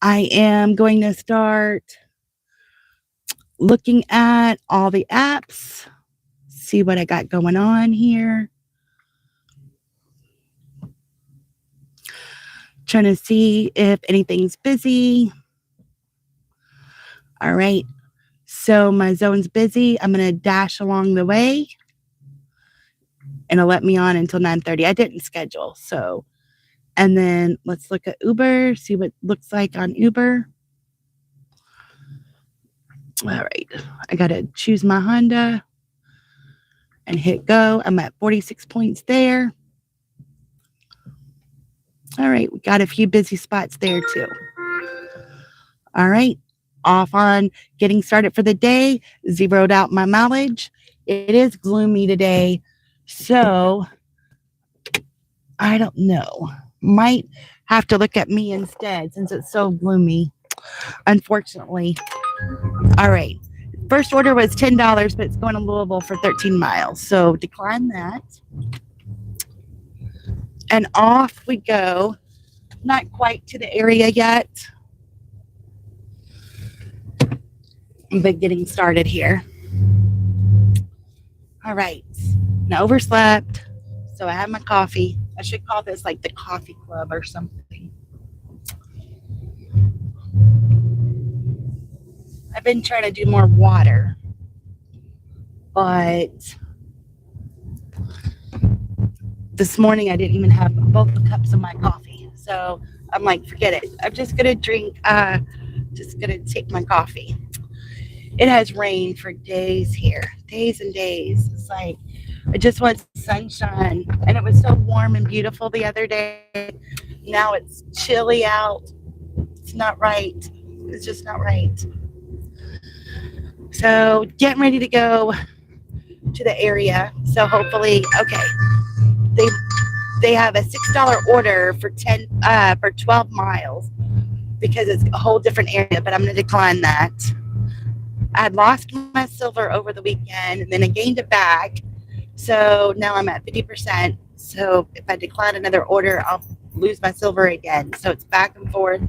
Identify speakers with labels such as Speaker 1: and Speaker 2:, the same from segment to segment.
Speaker 1: I am going to start looking at all the apps, see what I got going on here. Trying to see if anything's busy. All right. So my zone's busy. I'm going to dash along the way and it'll let me on until 9:30. I didn't schedule. So, and then let's look at Uber, see what it looks like on Uber. All right. I got to choose my Honda and hit go. I'm at 46 points there. All right. We got a few busy spots there too. All right. Off on getting started for the day. Zeroed out my mileage. It is gloomy today. So I don't know. Might have to look at me instead since it's so gloomy, unfortunately. All right. First order was $10, but it's going to Louisville for 13 miles. So decline that. And off we go. Not quite to the area yet, but getting started here. All right. Now overslept. So I have my coffee. I should call this like the coffee club or something. I've been trying to do more water, but this morning I didn't even have both the cups of my coffee. So I'm like, forget it. I'm just going to drink, just going to take my coffee. It has rained for days here, days and days. It's like, I just want sunshine. And it was so warm and beautiful the other day. Now it's chilly out. It's not right. It's just not right. So getting ready to go to the area. So hopefully, okay. They have a $6 order for 12 miles because it's a whole different area, but I'm going to decline that. I had lost my silver over the weekend and then I gained it back. So now I'm at 50%. So if I decline another order, I'll lose my silver again. So it's back and forth,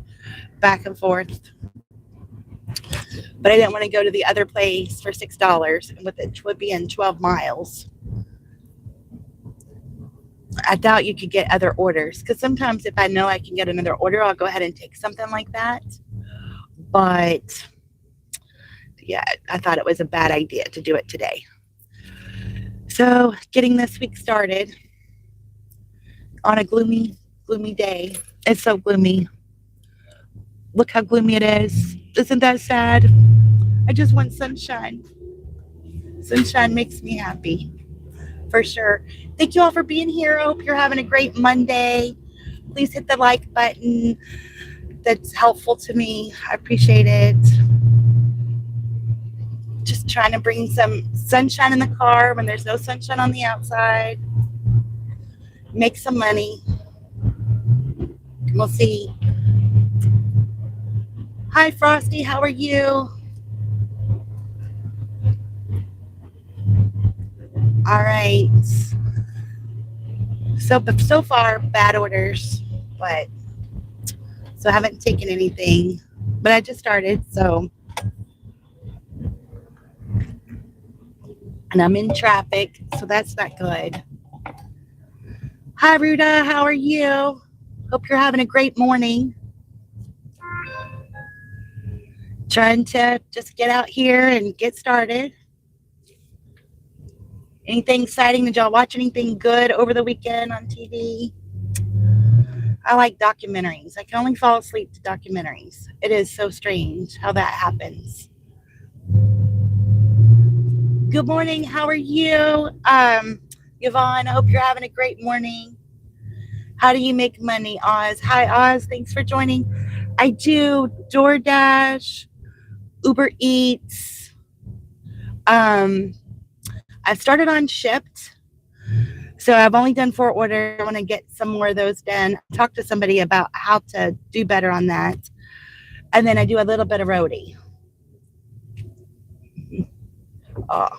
Speaker 1: back and forth. But I didn't want to go to the other place for $6 with it would be in 12 miles. I doubt you could get other orders because sometimes if I know I can get another order, I'll go ahead and take something like that. But yeah, I thought it was a bad idea to do it today. So getting this week started on a gloomy, gloomy day. It's so gloomy. Look how gloomy it is. Isn't that sad? I just want sunshine. Sunshine makes me happy. For sure. Thank you all for being here. I hope you're having a great Monday. Please hit the like button. That's helpful to me. I appreciate it. Just trying to bring some sunshine in the car when there's no sunshine on the outside. Make some money. We'll see. Hi, Frosty. How are you? All right. So far, bad orders, but so I haven't taken anything, but I just started, so. And I'm in traffic, so that's not good. Hi, Ruda. How are you? Hope you're having a great morning. Trying to just get out here and get started. Anything exciting? Did y'all watch anything good over the weekend on TV? I like documentaries. I can only fall asleep to documentaries. It is so strange how that happens. Good morning. How are you? Yvonne, I hope you're having a great morning. How do you make money, Oz? Hi, Oz. Thanks for joining. I do Doordash, Uber Eats. I've started on Shipped. So I've only done 4 orders. I want to get some more of those done. Talk to somebody about how to do better on that. And then I do a little bit of roadie. Oh.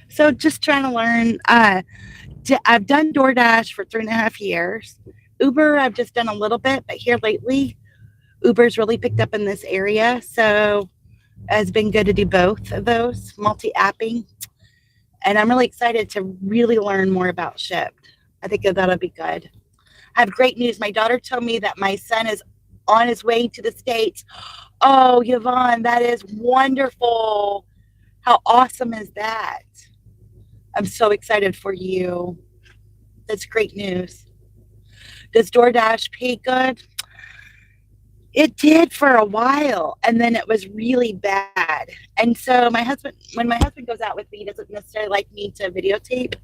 Speaker 1: So just trying to learn. I've done DoorDash for 3.5 years. Uber, I've just done a little bit, but here lately, Uber's really picked up in this area, so it's been good to do both of those, multi-apping. And I'm really excited to really learn more about Shipt. I think that'll be good. I have great news. My daughter told me that my son is on his way to the States. Oh, Yvonne, that is wonderful. How awesome is that? I'm so excited for you. That's great news. Does DoorDash pay good? It did for a while, and then it was really bad. And so when my husband goes out with me, he doesn't necessarily like me to videotape.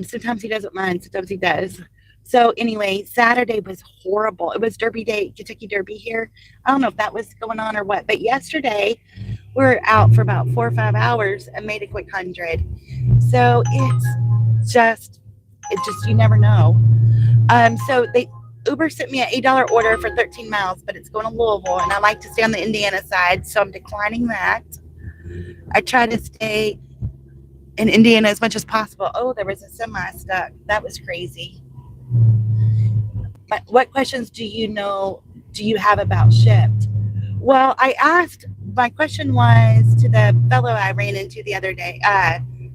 Speaker 1: Sometimes he doesn't mind, sometimes he does. So anyway, Saturday was horrible. It was Derby Day, Kentucky Derby here. I don't know if that was going on or what, but yesterday we were out for about 4 or 5 hours and made a quick 100. So it just you never know. So they Uber sent me an $8 order for 13 miles, but it's going to Louisville, and I like to stay on the Indiana side, so I'm declining that. I try to stay in Indiana as much as possible. Oh, there was a semi stuck. That was crazy. But what questions do you have about Shipt? Well, my question was to the fellow I ran into the other day,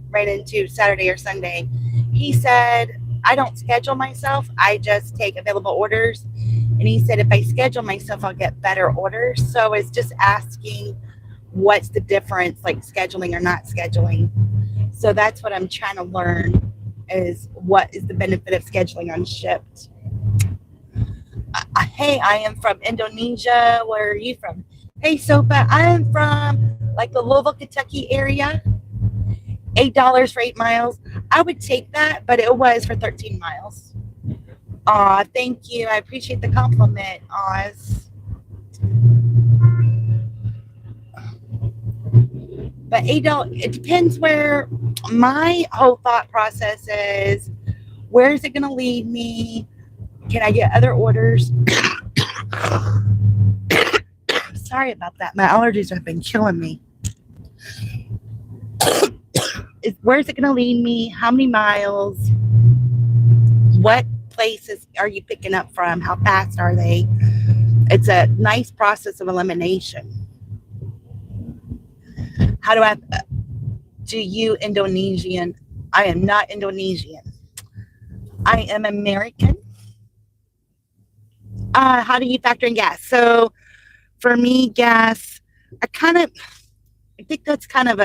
Speaker 1: ran into Saturday or Sunday. He said, I don't schedule myself. I just take available orders. And he said, if I schedule myself, I'll get better orders. So it's just asking what's the difference, like scheduling or not scheduling. So that's what I'm trying to learn, is what is the benefit of scheduling on Shipt. Hey, I am from Indonesia. Where are you from? Hey, Sopa, I am from like the Louisville, Kentucky area. $8 for 8 miles. I would take that, but it was for 13 miles. Aw, thank you. I appreciate the compliment, Oz. But $8, it depends where my whole thought process is. Where is it going to lead me? Can I get other orders? Sorry about that. My allergies have been killing me. Where's it going to lead me? How many miles? What places are you picking up from? How fast are they? It's a nice process of elimination. How do you Indonesian? I am not Indonesian. I am American. How do you factor in gas? So for me, gas, I think that's kind of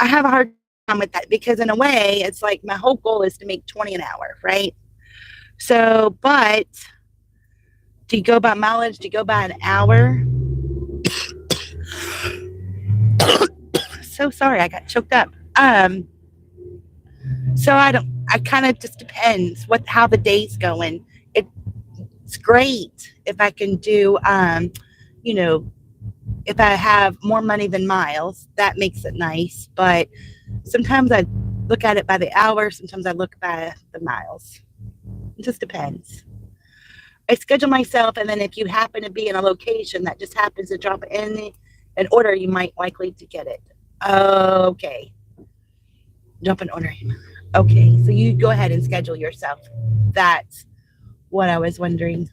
Speaker 1: I have a hard time with that, because in a way, it's like my whole goal is to make 20 an hour, right? So, but do you go by mileage? Do you go by an hour? So sorry, I got choked up. So I kind of just depends how the day's going. It's great if I can do, if I have more money than miles, that makes it nice. But sometimes I look at it by the hour. Sometimes I look by the miles. It just depends. I schedule myself, and then if you happen to be in a location that just happens to drop in an order, you might likely to get it. Okay. Drop an order. Okay, so you go ahead and schedule yourself. That's what I was wondering.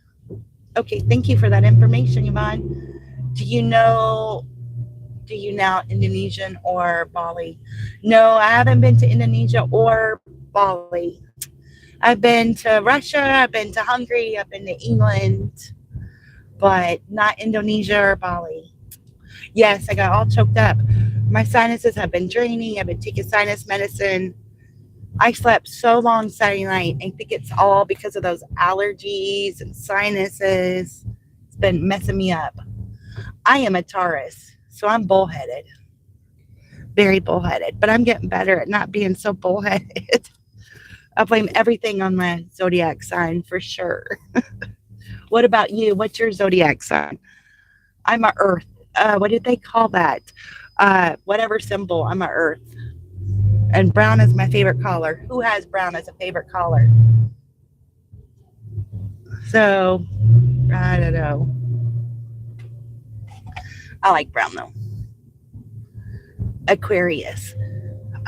Speaker 1: Okay, thank you for that information, Yvonne. Do you now Indonesian or Bali? No, I haven't been to Indonesia or Bali. I've been to Russia, I've been to Hungary, I've been to England, but not Indonesia or Bali. Yes, I got all choked up. My sinuses have been draining. I've been taking sinus medicine. I slept so long Saturday night. I think it's all because of those allergies and sinuses. It's been messing me up. I am a Taurus, so I'm bullheaded. Very bullheaded, but I'm getting better at not being so bullheaded. I blame everything on my zodiac sign for sure. What about you? What's your zodiac sign? I'm a Earth. What did they call that? Whatever symbol, I'm a Earth. And brown is my favorite color. Who has brown as a favorite color? So, I don't know. I like brown though. Aquarius.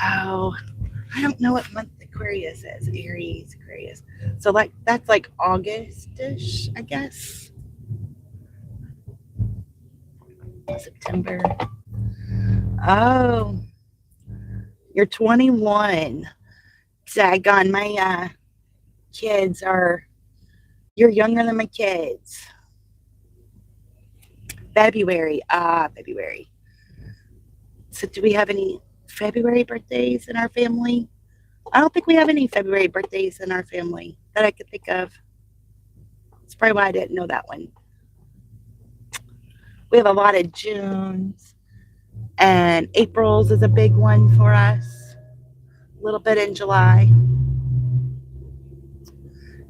Speaker 1: Oh, I don't know what month Aquarius is? Aries, Aquarius. So like that's like August-ish, I guess. September. Oh, you're 21. Daggone, my kids are, you're younger than my kids. February. February. So do we have any February birthdays in our family? I don't think we have any February birthdays in our family that I could think of. That's probably why I didn't know that one. We have a lot of Junes, and April's is a big one for us. A little bit in July.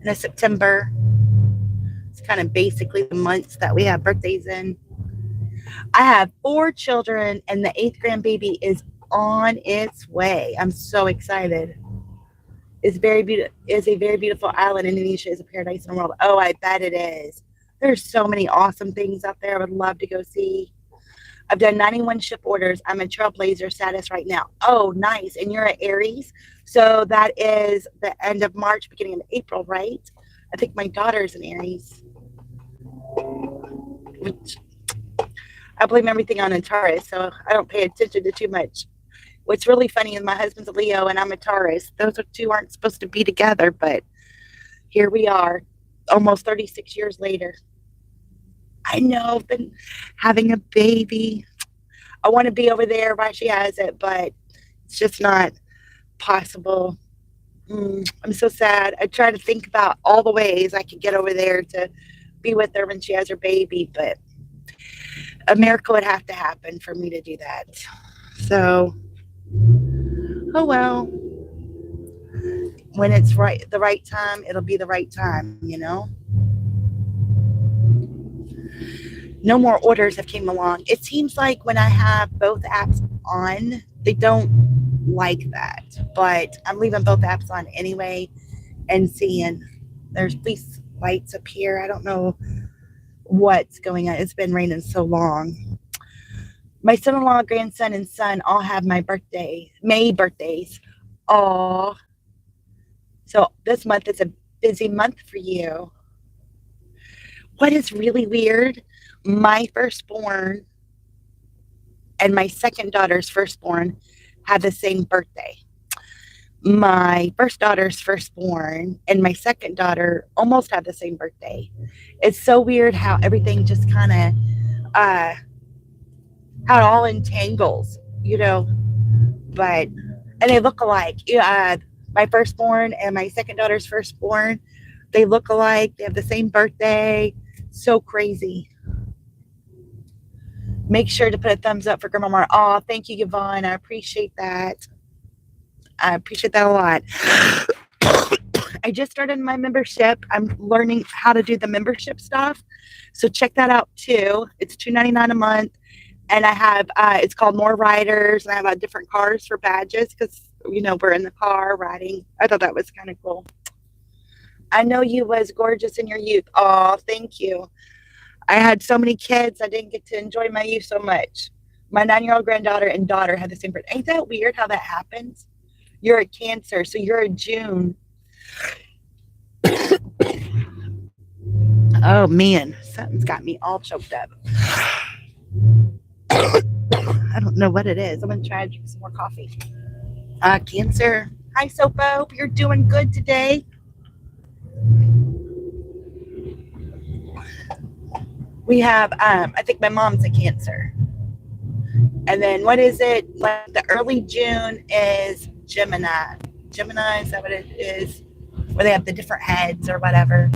Speaker 1: And a September. It's kind of basically the months that we have birthdays in. I have 4 children, and the 8th grandbaby is on its way. I'm so excited. It's very beautiful. Is a very beautiful island. Indonesia is a paradise in the world. Oh, I bet it is. There's so many awesome things out there I would love to go see. I've done 91 ship orders. I'm in trailblazer status right now. Oh, nice. And you're at Aries. So that is the end of March, beginning of April, right? I think my daughter's in Aries. Which I blame everything on a Taurus, so I don't pay attention to too much. What's really funny is my husband's a Leo and I'm a Taurus. Those two aren't supposed to be together, but here we are, almost 36 years later. I know, I've been having a baby. I want to be over there while she has it, but it's just not possible. I'm so sad. I try to think about all the ways I could get over there to be with her when she has her baby, but a miracle would have to happen for me to do that. So, oh well. When it's right, the right time, it'll be the right time, you know? No more orders have came along. It seems like when I have both apps on, they don't like that. But I'm leaving both apps on anyway and seeing there's police lights up here. I don't know what's going on. It's been raining so long. My son-in-law, grandson, and son all have my birthday, May birthdays. Oh, so this month is a busy month for you. What is really weird, my firstborn and my second daughter's firstborn have the same birthday. My first daughter's firstborn and my second daughter almost have the same birthday. It's so weird how everything just kind of, how it all entangles, you know, but, and they look alike. My firstborn and my second daughter's firstborn, they look alike. They have the same birthday. So crazy. Make sure to put a thumbs up for Grandma Mar. Oh, thank you, Yvonne. I appreciate that. I appreciate that a lot. I just started my membership. I'm learning how to do the membership stuff. So check that out too. It's $2.99 a month. And I have, it's called More Riders. And I have different cars for badges because, you know, we're in the car riding. I thought that was kind of cool. I know you was gorgeous in your youth. Oh, thank you. I had so many kids. I didn't get to enjoy my youth so much. My 9-year-old granddaughter and daughter had the same birthday. Ain't that weird how that happens? You're a Cancer, so you're a June. Oh, man. Something's got me all choked up. I don't know what it is. I'm going to try to drink some more coffee. Cancer. Hi, Sopo. Hope you're doing good today. We have, I think my mom's a Cancer. And then what is it? Like the early June is Gemini. Gemini, is that what it is? Where they have the different heads or whatever.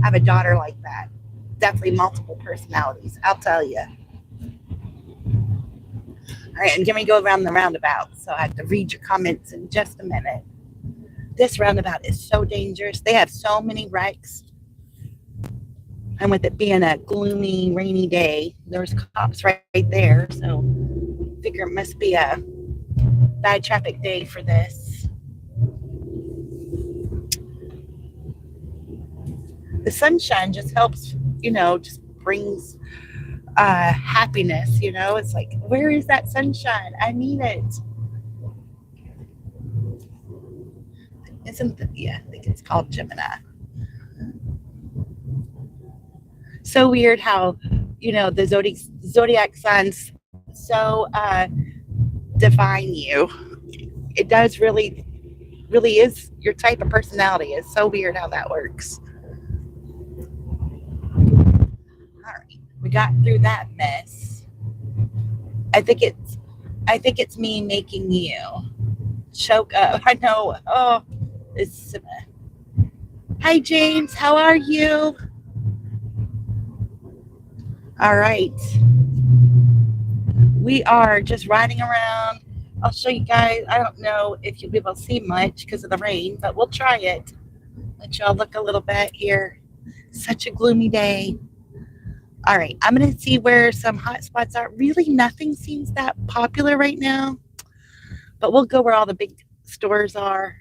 Speaker 1: I have a daughter like that. Definitely multiple personalities, I'll tell you. All right, and let me go around the roundabout. So I have to read your comments in just a minute. This roundabout is so dangerous. They have so many wrecks. And with it being a gloomy, rainy day, there's cops right there. So I figure it must be a bad traffic day for this. The sunshine just helps, you know, just brings happiness, you know. It's like, where is that sunshine? I need it. Yeah, I think it's called Gemini. So weird how, the zodiac signs so define you. It does really is your type of personality. It's so weird how that works. All right, we got through that mess. I think it's I think it's me making you choke up. I know. Oh, it's. Hi James, how are you? All right, we are just riding around. I'll show you guys. I don't know if you'll be able to see much because of the rain, but we'll try it. Let y'all look a little bit here. Such a gloomy day. All right, I'm going to see where some hot spots are. Really, nothing seems that popular right now, but we'll go where all the big stores are.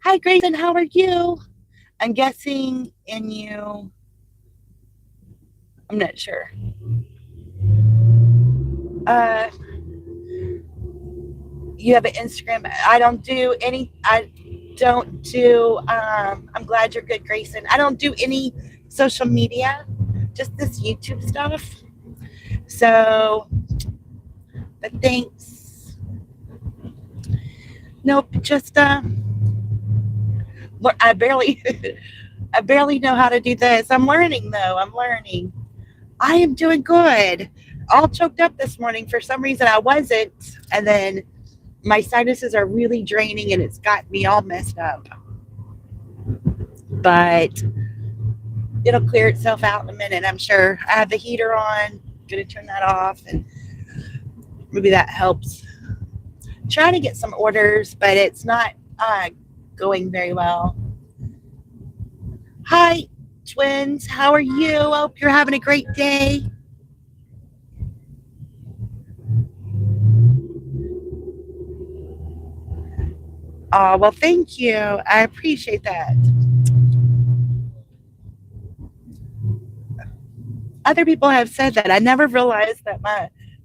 Speaker 1: Hi, Grayson, how are you? I'm guessing in you. I'm not sure. Uh, you have an Instagram. I don't do any. I don't do. I'm glad you're good, Grayson. I don't do any social media, just this YouTube stuff. So, but thanks. Nope, just I barely, I barely know how to do this. I'm learning though. I'm learning. I am doing good. All choked up this morning for some reason. I wasn't, and then my sinuses are really draining, and it's got me all messed up. But it'll clear itself out in a minute, I'm sure. I have the heater on. Gonna turn that off, and maybe that helps. Trying to get some orders, but it's not going very well. Hi, twins. How are you? Hope you're having a great day. Oh, well, thank you. I appreciate that. Other people have said that. I never realized that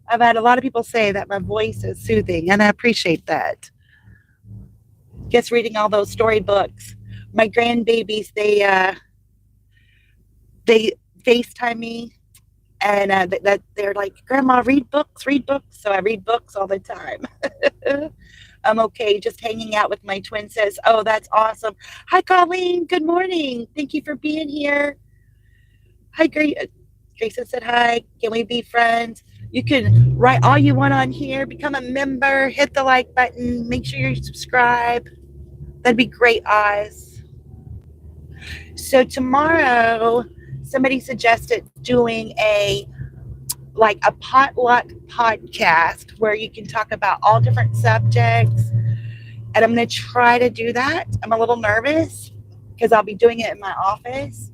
Speaker 1: I've had a lot of people say that my voice is soothing, and I appreciate that. Just reading all those storybooks. My grandbabies, they FaceTime me, and that they're like, "Grandma, read books, read books." So I read books all the time. I'm okay, just hanging out with my twin. Says, "Oh, that's awesome." Hi, Colleen. Good morning. Thank you for being here. Hi, Grayson said hi. Can we be friends? You can write all you want on here. Become a member. Hit the like button. Make sure you subscribe. That'd be great, Oz. So tomorrow, somebody suggested doing a potluck podcast where you can talk about all different subjects. And I'm going to try to do that. I'm a little nervous because I'll be doing it in my office,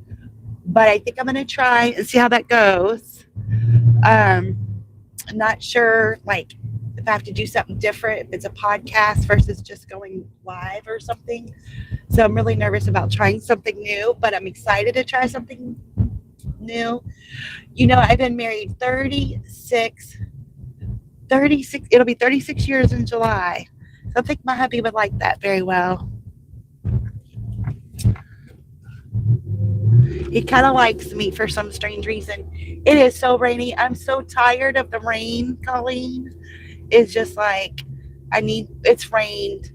Speaker 1: but I think I'm going to try and see how that goes. I'm not sure, if I have to do something different, if it's a podcast versus just going live or something. So I'm really nervous about trying something new, but I'm excited to try something new. I've been married 36, it'll be 36 years in July. So I think my hubby would like that very well. He kind of likes me for some strange reason. It is so rainy. I'm so tired of the rain, Colleen. It's just like, it's rained,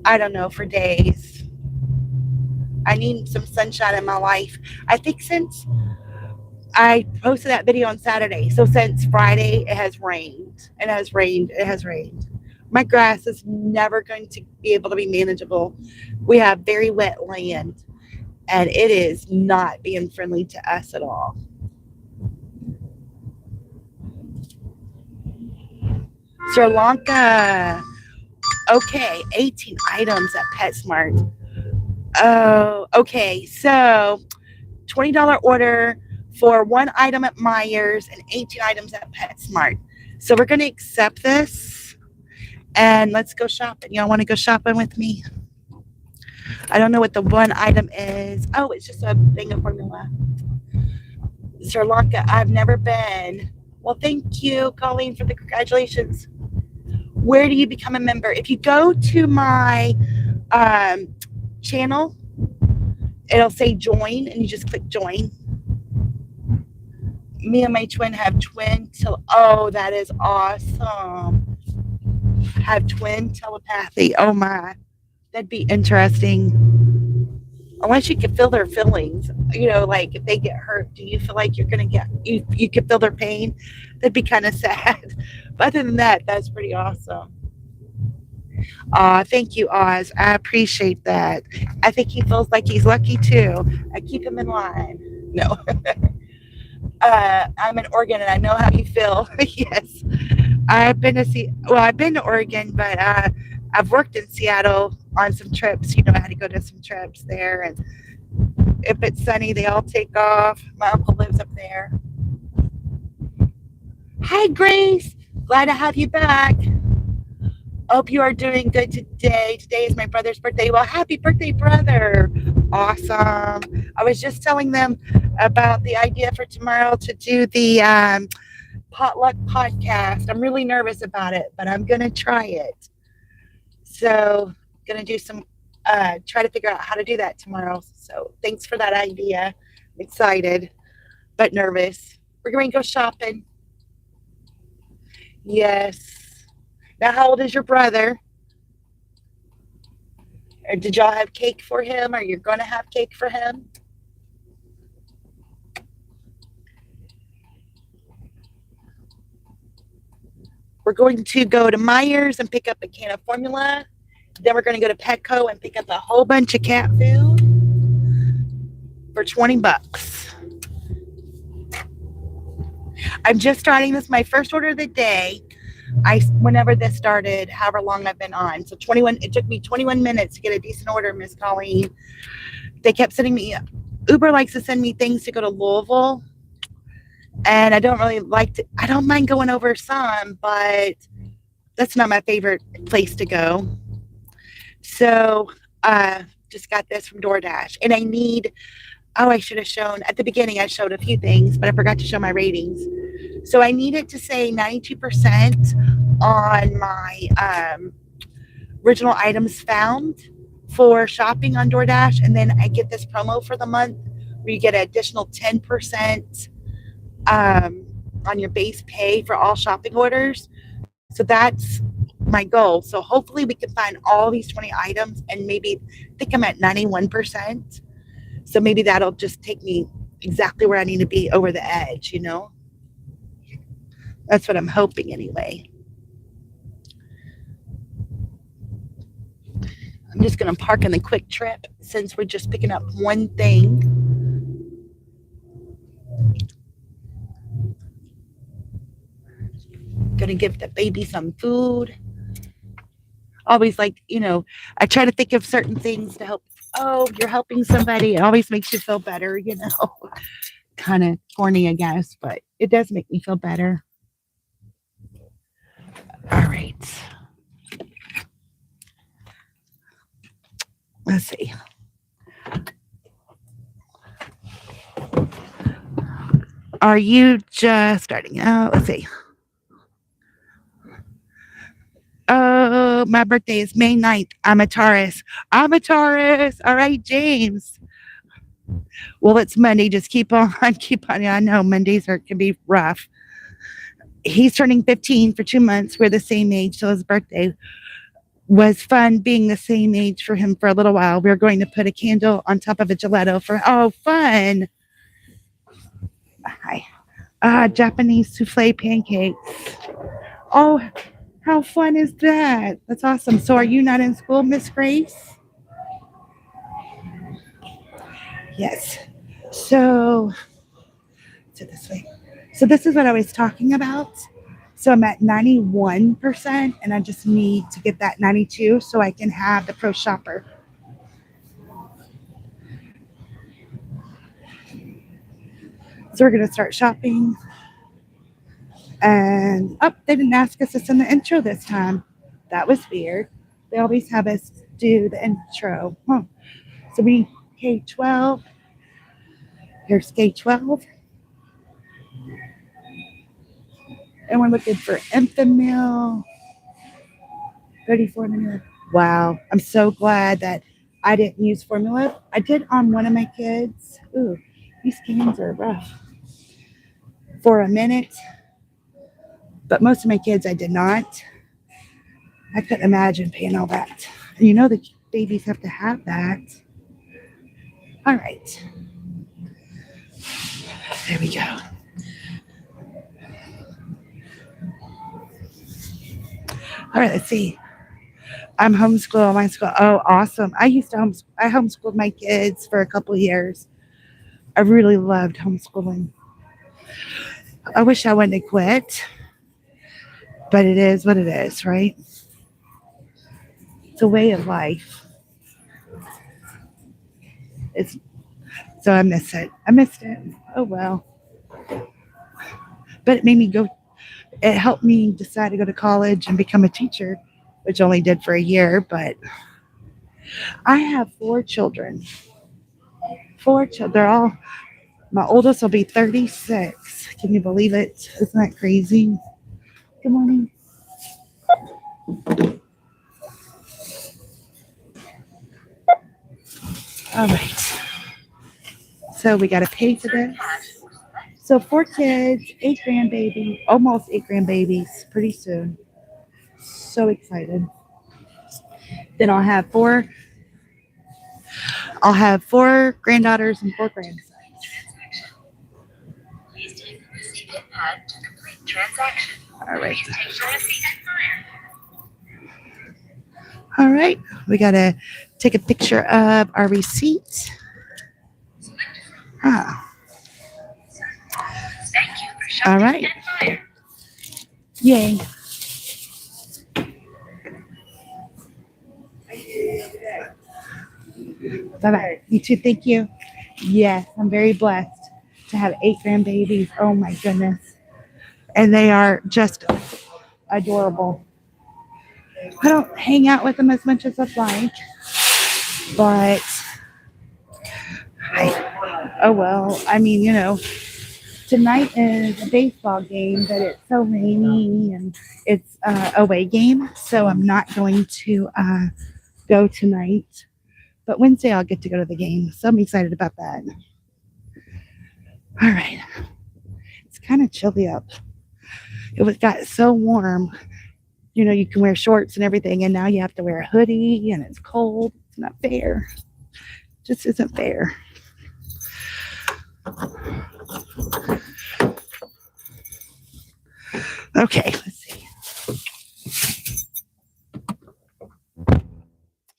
Speaker 1: I don't know, for days. I need some sunshine in my life. I think since I posted that video on Saturday, so since Friday, it has rained. It has rained. It has rained. My grass is never going to be able to be manageable. We have very wet land, and it is not being friendly to us at all. Sri Lanka. Okay, 18 items at PetSmart. Oh, okay. So $20 order for one item at Myers and 18 items at PetSmart. So we're going to accept this and let's go shopping. Y'all want to go shopping with me? I don't know what the one item is. Oh, it's just a thing of formula. Sri Lanka, I've never been. Well, thank you, Colleen, for the congratulations. Where do you become a member? If you go to my channel, it'll say join, and you just click join. Me and my twin have oh, that is awesome. Have twin telepathy. Oh my, that'd be interesting. Unless you could feel their feelings, like if they get hurt, do you feel like you're gonna get you could feel their pain? That'd be kind of sad. But other than that, that's pretty awesome. Thank you, Oz. I appreciate that. I think he feels like he's lucky too. I keep him in line. No, I'm in Oregon and I know how you feel. Yes, I've been to Oregon, but I've worked in Seattle on some trips. I had to go to some trips there, and if it's sunny, they all take off. My uncle lives up there. Hi, Grace. Glad to have you back. Hope you are doing good today. Today is my brother's birthday. Well, happy birthday, brother. Awesome. I was just telling them about the idea for tomorrow to do the potluck podcast. I'm really nervous about it, but I'm going to try it. So, going to do some, try to figure out how to do that tomorrow. So, thanks for that idea. I'm excited, but nervous. We're going to go shopping. Yes. Now, how old is your brother? Or did y'all have cake for him? Or you're going to have cake for him? We're going to go to Myers and pick up a can of formula. Then we're going to go to Petco and pick up a whole bunch of cat food for $20. I'm just starting this, my first order of the day. Whenever this started, however long I've been on. So it took me 21 minutes to get a decent order, Miss Colleen. They kept sending me, Uber likes to send me things to go to Louisville. And I don't mind going over some, but that's not my favorite place to go. So, just got this from Doordash. And I should have shown, at the beginning, I showed a few things, but I forgot to show my ratings. So I need it to say 92% on my original items found for shopping on DoorDash. And then I get this promo for the month where you get an additional 10% on your base pay for all shopping orders. So that's my goal. So hopefully we can find all these 20 items, and maybe I think I'm at 91%. So maybe that'll just take me exactly where I need to be over the edge, That's what I'm hoping anyway. I'm just going to park in the Quick Trip since we're just picking up one thing. Going to give the baby some food. Always I try to think of certain things to help. Oh, you're helping somebody. It always makes you feel better, Kind of corny, I guess, but it does make me feel better. All right. Let's see. Are you just starting out? Let's see. Oh, my birthday is May 9th. I'm a Taurus. All right, James. Well, it's Monday. Just keep on. I know Mondays can be rough. He's turning 15 for 2 months. We're the same age, so his birthday was fun being the same age for him for a little while. We were going to put a candle on top of a gelato fun. Hi. Japanese souffle pancakes. Oh, how fun is that? That's awesome. So are you not in school, Miss Grace? Yes. So this way. So this is what I was talking about. So I'm at 91%, and I just need to get that 92 so I can have the Pro Shopper. So we're going to start shopping. And they didn't ask us to send the intro this time. That was weird. They always have us do the intro. So we need K12. Here's K12. And we're looking for Enfamil. 34 minutes. Wow. I'm so glad that I didn't use formula. I did on one of my kids. Ooh, these cans are rough. For a minute, but most of my kids I did not. I couldn't imagine paying all that. And you know the babies have to have that. All right, there we go. All right, let's see. I'm homeschooled. My school. Oh, awesome! I used to I homeschooled my kids for a couple of years. I really loved homeschooling. I wish I wouldn't have quit, but it is what it is, right? It's a way of life. It's so I miss it. I missed it. Oh well. But it made me go. It helped me decide to go to college and become a teacher, which only did for a year. But I have 4 children. 4 children. They're all. My oldest will be 36. Can you believe it? Isn't that crazy? Good morning. All right. So we got to pay for this. So 4 kids, 8 grandbabies, almost 8 grandbabies pretty soon. So excited. Then I'll have 4 granddaughters and 4 grandsons. Please take the receipt pad to complete transaction. All right. All right. We got to take a picture of our receipt. Ah. All right. Yay. Bye-bye. You too. Thank you. Yes, I'm very blessed to have 8 grandbabies. Oh, my goodness. And they are just adorable. I don't hang out with them as much as I'd like, but oh well. I mean, tonight is a baseball game, but it's so rainy and it's away game, so I'm not going to go tonight. But Wednesday I'll get to go to the game, so I'm excited about that. All right, it's kind of chilly up. Got so warm. You can wear shorts and everything, and now you have to wear a hoodie, and it's cold. It's not fair. Just isn't fair. Okay, let's see.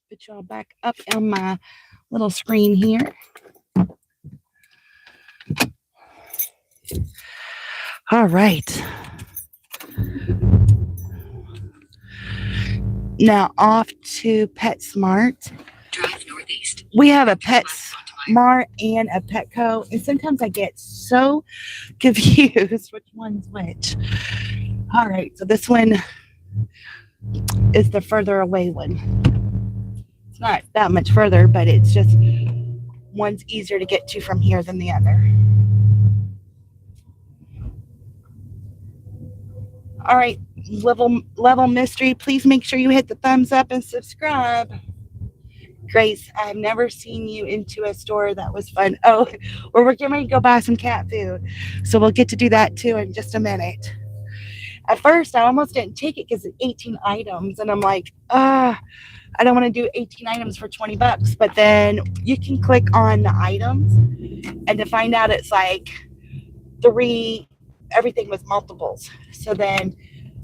Speaker 1: Put y'all back up on my little screen here. All right. Now off to PetSmart. Drive northeast. We have a PetSmart and a Petco, and sometimes I get so confused which one's which. All right, so this one is the further away one. It's not that much further, but it's just one's easier to get to from here than the other. All right, level mystery, please make sure you hit the thumbs up and subscribe. Grace, I've never seen you into a store that was fun. Oh, we're getting ready to go buy some cat food, so we'll get to do that too in just a minute. At first, I almost didn't take it because it's 18 items, and I'm like, I don't want to do 18 items for $20. But then you can click on the items, and to find out it's like 3. Everything was multiples. So then,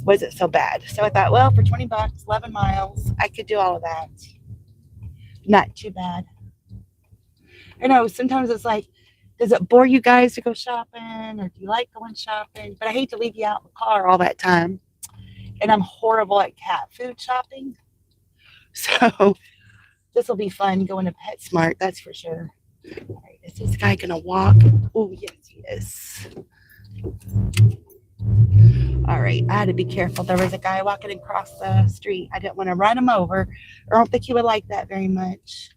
Speaker 1: was it so bad? So I thought, well, for $20, 11 miles, I could do all of that. Not too bad. I know sometimes it's like, does it bore you guys to go shopping, or do you like going shopping? But I hate to leave you out in the car all that time. And I'm horrible at cat food shopping. So this will be fun going to PetSmart, that's for sure. All right, is this guy going to walk? Oh, yes, he is. All right, I had to be careful. There was a guy walking across the street. I didn't want to run him over. I don't think he would like that very much.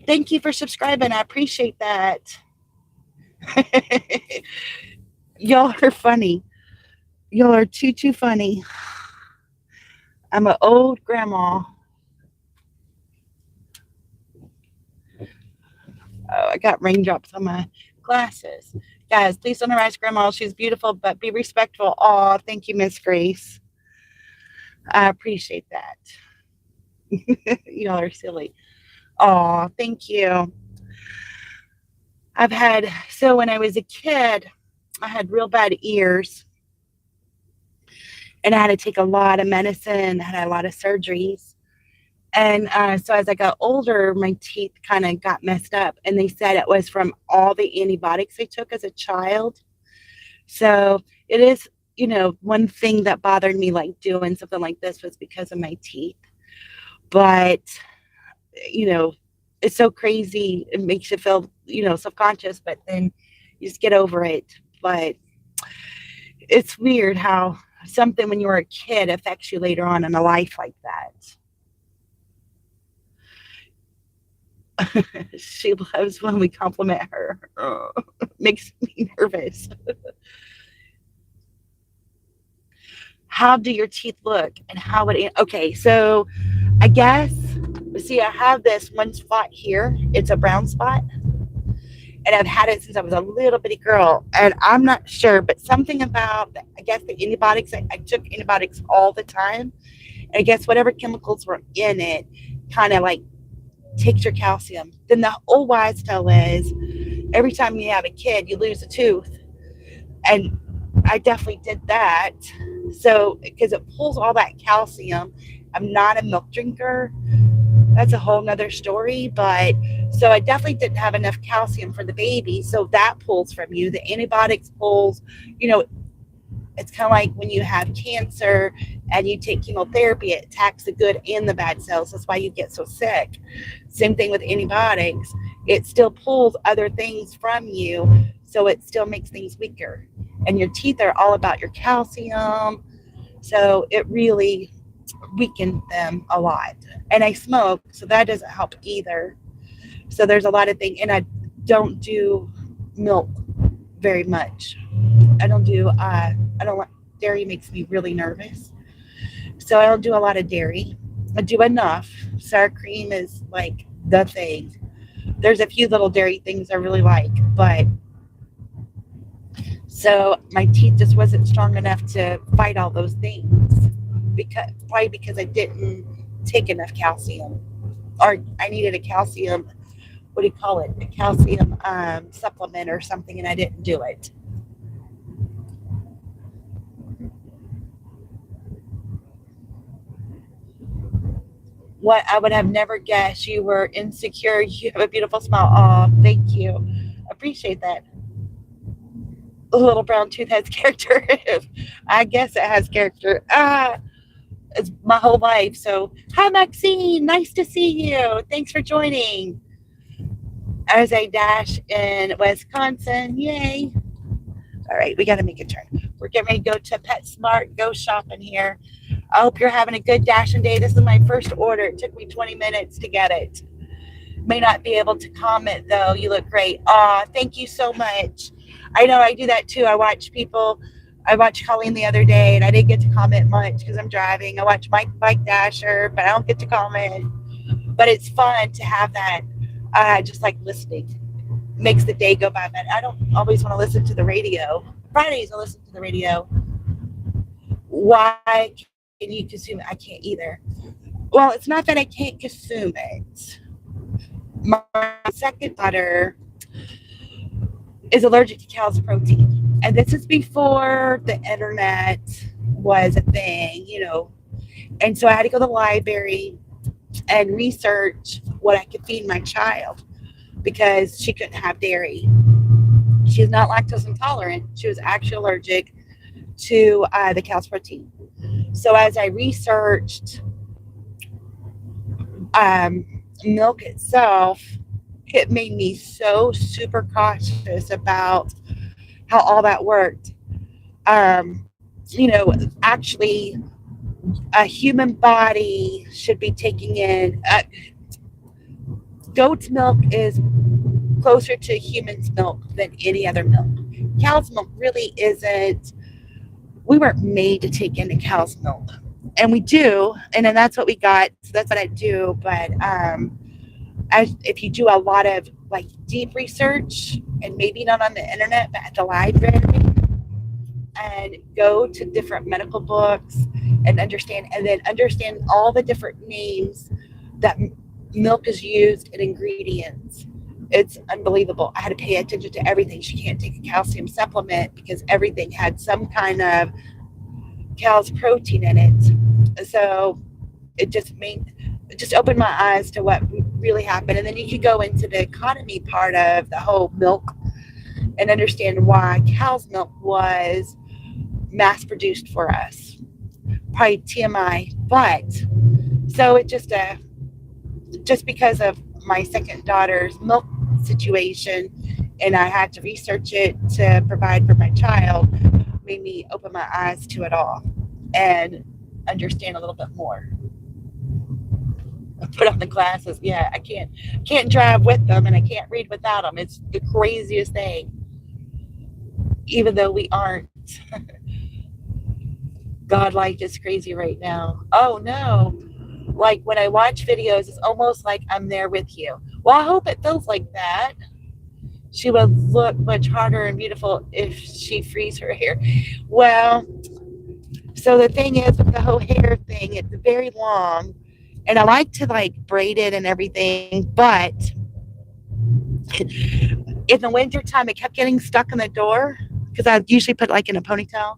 Speaker 1: Thank you for subscribing. I appreciate that. Y'all are funny. Y'all are too funny. I'm an old grandma. Oh, I got raindrops on my glasses. Guys, please don't harass Grandma. She's beautiful, but be respectful. Oh, thank you, Miss Grace. I appreciate that. Y'all are silly. Oh, thank you. So when I was a kid, I had real bad ears and I had to take a lot of medicine, I had a lot of surgeries. And so as I got older, my teeth kind of got messed up. And they said it was from all the antibiotics I took as a child. So it is, one thing that bothered me, like doing something like this, was because of my teeth. But, you know, it's so crazy. It makes you feel, subconscious, but then you just get over it. But it's weird how something when you were a kid affects you later on in a life like that. She loves when we compliment her. Oh, makes me nervous. How do your teeth look and how it, okay, so I guess, see, I have this one spot here. It's a brown spot. And I've had it since I was a little bitty girl. And I'm not sure, but something about, I guess, the antibiotics, I took antibiotics all the time. And I guess whatever chemicals were in it kind of like takes your calcium. Then the old wise tale is every time you have a kid, you lose a tooth. And I definitely did that. So, because it pulls all that calcium. I'm not a milk drinker. That's a whole nother story. But so I definitely didn't have enough calcium for the baby. So that pulls from you. The antibiotics pulls, you know, it's kind of like when you have cancer and you take chemotherapy, it attacks the good and the bad cells. That's why you get so sick. Same thing with antibiotics. It still pulls other things from you, so it still makes things weaker. And your teeth are all about your calcium, so it really weakened them a lot. And I smoke, so that doesn't help either. So there's a lot of things, and I don't do milk very much. I don't want dairy, makes me really nervous. So I don't do a lot of dairy. I do enough. Sour cream is like the thing. There's a few little dairy things I really like, but so my teeth just wasn't strong enough to fight all those things. Because I didn't take enough calcium, or I needed a calcium. What do you call it? A calcium supplement or something, and I didn't do it. What I would have never guessed, you were insecure. You have a beautiful smile. Oh, thank you. Appreciate that. The little brown tooth has character. I guess it has character. It's my whole life. So, hi, Maxine. Nice to see you. Thanks for joining. As I dash in Wisconsin. Yay. All right, we got to make a turn. We're getting ready to go to PetSmart, go shopping here. I hope you're having a good dashing day. This is my first order. It took me 20 minutes to get it. May not be able to comment though. You look great. Aw, thank you so much. I know I do that too. I watched Colleen the other day and I didn't get to comment much because I'm driving. I watched Mike Bike Dasher, but I don't get to comment. But it's fun to have that. Just like listening. Makes the day go by. But I don't always want to listen to the radio. Fridays I listen to the radio. Why can you consume it? I can't either. Well, it's not that I can't consume it. My second daughter is allergic to cow's protein. And this is before the internet was a thing, And so I had to go to the library and research what I could feed my child because she couldn't have dairy. She's not lactose intolerant. She was actually allergic to the cow's protein. So as I researched milk itself, it made me so super cautious about how all that worked. Actually, a human body should be taking in goat's milk is closer to human's milk than any other milk. Cow's milk really isn't. We weren't made to take in the cow's milk, and we do, and then that's what we got. So that's what I do. But as if you do a lot of like deep research, and maybe not on the internet, but at the library, and go to different medical books and then understand all the different names that milk is used in ingredients. It's unbelievable. I had to pay attention to everything. She can't take a calcium supplement because everything had some kind of cow's protein in it. So it just opened my eyes to what really happened. And then you could go into the economy part of the whole milk and understand why cow's milk was mass produced for us. Probably TMI, but so it just because of my second daughter's milk situation, and I had to research it to provide for my child, made me open my eyes to it all and understand a little bit more. I put on the glasses. Yeah, I can't drive with them, and I can't read without them. It's the craziest thing. Even though we aren't, God life is crazy right now. Oh no. Like when I watch videos, it's almost like I'm there with you. Well, I hope it feels like that. She would look much harder and beautiful if she frees her hair. Well, so the thing is with the whole hair thing, it's very long, and I like to like braid it and everything, but in the winter time, it kept getting stuck in the door because I usually put like in a ponytail.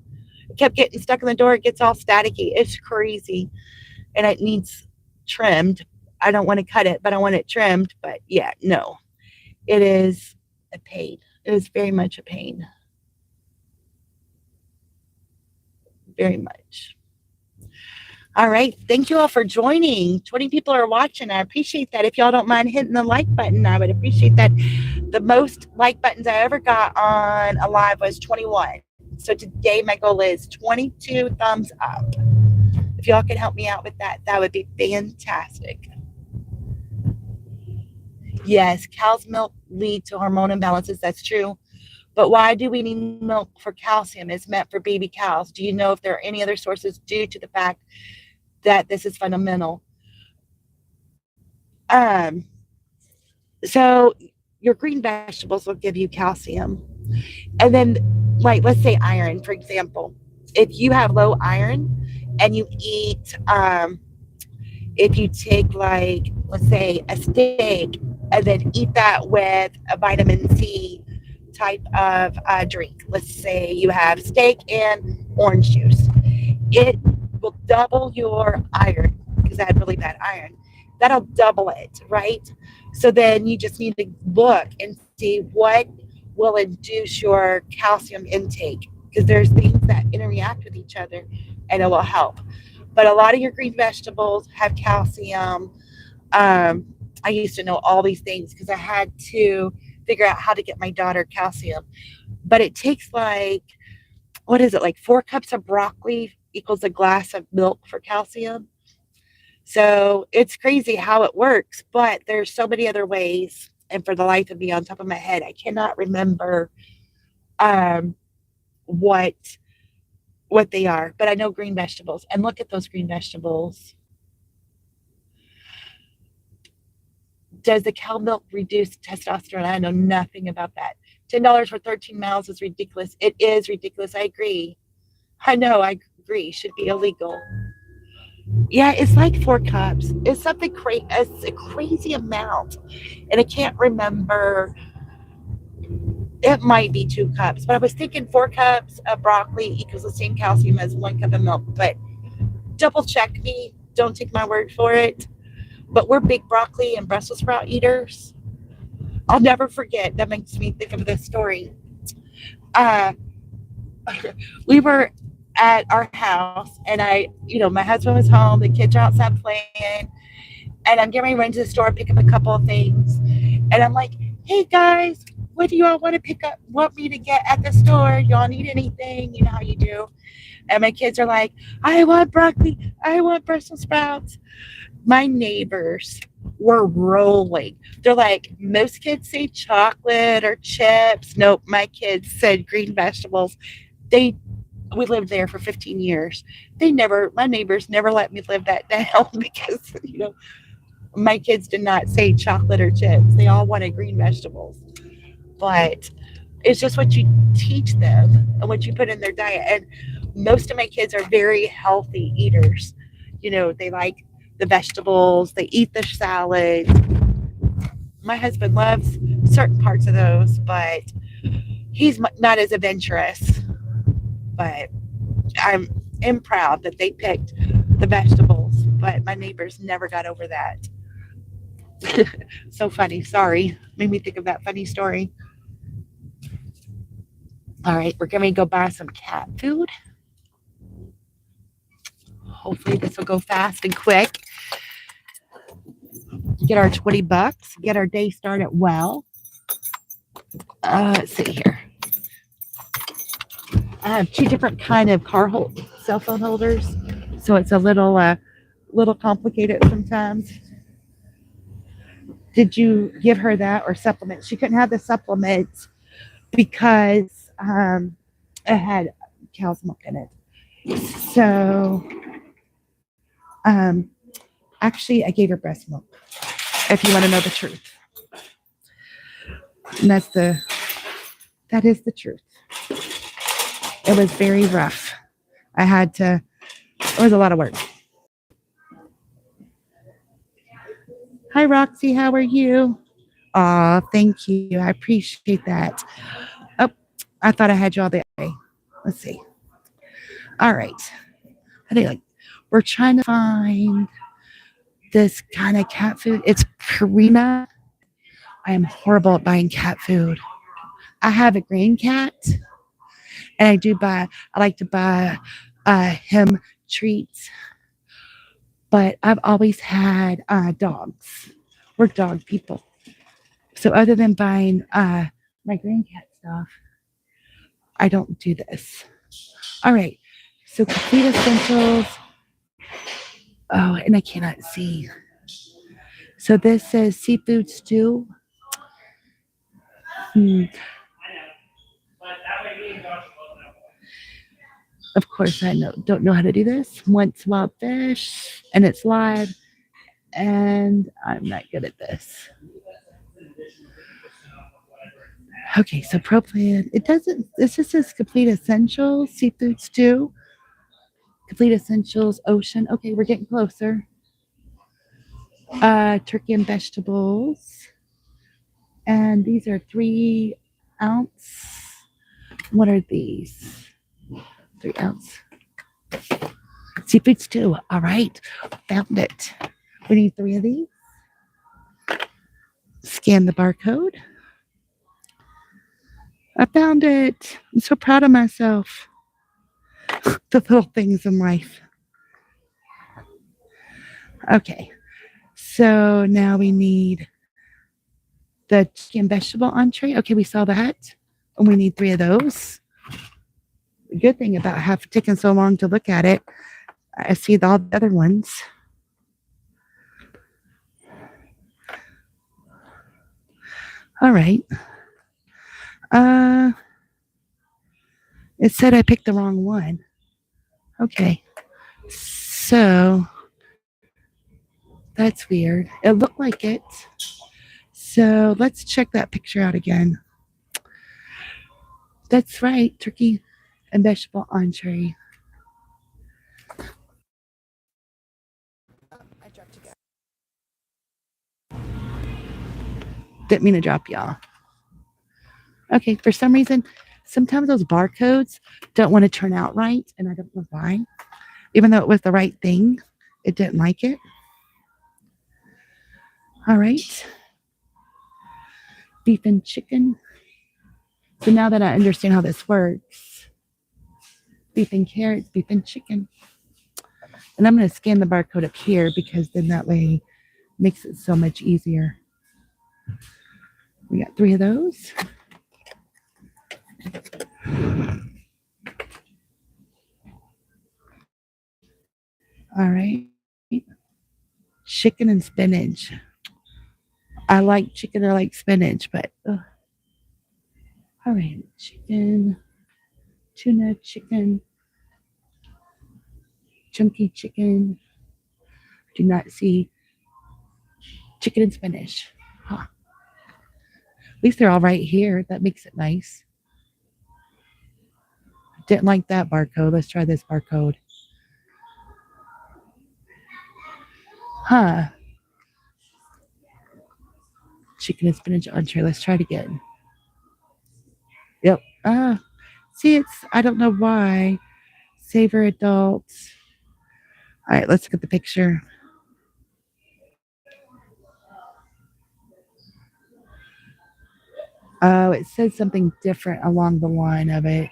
Speaker 1: It kept getting stuck in the door. It gets all staticky. It's crazy, and it needs trimmed. I don't want to cut it, but I want it trimmed. But yeah, no, it is a pain. It is very much a pain. Very much. All right. Thank you all for joining. 20 people are watching. I appreciate that. If y'all don't mind hitting the like button, I would appreciate that. The most like buttons I ever got on a live was 21. So today my goal is 22 thumbs up. If y'all could help me out with that, that would be fantastic. Yes, cow's milk lead to hormone imbalances. That's true. But why do we need milk for calcium? It's meant for baby cows. Do you know if there are any other sources due to the fact that this is fundamental? Um, so your green vegetables will give you calcium. And then, like, let's say iron, for example. If you have low iron and you eat, if you take, like, let's say a steak and then eat that with a vitamin C type of drink, let's say you have steak and orange juice, it will double your iron because I had really bad iron. That'll double it, right? So then you just need to look and see what will induce your calcium intake because there's things that interact with each other and it will help. But a lot of your green vegetables have calcium. I used to know all these things because I had to figure out how to get my daughter calcium. But it takes like, what is it, like 4 cups of broccoli equals a glass of milk for calcium. So it's crazy how it works, but there's so many other ways. And for the life of me, on top of my head, I cannot remember um, what they are. But I know green vegetables, and look at those green vegetables. Does the cow milk reduce testosterone? I know nothing about that. $10 for 13 miles is ridiculous. It is ridiculous. I agree. I know. I agree. Should be illegal. Yeah, it's like 4 cups. It's something crazy. It's a crazy amount, and I can't remember. It might be 2 cups, but I was thinking 4 cups of broccoli equals the same calcium as 1 cup of milk. But double check me. Don't take my word for it. But we're big broccoli and Brussels sprout eaters. I'll never forget. That makes me think of this story. Uh, we were at our house, and my husband was home. The kids are outside playing, and I'm getting ready to run to the store, pick up a couple of things, and I'm like, "Hey guys, what do you all want to pick up? Want me to get at the store? Y'all need anything? You know how you do." And my kids are like, "I want broccoli. I want Brussels sprouts." My neighbors were rolling. They're like, most kids say chocolate or chips. Nope, my kids said green vegetables. We lived there for 15 years. My neighbors never let me live that down because, My kids did not say chocolate or chips. They all wanted green vegetables. But it's just what you teach them and what you put in their diet. And most of my kids are very healthy eaters. They like the vegetables, they eat the salad. My husband loves certain parts of those, but he's not as adventurous. But I'm am proud that they picked the vegetables, but my neighbors never got over that. So funny. Sorry. Made me think of that funny story. All right, we're going to go buy some cat food. Hopefully, this will go fast and quick. Get our 20 bucks, get our day started well. Let's see here. I have two different kind of cell phone holders, so it's a little complicated sometimes. Did you give her that or supplements? She couldn't have the supplements because it had cow's milk in it. So, um, actually, I gave her breast milk. If you want to know the truth, and that is the truth. It was very rough. It was a lot of work. Hi, Roxy. How are you? Aw, thank you. I appreciate that. Oh, I thought I had you all the way. Let's see. All right. I think we're trying to find this kind of cat food. It's Purina. I am horrible at buying cat food. I have a green cat, and I like to buy him treats, but I've always had dogs. We're dog people. So other than buying my green cat stuff, I don't do this. All right. So complete essentials. Oh, and I cannot see. So this says seafood stew. Hmm. Of course, I don't know how to do this. Once wild fish, and it's live, and I'm not good at this. Okay, so proplan. It doesn't. This just says complete essentials, seafood stew, complete essentials, ocean. Okay, we're getting closer. Turkey and vegetables, and these are 3 ounce. What are these? 3 ounce seafood stew. All right, found it. We need 3 of these. Scan the barcode. I found it. I'm so proud of myself. The little things in life. Okay, so now we need the chicken vegetable entree. Okay, we saw that. And we need 3 of those. The good thing about taking so long to look at it, I see all the other ones. All right. It said I picked the wrong one. Okay. So that's weird. It looked like it. So let's check that picture out again. That's right. Turkey and vegetable entree. I dropped you guys. Didn't mean to drop y'all. Okay, for some reason, sometimes those barcodes don't want to turn out right, and I don't know why. Even though it was the right thing, it didn't like it. All right. Beef and chicken. So now that I understand how this works, beef and carrots, beef and chicken. And I'm going to scan the barcode up here because then that way it makes it so much easier. We got 3 of those. All right. Chicken and spinach. I like chicken, I like spinach, but all right. Chicken, tuna chicken, chunky chicken. Do not see Chicken and spinach. Huh. At least they're all right here. That makes it nice. Didn't like that barcode. Let's try this barcode. Huh. Chicken and spinach entree. Let's try it again. Yep. See, I don't know why. Savor adults. All right, let's look at the picture. Oh, it says something different along the line of it.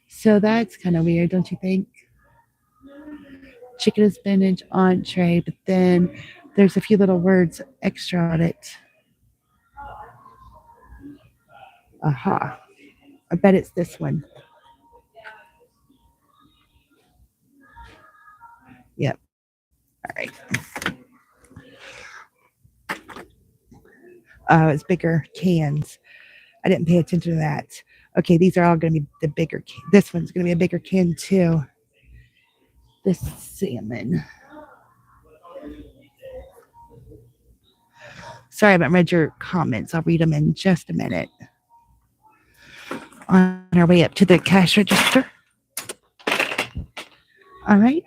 Speaker 1: So that's kind of weird, don't you think? Chicken and spinach entree, but then there's a few little words extra on it. Aha. I bet it's this one. Yep. All right. Oh, it's bigger cans. I didn't pay attention to that. Okay, these are all going to be the bigger can. This one's going to be a bigger can too. This salmon. Sorry, I haven't read your comments. I'll read them in just a minute. On our way up to the cash register. All right.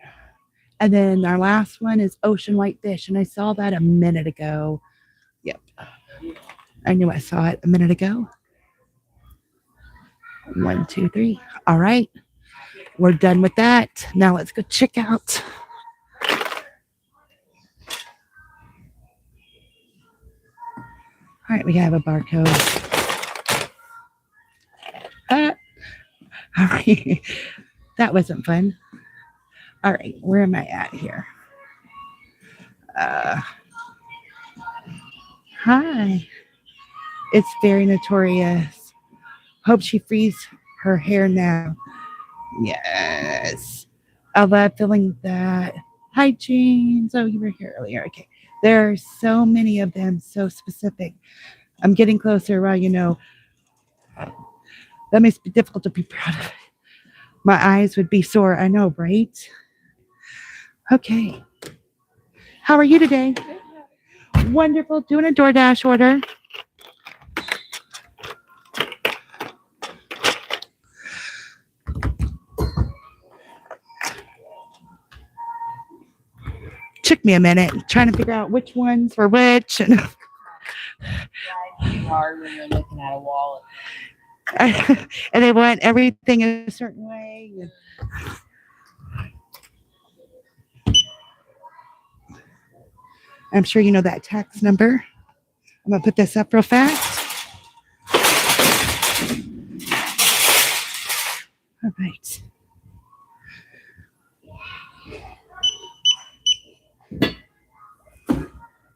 Speaker 1: And then our last one is ocean whitefish. And I saw that a minute ago. Yep. I knew I saw it a minute ago. 1, 2, 3. All right. We're done with that. Now let's go check out. All right, we have a barcode. All right. That wasn't fun. All right, where am I at here? Hi. It's very notorious. Hope she frees her hair now. Yes. I love feeling that. Hi, Jeans. Oh, you were here earlier. Okay. There are so many of them, so specific. I'm getting closer. Well, that makes it difficult to be proud of. My eyes would be sore. I know, right? Okay. How are you today? Wonderful. Doing a Doordash order. Took me a minute trying to figure out which ones were which.
Speaker 2: It's hard when you're looking at a wallet.
Speaker 1: And they want everything a certain way. I'm sure you know that tax number. I'm going to put this up real fast. All right.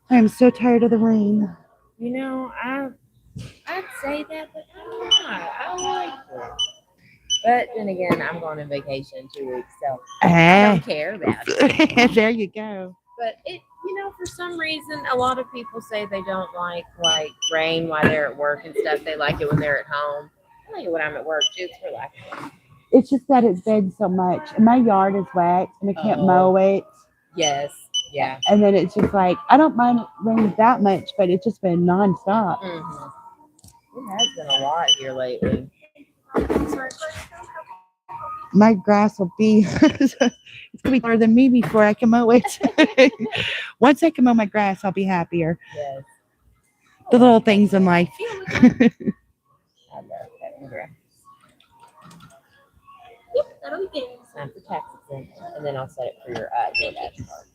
Speaker 1: I'm so tired of the rain.
Speaker 2: I'd say that, but I'm not. I like it. But then again, I'm going on vacation in 2 weeks, so I don't care about it.
Speaker 1: There you go.
Speaker 2: But for some reason, a lot of people say they don't like rain while they're at work and stuff. They like it when they're at home. I like it when I'm at work too. It's relaxing.
Speaker 1: It's just that it's been so much. And my yard is wet and I can't mow it.
Speaker 2: Yes. Yeah.
Speaker 1: And then it's just like, I don't mind it raining that much, but it's just been nonstop.
Speaker 2: Mm-hmm. It has been a lot here lately.
Speaker 1: My grass will be, it's going to be taller than me before I can mow it. Once I can mow my grass, I'll be happier.
Speaker 2: Yes.
Speaker 1: The little things in life.
Speaker 2: I love cutting grass. Yep, that'll be good. Time for tax exemption, and then I'll set it for your Doordash card.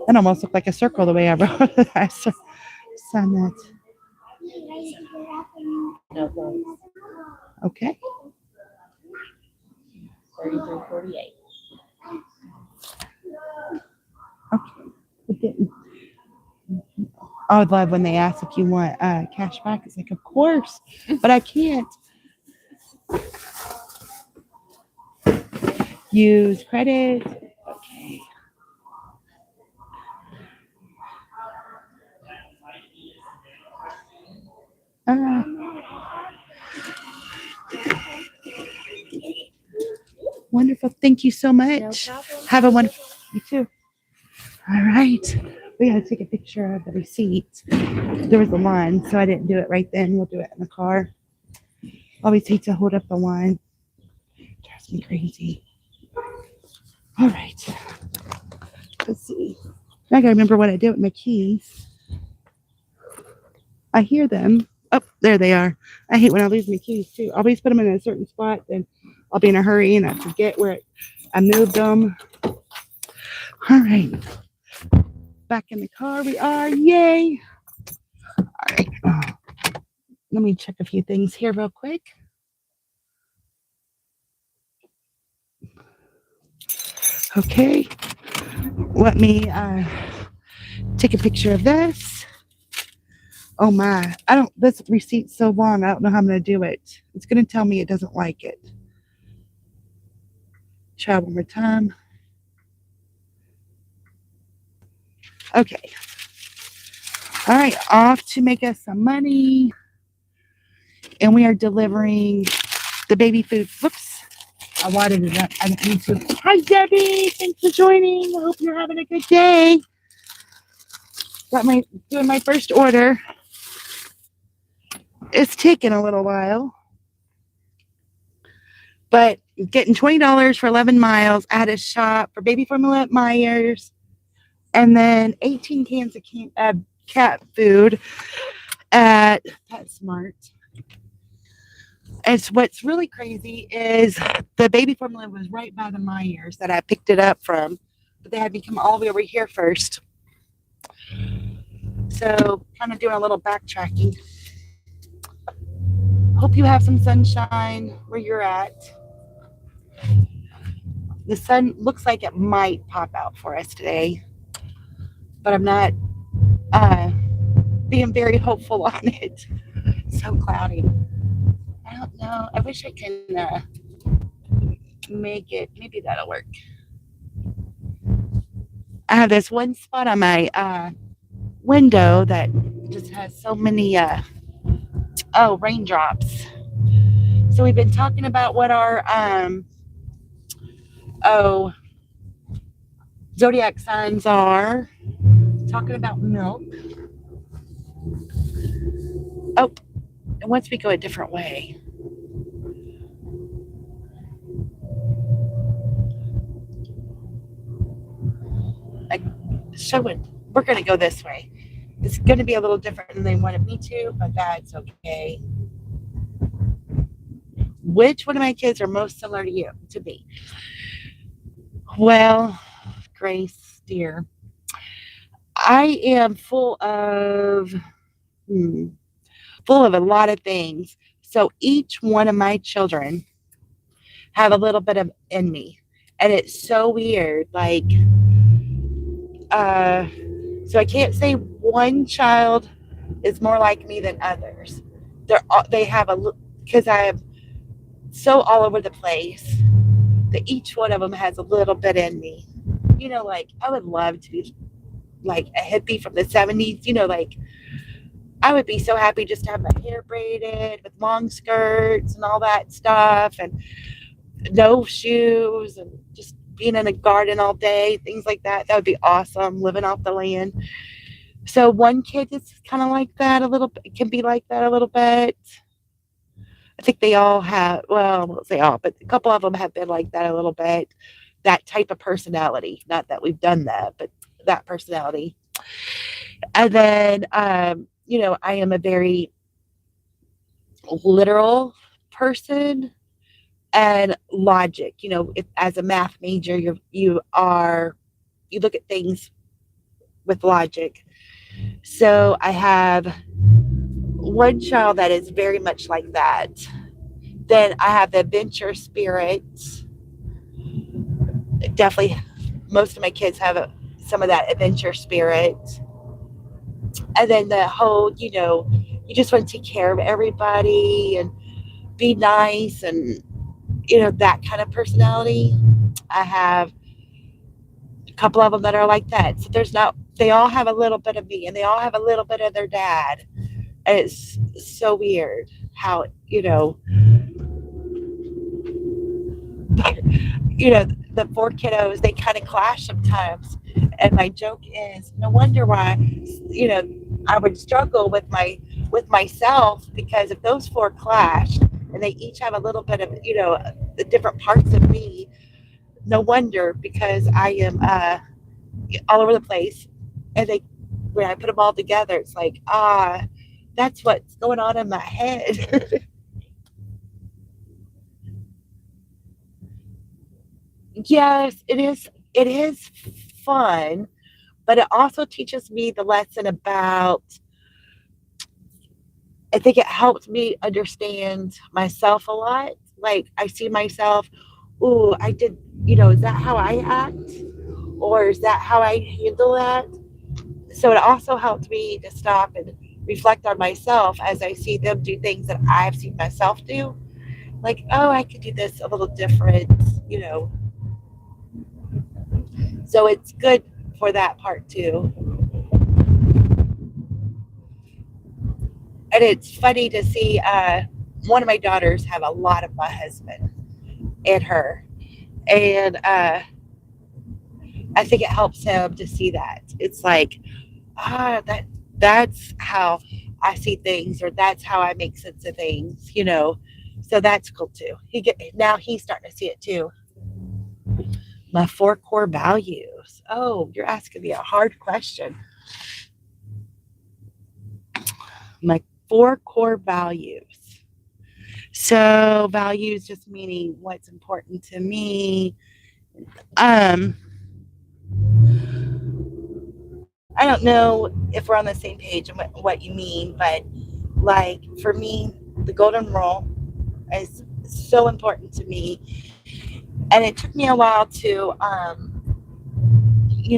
Speaker 1: That almost looked like a circle the way I wrote it. I saw that.
Speaker 2: No thanks.
Speaker 1: Okay.
Speaker 2: 33.48.
Speaker 1: Okay. It didn't. I would love when they ask if you want cash back. It's like, of course, but I can't. Use credit. Okay. Wonderful. Thank you so much.
Speaker 2: No problem.
Speaker 1: Have a You too. All right. We gotta take a picture of the receipt. There was a line, so I didn't do it right then. We'll do it in the car. Always hate to hold up the line. Drives me crazy. All right. Let's see. I gotta remember what I did with my keys. I hear them. Oh, there they are. I hate when I lose my keys too. I always put them in a certain spot, then I'll be in a hurry and I forget where I moved them. All right. Back in the car we are. Yay. All right. Let me check a few things here real quick. Okay. Let me take a picture of this. Oh my. This receipt's so long, I don't know how I'm going to do it. It's going to tell me it doesn't like it. Try one more time. Okay. All right. Off to make us some money. And we are delivering the baby food. Whoops. I wadded it up. I didn't need to. Hi, Debbie. Thanks for joining. I hope you're having a good day. Doing my first order. It's taking a little while. But getting $20 for 11 miles. I had a shop for baby formula at Myers. And then 18 cans of cat food at PetSmart. And what's really crazy is the baby formula was right by the Myers that I picked it up from. But they had me come all the way over here first. So kind of doing a little backtracking. Hope you have some sunshine where you're at. The sun looks like it might pop out for us today, but I'm not being very hopeful on it. It's so cloudy. I don't know. I wish I can make it. Maybe that'll work. I have this one spot on my window that just has so many raindrops. So we've been talking about what our zodiac signs are. Talking about milk. Oh, and once we go a different way. Like showing, we're gonna go this way. It's gonna be a little different than they wanted me to, but that's okay. Which one of my kids are most similar to me? Well, Grace, dear, I am full of a lot of things. So each one of my children have a little bit of in me, and it's so weird. Like, so I can't say one child is more like me than others. They have because I am so all over the place that each one of them has a little bit in me. Like I would love to be like a hippie from the 70s. Like I would be so happy just to have my hair braided with long skirts and all that stuff and no shoes and just being in a garden all day, things like that. That would be awesome, living off the land. So one kid is kind of like that a little bit, can be like that a little bit. I think they all have, well, I won't say all, but a couple of them have been like that a little bit. That type of personality. Not that we've done that, but that personality. And then, I am a very literal person and logic. If as a math major, you look at things with logic. So I have one child that is very much like that. Then I have the adventure spirit. Definitely, most of my kids have some of that adventure spirit. And then the whole, you just want to take care of everybody and be nice and, that kind of personality. I have a couple of them that are like that. So they all have a little bit of me and they all have a little bit of their dad. And it's so weird how, the four kiddos, they kind of clash sometimes. And my joke is, no wonder why, you know, I would struggle with myself, because if those four clashed and they each have a little bit of, the different parts of me, no wonder, because I am all over the place. And they, when I put them all together, it's like, that's what's going on in my head. Yes, it is. It is fun, but it also teaches me the lesson about. I think it helped me understand myself a lot. Like I see myself, ooh, I did. Is that how I act, or is that how I handle that? So it also helped me to stop and reflect on myself as I see them do things that I've seen myself do. Like, oh, I could do this a little different, you know. So it's good for that part too. And it's funny to see one of my daughters have a lot of my husband in her. And I think it helps him to see that. It's like, that's how I see things, or that's how I make sense of things. So that's cool too. Now he's starting to see it too. My four core values. Oh, you're asking me a hard question. My four core values. So values just meaning what's important to me. Um, I don't know if we're on the same page and what you mean, but like for me, the golden rule is so important to me. And it took me a while to,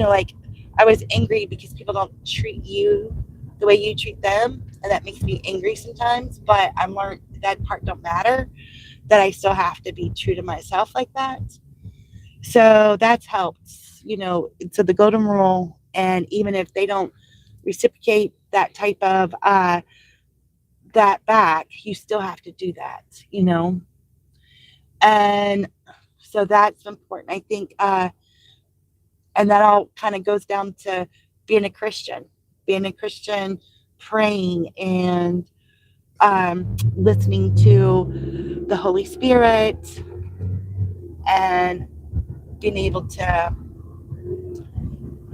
Speaker 1: like I was angry because people don't treat you the way you treat them. And that makes me angry sometimes. But I learned that part don't matter, that I still have to be true to myself like that. So that's helped. So the golden rule, and even if they don't reciprocate that type of that back, you still have to do that. And so that's important, I think. And that all kind of goes down to being a Christian, praying and listening to the Holy Spirit, and being able to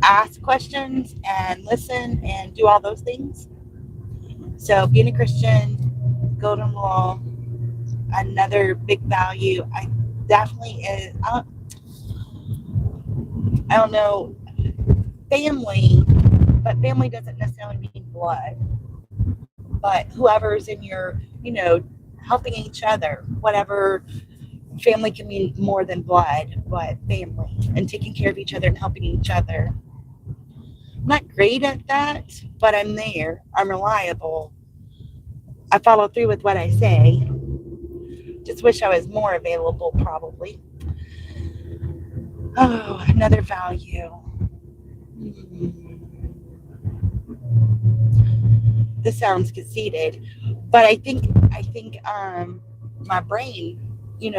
Speaker 1: ask questions and listen and do all those things. So being a Christian, golden rule, another big value. I definitely is. I don't know, family, but family doesn't necessarily mean blood. But whoever's in helping each other, whatever. Family can mean more than blood, but family, and taking care of each other and helping each other. I'm not great at that, but I'm there. I'm reliable. I follow through with what I say. Just wish I was more available, probably. Oh, another value. This sounds conceited, but I think my brain,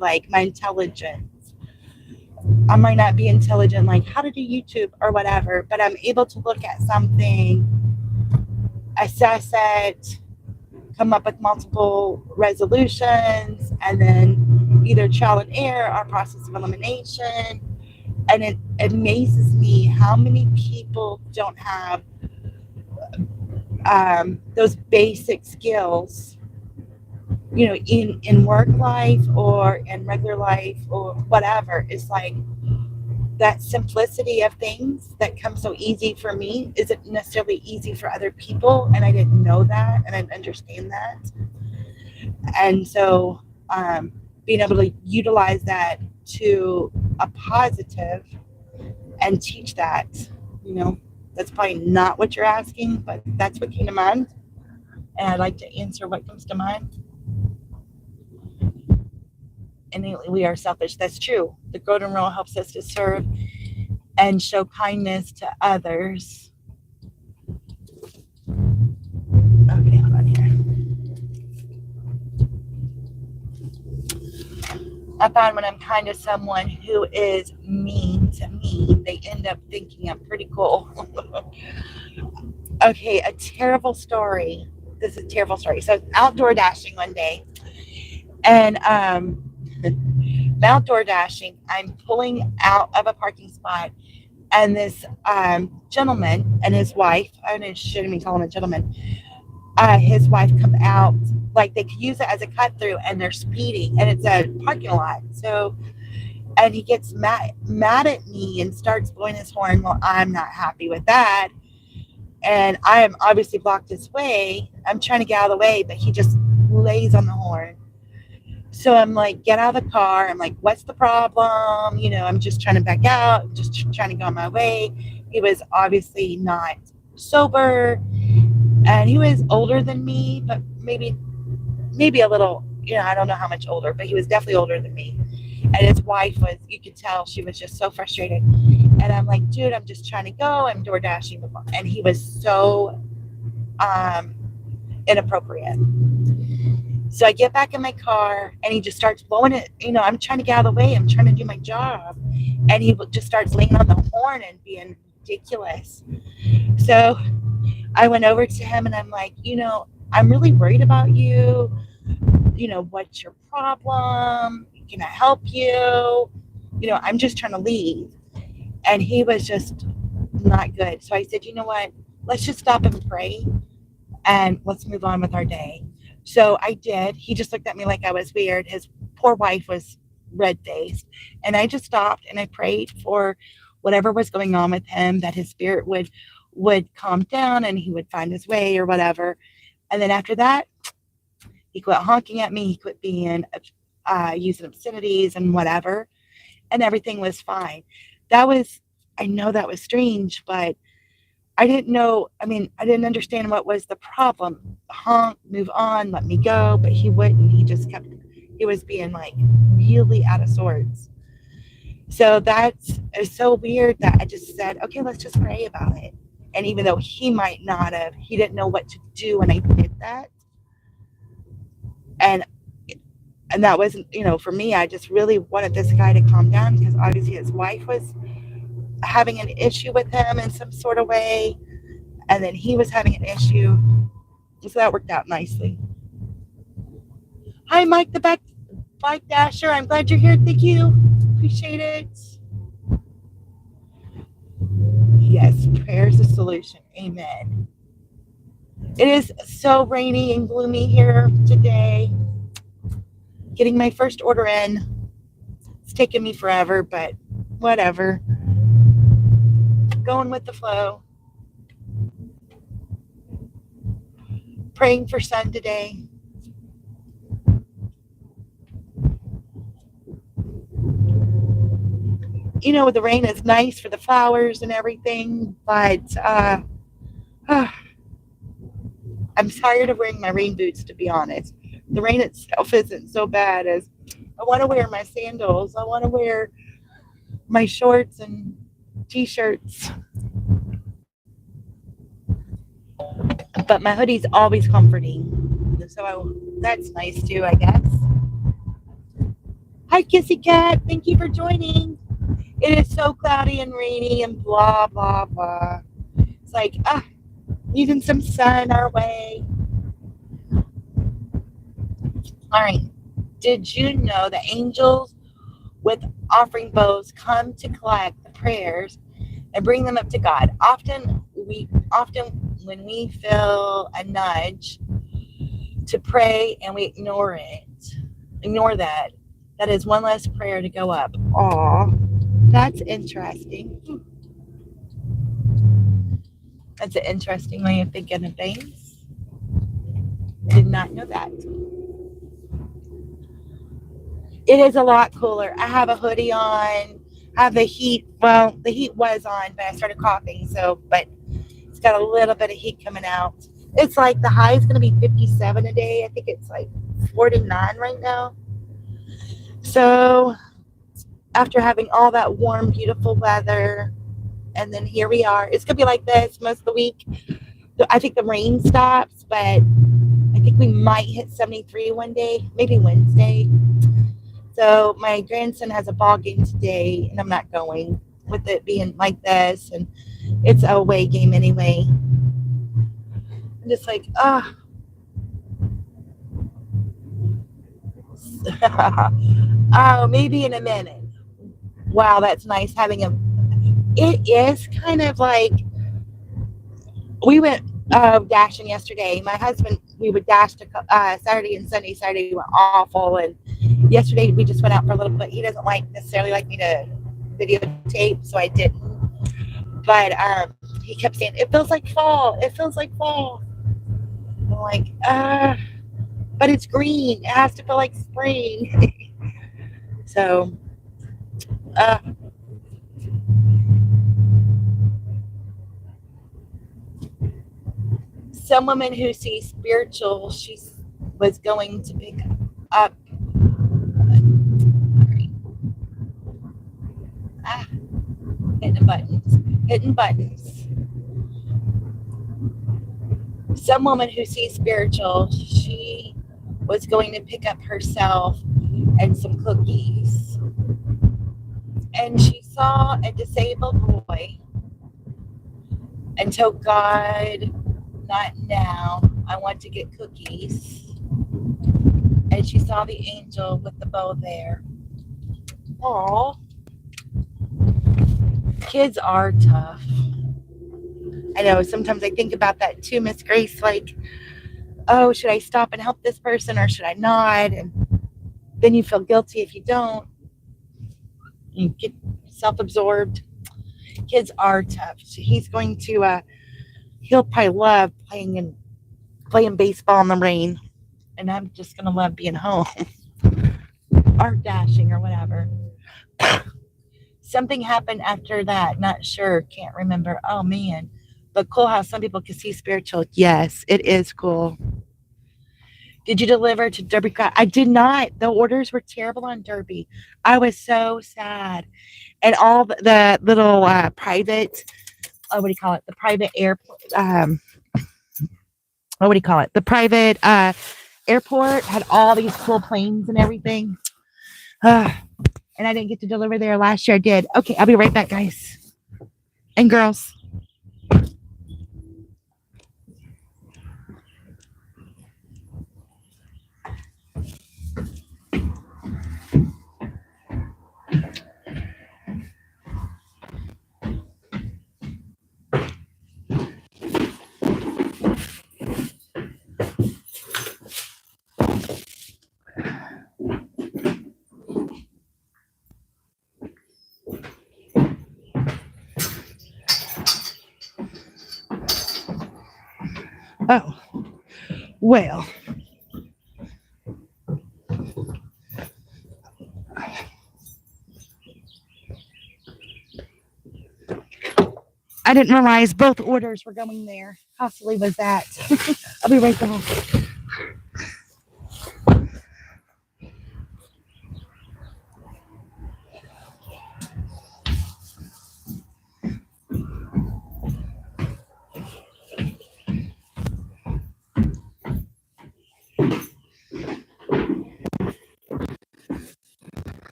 Speaker 1: like my intelligence. I might not be intelligent, like how to do YouTube or whatever, but I'm able to look at something, assess it, come up with multiple resolutions, and then either trial and error or process of elimination. And it amazes me how many people don't have those basic skills, in work life or in regular life or whatever. It's like that simplicity of things that comes so easy for me isn't necessarily easy for other people. And I didn't know that, and I didn't understand that. And so being able to utilize that to a positive and teach that, that's probably not what you're asking, but that's what came to mind. And I'd like to answer what comes to mind. Innately, we are selfish. That's true. The golden rule helps us to serve and show kindness to others. Okay, hold on here. I find when I'm kind to someone who is mean to me, they end up thinking I'm pretty cool. Okay, a terrible story. This is a terrible story. So outdoor dashing one day, and outdoor dashing, I'm pulling out of a parking spot, and this gentleman and his wife, I shouldn't be calling him a gentleman, his wife come out, like they could use it as a cut through, and they're speeding, and it's a parking lot. So, and he gets mad at me and starts blowing his horn. Well, I'm not happy with that, and I am obviously blocked his way. I'm trying to get out of the way, but he just lays on the horn. So I'm like, get out of the car. I'm like, what's the problem? I'm just trying to back out, I'm just trying to go on my way. He was obviously not sober, and he was older than me, but maybe a little, I don't know how much older, but he was definitely older than me. And his wife was, you could tell she was just so frustrated. And I'm like, dude, I'm just trying to go. I'm door dashing. And he was so inappropriate. So I get back in my car, and he just starts blowing it. I'm trying to get out of the way. I'm trying to do my job. And he just starts laying on the horn and being ridiculous. So I went over to him, and I'm like, I'm really worried about you. What's your problem? Can I help you? I'm just trying to leave. And he was just not good. So I said, you know what? Let's just stop and pray, and let's move on with our day. So I did. He just looked at me like I was weird. His poor wife was red faced. And I just stopped and I prayed for whatever was going on with him, that his spirit would calm down and he would find his way or whatever. And then after that, he quit honking at me. He quit being using obscenities and whatever. And everything was fine. I know that was strange, but I didn't know. I mean, I didn't understand what was the problem. Honk, move on, let me go. But he wouldn't. He was being like really out of sorts. So it's so weird that I just said, okay, let's just pray about it. And even though he might not have, he didn't know what to do when I did that. And that wasn't, for me, I just really wanted this guy to calm down because obviously his wife was having an issue with him in some sort of way. And then he was having an issue. So that worked out nicely. Hi, Mike, the bike dasher. I'm glad you're here. Thank you. Appreciate it. Yes, prayer is the solution. Amen. It is so rainy and gloomy here today. Getting my first order in. It's taken me forever, but whatever. Going with the flow. Praying for sun today. The rain is nice for the flowers and everything, but I'm tired of wearing my rain boots, to be honest. The rain itself isn't so bad as I want to wear my sandals. I want to wear my shorts and t-shirts. But my hoodie's always comforting. So that's nice too, I guess. Hi, Kissy Cat. Thank you for joining. It is so cloudy and rainy and blah, blah, blah. It's like, needing some sun our way. All right. Did you know that angels with offering bows come to collect the prayers and bring them up to God? Often when we feel a nudge to pray and we ignore that is one less prayer to go up. Aw, that's interesting. That's an interesting way of thinking of things. Did not know that. It is a lot cooler. I have a hoodie on. I have the heat. Well, the heat was on, but I started coughing. But it's got a little bit of heat coming out. It's like the high is going to be 57 a day. I think it's like 49 right now. So after having all that warm, beautiful weather, and then here we are. It's going to be like this most of the week. I think the rain stops, but I think we might hit 73 one day, maybe Wednesday. So my grandson has a ball game today, and I'm not going with it being like this, and it's a away game anyway. I'm just like, oh, oh, maybe in a minute. Wow, that's nice having a. It is kind of like we went dashing yesterday. My husband, we would dash to Saturday and Sunday. Saturday went awful, and yesterday we just went out for a little bit. He doesn't like necessarily like me to videotape, so I didn't. But he kept saying, "It feels like fall. It feels like fall." I'm like, but it's green. It has to feel like spring. So, uh, some woman who sees spiritual, she was going to pick up. Ah, hitting buttons. Hitting buttons. Some woman who sees spiritual, she was going to pick up herself and some cookies. And she saw a disabled boy and told God, not now. I want to get cookies. And she saw the angel with the bow there. Aw. Kids are tough. I know sometimes I think about that too, Miss Grace, like, oh, should I stop and help this person or should I not? And then you feel guilty if you don't. You get self-absorbed. Kids are tough. He's going to he'll probably love playing baseball in the rain. And I'm just gonna love being home or dashing or whatever. Something happened after that. Not sure. Can't remember. Oh man. But cool how some people can see spiritual. Yes, it is cool. Did you deliver to Derby Crowd? I did not. The orders were terrible on Derby. I was so sad. And all the little private, what do you call it? The private airport. What do you call it? The private airport had all these cool planes and everything. And I didn't get to deliver there last year. I did. Okay, I'll be right back, guys and girls. Oh, well. I didn't realize both orders were going there. How silly was that? I'll be right back.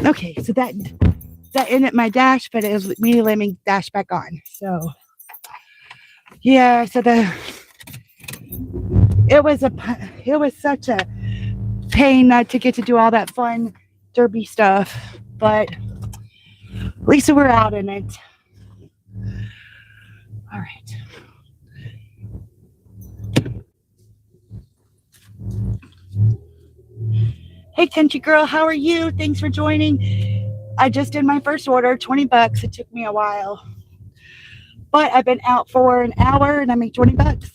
Speaker 1: Okay, so that ended my dash, but it was me letting me dash back on. So yeah, so it was such a pain not to get to do all that fun derby stuff, but at least we're out in it. All right. Hey, country girl, how are you? Thanks for joining. I just did my first order, $20. It took me a while, but I've been out for an hour and I made $20,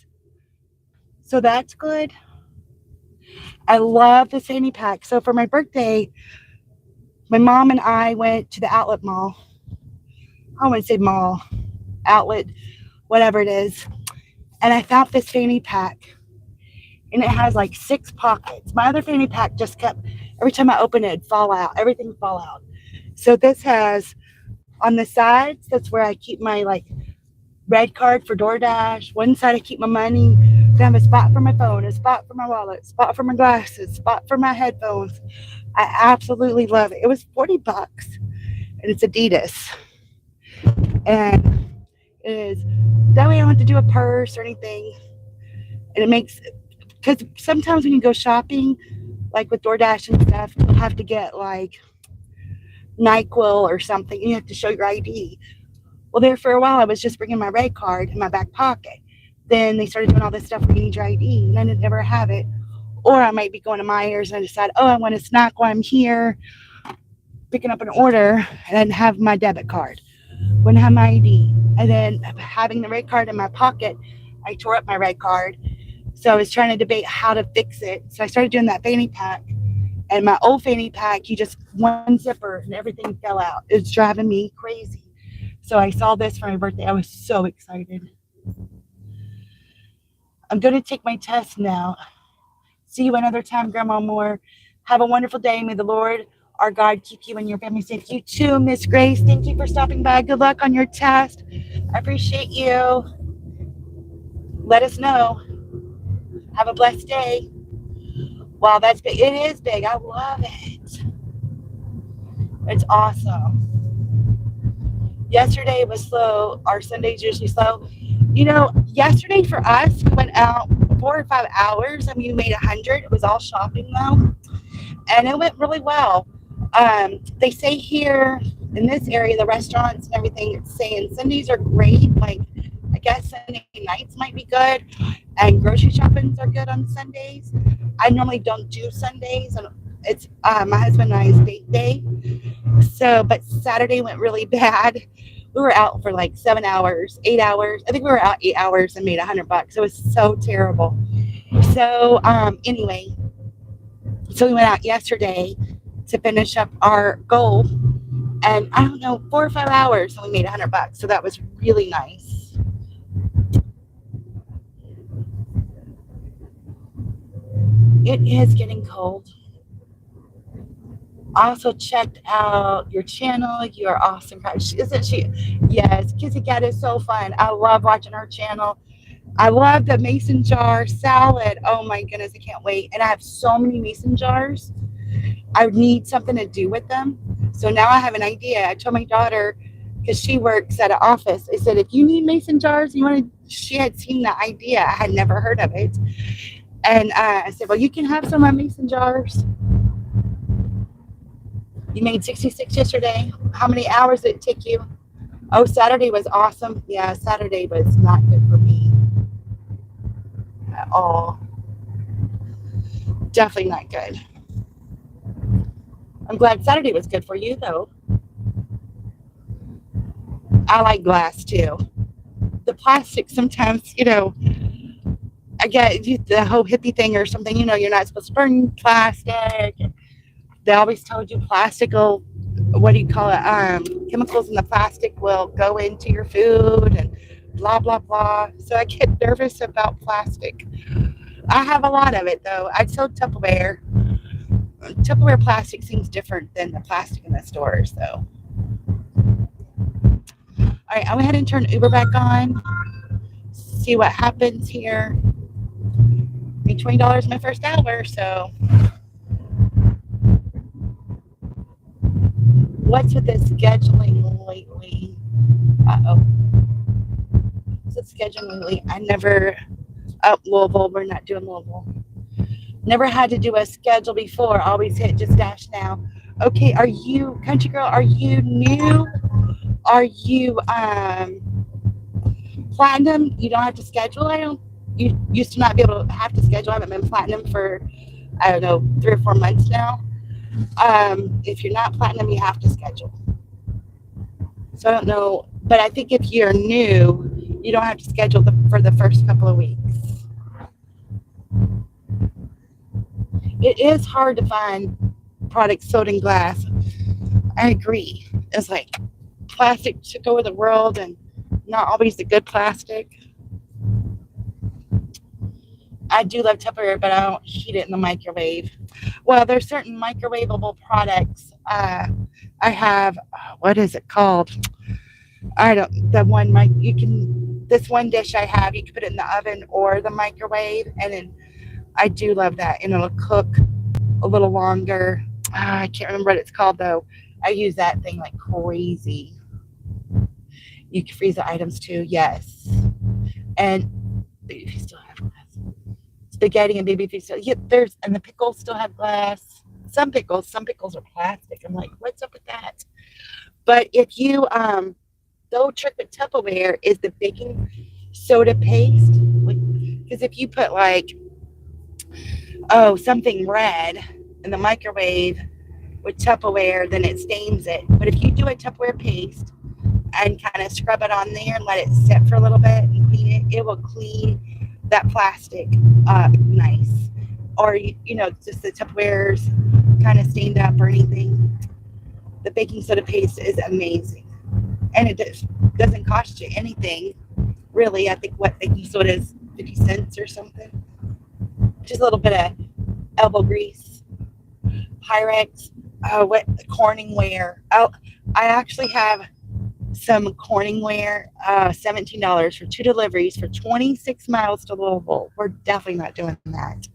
Speaker 1: so that's good. I love the fanny pack. So for my birthday, my mom and I went to the outlet mall. I want to say mall, outlet, whatever it is. And I found this fanny pack, and it has like 6 pockets. My other fanny pack just kept, every time I open it, it'd fall out. Everything would fall out. So this has on the sides, that's where I keep my like red card for Doordash. One side I keep my money. Then I have a spot for my phone, a spot for my wallet, spot for my glasses, spot for my headphones. I absolutely love it. It was $40, and it's Adidas, and it is that way I don't have to do a purse or anything. And it makes, because sometimes when you go shopping, like with DoorDash and stuff, you'll have to get like NyQuil or something, and you have to show your ID. Well, there for a while, I was just bringing my red card in my back pocket. Then they started doing all this stuff where you need your ID, and I didn't ever have it. Or I might be going to Myers and I decide, oh, I want a snack while I'm here, picking up an order, and I didn't have my debit card, wouldn't have my ID. And then having the red card in my pocket, I tore up my red card. So I was trying to debate how to fix it. So I started doing that fanny pack. And my old fanny pack, you just one zipper and everything fell out. It's driving me crazy. So I saw this for my birthday. I was so excited. I'm going to take my test now. See you another time, Grandma Moore. Have a wonderful day. May the Lord, our God, keep you and your family safe. You too, Miss Grace. Thank you for stopping by. Good luck on your test. I appreciate you. Let us know. Have a blessed day. Wow, that's big. It is big. I love it. It's awesome. Yesterday was slow. Our Sunday's usually slow. You know, yesterday for us, we went out 4 or 5 hours and we made 100. It was all shopping though, and it went really well. They say here in this area, the restaurants and everything, it's saying Sundays are great. Like, I guess Sunday nights might be good, and grocery shoppings are good on Sundays. I normally don't do Sundays, and it's my husband and I's date day. So, but Saturday went really bad. We were out for like 7 hours, 8 hours. I think we were out 8 hours and made $100. It was so terrible. So, anyway, so we went out yesterday to finish up our goal, and I don't know, 4 or 5 hours, and we made $100. So that was really nice. It is getting cold. I also checked out your channel. You are awesome. Isn't she? Yes, Kissy Cat is so fun. I love watching her channel. I love the mason jar salad. Oh my goodness, I can't wait. And I have so many mason jars. I need something to do with them. So now I have an idea. I told my daughter, because she works at an office, I said, if you need mason jars, you want to, she had seen the idea. I had never heard of it. And I said, well, you can have some of my mason jars. You made 66 yesterday. How many hours did it take you? Oh, Saturday was awesome. Yeah, Saturday was not good for me at all. Definitely not good. I'm glad Saturday was good for you, though. I like glass, too. The plastic sometimes, you know, I get the whole hippie thing or something, you know, you're not supposed to burn plastic. They always told you plastic will, what do you call it? Chemicals in the plastic will go into your food and blah, blah, blah. So I get nervous about plastic. I have a lot of it, though. I sold Tupperware. Tupperware plastic seems different than the plastic in the stores, though. All right, I'll go ahead and turn Uber back on. See what happens here. Made $20 in my first hour, so. What's with this scheduling lately? Uh-oh. What's with scheduling lately? I never, Louisville, we're not doing Louisville. Never had to do a schedule before. Always hit just dash now. Okay, are you, country girl, are you new? Are you platinum? You don't have to schedule? You used to not be able to have to schedule. I haven't been platinum for, I don't know, 3 or 4 months now. If you're not platinum, you have to schedule. So I don't know, but I think if you're new, you don't have to schedule for the first couple of weeks. It is hard to find products sold in glass. I agree. It's like plastic took over the world and not always the good plastic. I do love Tupperware, but I don't heat it in the microwave. Well, there's certain microwavable products. I have, what is it called? I don't, the one, you can, this one dish I have, you can put it in the oven or the microwave. And then I do love that. And it'll cook a little longer. I can't remember what it's called though. I use that thing like crazy. You can freeze the items too. Yes. And if you still have glass, spaghetti and baby food still. Yeah, there's and the pickles still have glass. Some pickles are plastic. I'm like, what's up with that? But if you the old trick with Tupperware is the baking soda paste. Because if you put like something red in the microwave with Tupperware, then it stains it. But if you do a Tupperware paste and kind of scrub it on there and let it sit for a little bit and clean it, it will clean that plastic nice. Or just the Tupperware's kind of stained up or anything. The baking soda paste is amazing, and it doesn't cost you anything really. I think what baking soda is 50 cents or something. Just a little bit of elbow grease, Pyrex, what Corningware. Oh, I actually have some Corningware, $17 for 2 deliveries for 26 miles to Louisville. We're definitely not doing that.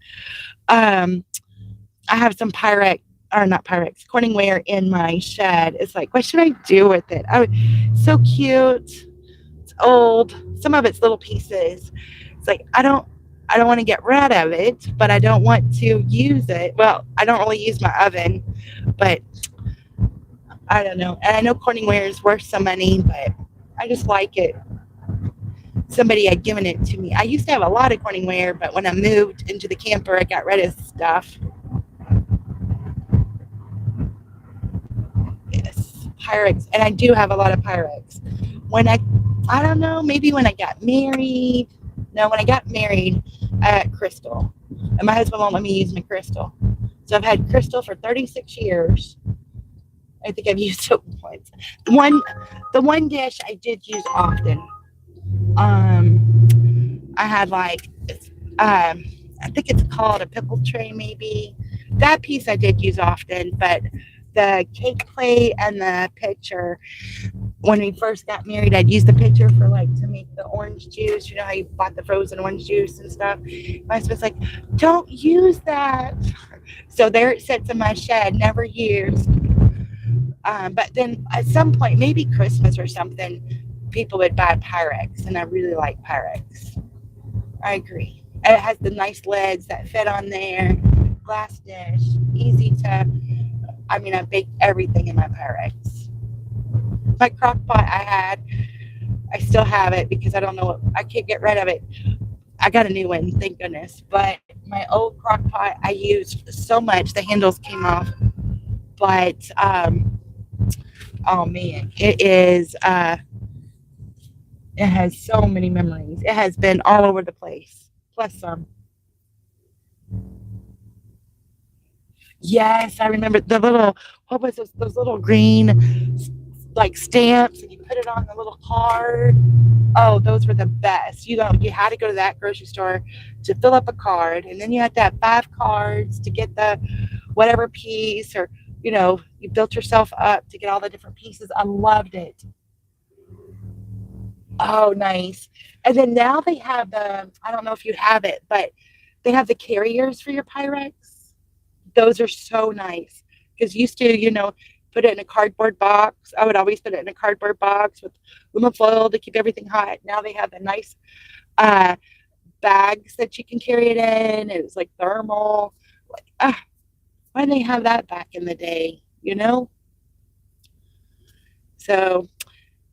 Speaker 1: Um, I have some Pyrex, or not Pyrex, Corningware in my shed. It's like, what should I do with it? Oh, so cute. It's old. Some of it's little pieces. It's like I don't want to get rid of it, but I don't want to use it. Well, I don't really use my oven, but I don't know. And I know Corningware is worth some money, but I just like it. Somebody had given it to me. I used to have a lot of Corningware, but when I moved into the camper, I got rid of stuff. Yes, Pyrex, and I do have a lot of Pyrex. When I don't know, maybe when I got married. No, when I got married, I had Crystal, and my husband won't let me use my Crystal. So I've had Crystal for 36 years. I think I've used it once. The one dish I did use often. I had like, I think it's called a pickle tray, maybe. That piece I did use often, but the cake plate and the pitcher. When we first got married, I'd use the pitcher for like to make the orange juice. You know how you bought the frozen orange juice and stuff. My husband's like, "Don't use that." So there it sits in my shed, never used. But then at some point, maybe Christmas or something, people would buy Pyrex, and I really like Pyrex. I agree. It has the nice lids that fit on there, glass dish, easy to. I mean, I baked everything in my Pyrex. My crock pot I still have it because I don't know, I can't get rid of it. I got a new one, thank goodness. But my old crock pot I used so much, the handles came off. But oh man, it has so many memories. It has been all over the place. Plus some. Yes, I remember the little, what was those little green like stamps, and you put it on the little card. Oh, those were the best. You had to go to that grocery store to fill up a card, and then you had to have 5 cards to get the whatever piece, or you built yourself up to get all the different pieces. I loved it. Oh, nice. And then now they have I don't know if you have it, but they have the carriers for your Pyrex. Those are so nice because used to, put it in a cardboard box. I would always put it in a cardboard box with aluminum foil to keep everything hot. Now they have the nice uh, bags that you can carry it in. It's like thermal. Like, why didn't they have that back in the day? So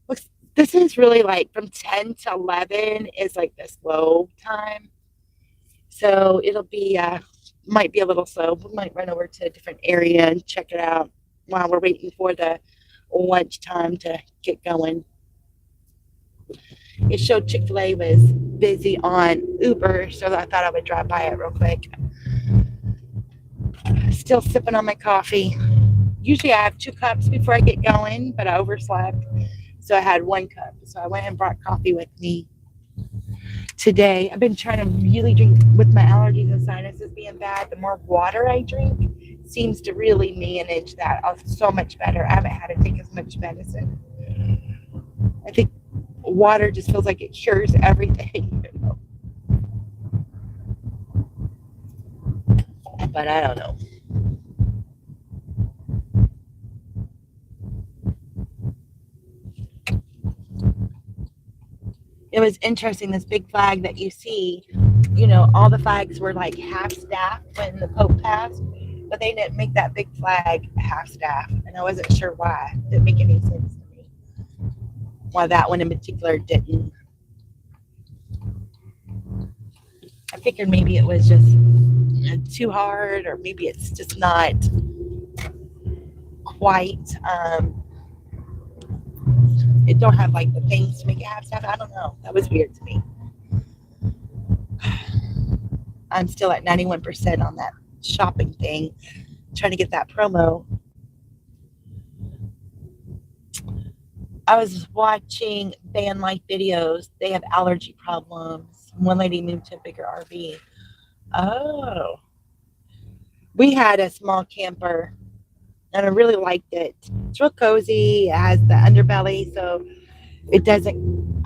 Speaker 1: looks. This is really like from 10 to 11 is like the slow time. So it'll be might be a little slow. We might run over to a different area and check it out while we're waiting for the lunch time to get going. It showed Chick-fil-A was busy on Uber, so I thought I would drive by it real quick. Still sipping on my coffee. Usually I have 2 cups before I get going, but I overslept. So I had 1 cup. So I went and brought coffee with me today. I've been trying to really drink with my allergies and sinuses being bad. The more water I drink seems to really manage that so much better. I haven't had to take as much medicine. I think water just feels like it cures everything. But I don't know. It was interesting, this big flag that you see, all the flags were like half staff when the Pope passed, but they didn't make that big flag half staff. And I wasn't sure why. It didn't make any sense to me. Why that one in particular didn't. I figured maybe it was just too hard, or maybe it's just not quite, it don't have like the things to make it half staff. I don't know. That was weird to me. I'm still at 91% on that shopping thing, trying to get that promo. I was watching van life videos. They have allergy problems. One lady moved to a bigger RV. Oh. We had a small camper and I really liked it. It's real cozy. It has the underbelly, so it doesn't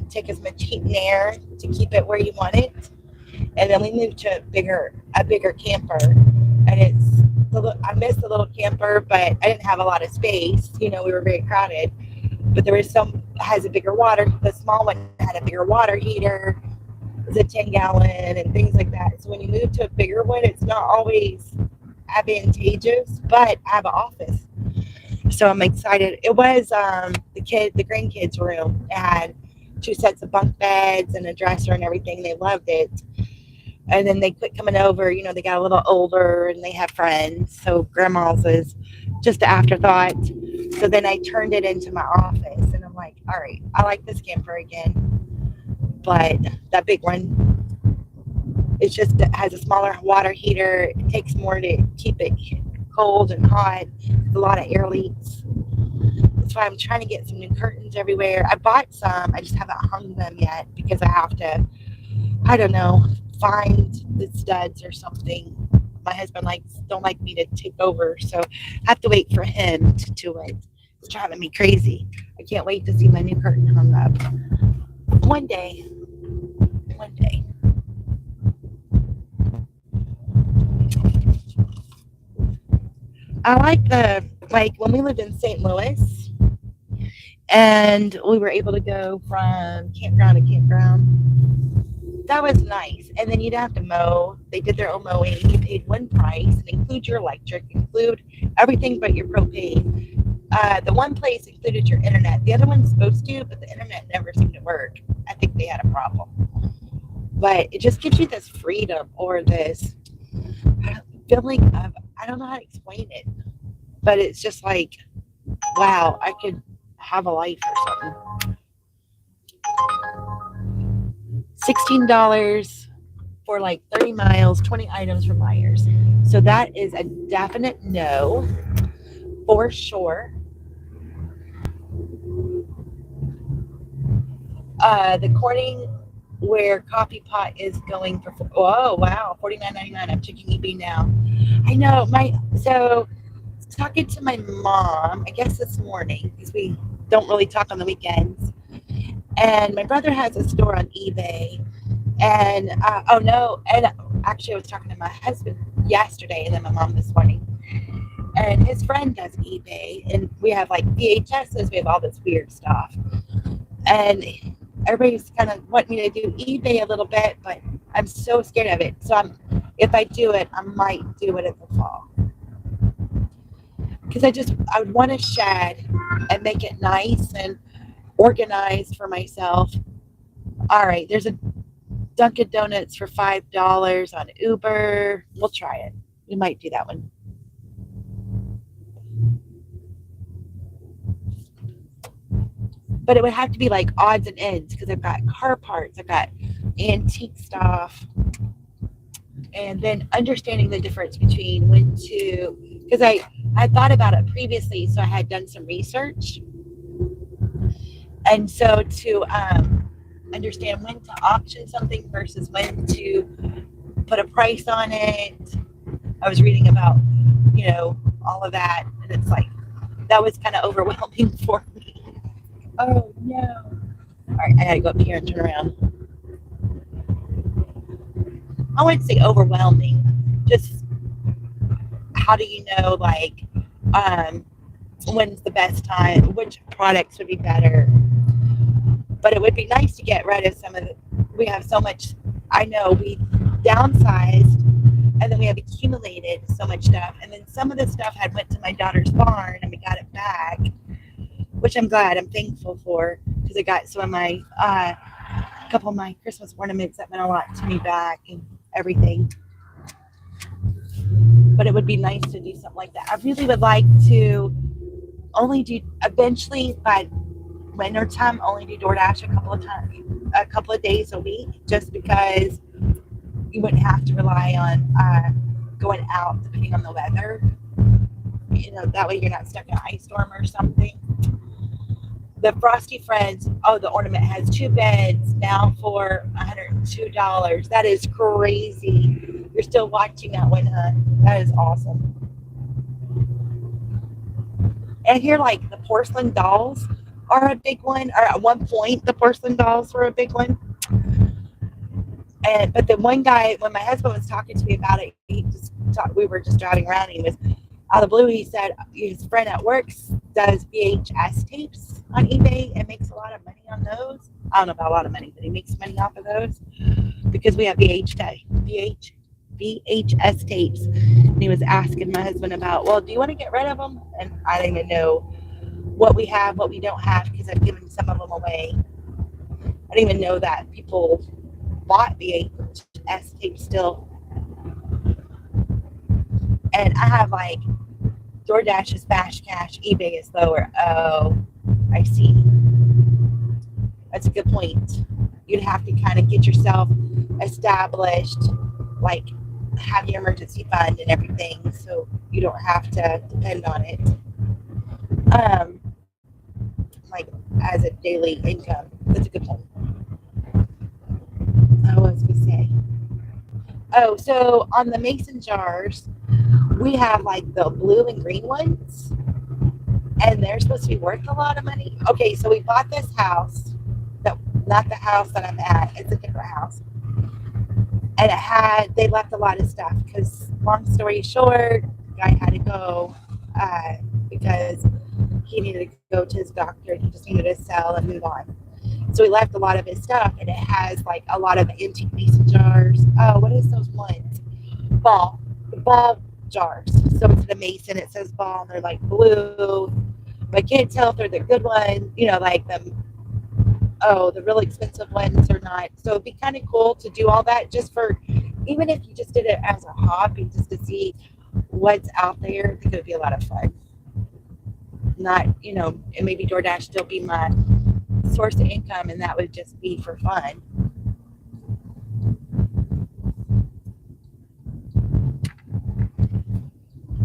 Speaker 1: take as much heat and air to keep it where you want it. And then we moved to a bigger camper, and I miss the little camper, but I didn't have a lot of space. We were very crowded. But there was has a bigger water. The small one had a bigger water heater. It's a 10-gallon and things like that. So when you move to a bigger one, it's not always advantageous, but I have an office. So I'm excited. It was the grandkids' room. It had 2 sets of bunk beds and a dresser and everything. They loved it. And then they quit coming over. They got a little older and they have friends. So grandma's is just an afterthought. So then I turned it into my office. And I'm like, all right, I like this camper again. But that big one, it has a smaller water heater. It takes more to keep it cold and hot. It's a lot of air leaks. That's why I'm trying to get some new curtains everywhere. I bought some. I just haven't hung them yet because I have to, I don't know, find the studs or something. My husband don't like me to take over, so I have to wait for him to do it. It's driving me crazy. I can't wait to see my new curtain hung up. One day. I like when we lived in St. Louis and we were able to go from campground to campground. That was nice. And then you'd have to mow. They did their own mowing. You paid one price and include your electric, include everything but your propane. The one place included your internet. The other one's supposed to, but the internet never seemed to work. I think they had a problem. But it just gives you this freedom or this feeling of, I don't know how to explain it, but it's just like, wow, I could have a life or something. $16 for like 30 miles, 20 items for Myers. So that is a definite no for sure. The Corning where coffee pot is going for, oh wow, $49.99. I'm checking eBay now. I know so talking to my mom, I guess this morning, because we don't really talk on the weekends. And my brother has a store on eBay. And and actually I was talking to my husband yesterday and then my mom this morning. And his friend does eBay, and we have like VHSs, we have all this weird stuff. And everybody's kind of wanting me to do eBay a little bit, but I'm so scared of it. So if I do it, I might do it in the fall. Because I would want to shed and make it nice and organized for myself. All right, there's a Dunkin' Donuts for $5 on Uber. We'll try it. We might do that one. But it would have to be like odds and ends because I've got car parts, I've got antique stuff, and then understanding the difference between when to, because I thought about it previously, so I had done some research, and so to understand when to auction something versus when to put a price on it. I was reading about, all of that, and it's like that was kind of overwhelming for me. Oh no! All right, I gotta go up here and turn around. I wouldn't say overwhelming, just how do you know, like, um, when's the best time, which products would be better. But it would be nice to get rid of some of the, we have so much, I know we downsized and then we have accumulated so much stuff. And then some of the stuff had went to my daughter's barn and we got it back, which I'm glad, I'm thankful for, because I got some of my, a couple of my Christmas ornaments that meant a lot to me back and everything. But it would be nice to do something like that. I really would like to only do, eventually by winter time, only do Doordash a couple of days a week, just because you wouldn't have to rely on going out depending on the weather. That way you're not stuck in an ice storm or something. The Frosty Friends, the ornament has 2 beds now for $102. That is crazy. You're still watching that one, huh? That is awesome. And here, like, the porcelain dolls are a big one. Or at one point, the porcelain dolls were a big one. But the one guy, when my husband was talking to me about it, we were just driving around, and he was out of the blue. He said his friend at work does VHS tapes on eBay and makes a lot of money on those. I don't know about a lot of money, but he makes money off of those because we have VHS tapes. And he was asking my husband about, well, do you want to get rid of them? And I didn't even know what we have, what we don't have, because I've given some of them away. I didn't even know that people bought VHS tapes still. And I have like Doordash is fast cash, eBay is lower. Oh, I see. That's a good point. You'd have to kind of get yourself established, like have your emergency fund and everything, so you don't have to depend on it. Like as a daily income. That's a good point. I was gonna say. Oh, so on the mason jars, we have like the blue and green ones, and they're supposed to be worth a lot of money. Okay, so we bought this house, not the house that I'm at, it's a different house. And they left a lot of stuff because, long story short, the guy had to go because he needed to go to his doctor. He just needed to sell and move on. So he left a lot of his stuff, and it has like a lot of antique mason jars. Oh, what is those ones? The ball jars. So it's the mason, it says ball, and they're like blue. But I can't tell if they're the good ones, like the really expensive ones or not. So it'd be kind of cool to do all that just for, even if you just did it as a hobby, just to see what's out there. I think it would be a lot of fun. Not, and maybe Doordash still be my source of income, and that would just be for fun.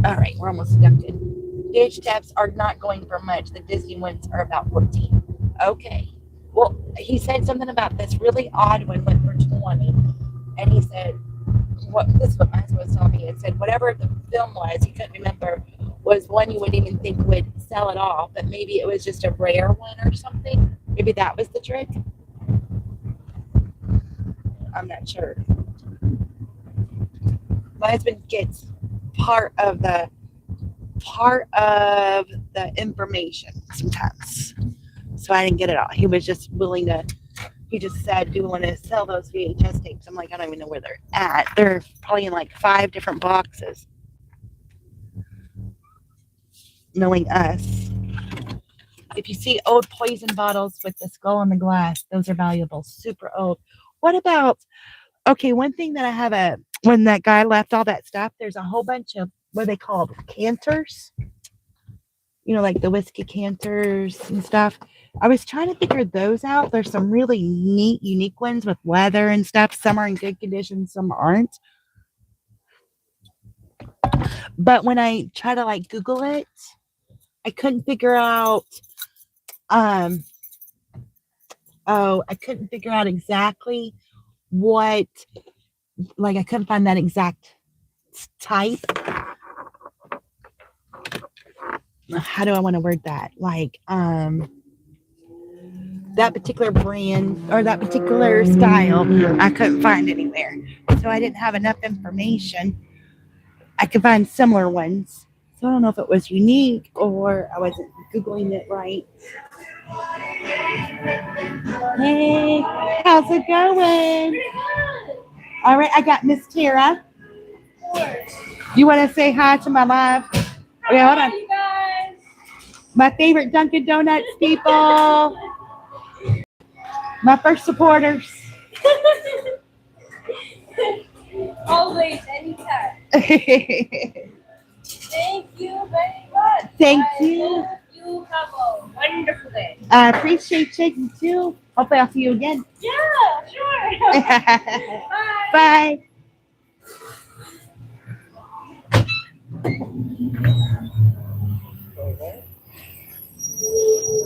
Speaker 1: All right, we're almost done. Dish taps are not going for much. The Disney ones are about 14. Okay. Well, he said something about this really odd one went for 20. And he said, this is what my husband was telling me. It said whatever the film was, he couldn't remember, was one you wouldn't even think would sell it off, but maybe it was just a rare one or something. Maybe that was the trick. I'm not sure. My husband gets part of the information sometimes. So I didn't get it all. He was just willing to, he just said, do you want to sell those VHS tapes? I'm like, I don't even know where they're at. They're probably in like 5 different boxes. Knowing us. If you see old poison bottles with the skull on the glass, those are valuable. Super old. What about, one thing that I have when that guy left all that stuff, there's a whole bunch of, what are they called? Canters? Like the whiskey canters and stuff. I was trying to figure those out. There's some really neat, unique ones with leather and stuff. Some are in good condition, some aren't. But when I try to like Google it, I couldn't figure out um I couldn't figure out exactly what, like I couldn't find that exact type. How do I want to word that? Like that particular brand or that particular style, I couldn't find anywhere. So I didn't have enough information. I could find similar ones. So I don't know if it was unique or I wasn't Googling it right. Hey, how's it going? All right, I got Miss Tara. You want to say hi to my live? Okay, hold on. My favorite Dunkin' Donuts people. My first supporters.
Speaker 2: Always, anytime. Thank you very much.
Speaker 1: Thank
Speaker 2: I
Speaker 1: you.
Speaker 2: hope you have a wonderful day.
Speaker 1: I appreciate you too. Hopefully I'll see you again.
Speaker 2: Yeah, sure. Bye.
Speaker 1: Bye.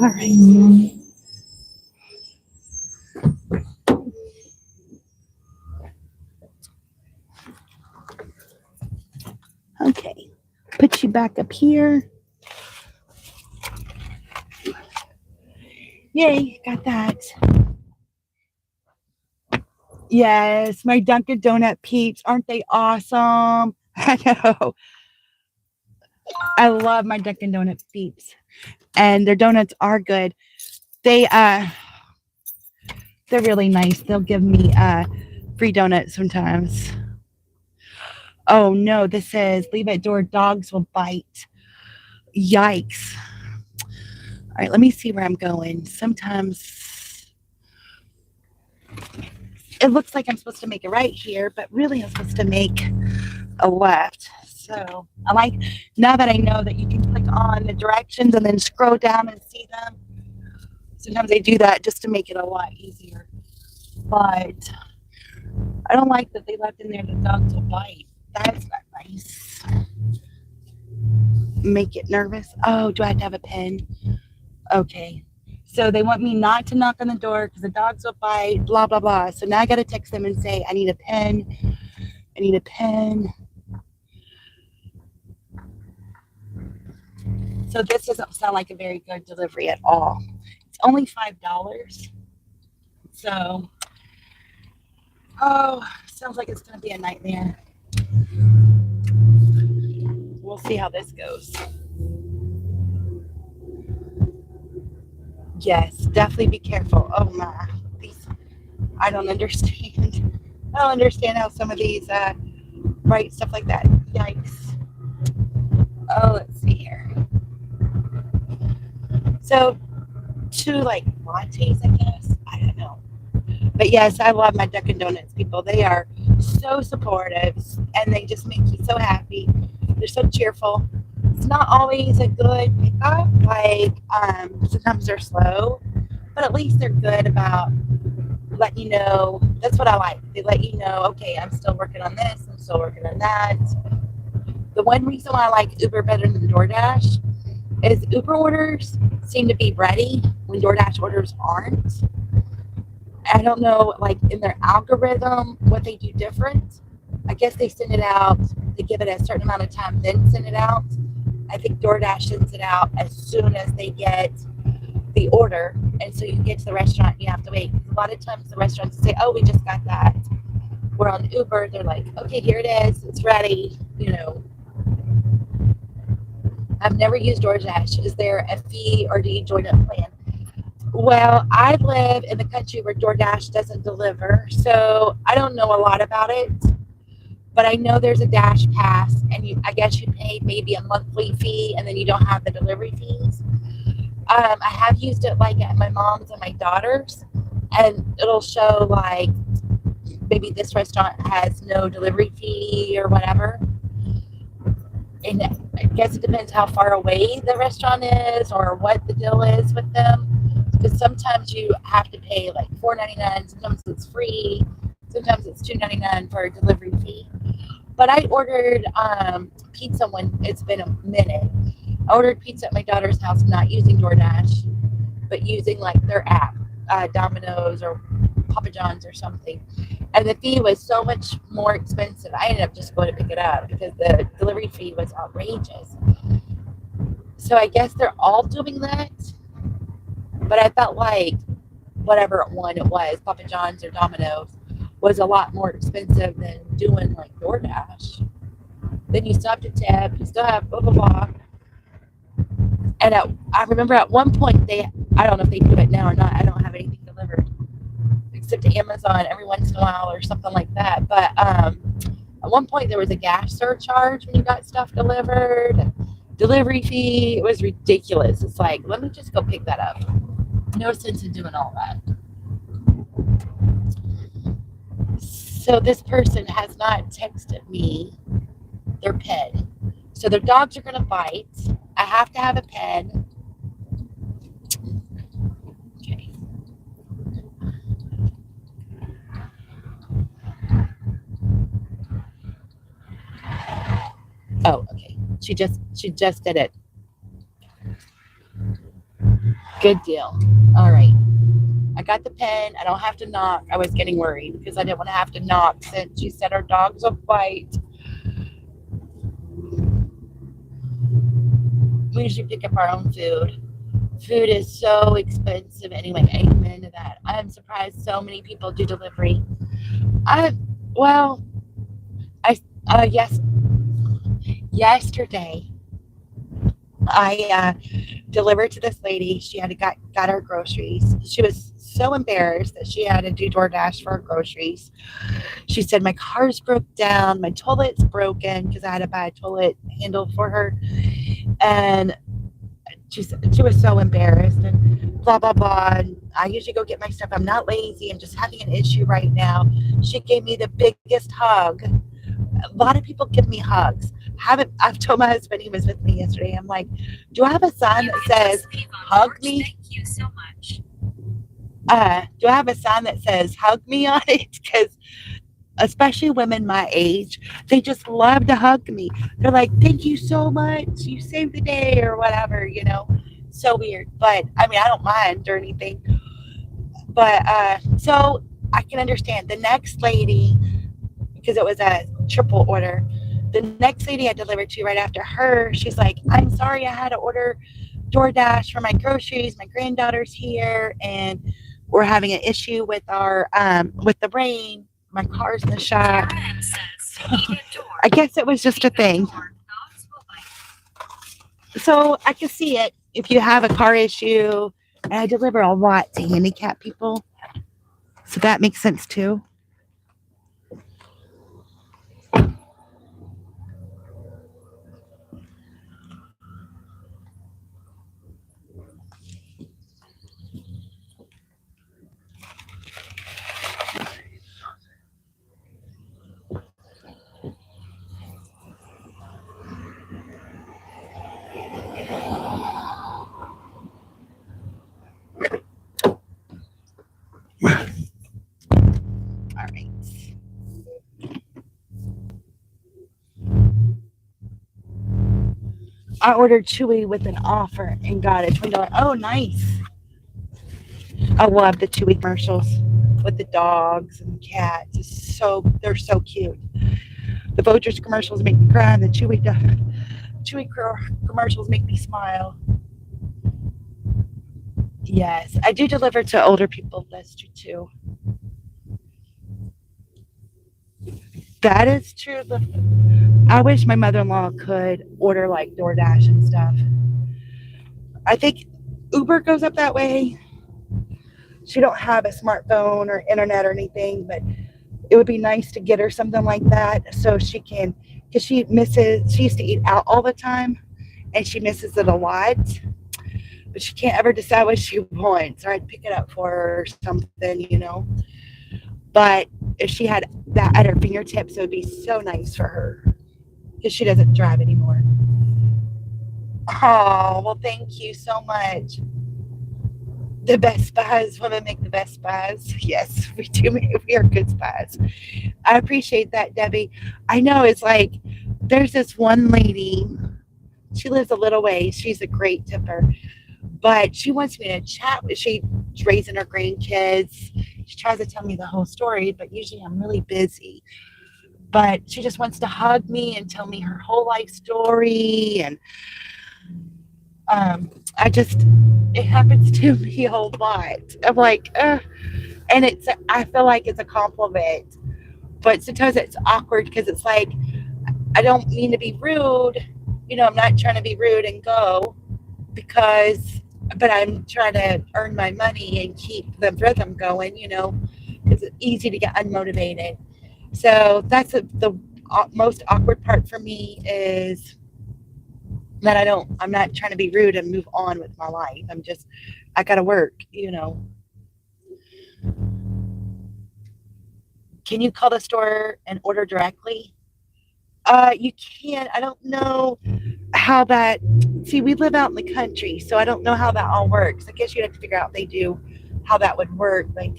Speaker 1: All right. Okay. Put you back up here. Yay, got that. Yes, my Dunkin' Donut peeps. Aren't they awesome? I know. I love my Dunkin' Donut peeps. And their donuts are good. They they're really nice. They'll give me free donuts sometimes. Oh no, this says leave at door, dogs will bite. Yikes. All right, let me see where I'm going. Sometimes it looks like I'm supposed to make a right here, but really I'm supposed to make a left. So I like, now that I know that you can click on the directions and then scroll down and see them. Sometimes I do that just to make it a lot easier. But I don't like that they left in there the dogs will bite. That's not nice. Make it nervous. Oh, do I have to have a pen? Okay. So they want me not to knock on the door because the dogs will bite, blah, blah, blah. So now I got to text them and say, I need a pen. I need a pen. So this doesn't sound like a very good delivery at all. It's only $5. So, oh, sounds like it's going to be a nightmare. We'll see how this goes. Yes, definitely be careful. Oh my, these, I don't understand. I don't understand how some of these write stuff like that. Yikes. Oh, let's see here. So, two like lattes, I guess. I don't know. But yes, I love my Dunkin' Donuts people. They are so supportive and they just make you so happy. They're so cheerful. It's not always a good pickup. Like sometimes they're slow, but at least they're good about letting you know. That's what I like. They let you know, okay, I'm still working on this. I'm still working on that. The one reason why I like Uber better than DoorDash is Uber orders seem to be ready when DoorDash orders aren't. I don't know, like in their algorithm, what they do different. I guess they send it out, they give it a certain amount of time, then send it out. I think DoorDash sends it out as soon as they get the order. And so you get to the restaurant and you have to wait. A lot of times the restaurants say, oh, we just got that. Where on Uber, they're like, okay, here it is. It's ready. You know, I've never used DoorDash. Is there a fee or do you join a plan? Well, I live in the country where DoorDash doesn't deliver, so I don't know a lot about it. But I know there's a Dash Pass, and I guess you pay maybe a monthly fee, and then you don't have the delivery fees. I have used it like at my mom's and my daughter's, and it'll show like maybe this restaurant has no delivery fee or whatever. And I guess it depends how far away the restaurant is or what the deal is with them. Because sometimes you have to pay like $4.99, sometimes it's free, sometimes it's $2.99 for a delivery fee. But I ordered pizza one. It's been a minute. I ordered pizza at my daughter's house, not using DoorDash, but using like their app, Domino's or Papa John's or something. And the fee was so much more expensive. I ended up just going to pick it up because the delivery fee was outrageous. So I guess they're all doing that. But I felt like whatever one it was, Papa John's or Domino's, was a lot more expensive than doing like DoorDash. Then you still have to tip, you still have blah blah blah. And I remember at one point I don't know if they do it now or not. I don't have anything delivered except to Amazon every once in a while or something like that. But at one point there was a gas surcharge when you got stuff delivered, delivery fee. It was ridiculous. It's like, let me just go pick that up. No sense in doing all that. So this person has not texted me their pen. So their dogs are going to bite. I have to have a pen. Okay. Oh, okay. She just did it. Good deal. All right. I got the pen. I don't have to knock. I was getting worried because I didn't want to have to knock since she said our dogs will bite. We usually pick up our own food. Food is so expensive anyway. Amen to that. I'm surprised so many people do delivery. I well, I yes, yesterday I delivered to this lady. She had got her groceries. She was so embarrassed that she had to do DoorDash for her groceries. She said, my car's broke down, my toilet's broken because I had to buy a toilet handle for her. And she was so embarrassed and blah, blah, blah. And I usually go get my stuff. I'm not lazy. I'm just having an issue right now. She gave me the biggest hug. A lot of people give me hugs. I've told my husband, he was with me yesterday. I'm like, do I have a sign that says hug me? Thank you so much. Do I have a sign that says hug me on it? Because especially women my age, they just love to hug me. They're like, thank you so much. You saved the day or whatever, So weird. But I mean, I don't mind or anything. But so I can understand the next lady, because it was a triple order. The next lady I delivered to right after her, she's like, I'm sorry, I had to order DoorDash for my groceries. My granddaughter's here and we're having an issue with with the rain. My car's in the shop. So I guess it was just a thing. So I can see it if you have a car issue. And I deliver a lot to handicapped people. So that makes sense too. All right. I ordered Chewy with an offer and got a $20. Oh, nice. I love the Chewy commercials with the dogs and cats. They're so cute. The Voters commercials make me cry, and the Chewy commercials make me smile. Yes, I do deliver to older people, Lester, too. That is true. I wish my mother-in-law could order like DoorDash and stuff. I think Uber goes up that way. She don't have a smartphone or internet or anything, but it would be nice to get her something like that so she can, because she used to eat out all the time and she misses it a lot, but she can't ever decide what she wants, or I'd pick it up for her or something. But if she had that at her fingertips, it would be so nice for her because she doesn't drive anymore. Oh, well, thank you so much. The best spies, women make the best spies. Yes, we do. We are good spies. I appreciate that, Debbie. I know it's like there's this one lady. She lives a little ways. She's a great tipper, but she wants me to chat. She's raising her grandkids. She tries to tell me the whole story, but usually I'm really busy. But she just wants to hug me and tell me her whole life story. And I just, it happens to me a whole lot. I'm like, and I feel like it's a compliment, but sometimes it's awkward because it's like, I don't mean to be rude. I'm not trying to be rude and go because, but I'm trying to earn my money and keep the rhythm going, because it's easy to get unmotivated. So that's the most awkward part for me is that I'm not trying to be rude and move on with my life. I got to work. Can you call the store and order directly? You can. I don't know how that. See, we live out in the country, so I don't know how that all works. I guess you'd have to figure out if they do how that would work. Like,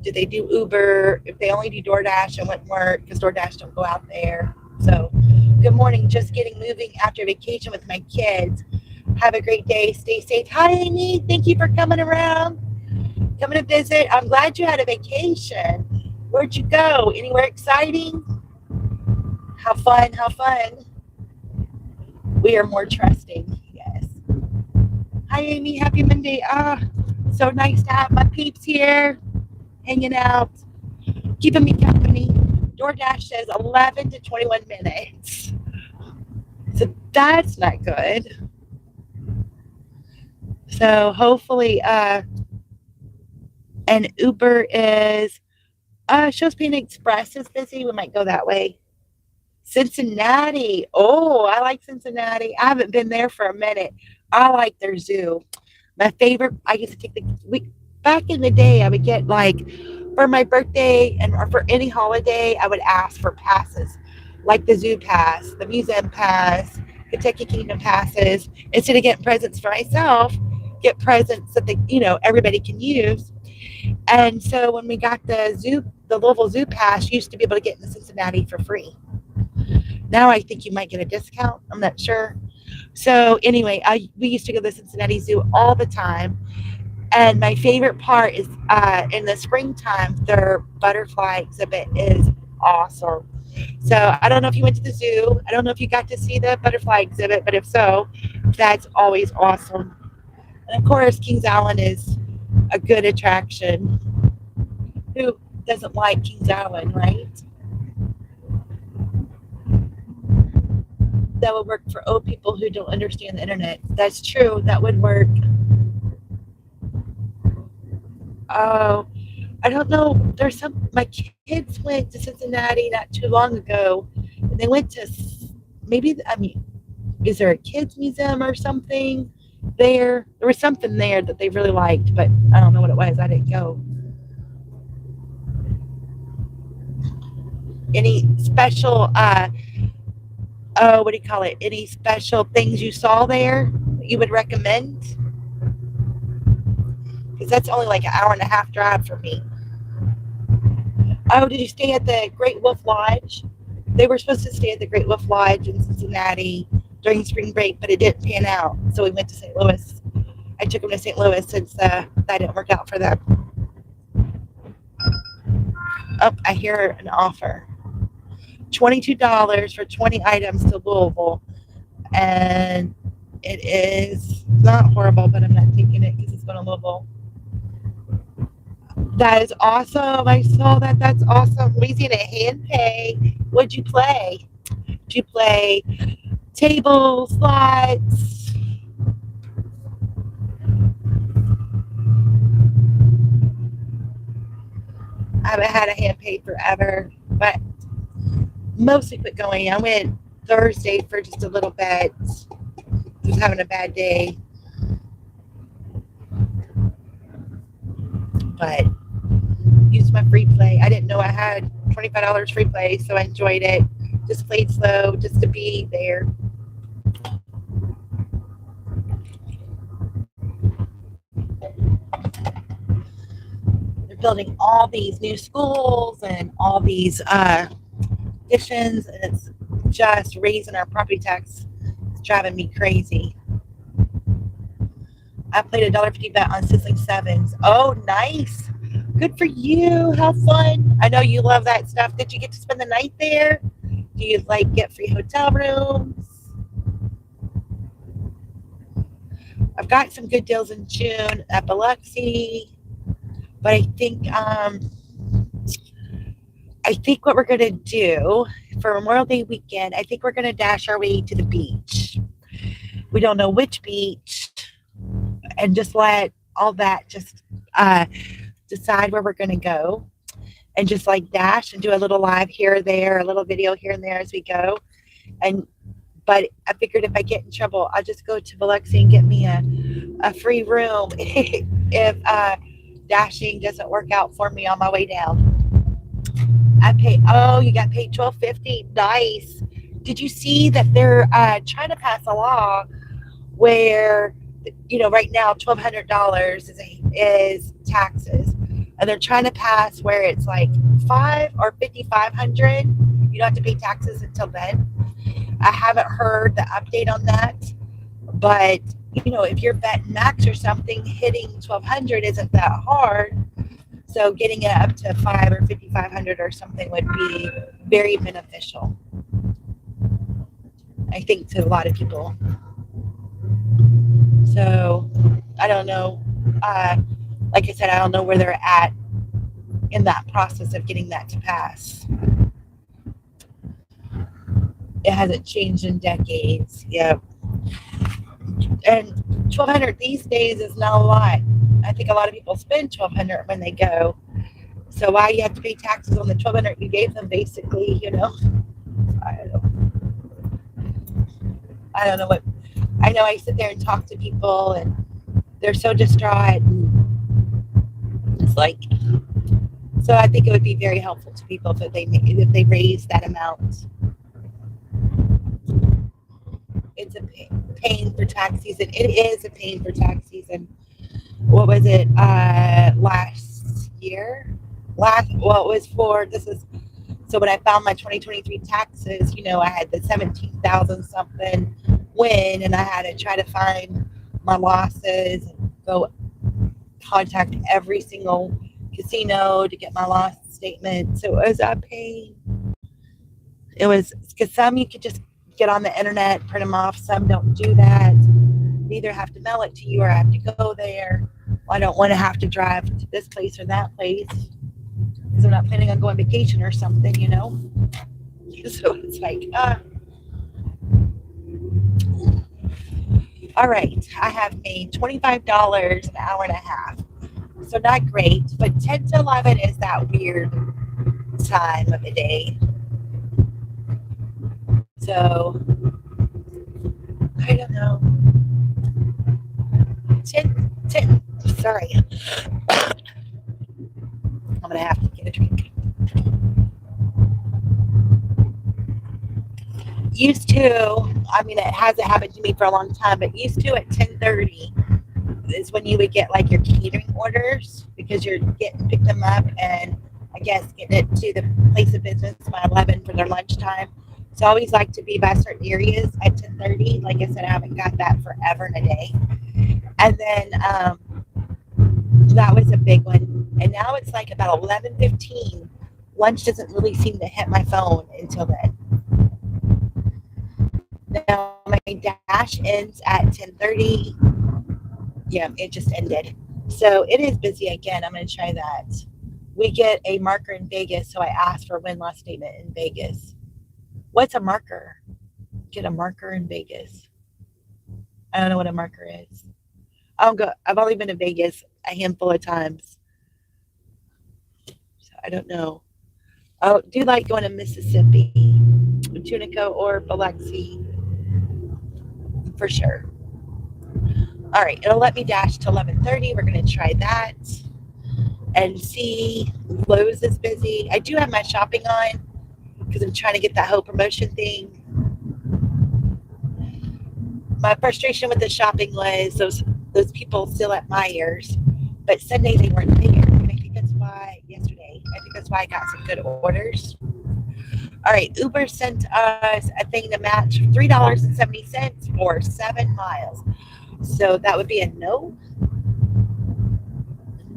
Speaker 1: do they do Uber? If they only do Doordash, it wouldn't work because Doordash don't go out there. So, good morning. Just getting moving after vacation with my kids. Have a great day. Stay safe. Hi, Amy. Thank you for coming around, coming to visit. I'm glad you had a vacation. Where'd you go? Anywhere exciting? How fun, how fun. We are more trusting. Yes. Hi, Amy. Happy Monday. So nice to have my peeps here hanging out, keeping me company. DoorDash says 11 to 21 minutes. So that's not good. So hopefully, and Uber is, shows Panda Express is busy. We might go that way. Cincinnati. Oh, I like Cincinnati. I haven't been there for a minute. I like their zoo. My favorite, I used to take back in the day, I would get like, for my birthday and or for any holiday, I would ask for passes, like the zoo pass, the museum pass, Kentucky Kingdom passes. Instead of getting presents for myself, get presents that everybody can use. And so when we got the Louisville Zoo Pass, you used to be able to get into Cincinnati for free. Now I think you might get a discount. I'm not sure. So anyway, we used to go to the Cincinnati Zoo all the time. And my favorite part is in the springtime, their butterfly exhibit is awesome. So I don't know if you went to the zoo. I don't know if you got to see the butterfly exhibit, but if so, that's always awesome. And of course, Kings Island is a good attraction. Who doesn't like Kings Island, right? That would work for old people who don't understand the internet. That's true. That would work. Oh, I don't know. My kids went to Cincinnati not too long ago, and they went to is there a kids museum or something there? There was something there that they really liked, but I don't know what it was. I didn't go. Any special, what do you call it? Any special things you saw there that you would recommend? Because that's only like an hour and a half drive for me. Oh, did you stay at the Great Wolf Lodge? They were supposed to stay at the Great Wolf Lodge in Cincinnati during spring break, but it didn't pan out. So we went to St. Louis. I took them to St. Louis since that didn't work out for them. Oh, I hear an offer. $22 for 20 items to Louisville. And it is not horrible, but I'm not taking it because it's going to Louisville. That is awesome. I saw that. That's awesome. Louisiana hand pay. What'd you play? Did you play table, slots? I haven't had a hand pay forever, but mostly quit going. I went Thursday for just a little bit. Was having a bad day. But used my free play. I didn't know I had $25 free play, so I enjoyed it. Just played slow, just to be there. They're building all these new schools and all these additions, and it's just raising our property tax. It's driving me crazy. I played $1.50 bet on Sizzling Sevens. Oh, nice. Good for you. How fun. I know you love that stuff. Did you get to spend the night there? Do you like get free hotel rooms? I've got some good deals in June at Biloxi, but I think what we're gonna do for Memorial Day weekend, I think we're gonna dash our way to the beach. We don't know which beach, and just let all that just decide where we're gonna go, and just like dash and do a little live here or there, a little video here and there as we go. But I figured if I get in trouble, I'll just go to Biloxi and get me a free room if dashing doesn't work out for me on my way down. You got paid $12.50. Nice. Did you see that they're trying to pass a law where, right now $1,200 is taxes, and they're trying to pass where it's like $500 or $5,500. You don't have to pay taxes until then. I haven't heard the update on that, but if you're betting max or something, hitting 1,200 isn't that hard. So getting it up to $500 or $5,500 or something would be very beneficial, I think, to a lot of people. So I don't know. Like I said, I don't know where they're at in that process of getting that to pass. It hasn't changed in decades. Yeah. And $1,200 these days is not a lot. I think a lot of people spend $1,200 when they go. So why you have to pay taxes on the $1,200 you gave them, basically, I don't know what. I know I sit there and talk to people, and they're so distraught. It's like, so I think it would be very helpful to people if they raise that amount. It's a pain for tax season. It is a pain for tax season. What was it? Last year? It was for, so when I found my 2023 taxes, I had the 17,000 something win, and I had to try to find my losses and go contact every single casino to get my loss statement. So it was a pain. It was, because some you could just get on the internet, print them off. Some don't do that. They either have to mail it to you or I have to go there. Well, I don't want to have to drive to this place or that place because I'm not planning on going vacation or something, So it's like, all right, I have made $25 an hour and a half. So not great, but 10 to 11 is that weird time of the day. So, I don't know. 10, sorry. I'm going to have to get a drink. Used to, it hasn't happened to me for a long time, but used to at 10:30 is when you would get like your catering orders, because you're pick them up and I guess getting it to the place of business by 11 for their lunchtime. So I always like to be by certain areas at 10:30. Like I said, I haven't got that forever and a day. And then that was a big one. And now it's like about 11:15. Lunch doesn't really seem to hit my phone until then. Now my dash ends at 10:30. Yeah, it just ended. So it is busy again. I'm going to try that. We get a marker in Vegas, so I asked for a win-loss statement in Vegas. What's a marker? Get a marker in Vegas. I don't know what a marker is. I've only been to Vegas a handful of times. So I don't know. I do like going to Mississippi, Tunica or Biloxi, for sure. All right, it'll let me dash to 11:30. We're going to try that and see. Lowe's is busy. I do have my shopping on because I'm trying to get that whole promotion thing. My frustration with the shopping was those people still at Myers, but Sunday they weren't there. And I think that's why I got some good orders. All right, Uber sent us a thing to match $3.70 for 7 miles. So that would be a no,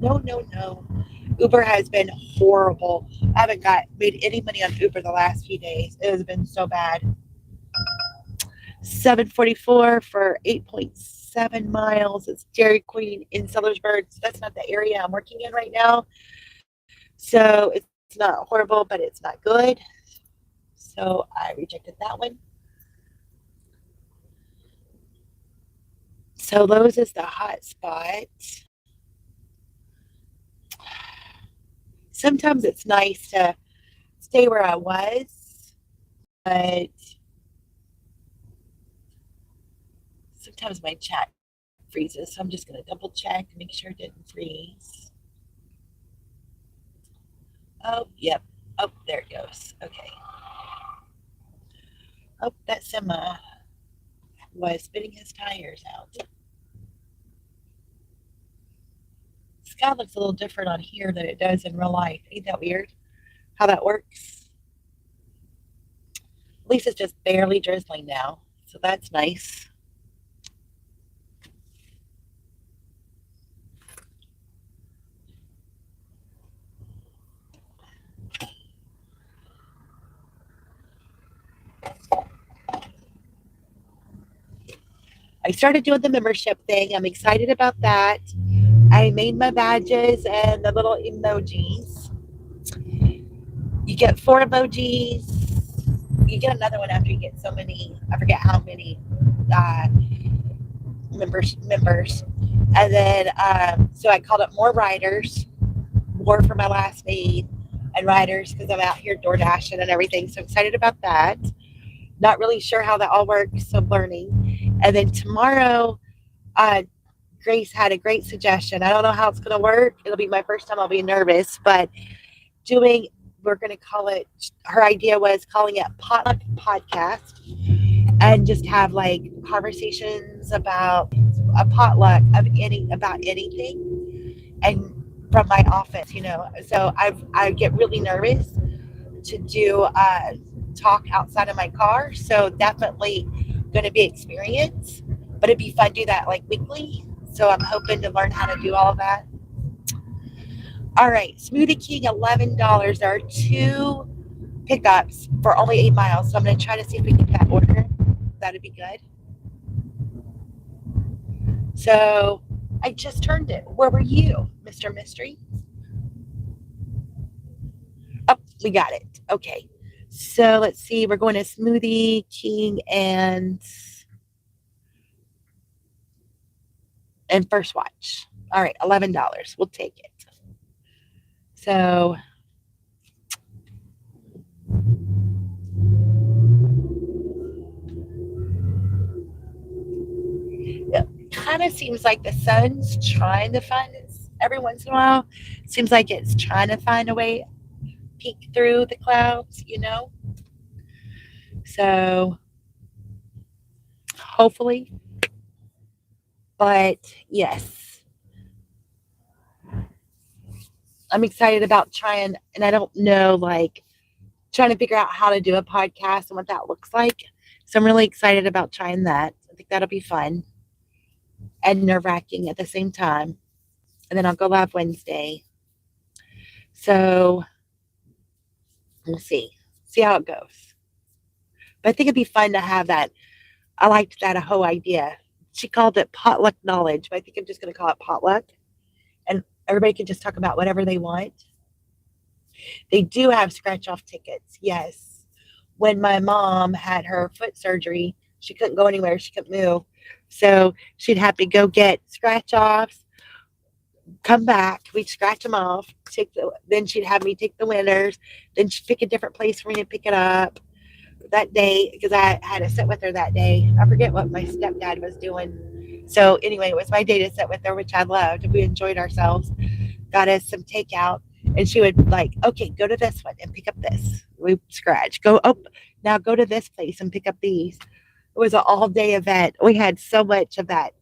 Speaker 1: no, no, no. Uber has been horrible. I haven't got made any money on Uber the last few days. It has been so bad. 744 for 8.7 miles. It's Dairy Queen in Sellersburg. So that's not the area I'm working in right now. So it's not horrible, but it's not good. So I rejected that one. So Lowe's is the hot spot. Sometimes it's nice to stay where I was, but sometimes my chat freezes. So I'm just going to double check to make sure it didn't freeze. Oh, yep. Oh, there it goes. Okay. Oh, that semi was spitting his tires out. Sky looks a little different on here than it does in real life. Ain't that weird how that works? At least it's just barely drizzling now. So that's nice. I started doing the membership thing. I'm excited about that. I made my badges and the little emojis. You get 4 emojis. You get another one after you get so many. I forget how many uh, members. And then, so I called up more riders, more for my last name, and riders because I'm out here door dashing and everything. So excited about that. Not really sure how that all works, so I'm learning. And then tomorrow, uh, Grace had a great suggestion. I don't know how it's going to work. It'll be my first time. I'll be nervous, but we're going to call it, her idea was calling it Potluck Podcast and just have like conversations about a potluck about anything and from my office. So I get really nervous to do talk outside of my car. So definitely going to be experience, but it'd be fun to do that like weekly. So I'm hoping to learn how to do all of that. All right, Smoothie King, $11. There are 2 pickups for only 8 miles. So I'm going to try to see if we can get that order. That'd be good. So I just turned it. Where were you, Mr. Mystery? Oh, we got it. Okay. So let's see. We're going to Smoothie King and First Watch. All right, $11. We'll take it. So it kind of seems like the sun's trying to find it every once in a while. It seems like it's trying to find a way peek through the clouds. So hopefully, but yes, I'm excited about trying, and I don't know, like trying to figure out how to do a podcast and what that looks like. So I'm really excited about trying that. I think that'll be fun and nerve wracking at the same time. And then I'll go live Wednesday. So we'll see how it goes. But I think it'd be fun to have that. I liked that whole idea. She called it potluck knowledge, but I think I'm just going to call it potluck. And everybody can just talk about whatever they want. They do have scratch off tickets. Yes. When my mom had her foot surgery, she couldn't go anywhere. She couldn't move. So she'd have to go get scratch offs, come back. We'd scratch them off. Then she'd have me take the winners. Then she'd pick a different place for me to pick it up that day because I had to sit with her that day. I forget what my stepdad was doing. So anyway, it was my day to sit with her, which I loved. We enjoyed ourselves. Got us some takeout. And she would like, okay, go to this one and pick up this. We scratch. Now go to this place and pick up these. It was an all day event. We had so much of that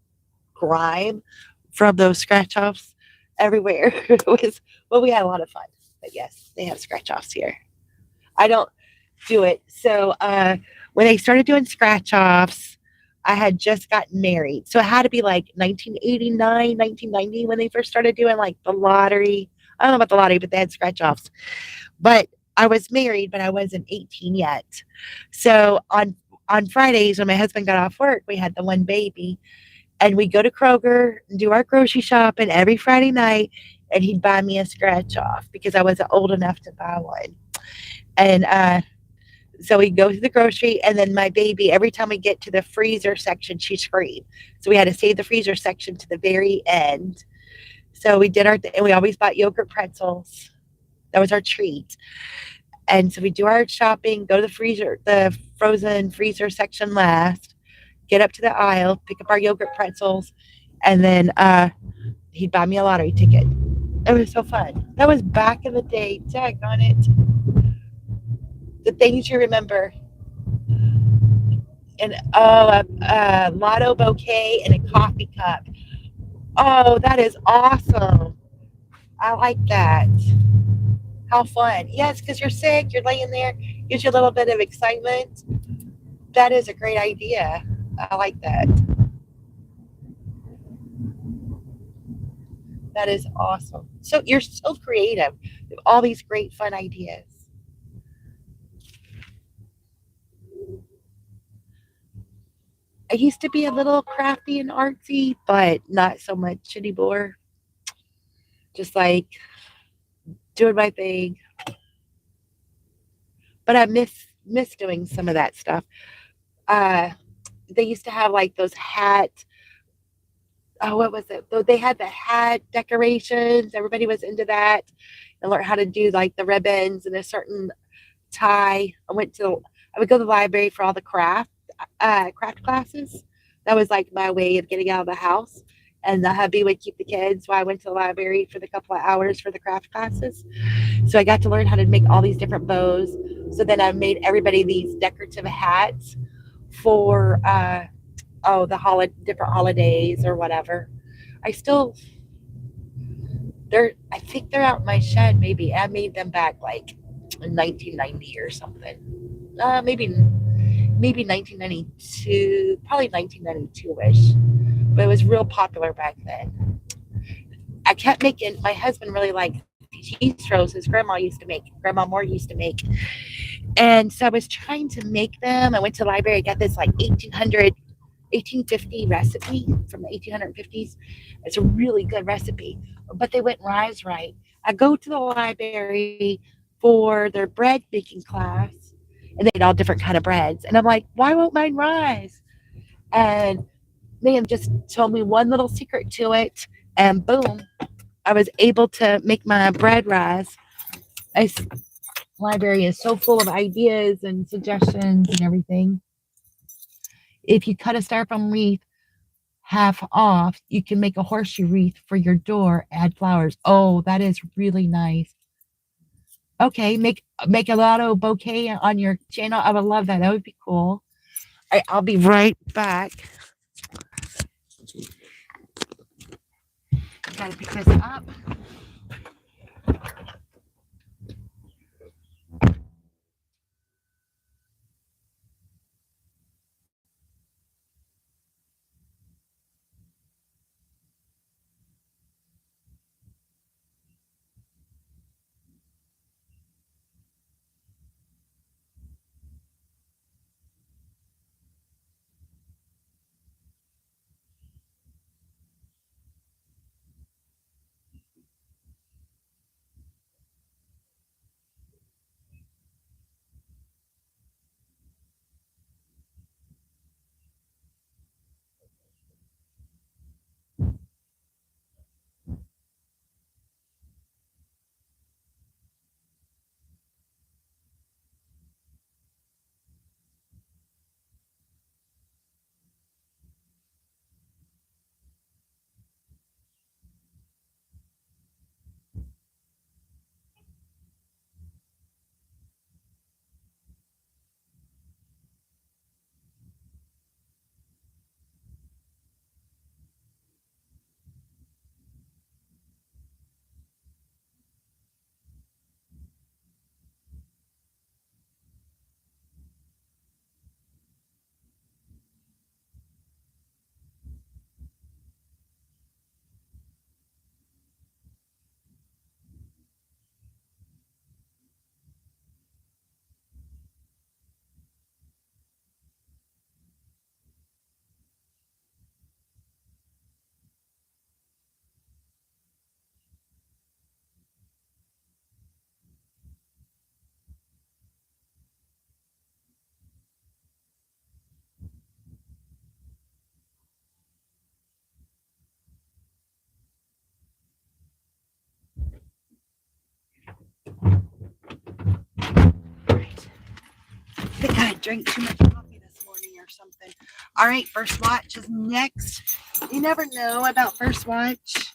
Speaker 1: grime from those scratch offs everywhere. We had a lot of fun. But yes, they have scratch offs here. I don't, do it. So when they started doing scratch offs, I had just gotten married. So it had to be like 1989, 1990 when they first started doing like the lottery. I don't know about the lottery, but they had scratch offs. But I was married, but I wasn't 18 yet. So on Fridays when my husband got off work, we had the one baby, and we go to Kroger and do our grocery shopping every Friday night, and he'd buy me a scratch off because I wasn't old enough to buy one. And so we go to the grocery, and then my baby, every time we get to the freezer section, she screamed. So we had to save the freezer section to the very end. So we did and we always bought yogurt pretzels. That was our treat. And so we do our shopping, go to the frozen freezer section last, get up to the aisle, pick up our yogurt pretzels, and then he'd buy me a lottery ticket. It was so fun. That was back in the day. Daggone it. The things you remember. And a lotto bouquet and a coffee cup. Oh, that is awesome. I like that. How fun. Yes, because you're sick, you're laying there, gives you a little bit of excitement. That is a great idea. I like that. That is awesome. So you're so creative. You have all these great fun ideas. I used to be a little crafty and artsy, but not so much anymore. Just like doing my thing. But I miss doing some of that stuff. Uh, they used to have like those hat. Oh, what was it? Though they had the hat decorations. Everybody was into that, and learn how to do like the ribbons and a certain tie. I would go to the library for all the craft classes. That was like my way of getting out of the house. And the hubby would keep the kids while I went to the library for the couple of hours for the craft classes. So I got to learn how to make all these different bows. So then I made everybody these decorative hats for different holidays or whatever. I still I think they're out in my shed. Maybe I made them back like in 1990 or something. Maybe 1992, probably 1992 ish. But it was real popular back then. I kept making. My husband really liked cheese rolls. His grandma Moore used to make, and so I was trying to make them. I went to the library. I got this like 1850 recipe from the 1850s. It's a really good recipe, but they wouldn't rise right. I go to the library for their bread making class, and they made all different kind of breads. And I'm like, why won't mine rise? And man just told me one little secret to it, and boom, I was able to make my bread rise. My library is so full of ideas and suggestions and everything. If you cut a styrofoam wreath half off, you can make a horseshoe wreath for your door, add flowers. Oh, that is really nice. Okay, make a lotto bouquet on your channel. I would love that. That would be cool. I'll be right back. Gotta pick this up. I think I drank too much coffee this morning or something. All right, First Watch is next. You never know about First Watch,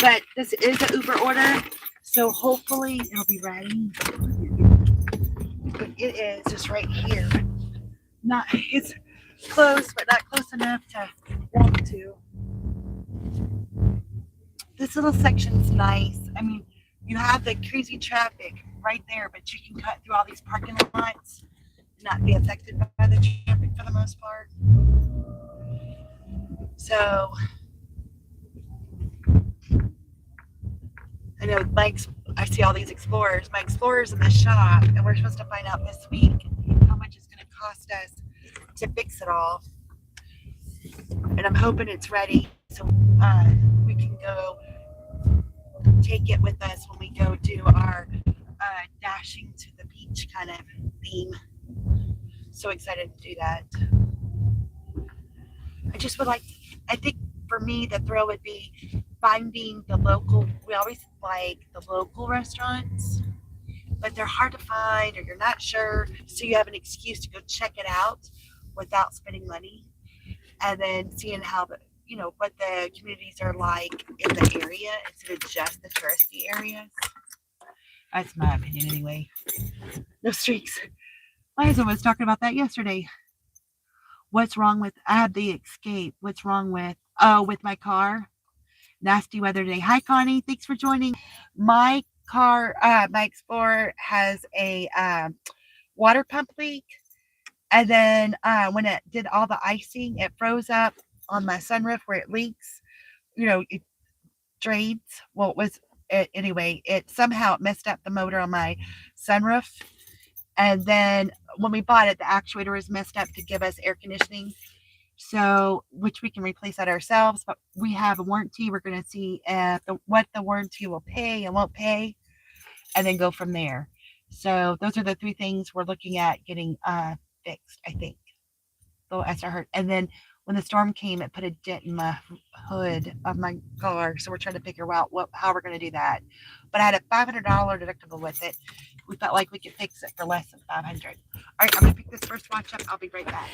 Speaker 1: but this is an Uber order, so hopefully it'll be ready. But it is just right here. Not it's close, but not close enough to walk to. This little section's nice. I mean, you have the crazy traffic right there, but you can cut through all these parking lots and not be affected by the traffic for the most part. So I know I see all these Explorers. My Explorer's in the shop, and we're supposed to find out this week how much it's going to cost us to fix it all. And I'm hoping it's ready so we can go take it with us when we go do our dashing to the beach kind of theme. So excited to do that. I just would like, I think for me, the thrill would be finding the local, we always like the local restaurants, but they're hard to find or you're not sure. So you have an excuse to go check it out without spending money. And then seeing how what the communities are like in the area instead of just the touristy areas. That's my opinion anyway. No streaks. My husband was talking about that yesterday. What's wrong with, I have the Escape. What's wrong with my car? Nasty weather today. Hi, Connie. Thanks for joining. My car, my Explorer has a water pump leak. And then when it did all the icing, it froze up on my sunroof where it leaks. It drains. Well, anyway, it somehow messed up the motor on my sunroof. And then when we bought it, the actuator was messed up to give us air conditioning. So, which we can replace that ourselves, but we have a warranty. We're going to see what the warranty will pay and won't pay, and then go from there. So those are the three things we're looking at getting fixed, I think. So as I heard. And then when the storm came, it put a dent in my hood of my car. So we're trying to figure out how we're going to do that. But I had a $500 deductible with it. We felt like we could fix it for less than $500. All right, I'm going to pick this First Watch up. I'll be right back.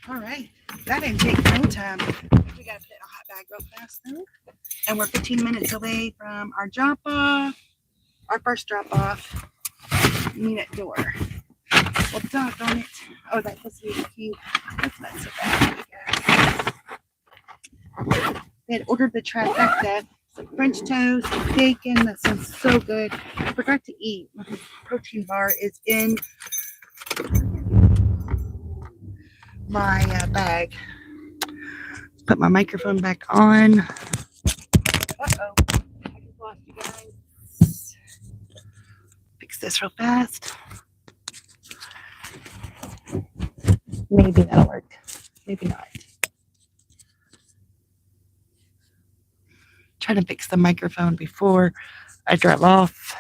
Speaker 1: All right, that didn't take no time. We got to put it in a hot bag real fast though. And we're 15 minutes away from our drop off, our first drop off. Unit door. Well, doggone it. Oh, that's supposed to be cute. That's not so bad, I guess. They had ordered the trifecta, some French toast, bacon. That sounds so good. I forgot to eat. My protein bar is in my bag. Put my microphone back on. Uh-oh. I just lost you guys. Fix this real fast. Maybe that'll work. Maybe not. Try to fix the microphone before I drive off.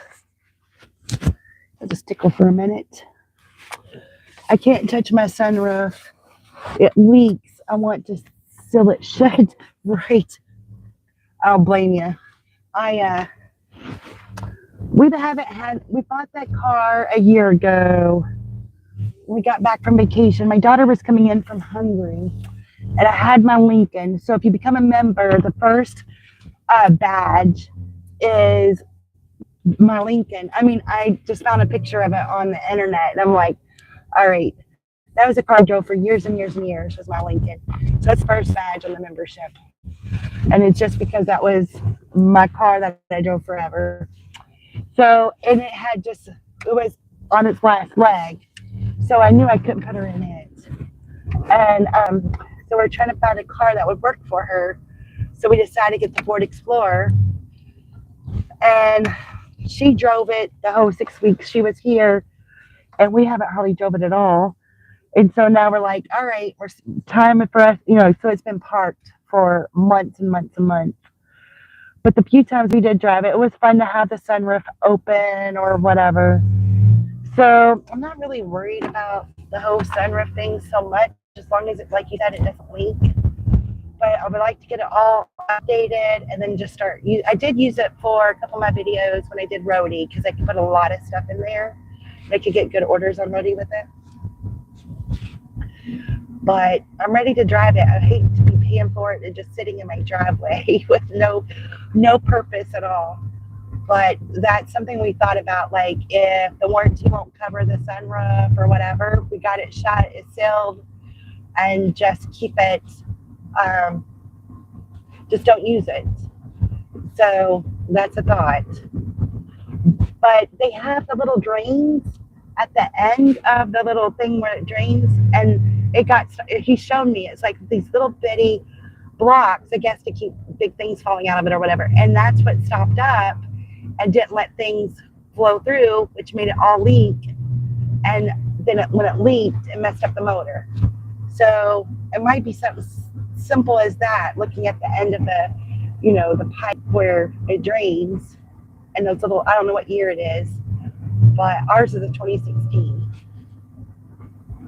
Speaker 1: I'll just tickle for a minute. I can't touch my sunroof. It leaks. I want to seal it shut. Right. I'll blame you. We bought that car a year ago. We got back from vacation. My daughter was coming in from Hungary, and I had my Lincoln. So if you become a member, the first badge is My Lincoln. I mean, I just found a picture of it on the internet, and I'm like, all right, that was a car I drove for years and years and years. Was my Lincoln. So that's the first badge on the membership, and it's just because that was my car that I drove forever. So, and it had just, it was on its last leg. So I knew I couldn't put her in it. And so we're trying to find a car that would work for her. So we decided to get the Ford Explorer. And she drove it the whole 6 weeks she was here. And we haven't hardly drove it at all. And so now we're like, all right, we're time for us, so it's been parked for months and months and months. But the few times we did drive it, it was fun to have the sunroof open or whatever. So I'm not really worried about the whole sunroof thing so much, as long as it, like you said, it doesn't leak. But I would like to get it all updated and then just start. I did use it for a couple of my videos when I did roadie because I could put a lot of stuff in there. And I could get good orders on roadie with it. But I'm ready to drive it. I hate to be paying for it and just sitting in my driveway with no purpose at all. But that's something we thought about, like if the warranty won't cover the sunroof or whatever, we got it shot, it's sealed, and just keep it, just don't use it. So that's a thought. But they have the little drains at the end of the little thing where it drains, and he showed me, it's like these little bitty blocks, I guess, to keep big things falling out of it or whatever. And that's what stopped up and didn't let things flow through, which made it all leak. And then when it leaked, it messed up the motor. So it might be something simple as that, looking at the end of the pipe where it drains, and those little, I don't know what year it is, but ours is a 2016.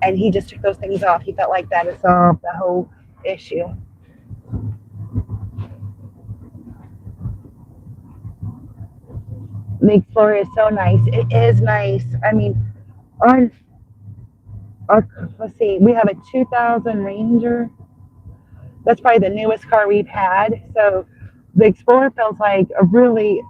Speaker 1: And he just took those things off. He felt like that had solved the whole issue. The Explorer is so nice. It is nice. I mean, let's see, we have a 2000 Ranger. That's probably the newest car we've had. So the Explorer feels like a really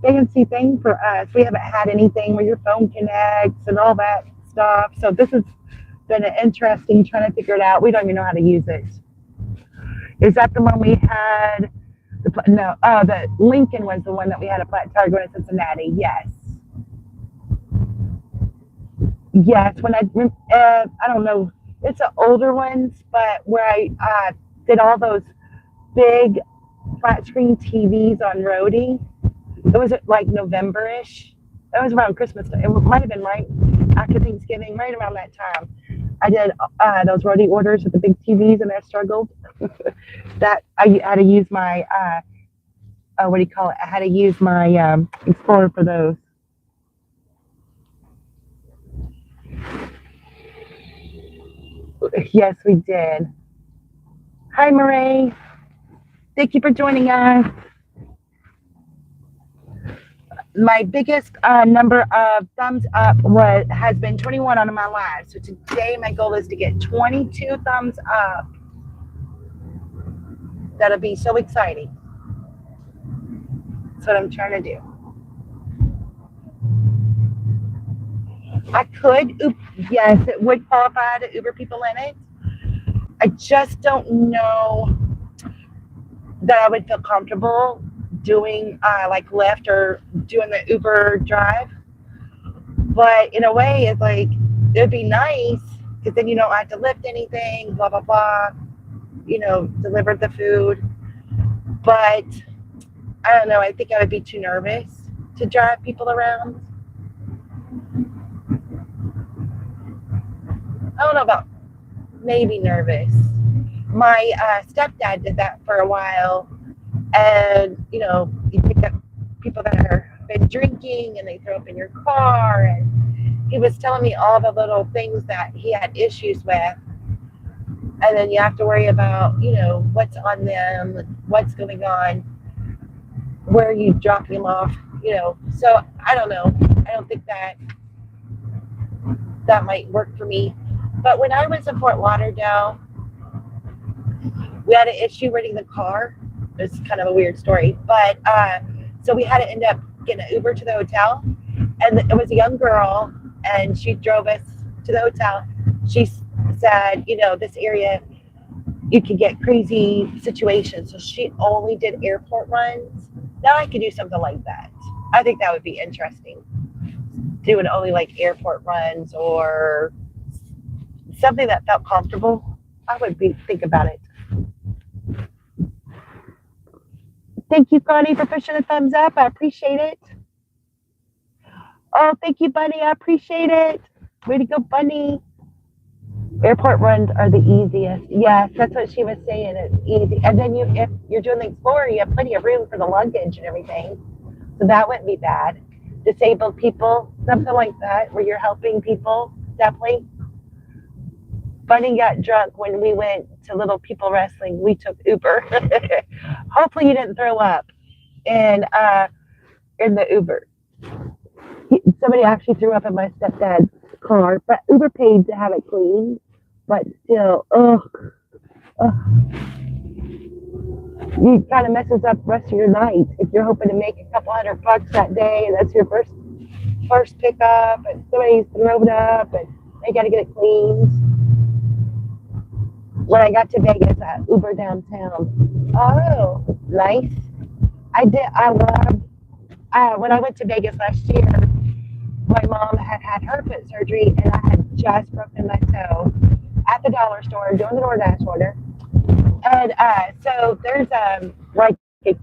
Speaker 1: fancy thing for us. We haven't had anything where your phone connects and all that stuff. So this has been an interesting trying to figure it out. We don't even know how to use it. Is that the one we had? The Lincoln was the one that we had a flat tire going to Cincinnati. Yes. Yes, when I don't know, it's the older ones, but where I did all those big flat screen TVs on roadie. It was like November-ish. That was around Christmas. It might have been right after Thanksgiving, right around that time. I did those roadie orders with the big TVs, and I struggled. That I had to use my what do you call it? I had to use my Explorer for those. Yes, we did. Hi, Marie. Thank you for joining us. My biggest number of thumbs up has been 21 on my live. So today my goal is to get 22 thumbs up. That'll be so exciting. That's what I'm trying to do. I could, yes, it would qualify to Uber people in it. I just don't know that I would feel comfortable doing like Lyft or doing the Uber drive. But in a way, it's like, it'd be nice because then you don't have to lift anything, blah, blah, blah, deliver the food. But I don't know, I think I would be too nervous to drive people around. I don't know about maybe nervous. My stepdad did that for a while, and you pick up people that have been drinking and they throw up in your car, and he was telling me all the little things that he had issues with, and then you have to worry about what's on them, what's going on, where are you dropping them off, so I don't know. I don't think that might work for me. But when I was in Fort Lauderdale, we had an issue renting the car. It's kind of a weird story, but So we had to end up getting an Uber to the hotel, and it was a young girl, and she drove us to the hotel. She said, this area you could get crazy situations, so she only did airport runs. Now I could do something like that. I think that would be interesting. Doing only like airport runs or something that felt comfortable. I would think about it. Thank you, Connie, for pushing the thumbs up. I appreciate it. Oh, thank you, Bunny. I appreciate it. Way to go, Bunny. Airport runs are the easiest. Yes, that's what she was saying. It's easy. And then if you're doing the Explorer, you have plenty of room for the luggage and everything. So that wouldn't be bad. Disabled people, something like that, where you're helping people, definitely. Bunny got drunk when we went to Little People Wrestling. We took Uber. Hopefully you didn't throw up in the Uber. Somebody actually threw up in my stepdad's car, but Uber paid to have it cleaned. But still, you kind of messes up the rest of your night if you're hoping to make a couple $100 that day, and that's your first pickup, and somebody's thrown up, and they got to get it cleaned. When I got to Vegas, I Uber downtown. Oh, nice. I did. I loved. When I went to Vegas last year, my mom had her foot surgery, and I had just broken my toe at the dollar store doing the Doordash order. And so there's like a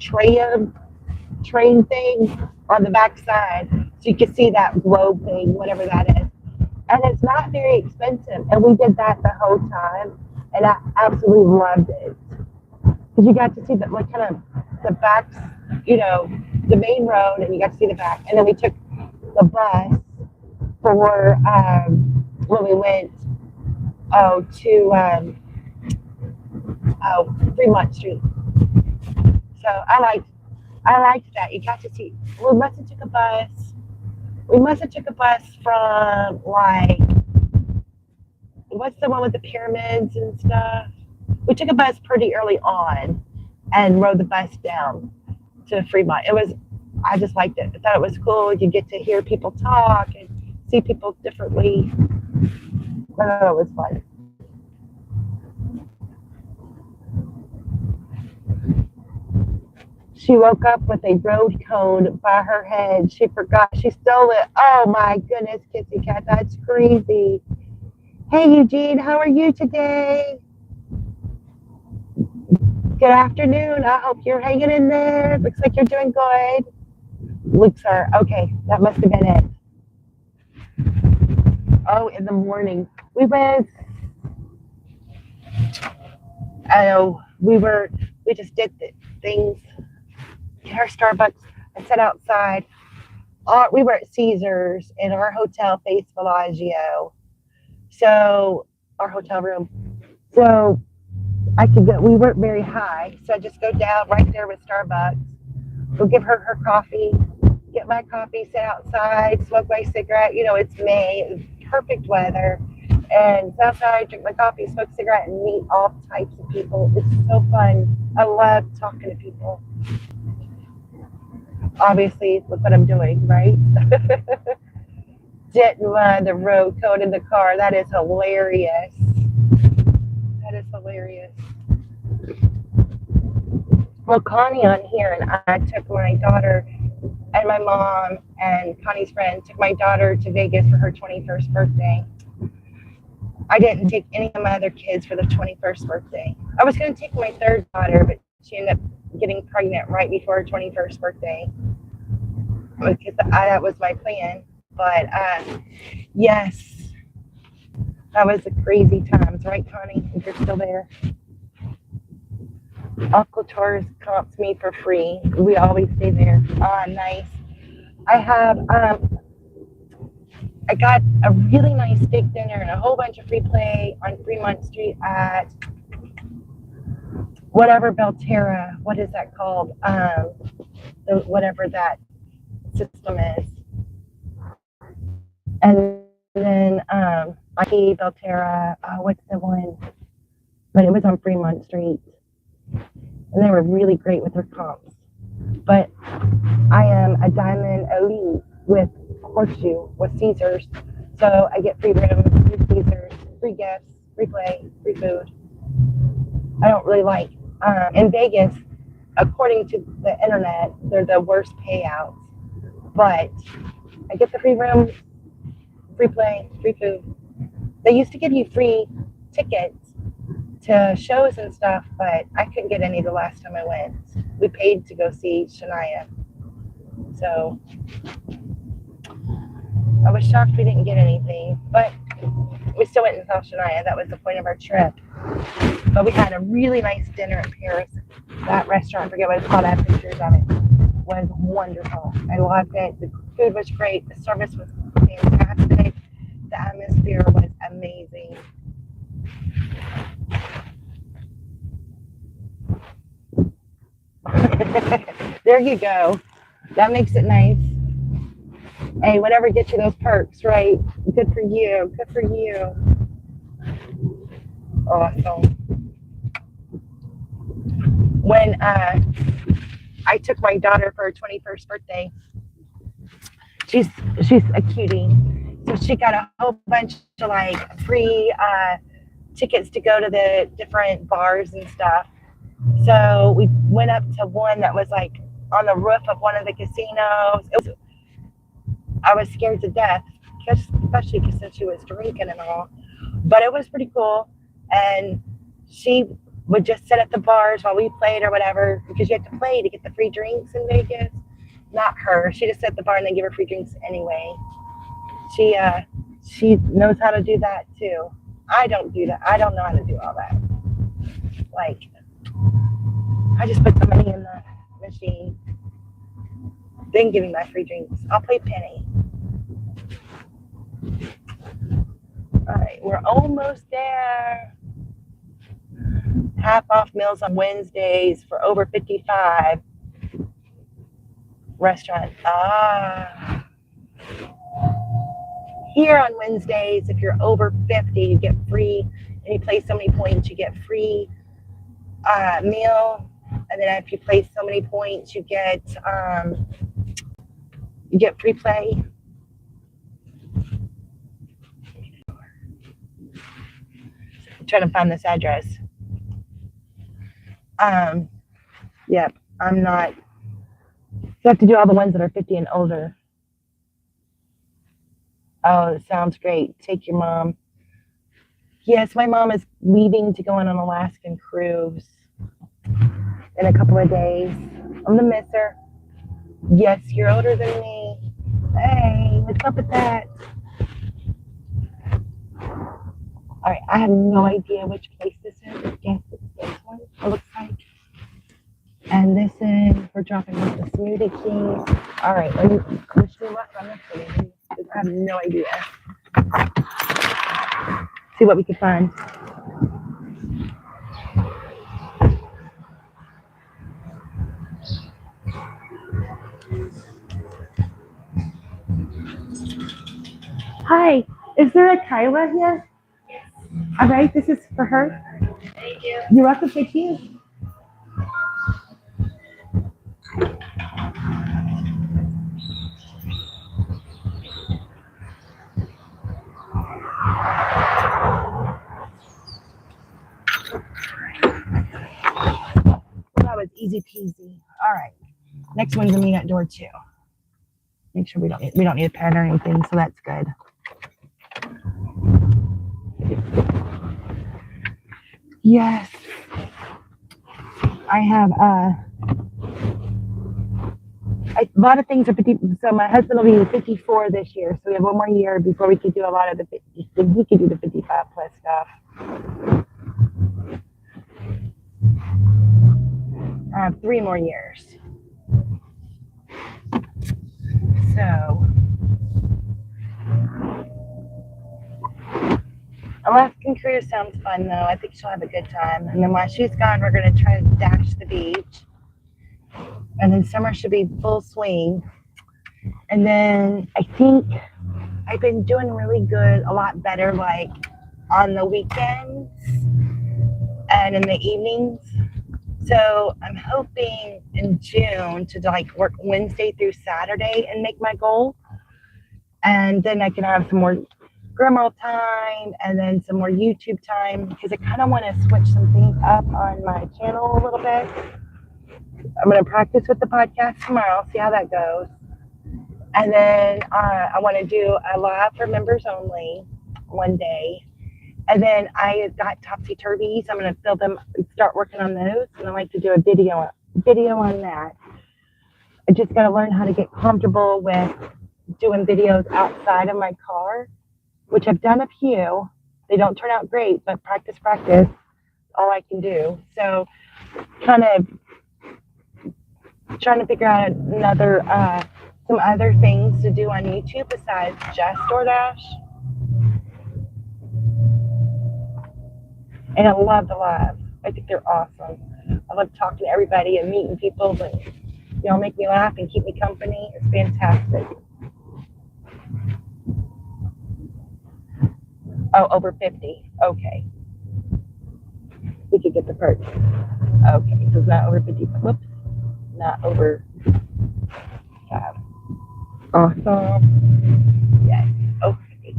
Speaker 1: train thing on the back side, so you can see that globe thing, whatever that is. And it's not very expensive, and we did that the whole time, and I absolutely loved it because you got to see the like kind of the backs, the main road, and you got to see the back. And then we took the bus for when we went to Fremont Street. So I liked that. You got to see. We must have took a bus. We must have took a bus from like what's the one with the pyramids and stuff. We took a bus pretty early on and rode the bus down to Fremont. I just liked it. I thought it was cool. You get to hear people talk and see people differently. I thought it was fun. She woke up with a road cone by her head. She forgot she stole it. Oh my goodness, Kissy Cat, that's crazy. Hey Eugene, how are you today? Good afternoon. I hope you're hanging in there. Looks like you're doing good. Okay, that must have been it. Oh, in the morning. We just did the things. Get our Starbucks. I sat outside. We were at Caesars in our hotel faced Bellagio. So our hotel room. So I could go. We weren't very high, so I just go down right there with Starbucks. Go give her coffee. Get my coffee. Sit outside. Smoke my cigarette. It's May. It was perfect weather. And sit outside, drink my coffee, smoke a cigarette, and meet all types of people. It's so fun. I love talking to people. Obviously, look what I'm doing, right? Didn't run the road code in the car. That is hilarious. That is hilarious. Well, Connie on here, and I took my daughter and my mom and Connie's friend took my daughter to Vegas for her 21st birthday. I didn't take any of my other kids for the 21st birthday. I was going to take my third daughter, but she ended up getting pregnant right before her 21st birthday. Because that was my plan. But yes, that was a crazy times, right, Connie? If you're still there. Aqua Tours comps me for free. We always stay there. Ah, nice. I got a really nice steak dinner and a whole bunch of free play on Fremont Street at whatever Belterra. What is that called? Whatever that system is. And then Belterra. What's the one? But it was on Fremont Street, and they were really great with their comps. But I am a Diamond Elite with Horseshoe with Caesars. So I get free rooms, free Caesars, free gifts, free play, free food. I don't really like in Vegas, according to the internet, they're the worst payouts. But I get the free rooms, free play, free food. They used to give you free tickets to shows and stuff, but I couldn't get any the last time I went. We paid to go see Shania. So I was shocked we didn't get anything, but we still went and saw Shania. That was the point of our trip. But we had a really nice dinner in Paris. That restaurant, I forget what it's called, I have pictures of it, was wonderful. I loved it. The food was great. The service was fantastic. The atmosphere was amazing. There you go. That makes it nice. Hey, whatever gets you those perks, right? Good for you. Good for you. Awesome. When I took my daughter for her 21st birthday, she's a cutie, so she got a whole bunch of like free tickets to go to the different bars and stuff. So we went up to one that was like on the roof of one of the casinos. I was scared to death, especially because she was drinking and all. But it was pretty cool. And she would just sit at the bars while we played or whatever, because you had to play to get the free drinks in Vegas. Not her. She just sat at the bar and they give her free drinks anyway. She knows how to do that too. I don't do that. I don't know how to do all that. Like, I just put the money in the machine, then give me my free drinks. I'll play penny. All right, we're almost there. Half off meals on Wednesdays for over 55. Restaurant. Here on Wednesdays, if you're over 50, you get free, and you play so many points, you get free meal. And then if you play so many points, you get free play. I'm trying to find this address. Yep, I'm not. So I have to do all the ones that are 50 and older. Oh, it sounds great. Take your mom. Yes, my mom is leaving to go on an Alaskan cruise in a couple of days. I'm gonna miss her. Yes, you're older than me. Hey, what's up with that? All right, I have no idea which place this is. I guess it's this one, it looks like. And this is, we're dropping off the Smoothie King. All right, wish me luck on this one. I have no idea. See what we can find. Hi, is there a Kyla here? Yes. All right, this is for her.
Speaker 2: Thank you.
Speaker 1: You're welcome, thank you. That was easy peasy. All right, next one's gonna be at door 2. Make sure we don't need a pen or anything, so that's good. Yes, I have a lot of things are 50. So my husband will be 54 this year, so we have one more year before we could do a lot of the 50. We could do the 55 plus stuff. I have 3 more years. So Alaskan cruise sounds fun though. I think she'll have a good time. And then while she's gone, we're gonna try to dash the beach. And then summer should be full swing. And then I think I've been doing really good, a lot better, like on the weekends and in the evenings. So I'm hoping in June to like work Wednesday through Saturday and make my goal. And then I can have some more grandma time and then some more YouTube time because I kind of want to switch some things up on my channel a little bit. I'm going to practice with the podcast tomorrow, see how that goes. And then I want to do a live for members only one day. And then I got topsy turvies. I'm going to fill them and start working on those. And I like to do a video on that. I just got to learn how to get comfortable with doing videos outside of my car, which I've done a few. They don't turn out great, but practice, all I can do. So, kind of trying to figure out some other things to do on YouTube besides just Doordash. And I love the lives. I think they're awesome. I love talking to everybody and meeting people that make me laugh and keep me company. It's fantastic. Oh, over 50. Okay. We could get the perks. Okay, so it's not over 50. Whoops. Not over 5. Awesome. Yes. Okay.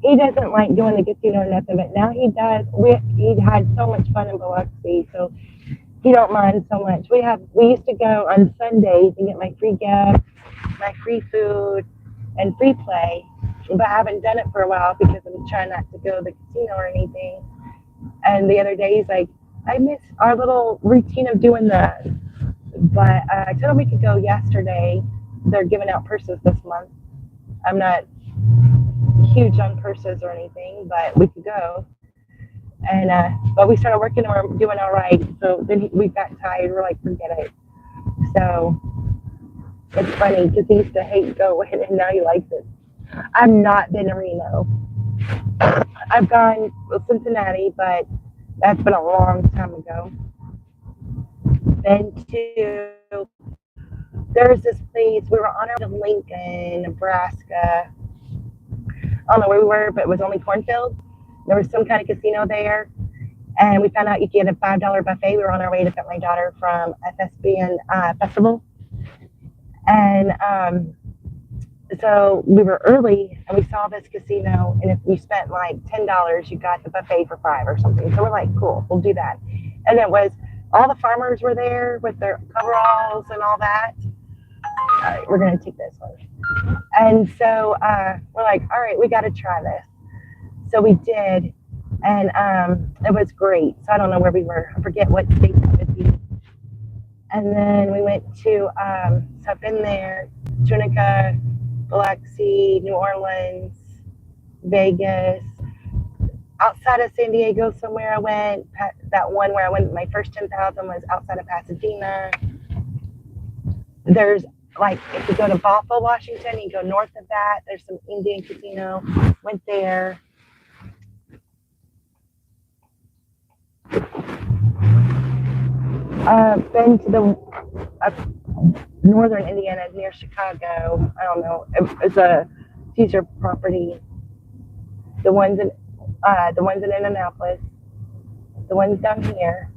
Speaker 1: He doesn't like doing the casino or nothing, but now he does. He had so much fun in Biloxi, so he don't mind so much. We used to go on Sundays and get my free gas, my free food, and free play. But I haven't done it for a while because I'm trying not to go to the casino or anything. And the other day he's like, I miss our little routine of doing that. But I told him we could go yesterday. They're giving out purses this month. I'm not huge on purses or anything, but we could go. And but we started working and we're doing all right. So then we got tired. We're like, forget it. So it's funny because he used to hate going and now he likes it. I've not been to Reno. I've gone to Cincinnati, but that's been a long time ago. Been to there's this place we were on our way to Lincoln, Nebraska. I don't know where we were, but it was only cornfields. There was some kind of casino there, and we found out you could get a $5 buffet. We were on our way to pick my daughter from a thespian festival, and so we were early, and we saw this casino, and if you spent like $10, you got the buffet for 5 or something. So we're like, cool, we'll do that. And it was all the farmers were there with their coveralls and all that. All right, we're gonna take this one. And so we're like, all right, we got to try this. So we did, and it was great. So I don't know where we were. I forget what state that would be. And then we went to, so I've been there, Tunica, Biloxi, New Orleans, Vegas. Outside of San Diego, somewhere I went. That one where I went, my first 10,000 was outside of Pasadena. There's like, if you go to Bothell, Washington, you go north of that, there's some Indian casino. Went there. Been to the northern Indiana near Chicago. I don't know. It's a Caesar property. The ones in Indianapolis. The ones down here.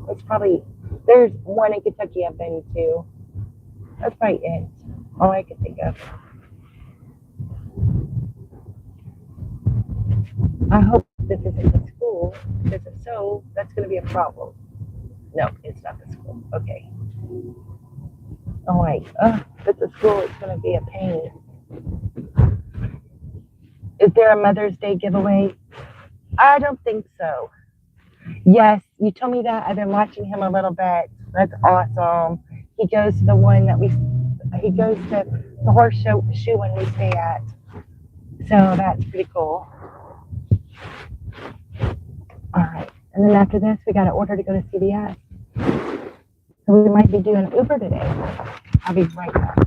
Speaker 1: It's probably there's one in Kentucky I've been to. That's probably it. All I can think of. I hope this isn't the school, because if so, that's going to be a problem. No, it's not the school. Okay. All right. If it's a school, it's going to be a pain. Is there a Mother's Day giveaway? I don't think so. Yes, you told me that. I've been watching him a little bit. That's awesome. He goes to the one that he goes to the horse shoe one we stay at. So that's pretty cool. All right. And then after this, we got an order to go to CVS. So we might be doing Uber today. I'll be right back.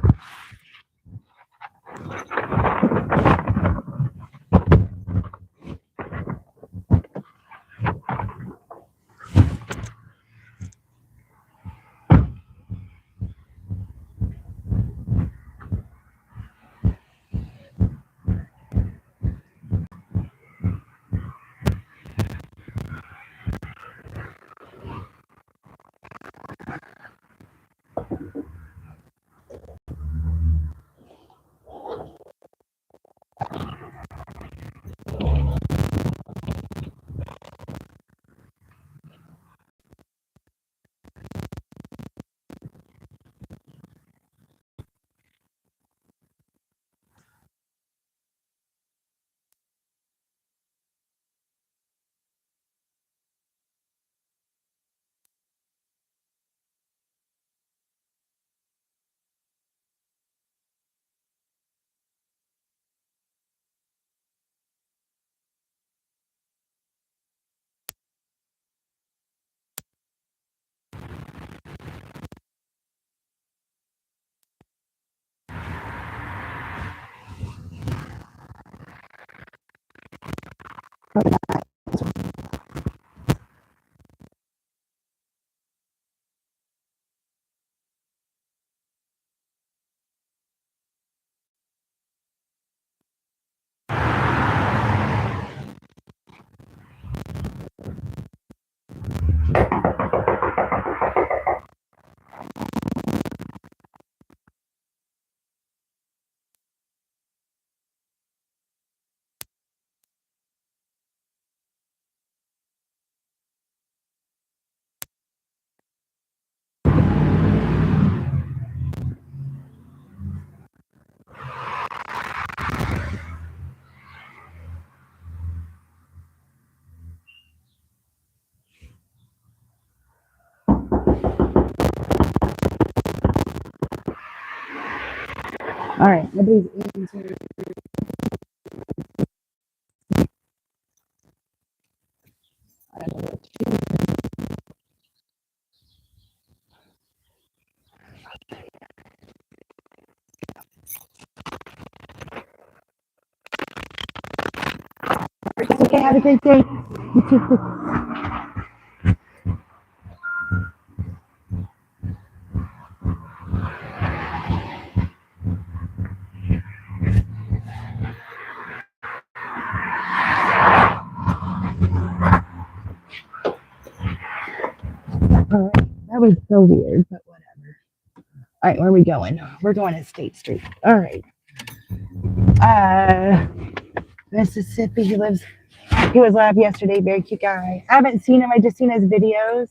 Speaker 1: All right, nobody's answered. I don't know what to do. Okay, have a great day. You too. All right, that was so weird, but whatever. All right, where are we going? We're going to State Street. All right. Uh, Mississippi. He was live yesterday. Very cute guy. I haven't seen him. I just seen his videos.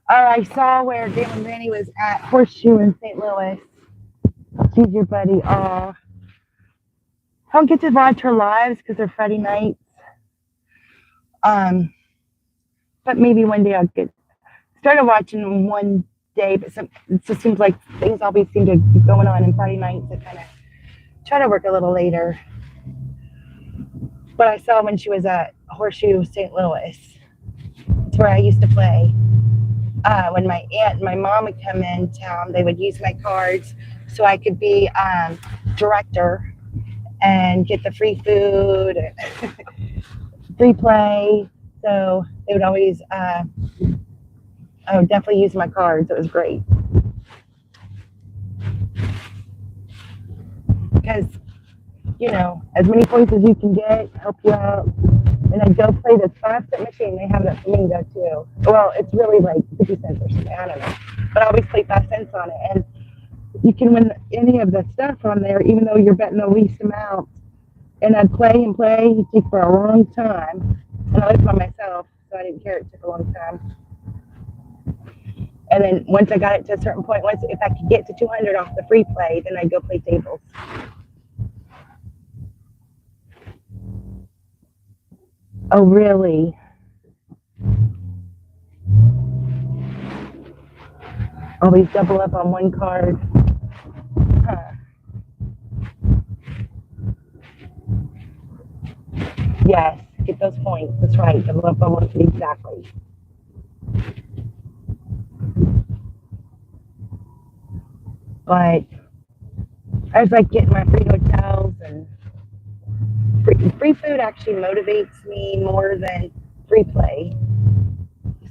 Speaker 1: I saw where Galen Granny was at Horseshoe in St. Louis. She's your buddy. I don't get to watch her lives because they're Friday nights. But maybe one day I'll get started watching one day. But it just seems like things always seem to be going on in Friday nights. I kind of try to work a little later. But I saw when she was at Horseshoe St. Louis. It's where I used to play. When my aunt and my mom would come in town, they would use my cards so I could be director and get the free food, free play. So they would always, I would definitely use my cards. It was great. Because, you know, as many points as you can get, help you out. And I'd go play this 5-cent machine. They have that flamingo too. Well, it's really like 50 cents or something. I don't know. But I always play 5 cents on it. And you can win any of the stuff on there, even though you're betting the least amount. And I'd play and play. It took for a long time. And I lived by myself, so I didn't care. It took a long time. And then once I got it to a certain point, if I could get to 200 off the free play, then I'd go play tables. Oh, really? Always double up on one card. Huh. Yes, get those points. That's right. Double up on one. Exactly. But I was like getting my free hotels and free food actually motivates me more than free play.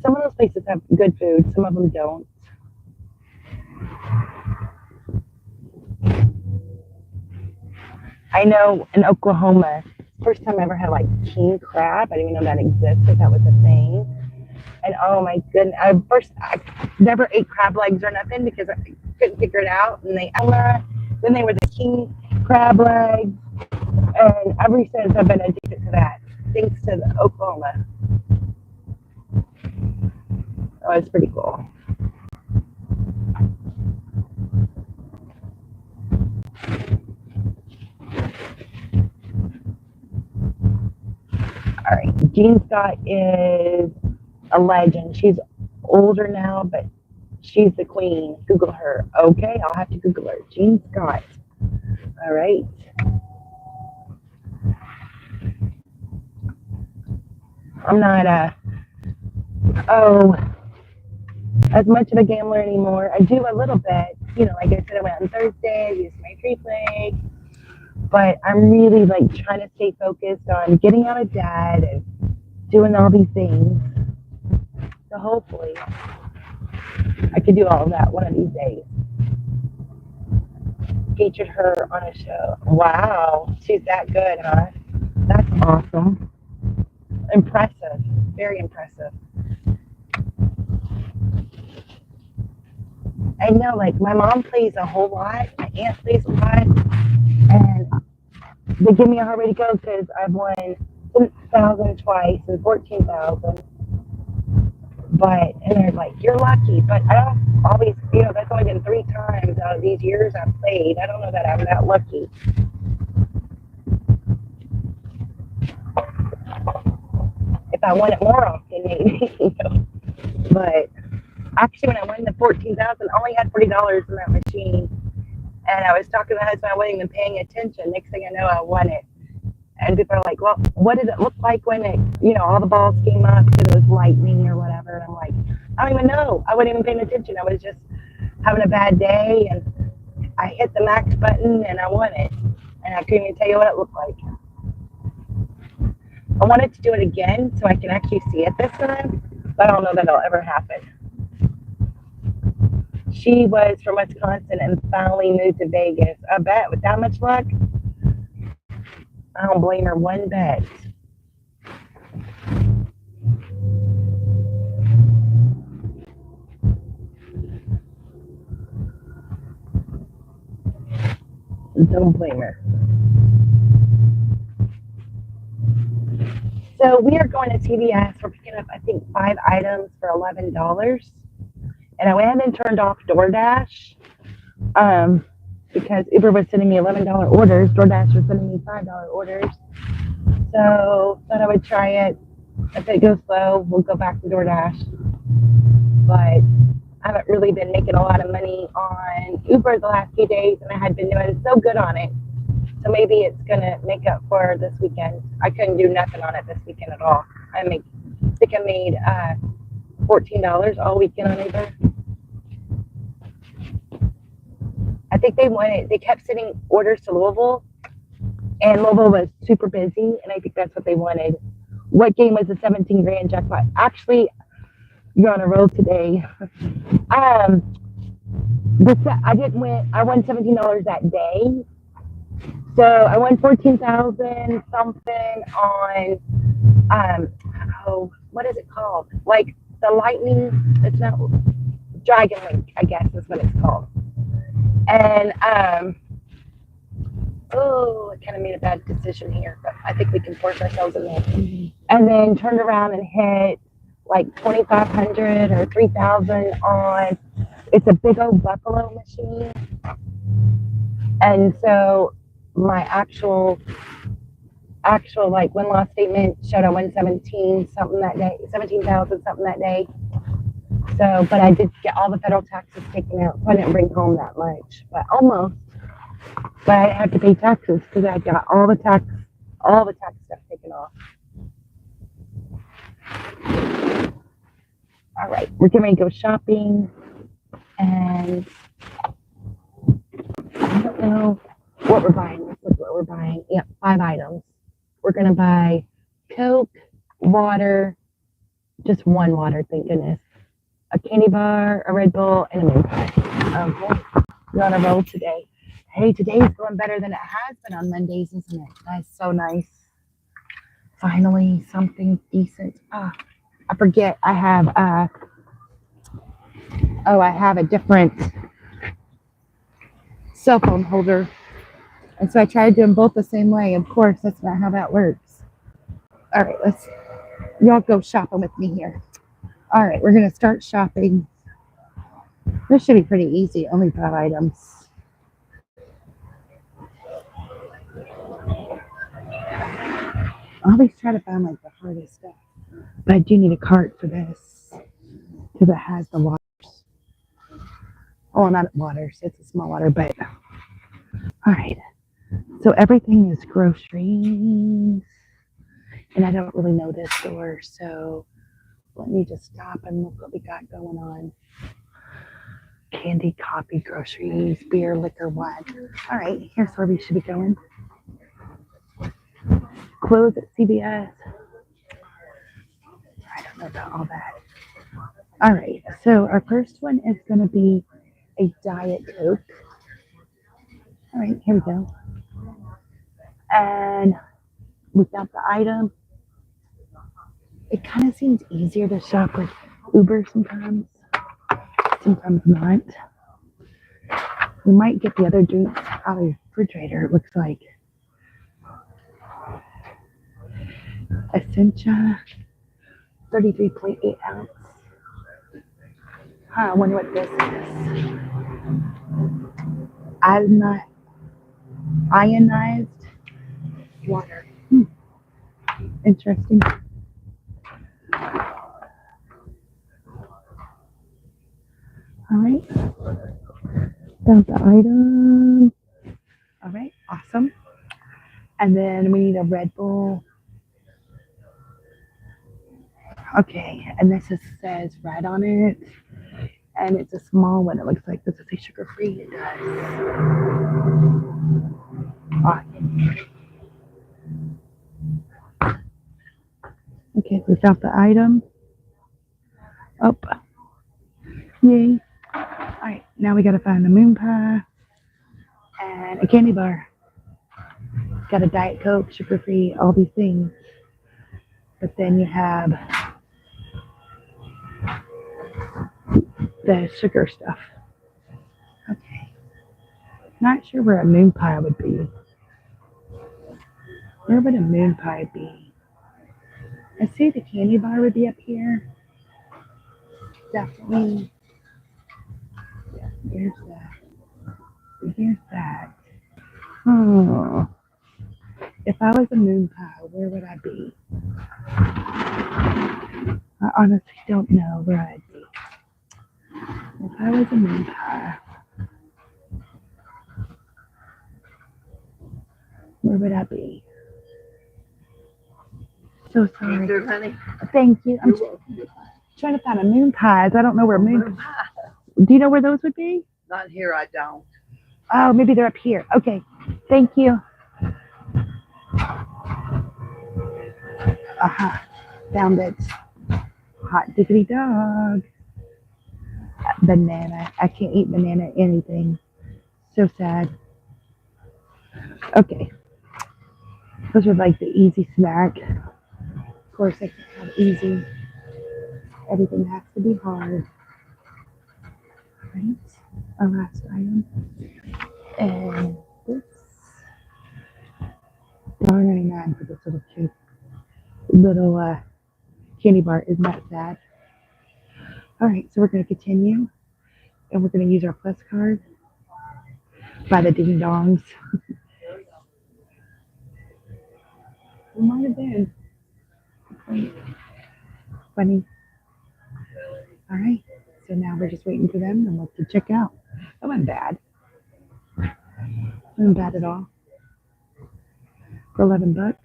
Speaker 1: Some of those places have good food, some of them don't. I know in Oklahoma, first time I ever had like king crab. I didn't even know that existed. That was a thing. And oh my goodness, I never ate crab legs or nothing because I couldn't figure it out. And then they were the king crab legs. And ever since I've been addicted to that, thanks to the Oklahoma. Oh, it's pretty cool. All right, Jean Scott is a legend. She's older now, but she's the queen. Google her. Okay, I'll have to Google her. Jean Scott. All right. I'm not as much of a gambler anymore. I do a little bit. You know, like I said, I went on Thursday, used my free play. But I'm really like trying to stay focused on getting out of debt and doing all these things. So hopefully I could do all of that one of these days. Featured her on a show. Wow, she's that good, huh? That's awesome. Impressive. Very impressive. I know, like, my mom plays a whole lot. My aunt plays a lot. And they give me a hard way to go because I've won 10,000 twice and 14,000. And they're like, you're lucky. But I don't always, that's only been 3 times out of these years I've played. I don't know that I'm that lucky. If I won it more often, maybe, But actually, when I won the 14,000, I only had $40 in that machine. And I was talking to my husband, I wasn't even paying attention. Next thing I know, I won it. And people are like, well, what did it look like when it, all the balls came up? It was lightning or whatever. And I'm like, I don't even know. I wasn't even paying attention. I was just having a bad day. And I hit the max button and I won it. And I couldn't even tell you what it looked like. I wanted to do it again so I can actually see it this time. But I don't know that it'll ever happen. She was from Wisconsin and finally moved to Vegas. I bet with that much luck, I don't blame her one bit. Don't blame her. So we are going to TVS. We're picking up, I think, 5 items for $11. And I went ahead and turned off Doordash because Uber was sending me $11 orders. Doordash was sending me $5 orders. So thought I would try it. If it goes slow, we'll go back to Doordash. But I haven't really been making a lot of money on Uber the last few days, and I had been doing so good on it. So maybe it's going to make up for this weekend. I couldn't do nothing on it this weekend at all. I think I made $14 all weekend on Uber. I think they kept sending orders to Louisville, and Louisville was super busy, and I think that's what they wanted. What game was the 17 grand jackpot? Actually, you're on a roll today. I didn't win. I won $17 that day. So I won 14,000 something on what is it called? Like the lightning. It's not Dragon Link, I guess is what it's called. And I kind of made a bad decision here, but I think we can force ourselves in there. And then turned around and hit like 2,500 or 3,000 on. It's a big old Buffalo machine, and so my actual like win-loss statement showed I won 17 something that day, 17,000 something that day. So, but I did get all the federal taxes taken out, so I didn't bring home that much, but almost. But I had to pay taxes because I got all the tax stuff taken off. All right, we're getting ready to go shopping, and I don't know what we're buying. Let's look what we're buying. Yep, 5 items. We're gonna buy Coke, water, just one water, thank goodness, a candy bar, a Red Bull, and a moon pie. Okay, we're on a roll today. Hey, today's going better than it has been on Mondays, isn't it? That's so nice. Finally, something decent. I forget. I have a different cell phone holder, and so I tried to do them both the same way. Of course, that's not how that works. All right, y'all go shopping with me here. All right, we're gonna start shopping. This should be pretty easy. Only 5 items. I always try to find like the hardest stuff, but I do need a cart for this because it has the waters. Oh, not waters. It's a small water, but all right. So everything is groceries, and I don't really know this store, so let me just stop and look what we got going on. Candy, coffee, groceries, beer, liquor, wine. All right, here's where we should be going. Clothes at CVS. I don't know about all that. All right, so our first one is going to be a Diet Coke. All right, here we go. And without the item, it kind of seems easier to shop with Uber sometimes not. We might get the other drinks out of the refrigerator, it looks like. Essentia, 33.8 ounce. I wonder what this is. Ionized water. Interesting. All right. Found the item. All right, awesome. And then we need a Red Bull. Okay, and this says red on it. And it's a small one. It looks like this is sugar free. It does. Awesome. Okay, we found the item. Oh, yay. Alright, now we gotta find the moon pie and a candy bar. Got a Diet Coke, sugar free, all these things. But then you have the sugar stuff. Okay. Not sure where a moon pie would be. Where would a moon pie be? I see the candy bar would be up here. Definitely. Yeah, here's that. Here's that. Oh. If I was a moon pie, where would I be? I honestly don't know where I'd be. If I was a moon pie, where would I be? So sorry.
Speaker 3: Good, honey.
Speaker 1: Thank you. I'm trying to find a moon pies. I don't know where moon pies. Do you know where those would be?
Speaker 3: Not here, I don't.
Speaker 1: Oh, maybe they're up here. Okay. Thank you. Aha. Found it. Hot diggity dog. Banana. I can't eat banana anything. So sad. Okay. Those are like the easy snack. Of course, I can't have easy. Everything has to be hard. Right? Our last item. And this. $1.99 for this little cute little candy bar. Isn't that sad? Alright, so we're going to continue. And we're going to use our plus card by the ding dongs. It might have been. Funny. Alright, so now we're just waiting for them and we'll have to check out. That wasn't bad. Wasn't bad at all. For $11.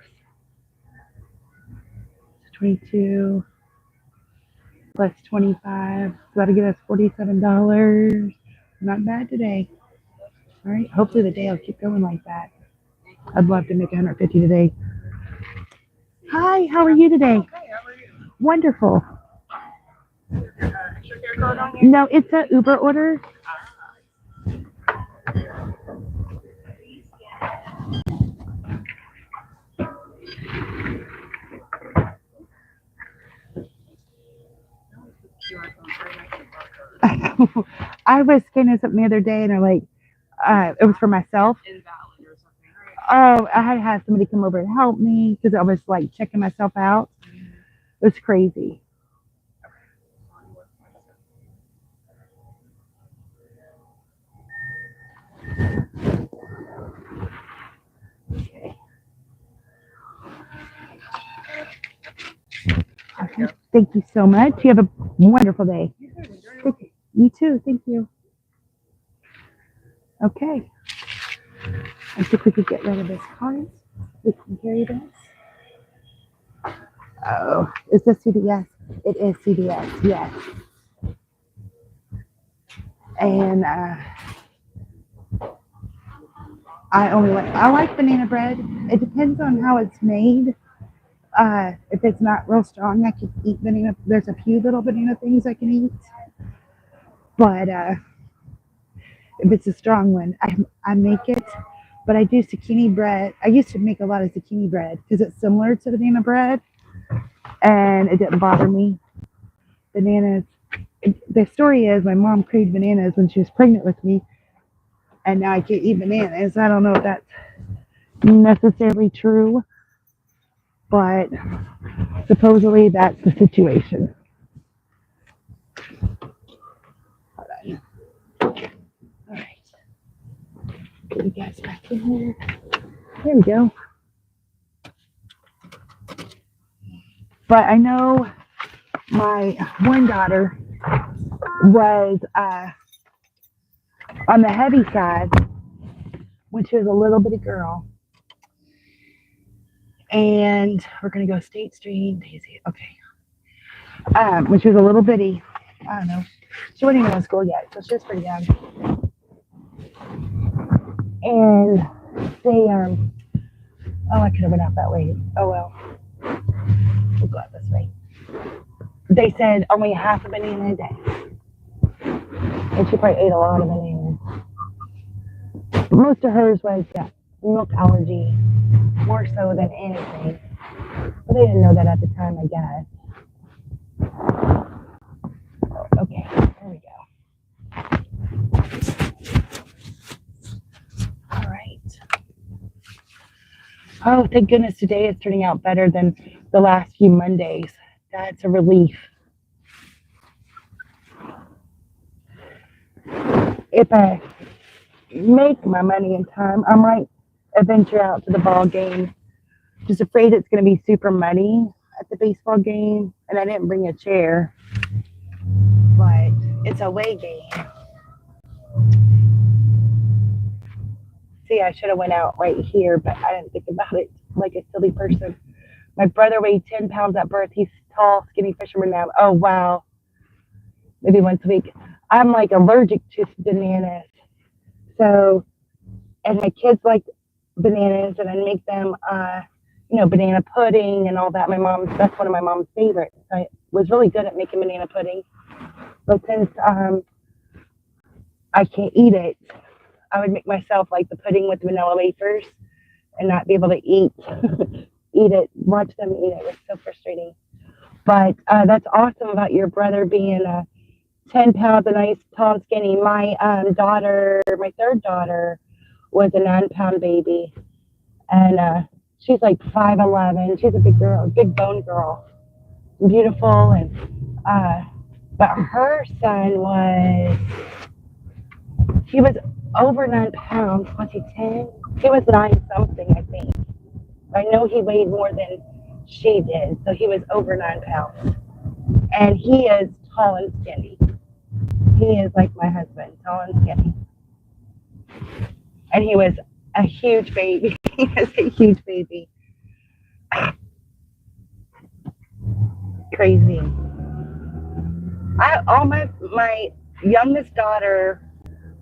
Speaker 1: 22 plus 25. So that'll get us $47. Not bad today. Alright, hopefully the day will keep going like that. I'd love to make $150 today. Hi, how are you today?
Speaker 3: Okay, how are you?
Speaker 1: Wonderful.
Speaker 3: Extra care card on you?
Speaker 1: No, it's a Uber order. I was scanning something the other day and I'm like, it was for myself.
Speaker 3: Invalid or something, right?
Speaker 1: Oh, I had to have somebody come over and help me because I was like checking myself out. It was crazy. Okay. Okay. Thank you so much. You have a wonderful day. Thank you. You too. Thank you. Okay. I think we could get rid of this card. We can carry this. Oh, is this CVS? It is CVS, yes. And I like banana bread. It depends on how it's made. If it's not real strong, I can eat banana. There's a few little banana things I can eat. But if it's a strong one, I make it. But I do zucchini bread. I used to make a lot of zucchini bread because it's similar to banana bread. And it didn't bother me. Bananas. The story is my mom craved bananas when she was pregnant with me. And now I can't eat bananas. I don't know if that's necessarily true. But supposedly that's the situation. Hold on. All right. Get you guys back in here. There we go. But I know my one daughter was on the heavy side when she was a little bitty girl. And we're gonna go State Street, Daisy. Okay. When she was a little bitty, I don't know. She wasn't even in school yet, so she was pretty young. And they oh, I could have went out that way. Oh well. We'll go out this way. They said only half a banana a day. And she probably ate a lot of bananas. Most of hers was milk allergy, more so than anything. But they didn't know that at the time, I guess. Okay, there we go. All right. Oh, thank goodness today is turning out better than the last few Mondays. That's a relief. If I make my money in time, I might venture out to the ball game. Just afraid it's going to be super muddy at the baseball game, and I didn't bring a chair, but it's a away game. See, I should have went out right here, but I didn't think about it like a silly person. My brother weighed 10 pounds at birth. He's tall, skinny fisherman now. Oh, wow. Maybe once a week. I'm like allergic to bananas. So, and my kids like bananas, and I make them, banana pudding and all that. That's one of my mom's favorites. I was really good at making banana pudding. But since I can't eat it, I would make myself like the pudding with vanilla wafers and not be able to eat it, watch them eat it. It was so frustrating. But that's awesome about your brother being 10 pounds, a nice, tall, and skinny. My third daughter, was a 9-pound baby. And she's like 5'11". She's a big girl, big bone girl. Beautiful. And but her son he was over 9 pounds. Was he 10? He was 9 something, I think. I know he weighed more than she did, so he was over 9 pounds. And he is tall and skinny. He is like my husband, tall and skinny. And he was a huge baby. He was a huge baby. Crazy. My youngest daughter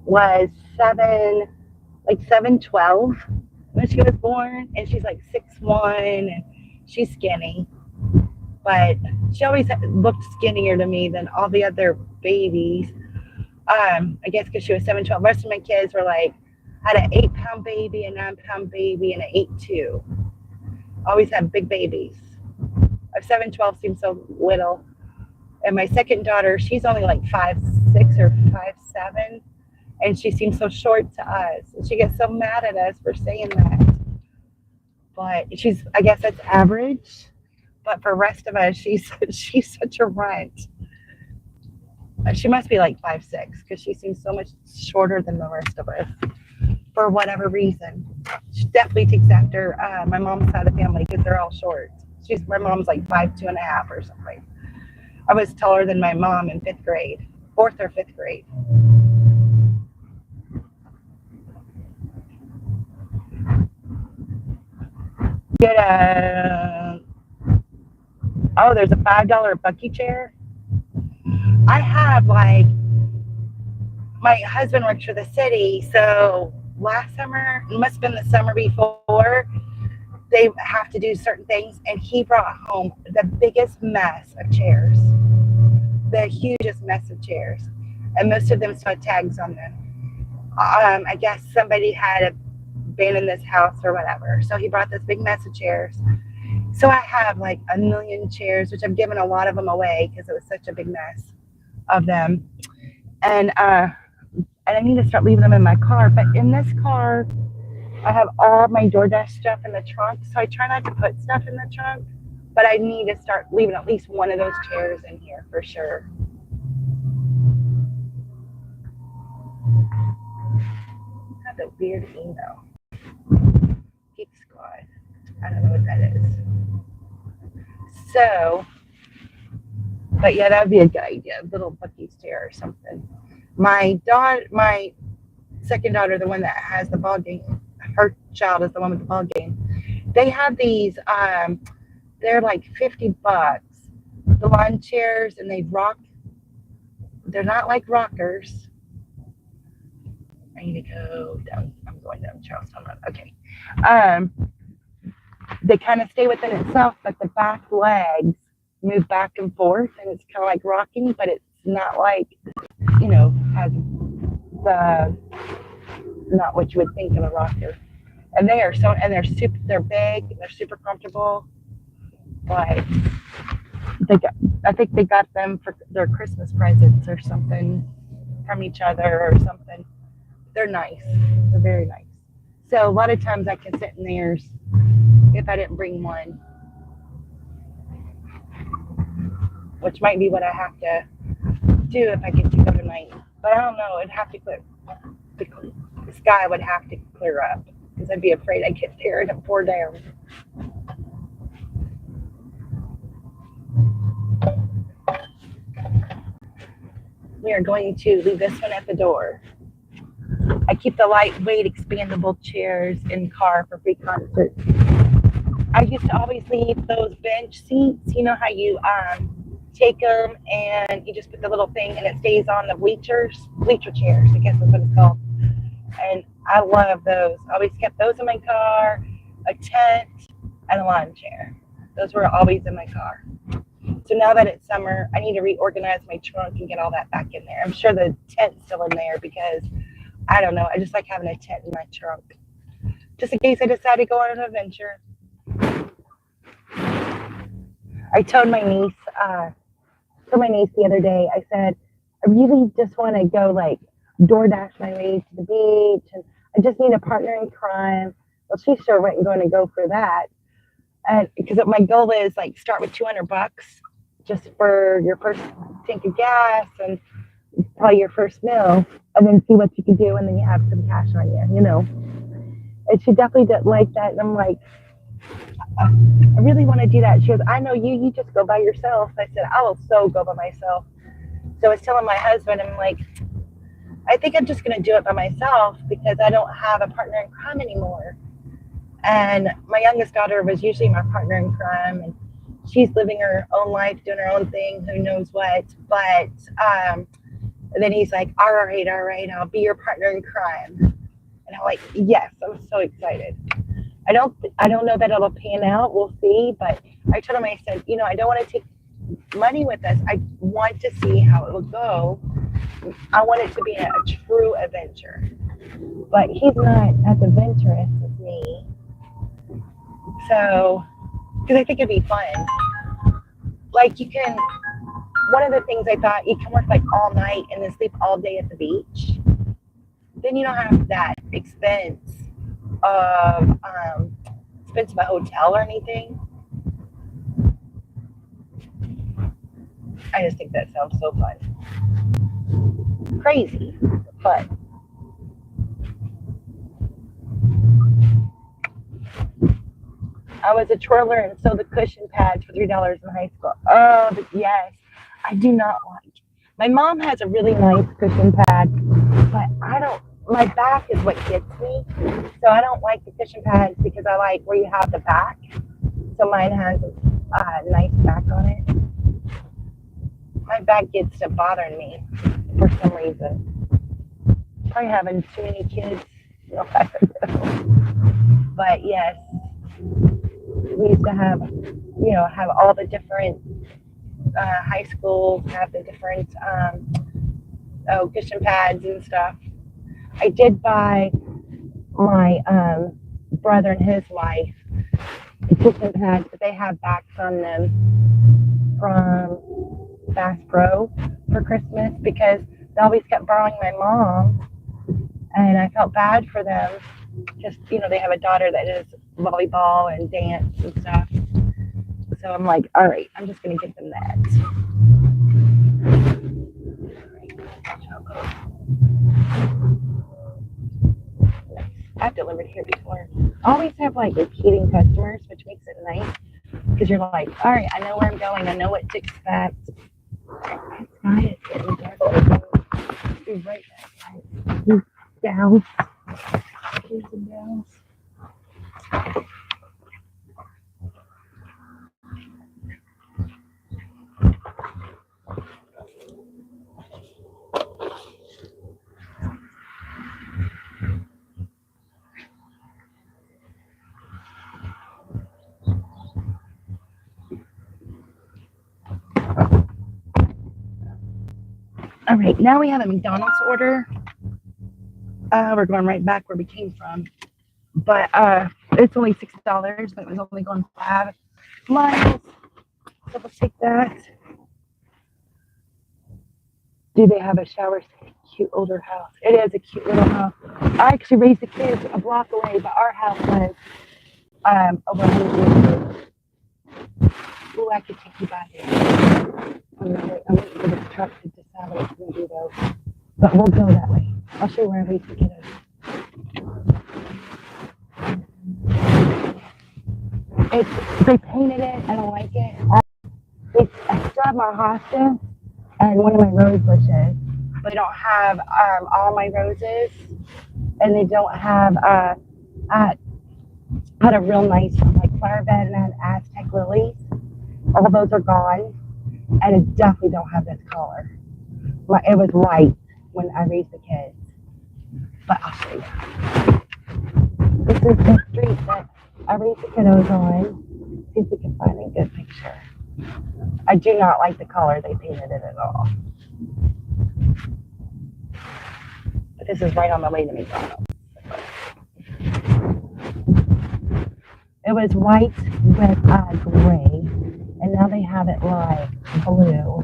Speaker 1: was 7'12" when she was born, and she's like 6'1", and she's skinny. But she always looked skinnier to me than all the other babies. I guess because she was 7'12". Most of my kids were like, had an 8-pound baby, a 9-pound baby, and an 8'2". Always had big babies. A 7'12" seems so little. And my second daughter, she's only like 5'6" or 5'7", and she seems so short to us. And she gets so mad at us for saying that. But I guess that's average. But for the rest of us, she's such a runt. She must be like 5'6", because she seems so much shorter than the rest of us for whatever reason. She definitely takes after my mom's side of the family, because they're all short. My mom's like 5'2.5" or something. I was taller than my mom in 5th grade, 4th or 5th grade. There's a $5 Bucky chair. I have my husband works for the city, so last summer, it must have been the summer before, they have to do certain things, and he brought home the biggest mess of chairs, the hugest mess of chairs, and most of them still had tags on them. I guess somebody had abandoned this house or whatever, so he brought this big mess of chairs. So I have like a million chairs, which I've given a lot of them away because it was such a big mess of them. And I need to start leaving them in my car. But in this car, I have all my Doordash stuff in the trunk. So I try not to put stuff in the trunk. But I need to start leaving at least one of those chairs in here for sure. I have a weird email. Geek Squad. I don't know what that is. So, but yeah, that would be a good idea. A little Bucky's chair or something. My second daughter, the one that has the ball game, her child is the one with the ball game. They have these, they're like $50. The lawn chairs, and they rock. They're not like rockers. I need to go down. I'm going down Charlestown Road. Okay. They kind of stay within itself, but the back legs move back and forth, and it's kind of like rocking, but it's not like, has the, not what you would think of a rocker. And they're they're big, they're super comfortable, but I think they got them for their Christmas presents or something from each other or something. They're nice. They're very nice. So a lot of times I can sit in theirs if I didn't bring one, which might be what I have to do if I get to go tonight. But I don't know. It'd have to clear. The sky would have to clear up because I'd be afraid I'd get there and it pour down. We are going to leave this one at the door. I keep the lightweight expandable chairs in car for free concerts. I used to always leave those bench seats. You know how you take them and you just put the little thing and it stays on the bleacher chairs. I guess that's what it's called. And I love those. I always kept those in my car, a tent, and a lawn chair. Those were always in my car. So now that it's summer, I need to reorganize my trunk and get all that back in there. I'm sure the tent's still in there because, I don't know, I just like having a tent in my trunk. Just in case I decide to go on an adventure. I told my niece the other day, I said, I really just want to go like Doordash my way to the beach, and I just need a partner in crime. Well, she sure wasn't going to go for that. And because my goal is like start with $200 just for your first tank of gas and probably your first meal, and then see what you can do, and then you have some cash on you, And she definitely didn't like that, and I'm like, I really want to do that. She goes, I know you just go by yourself. I said, I will so go by myself. So I was telling my husband, I'm like, I think I'm just going to do it by myself because I don't have a partner in crime anymore. And my youngest daughter was usually my partner in crime, and she's living her own life, doing her own thing, who knows what. But then he's like, all right, I'll be your partner in crime. And I'm like, yes, I'm so excited. I don't know that it'll pan out. We'll see. But I told him, I said, I don't want to take money with us. I want to see how it will go. I want it to be a true adventure. But he's not as adventurous as me. So, because I think it'd be fun. Like one of the things I thought, you can work like all night and then sleep all day at the beach. Then you don't have that expense of a hotel or anything. I just think that sounds so fun. Crazy, but I was a twirler and sewed the cushion pads for $3 in high school. Oh, but yes, I do not like. My mom has a really nice cushion pad, but my back is what gets me. So I don't like the cushion pads because I like where you have the back. So mine has a nice back on it. My back gets to bothering me for some reason. Probably having too many kids. I don't know. But yes, we used to have all the different high schools have the different cushion pads and stuff. I did buy my brother and his wife cushion pads, but they have backs on them from Bass Pro for Christmas because they always kept borrowing my mom, and I felt bad for them. Just, they have a daughter that does volleyball and dance and stuff. So I'm like, all right, I'm just going to get them that. I've delivered here before. I always have like repeating customers, which makes it nice because you're like, all right, I know where I'm going. I know what to expect. It's getting dark. Be right back, guys. Gals. Kids and gals. All right, now we have a McDonald's order. We're going right back where we came from, but it's only $6, but it was only going 5 miles. So we'll take that. Do they have a shower? Cute older house. It is a cute little house. I actually raised the kids a block away, but our house was over 100 years. Ooh, I could take you by there. I'm waiting for this truck to decide what it's going to do though. But we'll go that way. I'll show you where I raised the kiddos. They painted it. I don't like it. I still have my hostas and one of my rose bushes. They don't have all my roses, and they don't have. I had a real nice like flower bed, and I had Aztec lilies. All of those are gone, and it definitely don't have this color. It was white when I raised the kids, but I'll show you. This is the street that I raised the kiddos on. See if we can find a good picture. I do not like the color they painted it at all. But this is right on the way to McDonald's. It was white with gray, and now they have it like blue.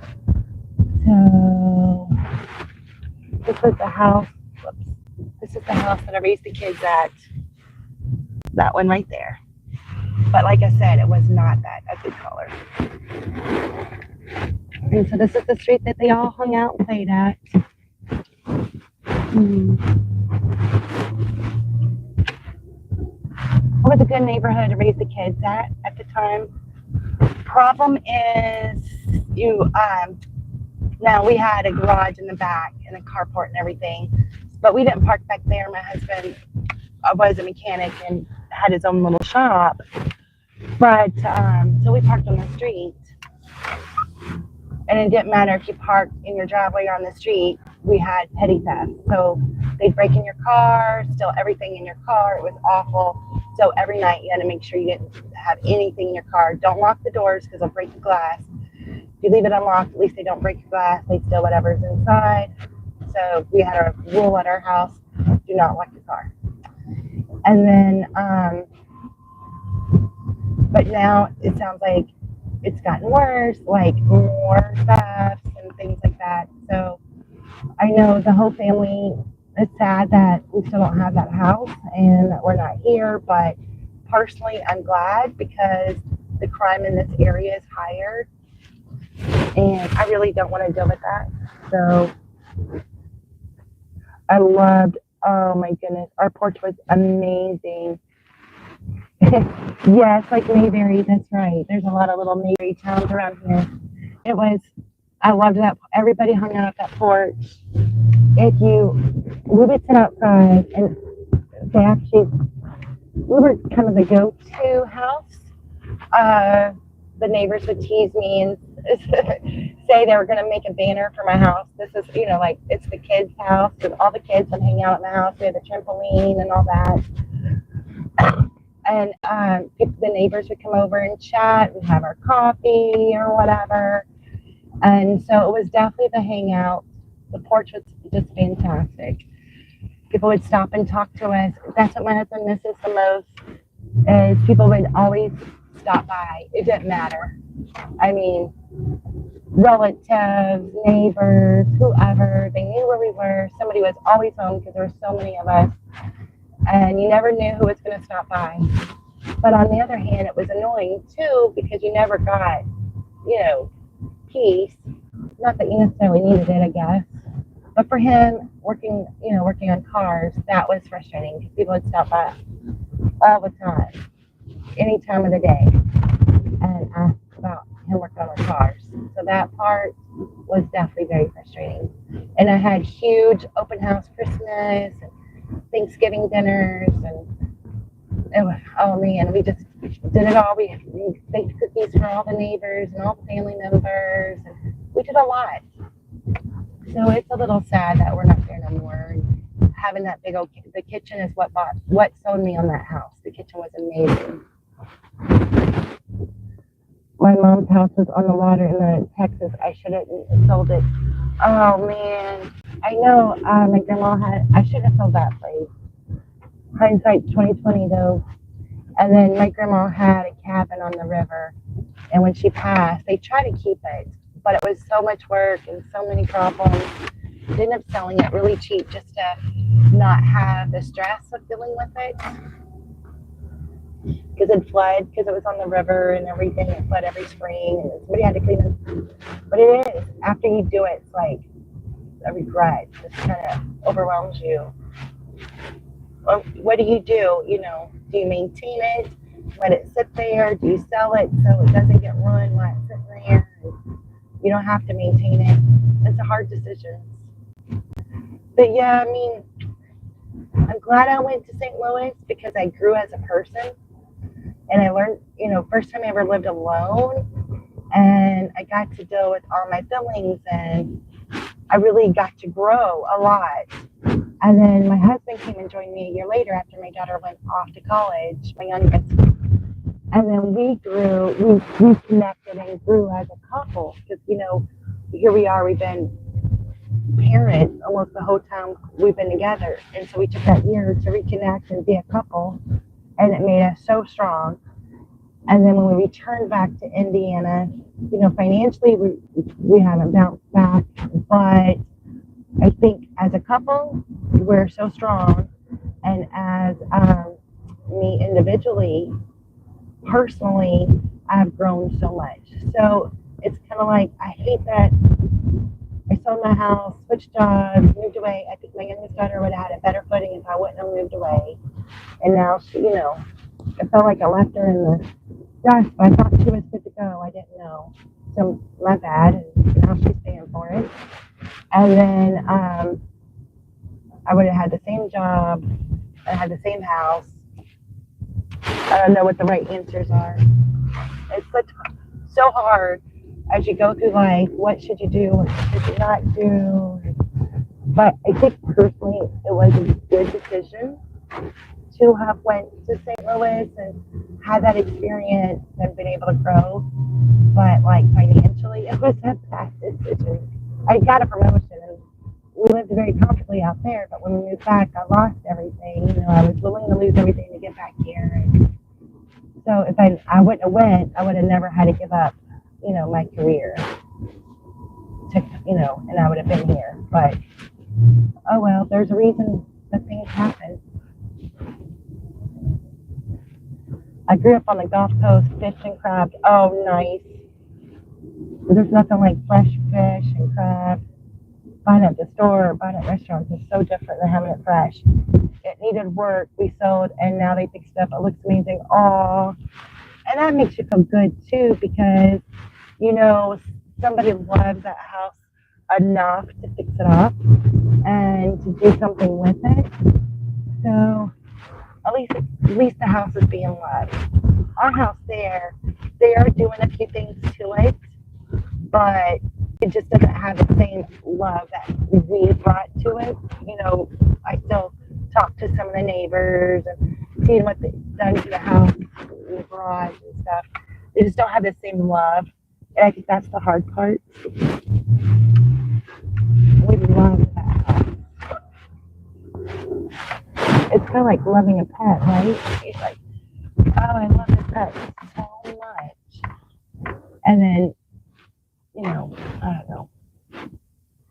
Speaker 1: So this is the house. Whoops. This is the house that I raised the kids at. That one right there. But like I said, it was not that a good color. And so this is the street that they all hung out and played at. It was a good neighborhood to raise the kids at the time. Problem is, now we had a garage in the back and a carport and everything, but we didn't park back there. My husband was a mechanic and had his own little shop, but so we parked on the street. And it didn't matter if you parked in your driveway or on the street, we had petty theft. So they'd break in your car, steal everything in your car. It was awful. So every night you had to make sure you didn't have anything in your car. Don't lock the doors because they'll break the glass. If you leave it unlocked, at least they don't break your glass. They steal whatever's inside. So we had a rule at our house, do not lock your car. And then, but now it sounds like it's gotten worse, like more thefts and things like that. So I know the whole family is sad that we still don't have that house and that we're not here, but personally I'm glad because the crime in this area is higher and I really don't want to deal with that. So I loved, oh my goodness, our porch was amazing. Yes, like Mayberry, that's right. There's a lot of little Mayberry towns around here. I loved that. Everybody hung out at that porch. We would sit outside and we were kind of the go-to house. The neighbors would tease me and say they were going to make a banner for my house. This is, like it's the kids' house and all the kids would hang out in the house. We had the trampoline and all that. And the neighbors would come over and chat and have our coffee or whatever. And so it was definitely the hangout. The porch was just fantastic. People would stop and talk to us. That's what my husband misses the most, is people would always stop by. It didn't matter. I mean, relatives, neighbors, whoever, they knew where we were. Somebody was always home because there were so many of us. And you never knew who was going to stop by. But on the other hand, it was annoying too because you never got, peace. Not that you necessarily needed it, I guess. But for him, working on cars, that was frustrating because people would stop by all the time, any time of the day, and ask about him working on our cars. So that part was definitely very frustrating. And I had huge open house Christmas.
Speaker 4: Thanksgiving dinners oh man, we just did it all. We baked cookies for all the neighbors and all the family members, and we did a lot. So it's a little sad that we're not there no more. And having that big old the kitchen is what sold me on that house. The kitchen was amazing. My mom's house was on the water in Texas. I should have sold it. Oh man, I know. My grandma I should have sold that place. Hindsight 2020 though. And then my grandma had a cabin on the river, and when she passed, they tried to keep it, but it was so much work and so many problems. They ended up selling it really cheap just to not have the stress of dealing with it. Because it flooded, because it was on the river and everything. It flooded every spring, and somebody had to clean it. But it is, after you do it, it's like a regret. Just kind of overwhelms you. Well, what do? Do you maintain it? Let it sit there? Do you sell it so it doesn't get ruined while it's sitting there? You don't have to maintain it. It's a hard decision. But yeah, I mean, I'm glad I went to St. Louis because I grew as a person. And I learned, first time I ever lived alone. And I got to deal with all my feelings, and I really got to grow a lot. And then my husband came and joined me a year later after my daughter went off to college, my youngest. And then we connected and grew as a couple. Because, here we are, we've been parents almost the whole time we've been together. And so we took that year to reconnect and be a couple. And it made us so strong. And then when we returned back to Indiana, financially we haven't bounced back. But I think as a couple, we're so strong. And as me individually, personally, I've grown so much. So it's kind of like, I hate that I sold my house, switched jobs, moved away. I think my youngest daughter would have had a better footing if I wouldn't have moved away. And now she, it felt like I left her in the dust, but I thought she was good to go. I didn't know. So my bad. And now she's paying for it. And then I would have had the same job. I had the same house. I don't know what the right answers are. It's so hard as you go through life. What should you do? What should you not do? But I think personally it was a good decision to have went to St. Louis and had that experience and been able to grow. But financially, it was a bad decision. I got a promotion and we lived very comfortably out there. But when we moved back, I lost everything. I was willing to lose everything to get back here. And so if I wouldn't have went, I would have never had to give up, my career. And I would have been here. But oh well, there's a reason that things happen. I grew up on the Gulf Coast, fishing crab. Oh, nice. There's nothing like fresh fish and crab. Buying at the store or buying at restaurants is so different than having it fresh. It needed work. We sold, and now they fixed it up. It looks amazing. Oh, and that makes you feel good too because, somebody loves that house enough to fix it up and to do something with it. So at least the house is being loved. Our house they are doing a few things to it, but it just doesn't have the same love that we brought to it. I still talk to some of the neighbors and seeing what they've done to the house and the garage and stuff. They just don't have the same love, and I think that's the hard part. We love that house. It's kind of like loving a pet, right? It's like, oh, I love this pet so much. And then, I don't know.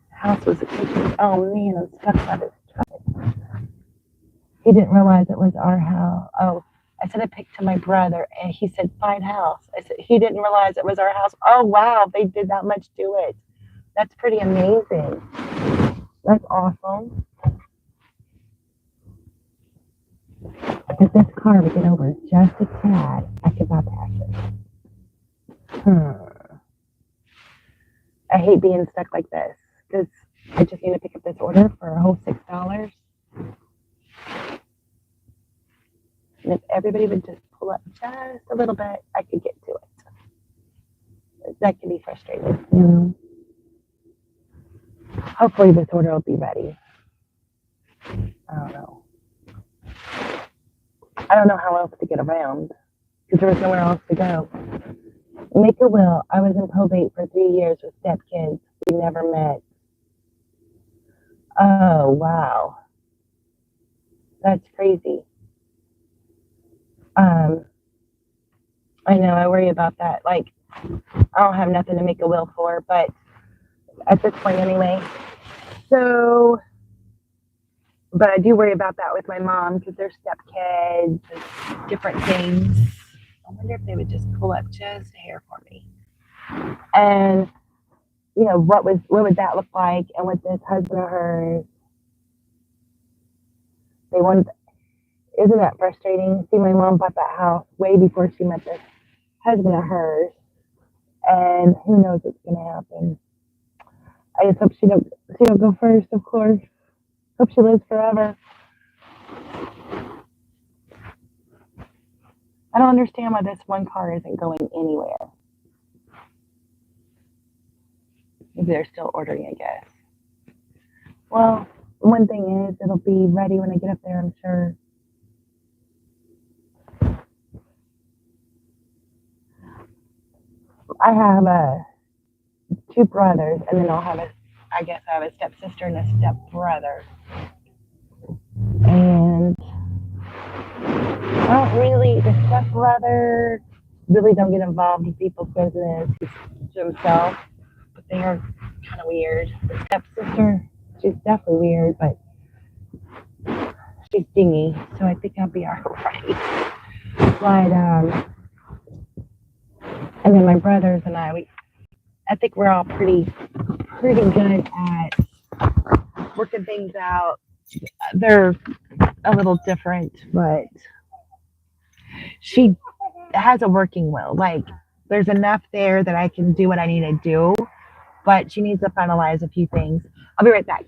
Speaker 4: House was a kitchen. Oh man, I'm stuck by this truck. He didn't realize it was our house. Oh, I said I picked to my brother, and he said, fine house. I said, he didn't realize it was our house. Oh wow, they did that much to it. That's pretty amazing. That's awesome. If this car would get over just a tad, I could bypass it. I hate being stuck like this because I just need to pick up this order for a whole $6. And if everybody would just pull up just a little bit, I could get to it. That can be frustrating, you know. Hopefully this order will be ready. I don't know. I don't know how else to get around because there was nowhere else to go. Make a will. I was in probate for 3 years with stepkids. We never met. Oh, wow. That's crazy. I know, I worry about that. Like, I don't have nothing to make a will for, but at this point anyway. So, but I do worry about that with my mom because they're stepkids and different things. I wonder if they would just pull up just a hair for me. And, you know, what would that look like? And with this husband of hers, they wanted, isn't that frustrating? See, my mom bought that house way before she met this husband of hers, and who knows what's gonna happen. I just hope she don't go first, of course. Hope she lives forever. I don't understand why this one car isn't going anywhere. Maybe they're still ordering, I guess. Well, one thing is, it'll be ready when I get up there, I'm sure. I have two brothers, and then I guess I have a stepsister and a stepbrother. And the stepbrother really don't get involved in people's business. He's to himself, but they are kind of weird. The stepsister, she's definitely weird, but she's dingy, so I think I'll be all right. But, and then my brothers and I think we're all pretty good at working things out. They're a little different, but she has a working will. Like, there's enough there that I can do what I need to do, but she needs to finalize a few things. I'll be right back.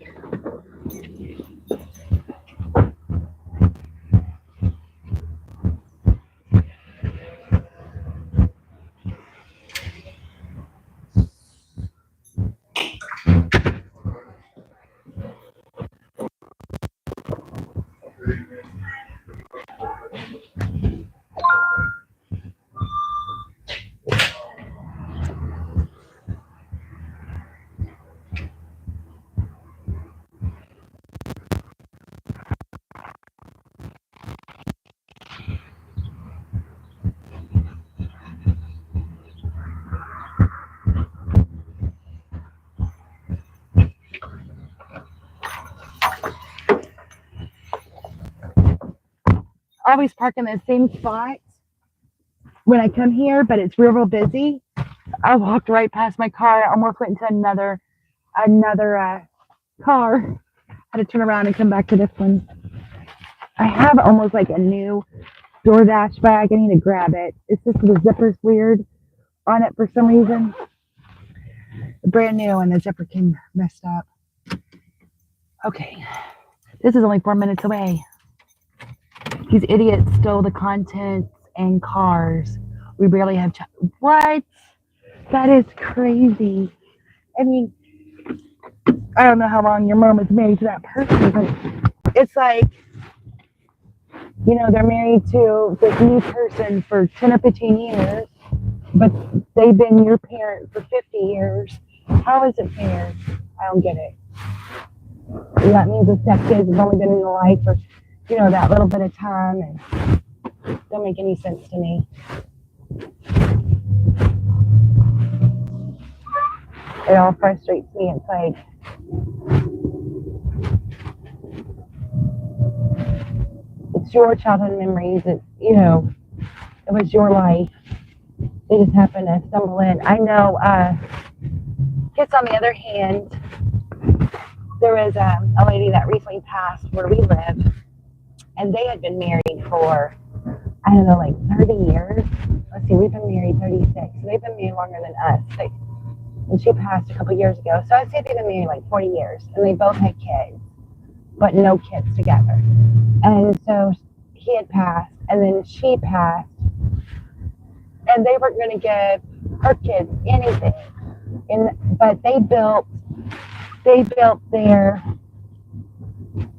Speaker 4: I always park in the same spot when I come here, but it's real busy. I walked right past my car. I almost went into another car. Had to turn around and come back to this one. I have almost like a new Doordash bag. I need to grab it. It's just the zipper's weird on it for some reason. Brand new, and the zipper came messed up. Okay, this is only 4 minutes away. These idiots stole the contents and cars. We barely have what? That is crazy. I mean, I don't know how long your mom was married to that person, but it's like, you know, they're married to this new person for 10 or 15 years, but they've been your parent for 50 years. How is it fair? I don't get it. That means the stepkids have only been in the life for, you know, that little bit of time, and don't make any sense to me. It all frustrates me. It's like, it's your childhood memories. It, you know, it was your life. They just happen to stumble in. I know, kids on the other hand, there was a lady that recently passed where we live, and they had been married for, I don't know, like 30 years. Let's see, we've been married 36. So they've been married longer than us. And she passed a couple years ago. So I'd say they've been married like 40 years. And they both had kids, but no kids together. And so he had passed, and then she passed, and they weren't going to give her kids anything. But they built their,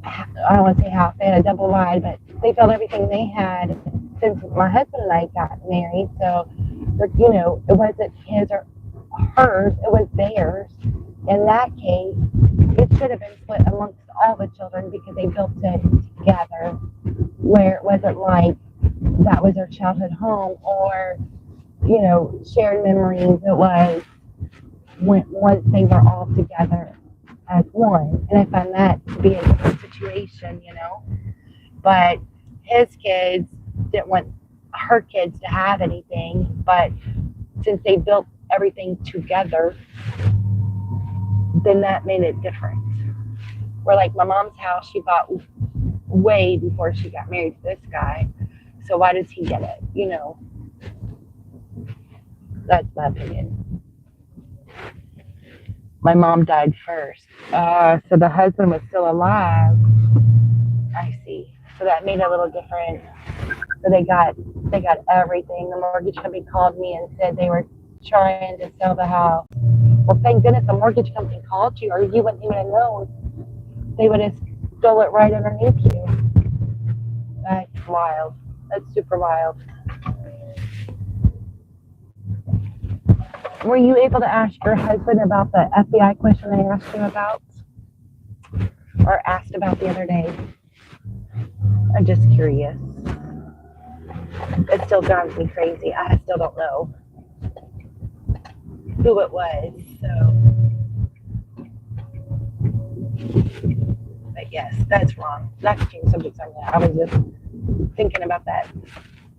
Speaker 4: I don't want to say house, they had a double wide, but they built everything they had since my husband and I got married. So, you know, it wasn't his or hers, it was theirs. In that case, it should have been split amongst all the children because they built it together, where it wasn't like that was their childhood home or, you know, shared memories. It was once they were all together as one. And I find that to be a different situation, you know. But his kids didn't want her kids to have anything, but since they built everything together, then that made it different. Where like my mom's house, she bought way before she got married to this guy. So why does he get it? You know, that's my opinion. My mom died first. So the husband was still alive. I see. So that made it a little different. So they got everything. The mortgage company called me and said they were trying to sell the house. Well, thank goodness the mortgage company called you, or you wouldn't even have known. They would have stole it right underneath you. That's wild. That's super wild. Were you able to ask your husband about the FBI question I asked him about? Or asked about the other day? I'm just curious. It still drives me crazy. I still don't know who it was. So, but yes, that's wrong. Not to change subjects on that. I was just thinking about that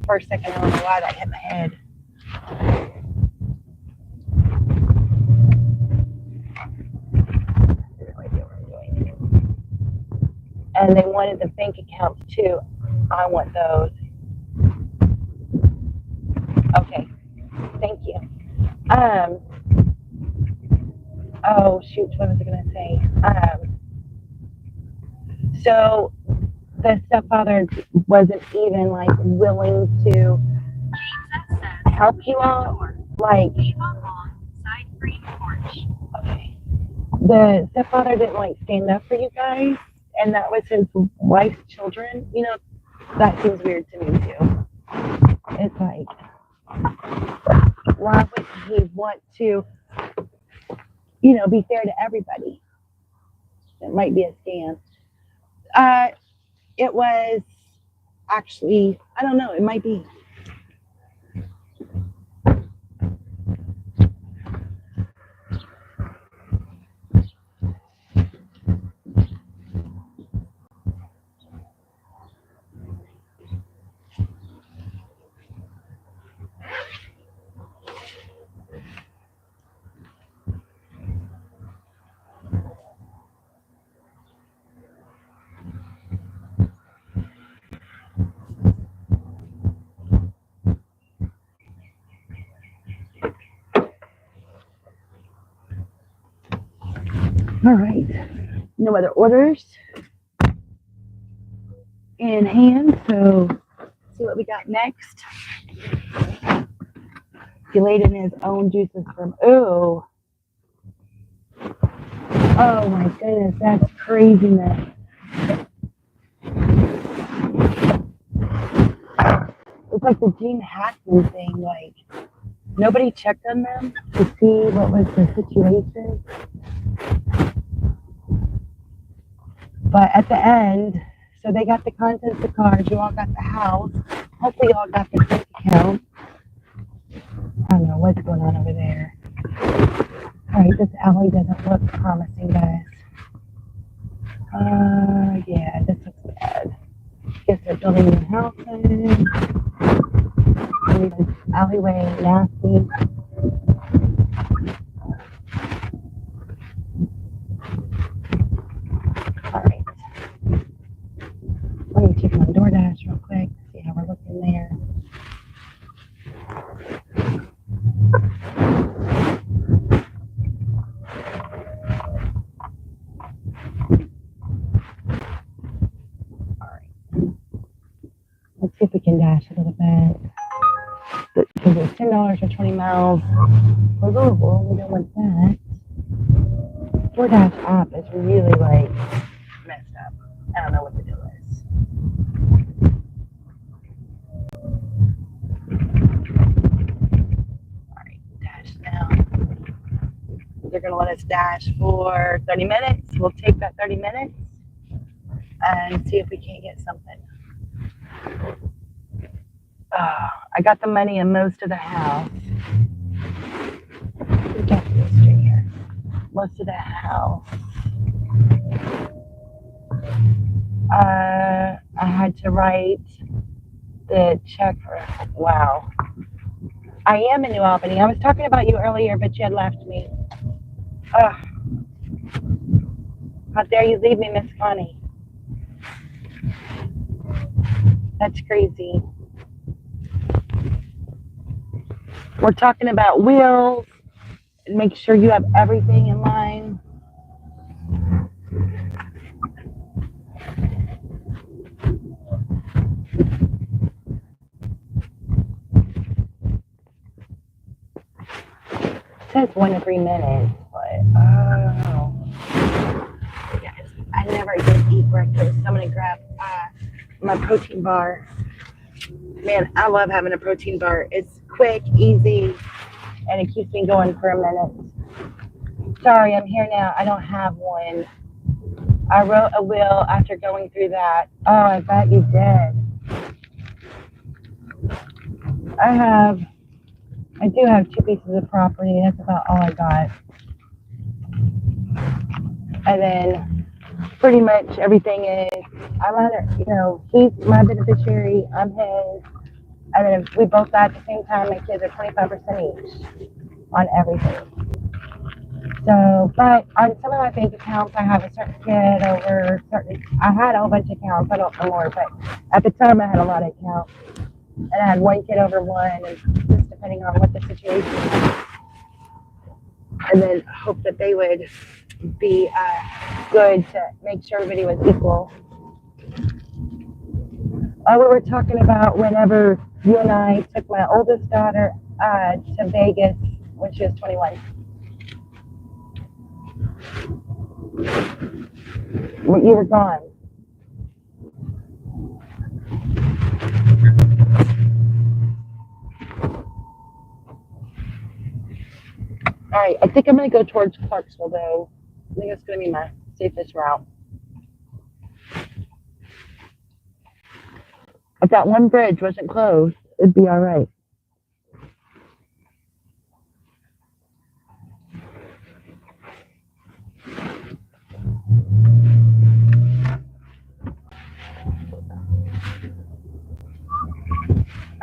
Speaker 4: for a second. I don't know why that hit my head. And they wanted the bank accounts too. I want those. Okay, thank you. Oh shoot, what was I gonna say? So the stepfather wasn't even like willing to help you all. Like, okay, the stepfather didn't like stand up for you guys, and that was his wife's children. You know, that seems weird to me too. It's like, why would he want to, you know, be fair to everybody? It might be a scam. It was actually, I don't know, it might be. All right. No other orders in hand, so see what we got next. Delayed in his own juices from, oh my goodness, that's craziness. It's like the Gene Hackman thing, like nobody checked on them to see what was the situation. But at the end, so they got the contents of the cars, you all got the house, hopefully you all got the bank account. I don't know what's going on over there. Alright, this alley doesn't look promising, guys. Yeah, this looks bad. Guess they're building new houses. This alleyway, nasty. Alright. Let me check my Doordash real quick, see how we're looking there. can dash a little bit. Because it's $10 for 20 miles. We're done with that. Doordash app is really like messed up. I don't know what the deal is. Alright, dash now. They're gonna let us dash for 30 minutes. We'll take that 30 minutes and see if we can't get something. I got the money in most of the house. We got this string here. Most of the house. I had to write the check for, wow. I am in New Albany. I was talking about you earlier, but you had left me. How dare you leave me, Miss Connie? That's crazy. We're talking about wheels. Make sure you have everything in line. It says 1 to 3 minutes, but yes, I never did eat breakfast. I'm gonna grab my protein bar. Man, I love having a protein bar. It's quick, easy, and it keeps me going for a minute. Sorry, I'm here now. I don't have one. I wrote a will after going through that. Oh, I bet you did. I do have 2 pieces of property. That's about all I got. And then pretty much everything is, I'm either, he's my beneficiary, I'm his. And then if we both die at the same time, my kids are 25% each on everything. So, but on some of my bank accounts, I have a certain kid over certain, I had a whole bunch of accounts, I don't know more, but at the time I had a lot of accounts. And I had one kid over one, and just depending on what the situation was. And then hope that they would be good to make sure everybody was equal. We were talking about whenever you and I took my oldest daughter to Vegas when she was 21. You were gone. All right, I think I'm going to go towards Clarksville, though. I think it's going to be my safest route. If that one bridge wasn't closed, it'd be all right.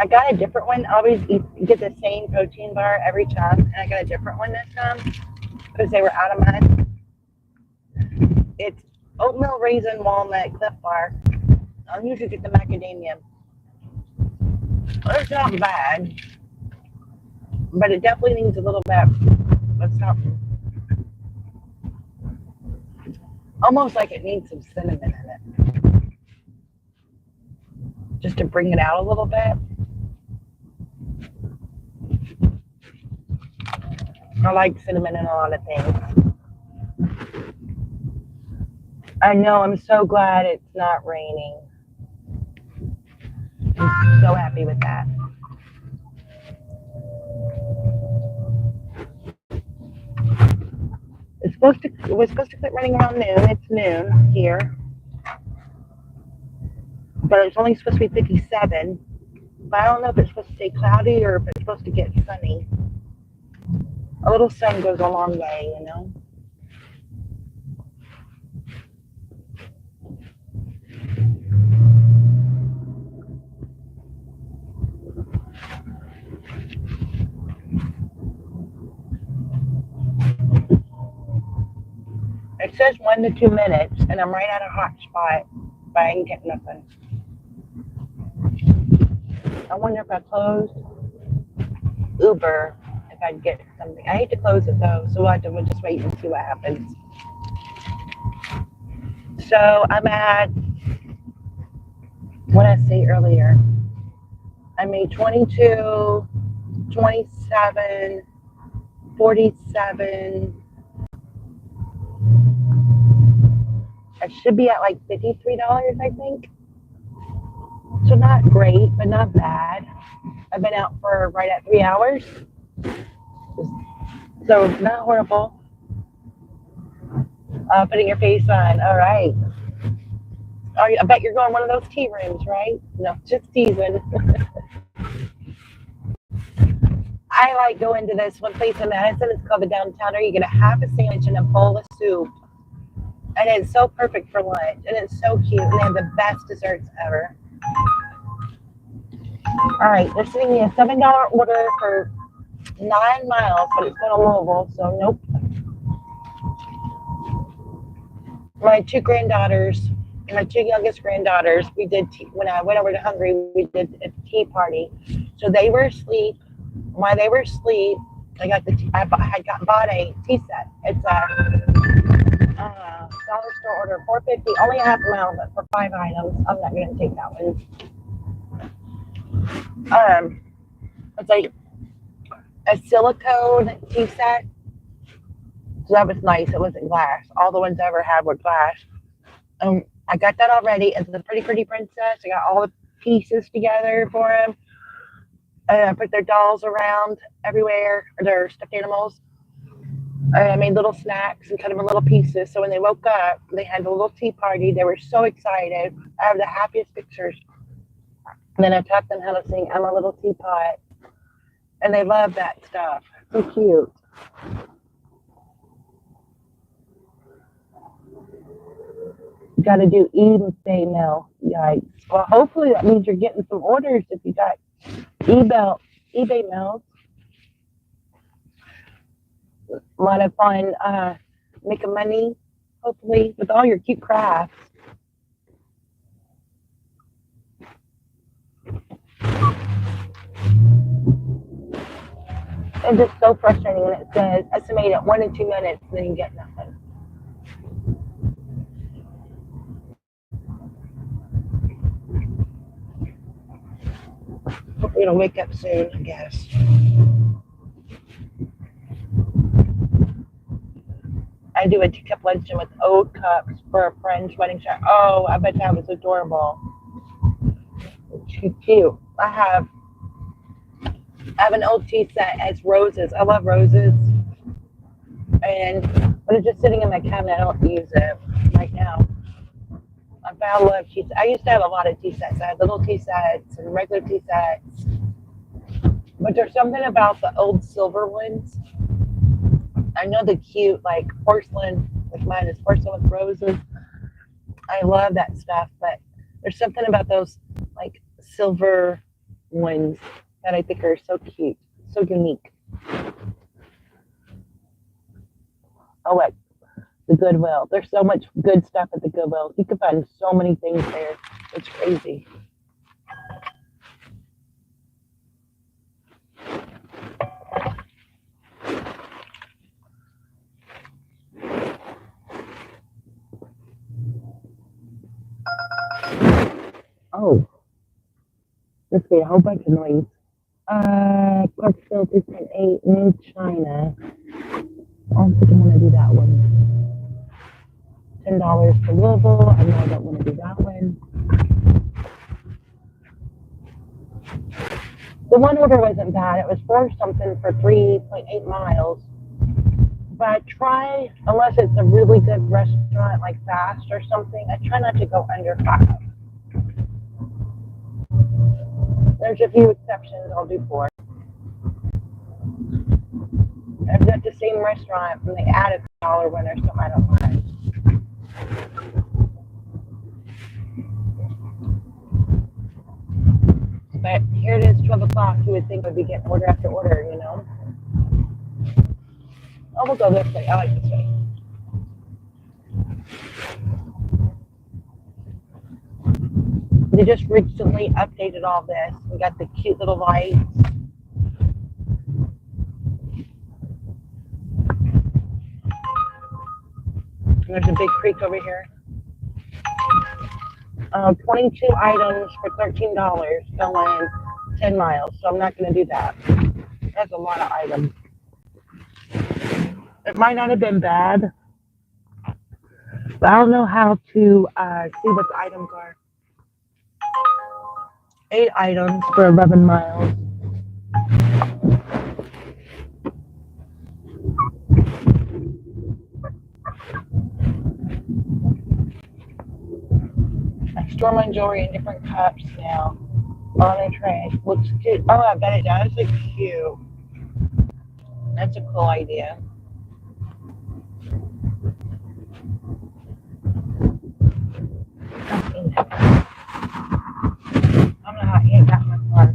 Speaker 4: I got a different one. I always get the same protein bar every time, and I got a different one this time because they were out of mine. It's oatmeal raisin walnut Cliff Bar. I'll usually get the macadamia. It's not bad, but it definitely needs a little bit of something. Almost like it needs some cinnamon in it, just to bring it out a little bit. I like cinnamon in a lot of things. I know, I'm so glad it's not raining. I'm so happy with that. It was supposed to quit raining around noon. It's noon here. But it's only supposed to be 57. But I don't know if it's supposed to stay cloudy or if it's supposed to get sunny. A little sun goes a long way, you know? It says 1 to 2 minutes, and I'm right at a hot spot, but I ain't getting nothing. I wonder if I closed Uber, if I'd get something. I hate to close it though, so we'll just wait and see what happens. So I'm at, what did I say earlier? I made 22, 27, 47. I should be at like $53, I think. So not great, but not bad. I've been out for right at 3 hours. So not horrible. Putting your face on. All right. I bet you're going one of those tea rooms, right? No, just teasing. I like going to this one place in Madison. It's called the Downtowner. You get a half a sandwich and a bowl of soup. And it's so perfect for lunch. And it's so cute. And they have the best desserts ever. All right. They're sending me a $7 order for 9 miles, but it's going to Louisville. So nope. My two youngest granddaughters, we did when I went over to Hungary, we did a tea party. So they were asleep. While they were asleep, I had bought a tea set. It's a dollar store order, $4.50, only a half a mile, but for 5 items. I'm not going to take that one. It's like a silicone tea set. So that was nice. It wasn't glass. All the ones I ever had were glass. I got that already. It's a pretty princess. I got all the pieces together for them. And I put their dolls around everywhere, or their stuffed animals. I made little snacks and cut them in little pieces. So when they woke up, they had a little tea party. They were so excited. I have the happiest pictures. And then I taught them how to sing "I'm a Little Teapot." And they love that stuff. So cute. Got to do eBay mail. Yikes. Well, hopefully that means you're getting some orders if you got eBay mails. A lot of fun making money, hopefully, with all your cute crafts. It's just so frustrating when it says estimate at 1 to 2 minutes and then you get nothing. Hopefully it'll wake up soon, I guess. I do a teacup luncheon with old cups for a friend's wedding shower. Oh, I bet that was adorable. It's cute. I have an old tea set as roses. I love roses. But it's just sitting in my cabinet. I don't use it right now. I love tea sets. I used to have a lot of tea sets. I had little tea sets and regular tea sets. But there's something about the old silver ones. I know the cute, like porcelain, like mine is porcelain with roses. I love that stuff, but there's something about those like silver ones that I think are so cute, so unique. Oh, what? The Goodwill. There's so much good stuff at the Goodwill. You can find so many things there. It's crazy. Oh, let's see, a whole bunch of noise. Clarksville 3.8, New China. I don't think I want to do that one. $10 for Louisville. I know I don't want to do that one. The one order wasn't bad. It was for something for 3.8 miles. But try, unless it's a really good restaurant like Fast or something, I try not to go under 5. There's a few exceptions I'll do 4. If it's at the same restaurant and they add a $1 one or something, I don't mind. But here it is, 12 o'clock. You would think I'd be getting order after order, you know? Oh, we'll go this way. I like this way. They just recently updated all this. We got the cute little lights. And there's a big creek over here. 22 items for $13 going 10 miles, so I'm not going to do that. That's a lot of items. It might not have been bad, but I don't know how to see what the items are. 8 items for 11 miles. I store my jewelry in different cups now on a tray. Looks cute. Oh, I bet it does look cute. That's a cool idea. I don't know how I got in my car.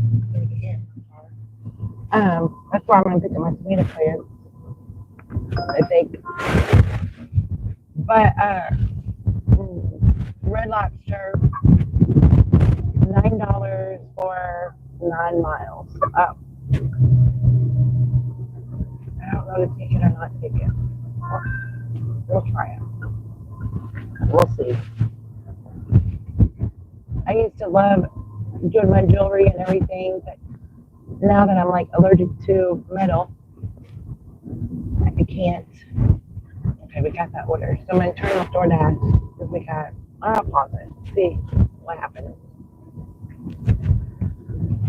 Speaker 4: That's why I'm gonna pick up my tomato plants, I think. But Red Lobster, $9 for 9 miles. Oh, I don't know to take it or not take it. We'll try it. We'll see. I used to love doing my jewelry and everything, but now that I'm like allergic to metal, I can't. Okay, we got that order. So I'm gonna turn off Doordash because we got. I'll pause it. See what happens.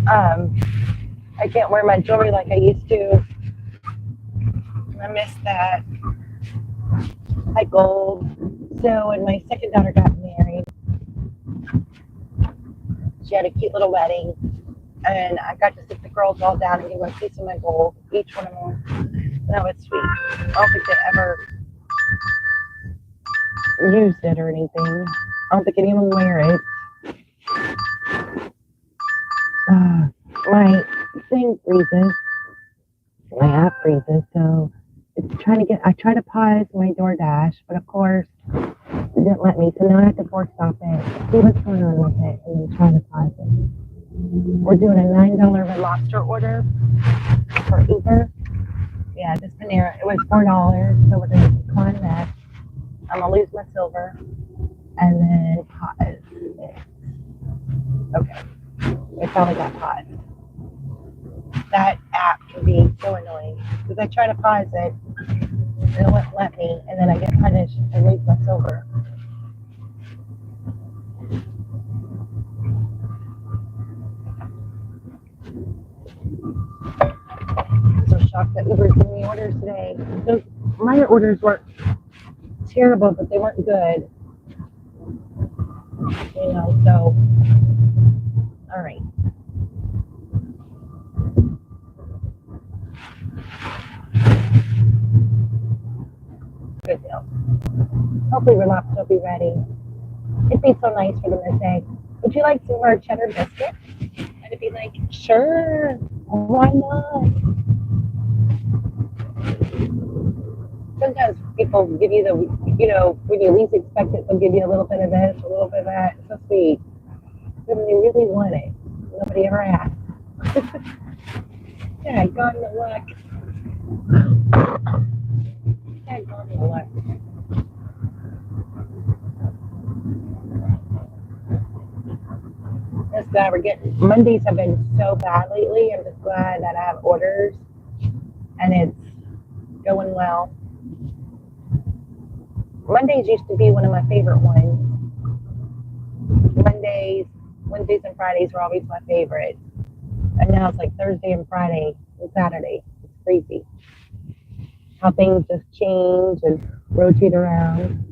Speaker 4: I can't wear my jewelry like I used to. I miss that. Like gold. So when my second daughter got married, she had a cute little wedding, and I got to sit the girls all down and give them a piece of my gold, each one of them. That was sweet. I don't think they ever used it or anything. I don't think any of them wear it. My thing freezes. My app freezes, so it's I try to pause my DoorDash, but of course it didn't let me, so now I have to force stop it, see what's going on with it, and then try to pause it. We're doing a $9 Red Lobster order for Uber. Yeah, this Panera, it was $4, so we're going to decline that. I'm going to lose my silver, and then pause it. Okay, it finally got paused. That app can be so annoying, because I try to pause it, and it won't let me, and then I get punished and lose my silver. I'm so shocked that Uber's giving me orders today. My orders weren't terrible, but they weren't good. You know, so, all right. Good deal. Hopefully Red Lobster will be ready. It'd be so nice for them to say, would you like some of our cheddar biscuits? And it'd be like, sure, why not? Sometimes people give you when you least expect it, they'll give you a little bit of this, a little bit of that. It's so sweet. But when they really want it, nobody ever asked. Yeah, God no luck. Yeah, God no luck. Just glad we're getting. Mondays have been so bad lately. I'm just glad that I have orders and it's going well. Mondays used to be one of my favorite ones. Wednesdays and Fridays were always my favorite. And now it's like Thursday and Friday and Saturday. It's crazy how things just change and rotate around.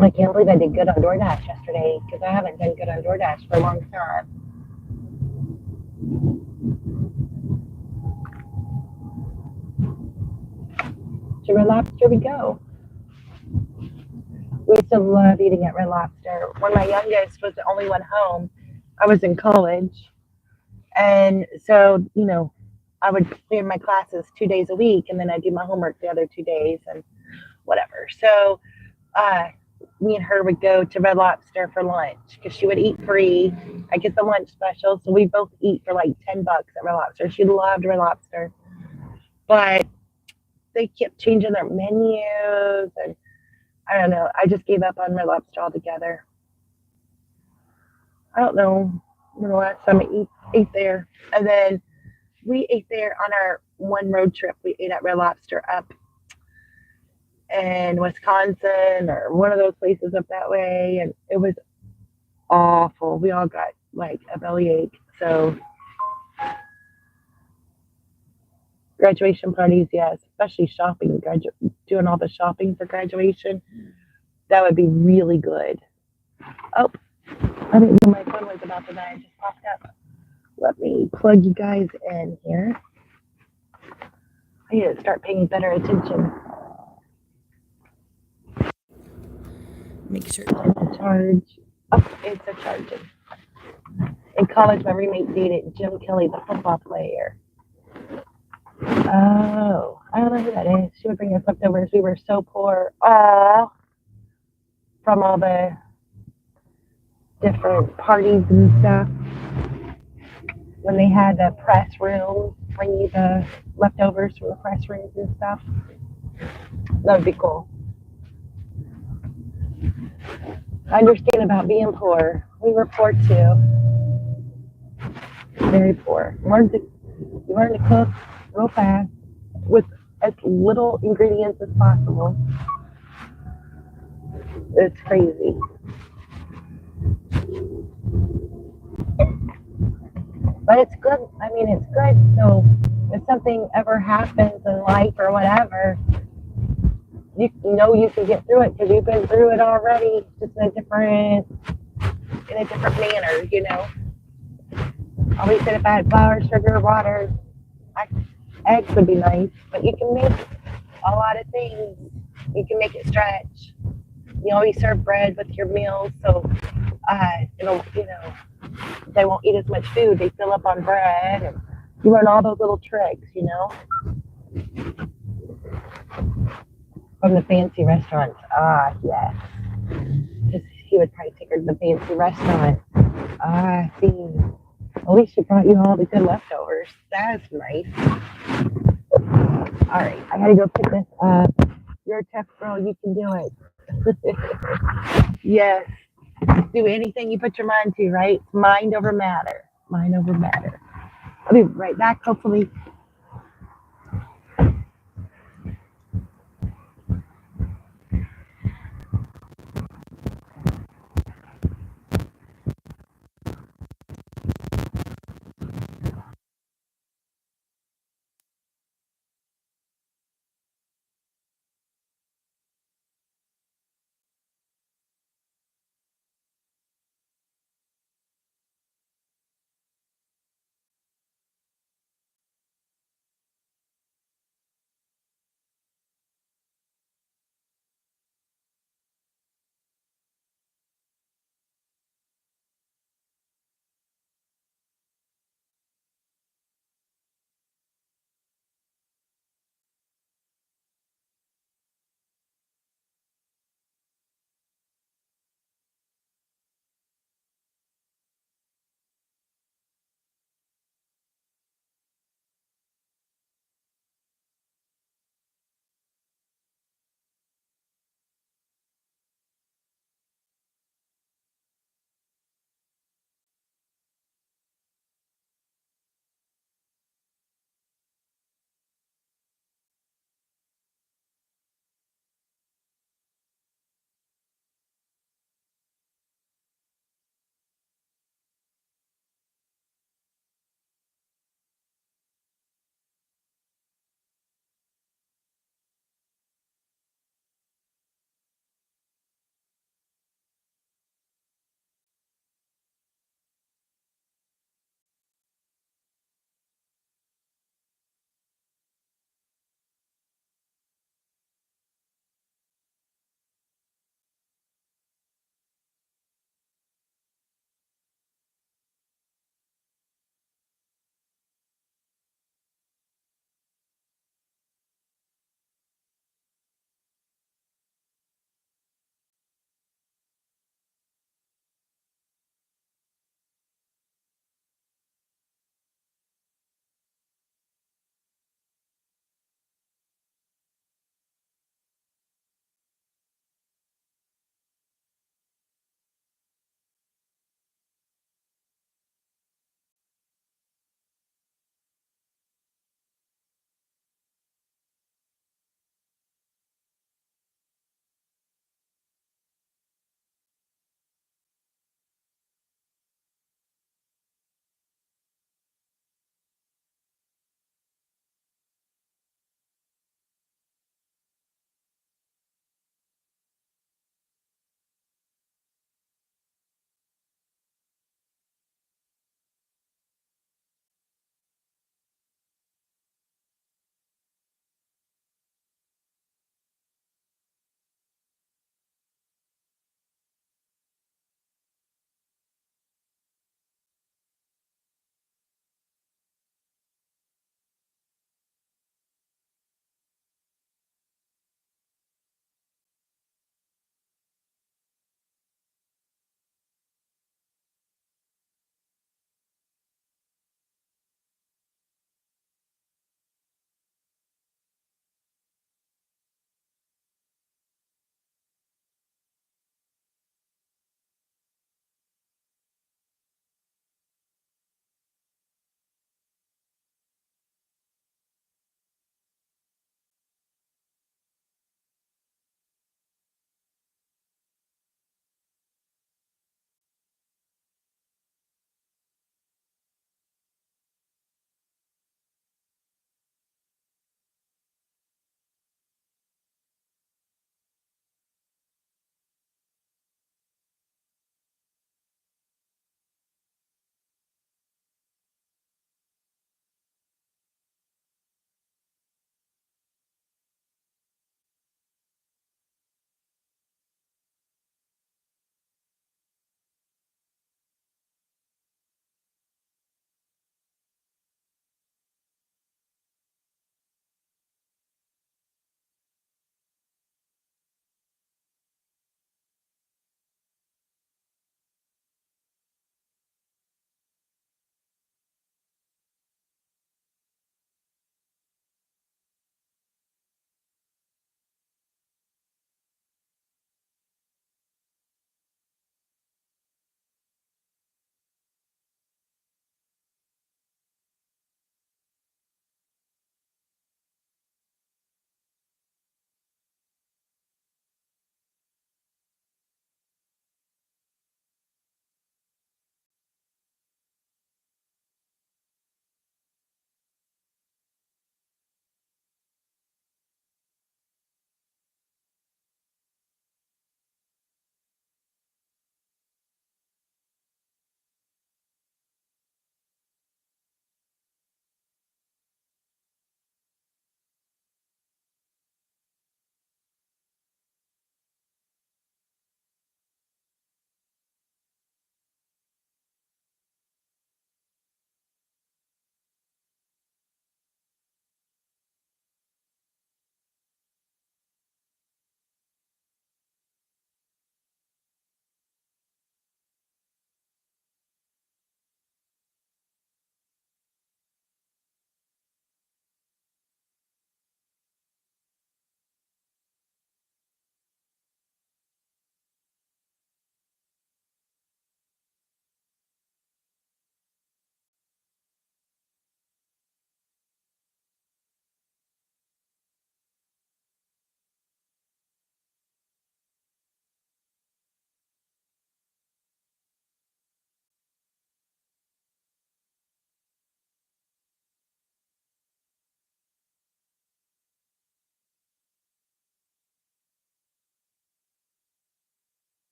Speaker 4: I can't believe I did good on DoorDash yesterday because I haven't done good on DoorDash for a long time. To Red Lobster we go. We used to love eating at Red Lobster. When my youngest was the only one home, I was in college. And so, I would clear my classes 2 days a week and then I do my homework the other 2 days and whatever. So me and her would go to Red Lobster for lunch because she would eat free. I get the lunch special, so we both eat for like $10 at Red Lobster. She loved Red Lobster, but they kept changing their menus, and I don't know. I just gave up on Red Lobster altogether. I don't know when the last time ate there. And then we ate there on our one road trip. We ate at Red Lobster up in Wisconsin or one of those places up that way, and it was awful. We all got like a bellyache. So graduation parties, yes, especially shopping, doing all the shopping for graduation, that would be really good. Oh, I didn't know my phone was about to die. It just popped up. Let me plug you guys in here. I need to start paying better attention.
Speaker 1: Make sure.
Speaker 4: To charge. Oh, it's a charging. In college, my roommate dated Jim Kelly, the football player. Oh, I don't know who that is. She would bring us leftovers. We were so poor. Oh, from all the different parties and stuff. When they had the press rooms, bring you the leftovers from the press rooms and stuff. That would be cool. I understand about being poor. We were poor too. Very poor. You learn to cook real fast with as little ingredients as possible. It's crazy. But it's good. I mean, it's good. So if something ever happens in life or whatever, you know you can get through it because you've been through it already, just in a different manner. You know. Always said if I had flour, sugar, water, eggs would be nice. But you can make a lot of things. You can make it stretch. You always serve bread with your meals, so it'll they won't eat as much food. They fill up on bread, and you learn all those little tricks, from the fancy restaurants. Ah, yes. He would probably take her to the fancy restaurant. Ah, see. At least she brought you all the good leftovers. That's nice. All right, I gotta go pick this up. You're a tough girl. You can do it. Yes. Do anything you put your mind to, right? Mind over matter. Mind over matter. I'll be right back, hopefully.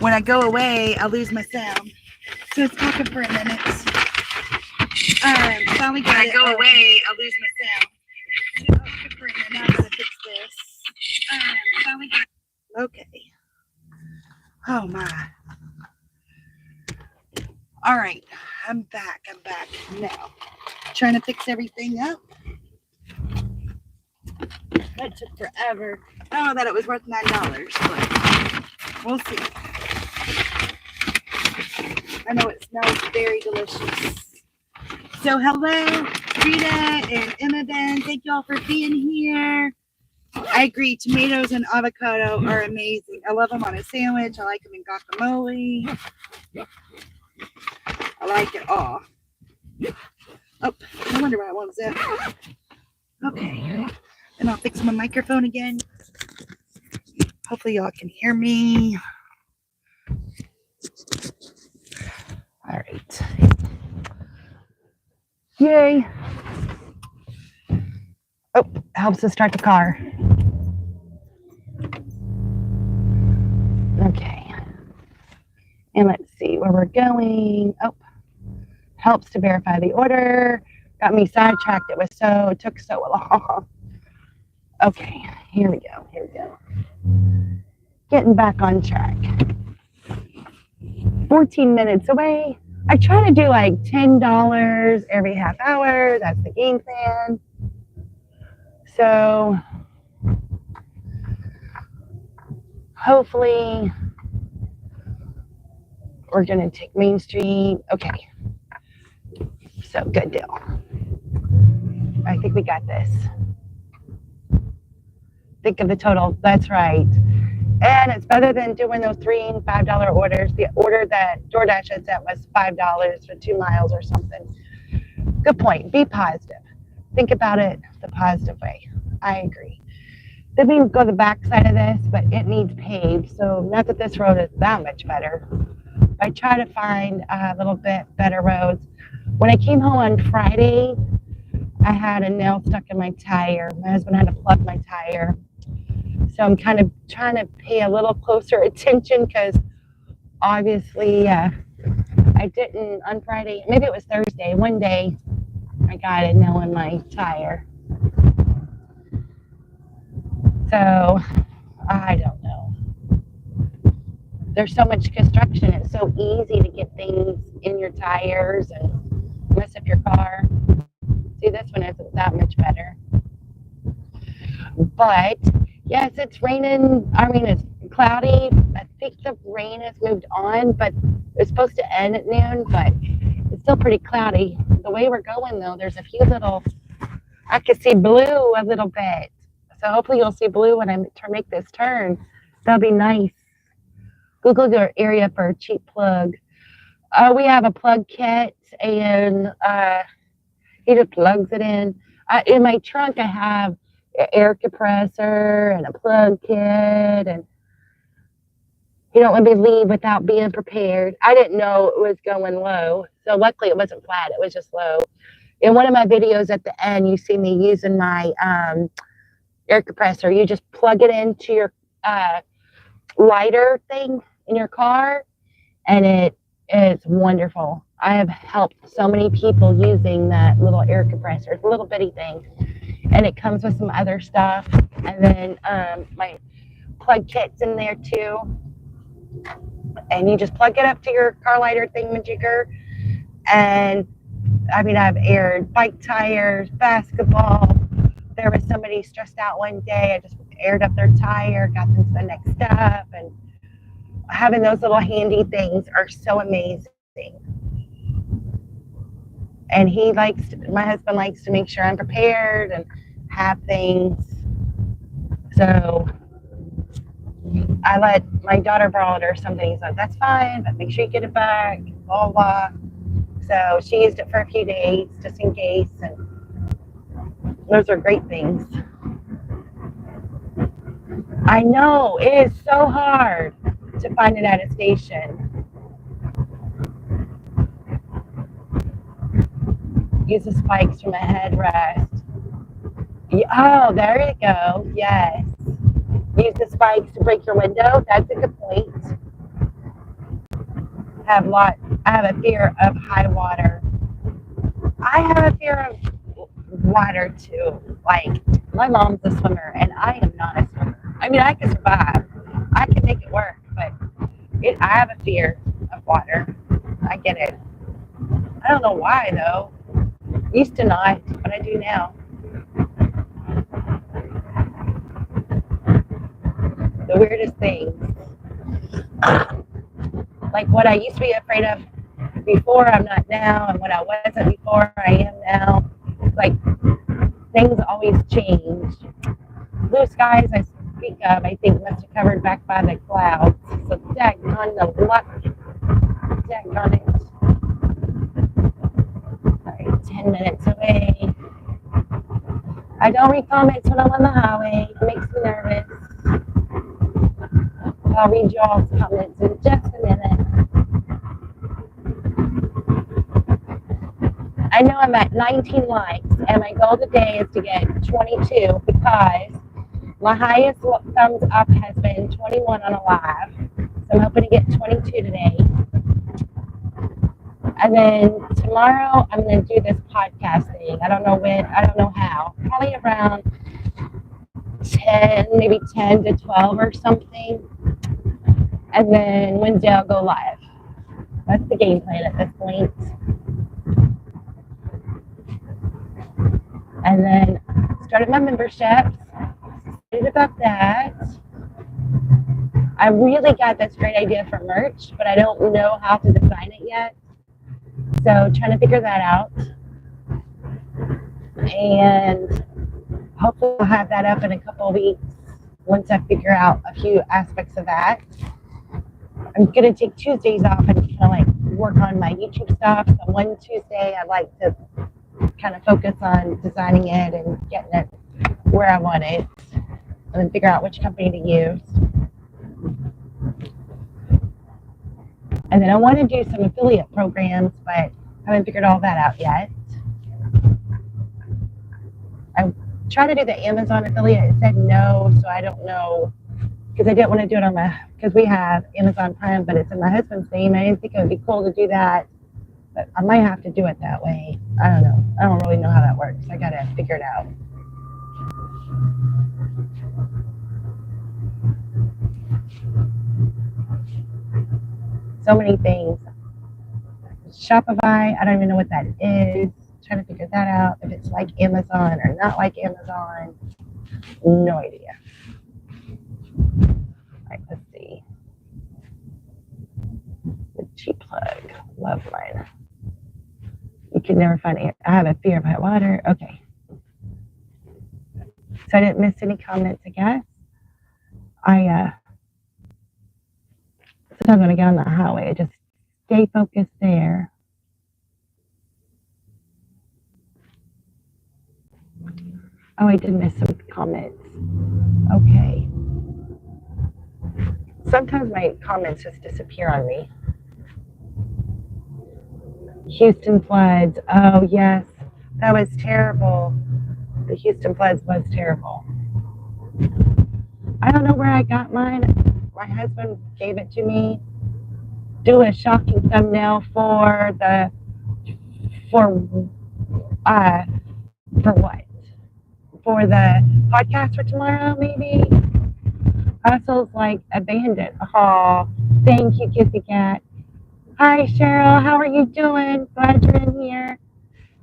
Speaker 1: when I go away, I'll lose my sound. So it's talking for a minute. Finally got it. When I go away, I'll lose my sound. Talking for a minute. Now I gotta fix this. Finally got it. Okay. Oh my. All right. I'm back now. Trying to fix everything up. That took forever. I don't know that it was worth $9, but we'll see. I know it smells very delicious. So hello, Rita and Imogen. Thank you all for being here. I agree. Tomatoes and avocado are amazing. I love them on a sandwich. I like them in guacamole. I like it all. Oh, I wonder what was that. Okay. And I'll fix my microphone again. Hopefully y'all can hear me. All right. Yay. Oh, helps us start the car. Okay. And let's see where we're going. Oh, helps to verify the order. Got me sidetracked. It took so long. Okay, here we go. Getting back on track. 14 minutes away. I try to do like $10 every half hour. That's the game plan. So hopefully we're going to take Main Street. Okay. So good deal. I think we got this. Think of the total. That's right. And it's better than doing those $3 and $5 orders. The order that Doordash had sent was $5 for 2 miles or something. Good point. Be positive. Think about it the positive way. I agree. Then we go the back side of this, but it needs paved. So not that this road is that much better. I try to find a little bit better roads. When I came home on Friday, I had a nail stuck in my tire. My husband had to plug my tire. So I'm kind of trying to pay a little closer attention because obviously I didn't on Friday, maybe it was Thursday, one day I got a nail in my tire. So I don't know. There's so much construction. It's so easy to get things in your tires and mess up your car. See, this one isn't that much better. But yes, it's raining. I mean, it's cloudy. I think the rain has moved on, but it's supposed to end at noon, but it's still pretty cloudy. The way we're going, though, there's a few little, I can see blue a little bit. So hopefully you'll see blue when I make this turn. That'll be nice. Google your area for a cheap plug. We have a plug kit, and he just plugs it in. In my trunk, I have an air compressor and a plug kit, and he don't let me leave without being prepared. I didn't know it was going low, so luckily it wasn't flat. It was just low. In one of my videos at the end, you see me using my air compressor. You just plug it into your lighter thing in your car, and it is wonderful. I have helped so many people using that little air compressor. It's a little bitty thing, and it comes with some other stuff. And then my plug kit's in there too. And you just plug it up to your car lighter thingamajigger. And I mean, I've aired bike tires, basketball. There was somebody stressed out one day. I just aired up their tire, got them to the next step. And having those little handy things are so amazing. And my husband likes to make sure I'm prepared and have things. So I let my daughter borrow it or something. He's like, that's fine, but make sure you get it back, blah, blah. So she used it for a few days just in case. And those are great things. I know, it is so hard to find it at a station. Use the spikes from a headrest. Oh, there you go. Yes. Use the spikes to break your window. That's a good point.
Speaker 4: I have a fear of high water. I have a fear of water too. Like, my mom's a swimmer and I am not a swimmer. I mean, I can survive. I can make it work, but I have a fear of water. I get it. I don't know why though. Used to not, but I do now. The weirdest things. Like what I used to be afraid of before, I'm not now, and what I wasn't before, I am now. Like, things always change. Blue skies I speak of, I think, must have covered back by the clouds. So daggone the luck. Daggone it. Sorry, 10 minutes away. I don't read comments when I'm on the highway. It makes me nervous. I'll read y'all's comments in just a minute. I know I'm at 19 likes, and my goal today is to get 22 because my highest thumbs up has been 21 on a live. So I'm hoping to get 22 today. And then tomorrow I'm going to do this podcast thing. I don't know when, I don't know how. Probably around 10, maybe 10 to 12 or something. And then Wednesday I'll go live. That's the game plan at this point. And then started my memberships. Excited about that. I really got this great idea for merch, but I don't know how to design it yet. So trying to figure that out. And hopefully I'll have that up in a couple of weeks once I figure out a few aspects of that. I'm going to take Tuesdays off and kind of like work on my YouTube stuff. So one Tuesday I like to kind of focus on designing it and getting it where I want it, and then figure out which company to use. And then I want to do some affiliate programs, but I haven't figured all that out yet. I tried to do the Amazon affiliate. It said no, so I don't know, because I didn't want to do it on my, because we have Amazon Prime, but it's in my husband's name. I didn't think it would be cool to do that, but I might have to do it that way. I don't know. I don't really know how that works. I got to figure it out. So many things. Shopify, I don't even know what that is. Trying to figure that out. If it's like Amazon or not like Amazon. No idea. All right, let's see. The cheap plug. Love mine. You can never find it. I have a fear of hot water. Okay. So I didn't miss any comments, I guess. So I'm going to get on the highway. Just stay focused there. Oh, I did miss some comments. Okay. Sometimes my comments just disappear on me. Houston floods. Oh, yes. That was terrible. The Houston floods was terrible. I don't know where I got mine. My husband gave it to me. Do a shocking thumbnail for what? For the podcast for tomorrow, maybe? Hustle's like a bandit. Oh, thank you, Kissy Cat. Hi, Cheryl. How are you doing? Glad you're in here.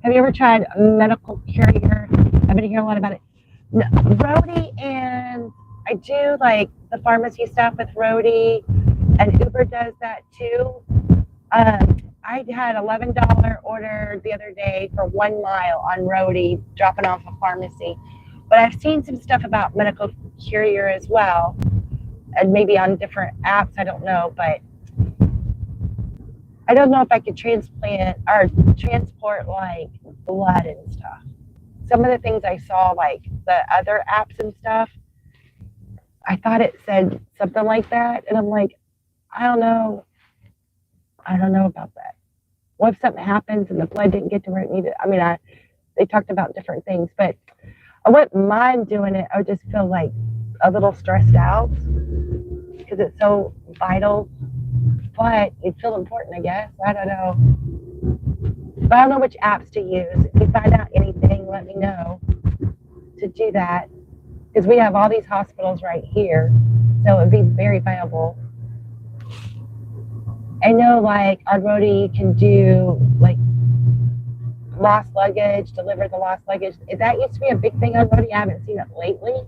Speaker 4: Have you ever tried a medical carrier? I've been hearing a lot about it. No, Rody, and I do like the pharmacy stuff with Rody, and Uber does that too. I had $11 order the other day for 1 mile on Rody, dropping off a pharmacy. But I've seen some stuff about medical carrier as well, and maybe on different apps. I don't know, but I don't know if I could transport like blood and stuff. Some of the things I saw, like the other apps and stuff, I thought it said something like that, and I'm like, I don't know about that. What if something happens and the blood didn't get to where it needed? I mean, they talked about different things, but I wouldn't mind doing it. I would just feel like a little stressed out because it's so vital. but you feel important, I guess. I don't know. But I don't know which apps to use. If you find out anything, let me know to do that. Because we have all these hospitals right here. So it would be very viable. I know, like, on Roadie, you can do, like, lost luggage, deliver the lost luggage. That used to be a big thing on Roadie. I haven't seen it lately.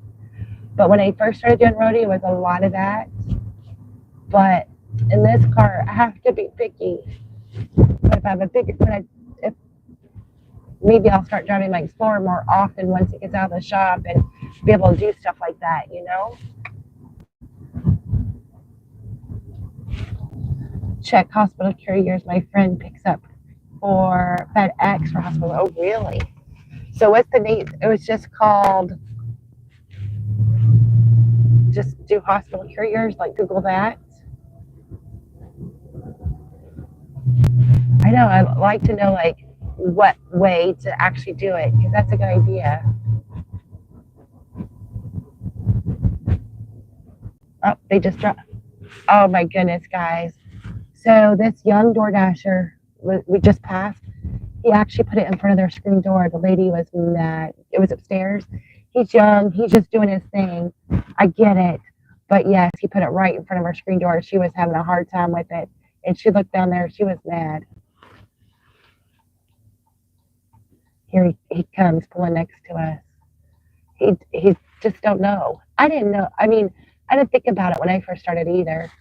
Speaker 4: But when I first started doing Roadie, it was a lot of that. But in this car, I have to be picky. But if I have a bigger, if maybe I'll start driving my Explorer more often once it gets out of the shop and be able to do stuff like that, you know? Check hospital couriers my friend picks up for FedEx for hospital. Oh, really? So what's the name? It was just called, just do hospital couriers, like Google that. I know, I'd like to know, like, what way to actually do it, because that's a good idea. Oh, they just dropped. Oh my goodness, guys. So this young DoorDasher we just passed, he actually put it in front of their screen door. The lady was mad. It was upstairs. He's young. He's just doing his thing. I get it. But yes, he put it right in front of her screen door. She was having a hard time with it. And she looked down there. She was mad. Here he comes pulling next to us. He just don't know. I didn't know. I mean, I didn't think about it when I first started either.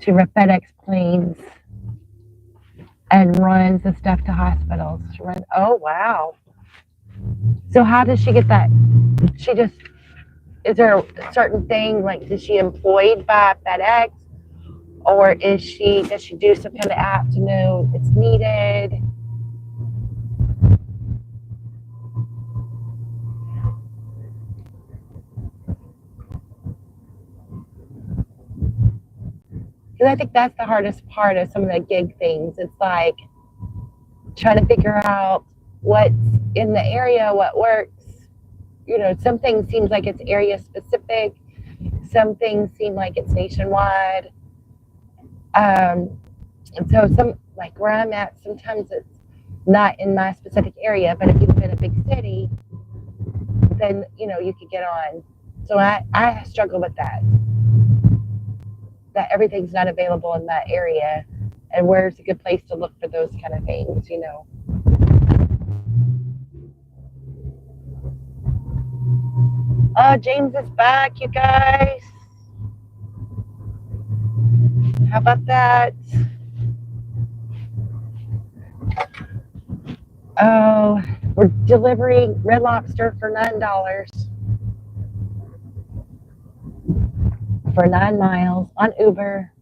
Speaker 4: To FedEx planes and runs the stuff to hospitals. She runs, oh, wow. So how does she get that? She just, is there a certain thing, like, is she employed by FedEx? Or does she do some kind of app to know it's needed? Because I think that's the hardest part of some of the gig things. It's like trying to figure out what's in the area, what works. You know, some things seems like it's area specific. Some things seem like it's nationwide. And so some, like where I'm at, sometimes it's not in my specific area, but if you live in a big city, then, you know, you could get on. So I struggle with that everything's not available in that area, and where's a good place to look for those kind of things, you know. Oh, James is back, you guys. How about that? Oh, we're delivering Red Lobster for $9 for 9 miles on Uber,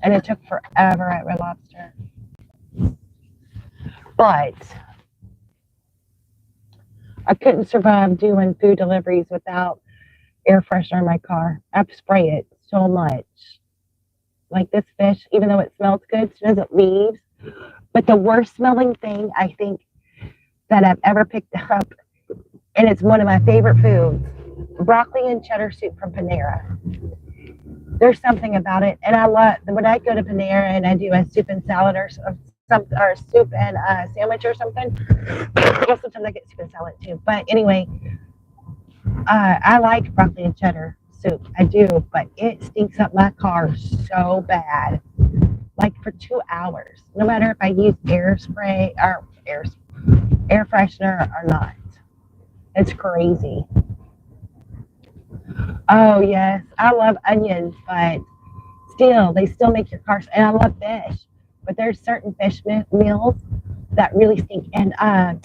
Speaker 4: and it took forever at Red Lobster. But I couldn't survive doing food deliveries without air freshener in my car. I spray it so much. Like this fish, even though it smells good, as soon as it leaves. But the worst smelling thing I think that I've ever picked up, and it's one of my favorite foods, broccoli and cheddar soup from Panera. There's something about it, and I love when I go to Panera and I do a soup and salad or something, or soup and sandwich or something. Well, sometimes I get soup and salad too. But anyway, I like broccoli and cheddar soup. I do, but it stinks up my car so bad, like for 2 hours. No matter if I use air spray or air freshener or not, it's crazy. Oh yes, I love onions, but still, they still make your car. And I love fish, but there's certain fish meals that really stink. And I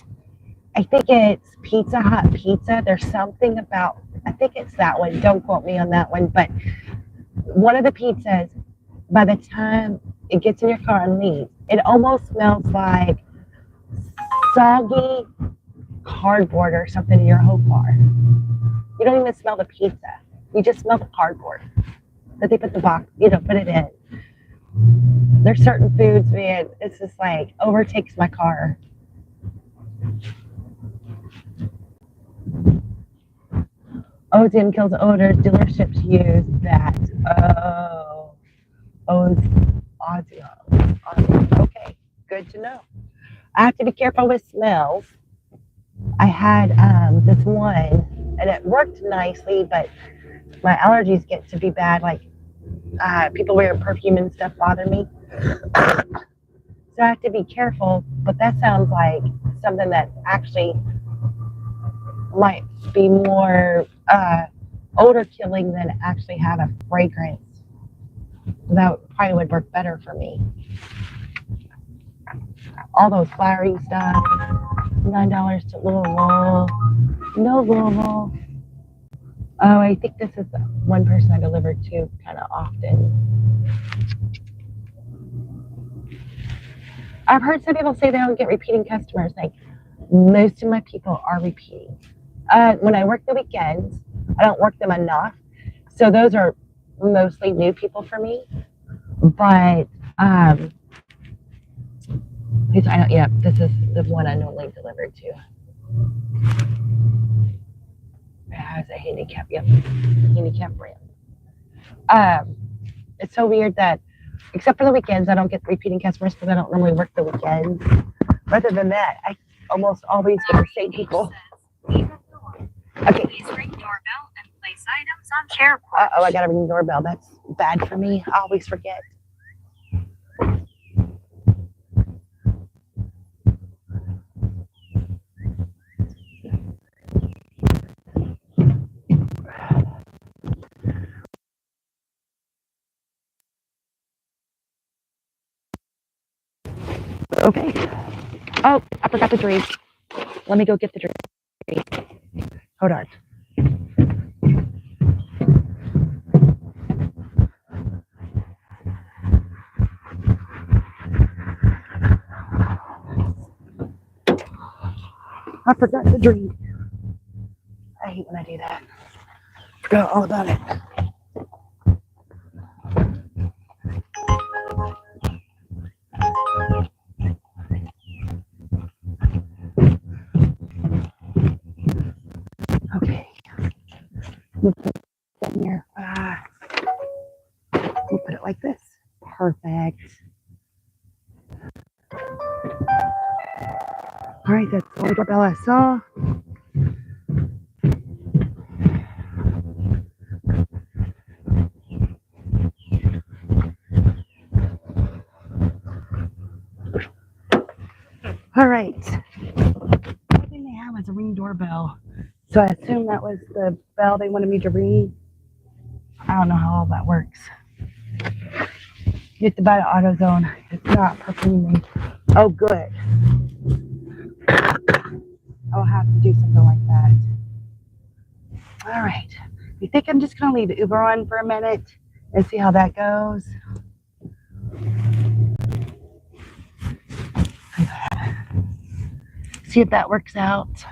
Speaker 4: think it's Pizza Hut pizza. There's something about, I think it's that one. Don't quote me on that one, but one of the pizzas, by the time it gets in your car and leaves, it almost smells like soggy cardboard or something in your whole car. You don't even smell the pizza. You just smell the cardboard that they put the box, put it in. There's certain foods, man, it's just like overtakes my car. Ozone kills odors. Dealerships use that. Oh. Ozzy. Okay, good to know. I have to be careful with smells. I had this one, and it worked nicely, but my allergies get to be bad. Like people wearing perfume and stuff bother me. So I have to be careful. But that sounds like something that actually might be more odor killing than actually have a fragrance. That probably would work better for me. All those flowery stuff. $9 to Louisville. No Louisville. Oh, I think this is one person I deliver to kind of often. I've heard some people say they don't get repeating customers. Like most of my people are repeating. When I work the weekends, I don't work them enough. So those are mostly new people for me. But I don't, yeah, this is the one I normally deliver to. It has a handicap, yep, handicap brand. It's so weird that, except for the weekends, I don't get repeating customers because I don't normally work the weekends. Other than that, I almost always get the same people. Okay.
Speaker 5: Please ring doorbell and place items on chair
Speaker 4: Oh, I gotta ring the doorbell. That's bad for me. I always forget. Okay. Oh, I forgot the drink. Let me go get the drink. Hold on. I forgot the drink. I hate when I do that. Forgot all about it. Okay. We'll put it in here. We'll put it like this. Perfect. All right, that's all the doorbell I saw. All right. The thing they have is a ring doorbell. So I assume that was the bell they wanted me to ring. I don't know how all that works. You have to buy the AutoZone. It's not perfuming. Oh, good. I'll have to do something like that. All right. You think I'm just going to leave Uber on for a minute and see how that goes? See if that works out.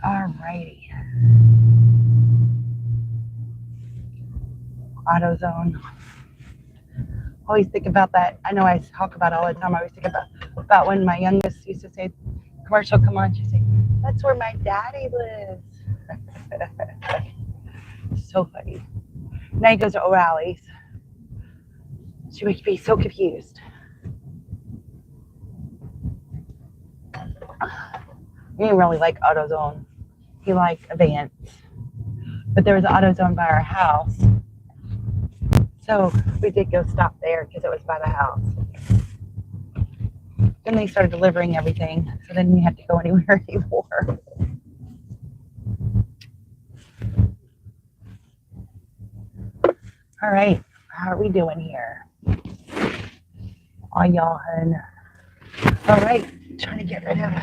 Speaker 4: All righty. AutoZone. Always think about that. I know I talk about it all the time. I always think about when my youngest used to say, commercial come on, she'd say, that's where my daddy lives. So funny. Now he goes to O'Reilly's. She would be so confused. He didn't really like AutoZone. He liked Advance. But there was an AutoZone by our house. So we did go stop there because it was by the house. Then they started delivering everything. So then we had to go anywhere anymore. All right. How are we doing here? On y'all, hun. All right. Trying to get rid of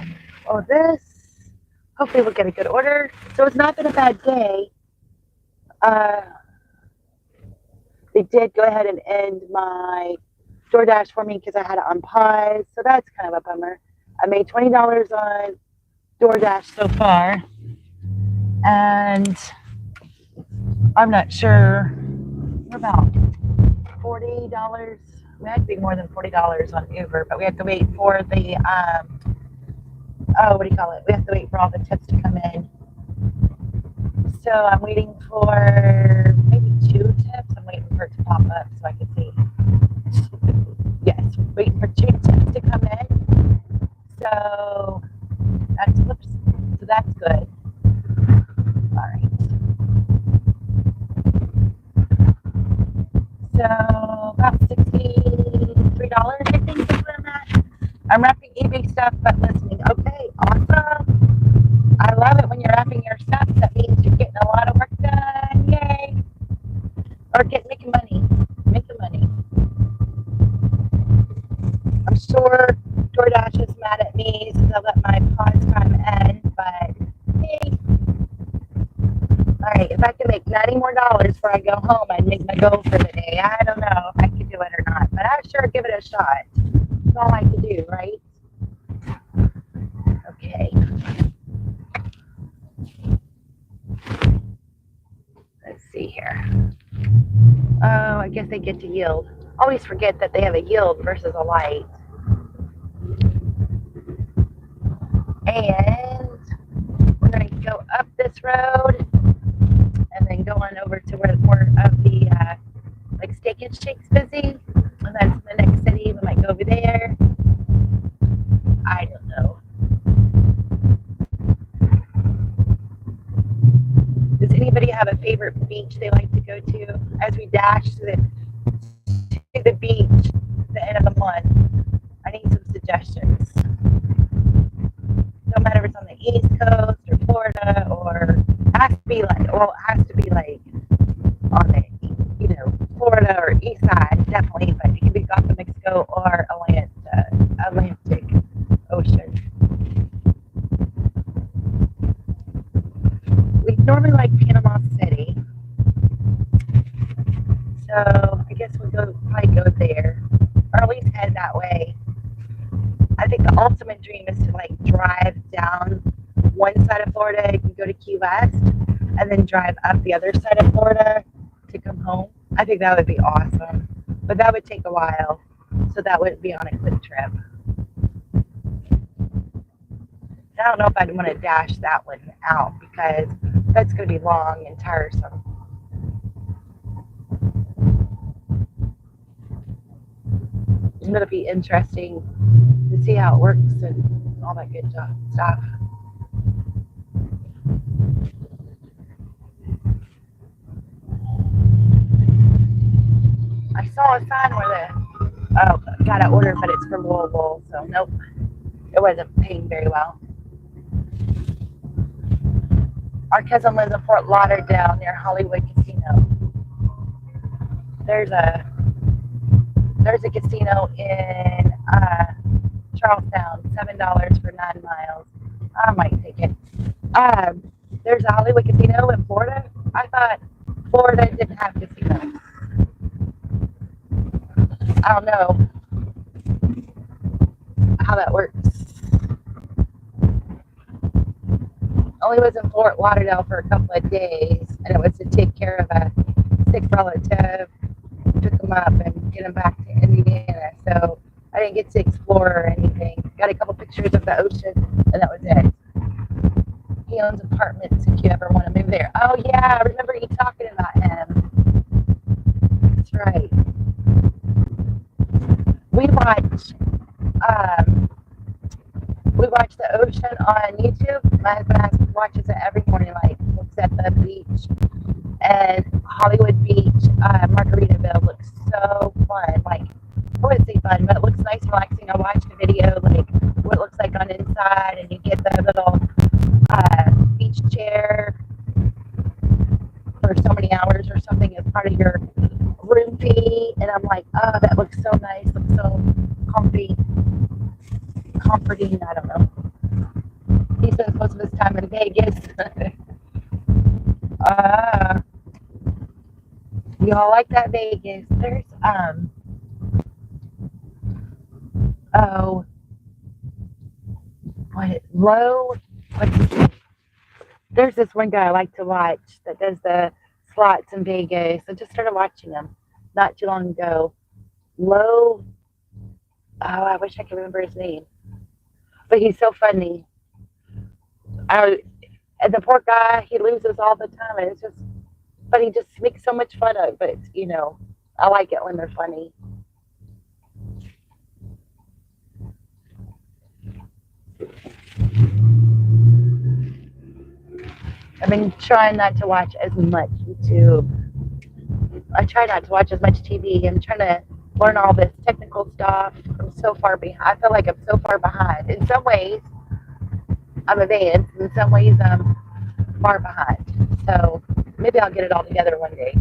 Speaker 4: all this. Hopefully we'll get a good order. So it's not been a bad day. They did go ahead and end my Doordash for me because I had it on pause. So that's kind of a bummer. I made $20 on Doordash so far. And I'm not sure. We're about $40. We had to be more than $40 on Uber, but we have to wait for the, what do you call it? We have to wait for all the tips to come in. So I'm waiting for maybe 2 tips. I'm waiting for it to pop up so I can see. Yes, waiting for 2 tips to come in. So that's whoops. So that's good. All right. So about $63, I think is where I'm at. I'm wrapping eBay stuff, but listening. Okay, awesome. I love it when you're wrapping your stuff. That means you're getting a lot of work done. Yay. Or making money. Making money. I'm sure Doordash is mad at me since I let my pause time end, but hey. Alright, if I can make $90 more before I go home, I'd make my goal for the day. I don't know if I could do it or not, but I'll sure give it a shot. That's all I can do, right? Okay. Let's see here. Oh, I guess they get to yield. Always forget that they have a yield versus a light. And we're going to go up this road and then go on over to where more of the like Steak and Shake's busy. And that's the next city. We might go over there. I don't know. Does anybody have a favorite beach they like to go to as we dash to the beach at the end of the month? I need some suggestions. No matter if it's on the East Coast or Florida or has to be like, well, it has to be like on the, Florida or East Side, definitely, but it can be Gulf of Mexico or Atlantic Ocean. We normally like Panama City, so I guess we'll probably go there, or at least head that way. I think the ultimate dream is to like drive down one side of Florida and go to Key West, and then drive up the other side of Florida to come home. I think that would be awesome, but that would take a while, so that would be on a quick trip. I don't know if I'd want to dash that one out because that's going to be long and tiresome. It'll be interesting to see how it works and all that good stuff. I saw a sign where got an order, but it's from Louisville, so nope, it wasn't paying very well. Our cousin lives in Fort Lauderdale near Hollywood Casino. There's a casino in Charlestown, $7 for 9 miles. I might take it. There's a Hollywood Casino in Florida. I thought Florida didn't have casinos. I don't know how that works. Only was in Fort Lauderdale for a couple of days, and it was to take care of a sick relative. Took him up and get him back to Indiana. So I didn't get to explore or anything. Got a couple pictures of the ocean, and that was it. He owns apartments if you ever want to move there. Oh yeah, I remember you talking about him. That's right. We watch the ocean on YouTube. My husband watches it every morning, like looks at the beach. And Hollywood Beach, Margaritaville looks so fun. Like, I wouldn't say fun, but it looks nice and relaxing. I watched a video, like, what it looks like on inside, and you get the little beach chair for so many hours or something as part of your room fee. And I'm like, oh, that looks so nice, looks so comforting, I don't know. He spends most of his time in Vegas. We all like that Vegas. There's there's this one guy I like to watch that does the slots in Vegas. I just started watching him not too long ago. I wish I could remember his name, but he's so funny. And the poor guy, he loses all the time, and it's just, but he just makes so much fun of it, I like it when they're funny. I've been trying not to watch as much YouTube. I try not to watch as much TV. I'm trying to learn all this technical stuff. I'm so far behind. I feel like I'm so far behind. In some ways, I'm advanced. In some ways, I'm far behind. So maybe I'll get it all together one day.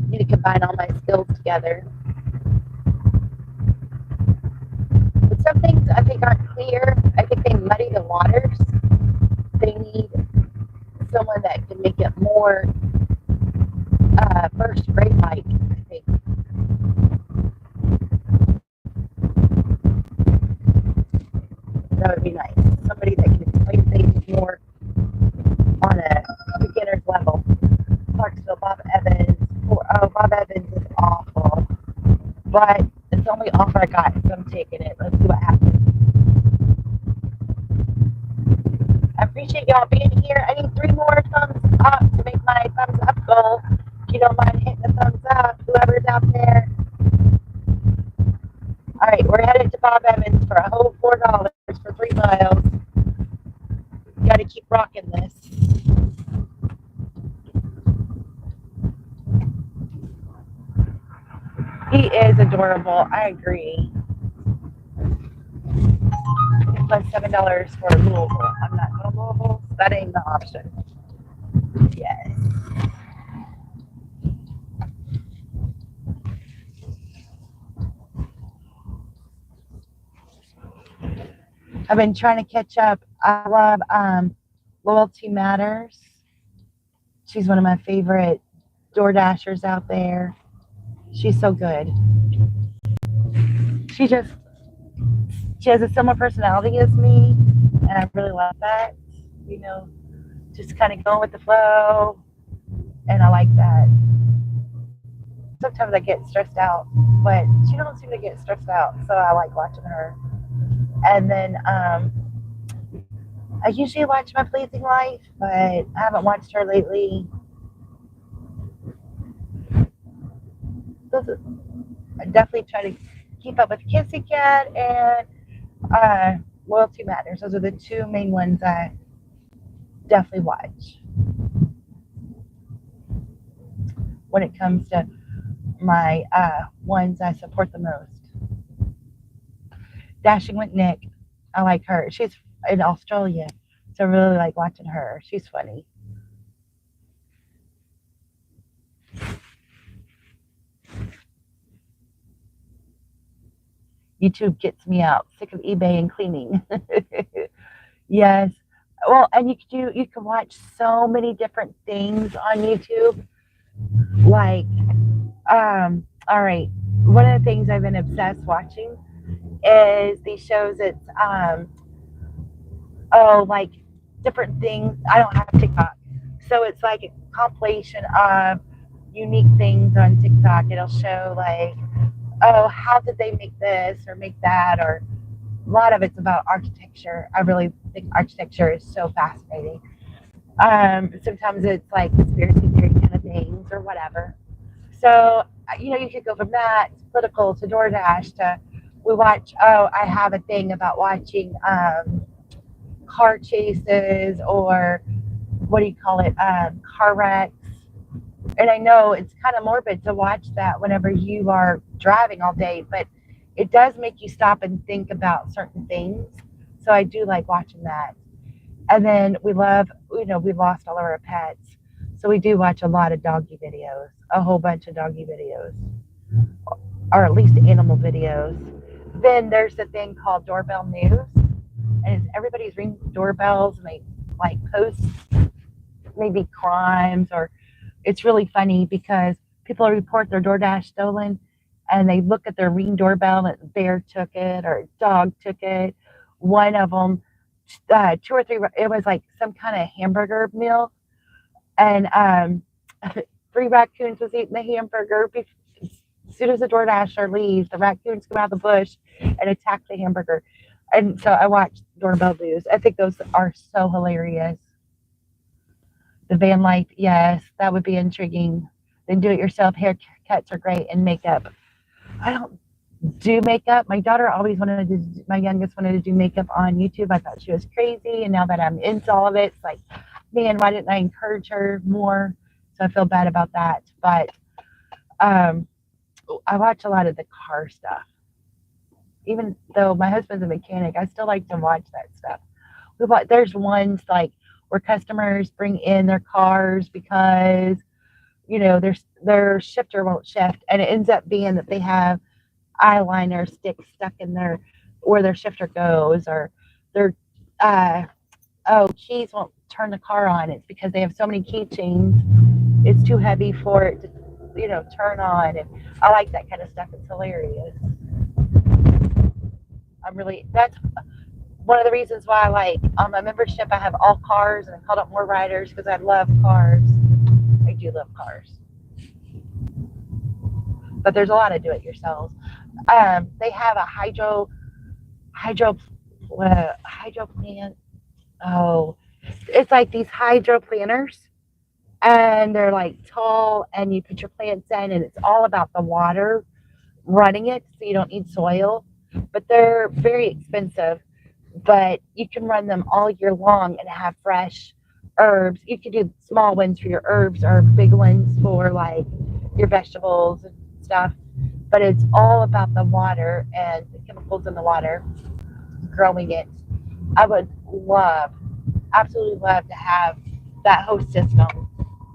Speaker 4: Need to combine all my skills together. But some things I think aren't clear. I think they muddy the waters. They need someone that can make it more first grade like, I think. That would be nice. Somebody that can explain things more on a beginner's level. Clarksville, Bob Evans. Bob Evans is awful. But it's the only offer I got, so I'm taking it. Let's see what happens. I appreciate y'all being here. I need 3 more thumbs up to make my thumbs up goal. If you don't mind hitting the thumbs up, whoever's out there. All right, we're headed to Bob Evans for a whole $4 for 3 miles. Got to keep rocking this. He is adorable. I agree. Plus $7 for Louisville. I'm not going to Louisville. So that ain't the option. Yes. I've been trying to catch up. I love Loyalty Matters. She's one of my favorite Doordashers out there. She's so good. She has a similar personality as me, and I really love that. You know, just kind of going with the flow, and I like that. Sometimes I get stressed out, but she don't seem to get stressed out, so I like watching her. And then I usually watch My Pleasing Life, but I haven't watched her lately. I definitely try to keep up with Kissy Cat and Loyalty Matters. Those are the 2 main ones I definitely watch when it comes to my ones I support the most. Dashing with Nick, I like her. She's in Australia, so I really like watching her. She's funny. YouTube gets me out. Sick of eBay and cleaning. Yes. Well, and you can watch so many different things on YouTube. Like, all right. One of the things I've been obsessed watching is these shows. It's like different things. I don't have TikTok, so it's like a compilation of unique things on TikTok. It'll show like, oh, how did they make this or make that, or a lot of it's about architecture. I really think architecture is so fascinating. Sometimes it's like conspiracy theory kind of things or whatever. So, you could go from that to political to Doordash to we watch. Oh, I have a thing about watching car chases or what do you call it? Car wrecks. And I know it's kind of morbid to watch that whenever you are driving all day, but it does make you stop and think about certain things. So I do like watching that. And then we love, we lost all of our pets. So we do watch a lot of doggy videos, a whole bunch of doggy videos, or at least animal videos. Then there's the thing called Doorbell News. And everybody's ringing doorbells and they like post maybe crimes, or it's really funny because people report their DoorDash stolen and they look at their ring doorbell and a bear took it or a dog took it. One of them, 2 or 3, it was like some kind of hamburger meal, and 3 raccoons was eating the hamburger. As soon as the DoorDasher leaves, the raccoons come out of the bush and attack the hamburger. And so I watched Doorbell News. I think those are so hilarious. The van life, yes, that would be intriguing. then do-it-yourself haircuts are great, and makeup. I don't do makeup. My daughter always wanted to. My youngest wanted to do makeup on YouTube. I thought she was crazy, and now that I'm into all of it, it's like, man, why didn't I encourage her more? So I feel bad about that. But I watch a lot of the car stuff. Even though my husband's a mechanic, I still like to watch that stuff. There's ones like where customers bring in their cars because their shifter won't shift, and it ends up being that they have eyeliner sticks stuck in their where their shifter goes, or their keys won't turn the car on. It's because they have so many keychains. It's too heavy for it to turn on, and I like that kind of stuff. It's hilarious. That's one of the reasons why I like on my membership I have all cars, and I called up more riders because I love cars. I do love cars, but there's a lot of do-it-yourselves. They have a hydro plant. Oh, it's like these hydro planters, and they're like tall, and you put your plants in, and it's all about the water running it, so you don't need soil. But they're very expensive. But you can run them all year long and have fresh herbs. You could do small ones for your herbs or big ones for like your vegetables and stuff. But it's all about the water and the chemicals in the water, growing it. I would absolutely love to have that whole system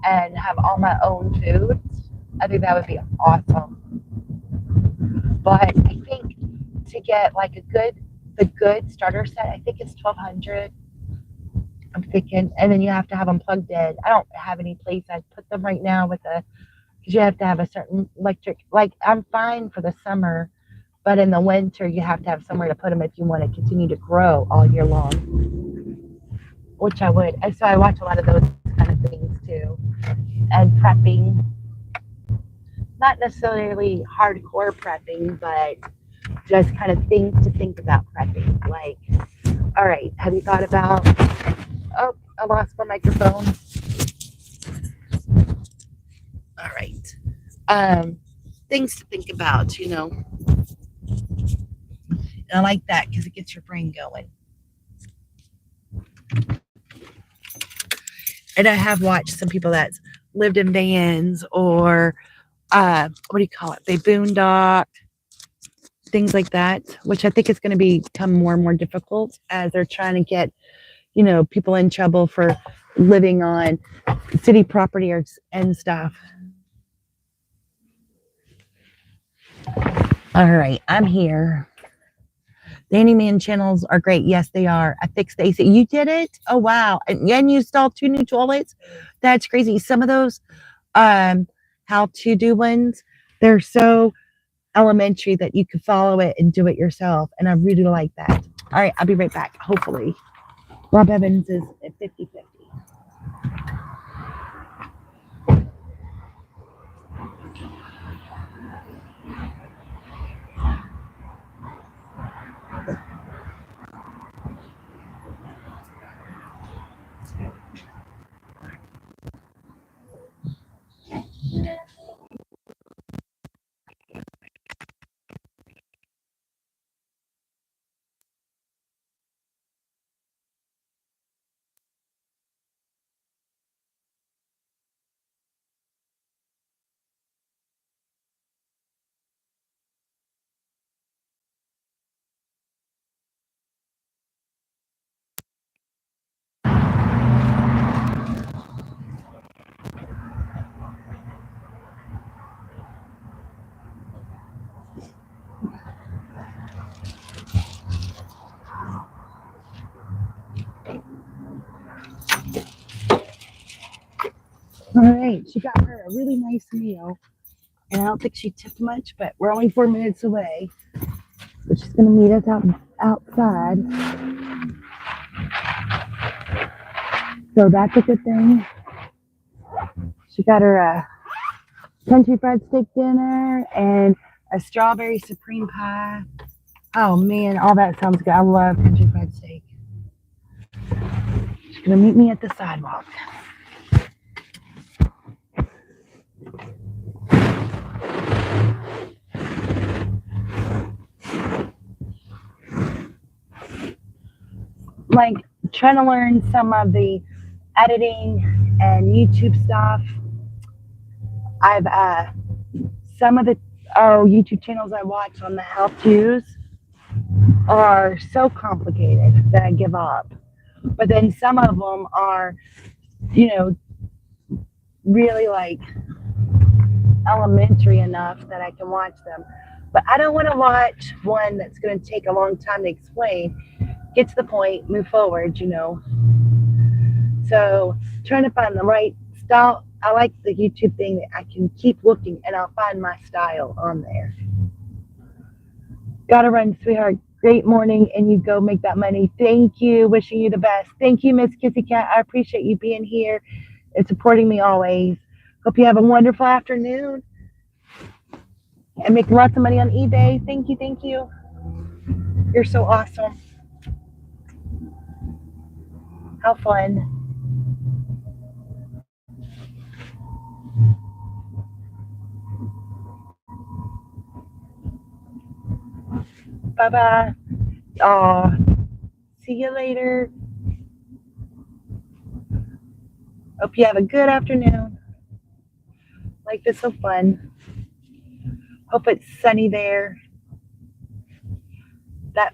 Speaker 4: and have all my own foods. I think that would be awesome. But I think to get like the good starter set, I think it's $1,200. I'm thinking, and then you have to have them plugged in. I don't have any place I'd put them right now because you have to have a certain electric. Like I'm fine for the summer, but in the winter you have to have somewhere to put them if you want to continue to grow all year long, which I would. And so I watch a lot of those kind of things too, and prepping. Not necessarily hardcore prepping, but just kind of things to think about prepping. Like, all right, have you thought about, oh, I lost my microphone. All right. Things to think about, And I like that because it gets your brain going. And I have watched some people that's lived in vans or, what do you call it? They boondock, things like that, which I think is going to become more and more difficult as they're trying to get, people in trouble for living on city property and stuff. All right, I'm here. The handyman channels are great. Yes, they are. I fixed the AC. You did it? Oh, wow. And you installed 2 new toilets? That's crazy. Some of those how-to-do ones, they're so elementary that you could follow it and do it yourself. And I really like that. All right, I'll be right back, hopefully. Rob Evans is at 50-50. All right, she got her a really nice meal. And I don't think she tipped much, but we're only 4 minutes away. So she's going to meet us outside. So that's a good thing. She got her a country fried steak dinner and a strawberry supreme pie. Oh man, all that sounds good. I love country fried steak. She's going to meet me at the sidewalk. like trying to learn some of the editing and YouTube stuff. I've some of the YouTube channels I watch on the how-tos are so complicated that I give up. But then some of them are, you know, really like elementary enough that I can watch them. But I don't want to watch one that's going to take a long time to explain. Get to the point, move forward, you know. So trying to find the right style. I like the YouTube thing that I can keep looking and I'll find my style on there. Gotta run, sweetheart. Great morning, and you go make that money. Thank you. Wishing you the best. Thank you, Miss Kissy Cat. I appreciate you being here and supporting me always. Hope you have a wonderful afternoon and make lots of money on eBay. Thank you. Thank you. You're so awesome. How fun. Bye bye. Oh, see you later. Hope you have a good afternoon. Life is so fun. Hope it's sunny there. That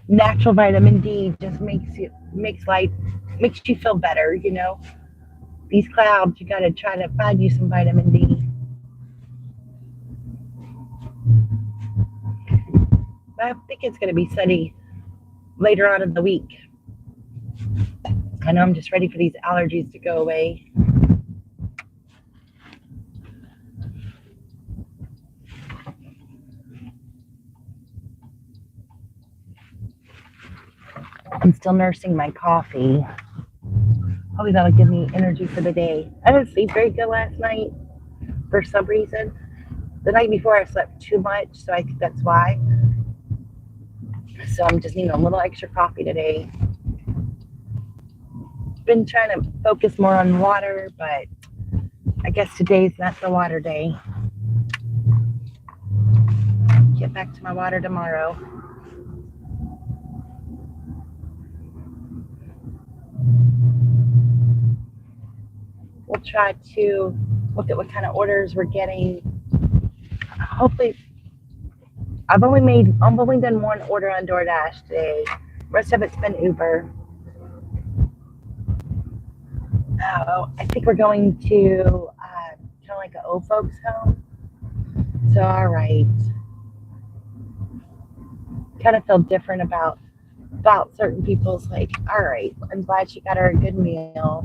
Speaker 4: natural vitamin D just makes you feel better, you know. These clouds, you gotta try to find you some vitamin D. I think it's gonna be sunny later on in the week. I know I'm just ready for these allergies to go away. I'm still nursing my coffee. Hopefully that'll give me energy for the day. I didn't sleep very good last night for some reason. The night before I slept too much, so I think that's why. So I'm just needing a little extra coffee today. Been trying to focus more on water, but I guess today's not the water day. Get back to my water tomorrow. We'll try to look at what kind of orders we're getting. Hopefully, I've only done one order on Doordash today. The rest of it's been Uber. Oh, I think we're going to kind of like an old folks home. So, all right. Kind of feel different about certain people's like, all right, I'm glad she got her a good meal.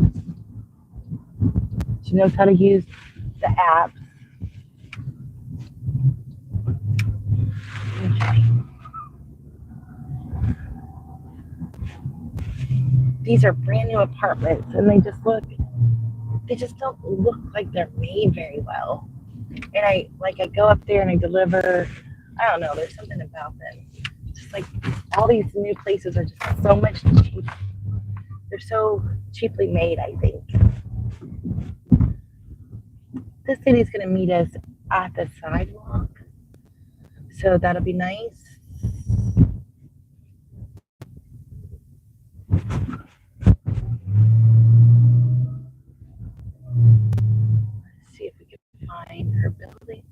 Speaker 4: She knows how to use the app. Okay. These are brand new apartments and they just don't look like they're made very well. And I go up there and I deliver. I don't know, there's something about them. Just like all these new places are just so much cheap. They're so cheaply made, I think. This city's gonna meet us at the sidewalk. So that'll be nice. Let's see if we can find her building.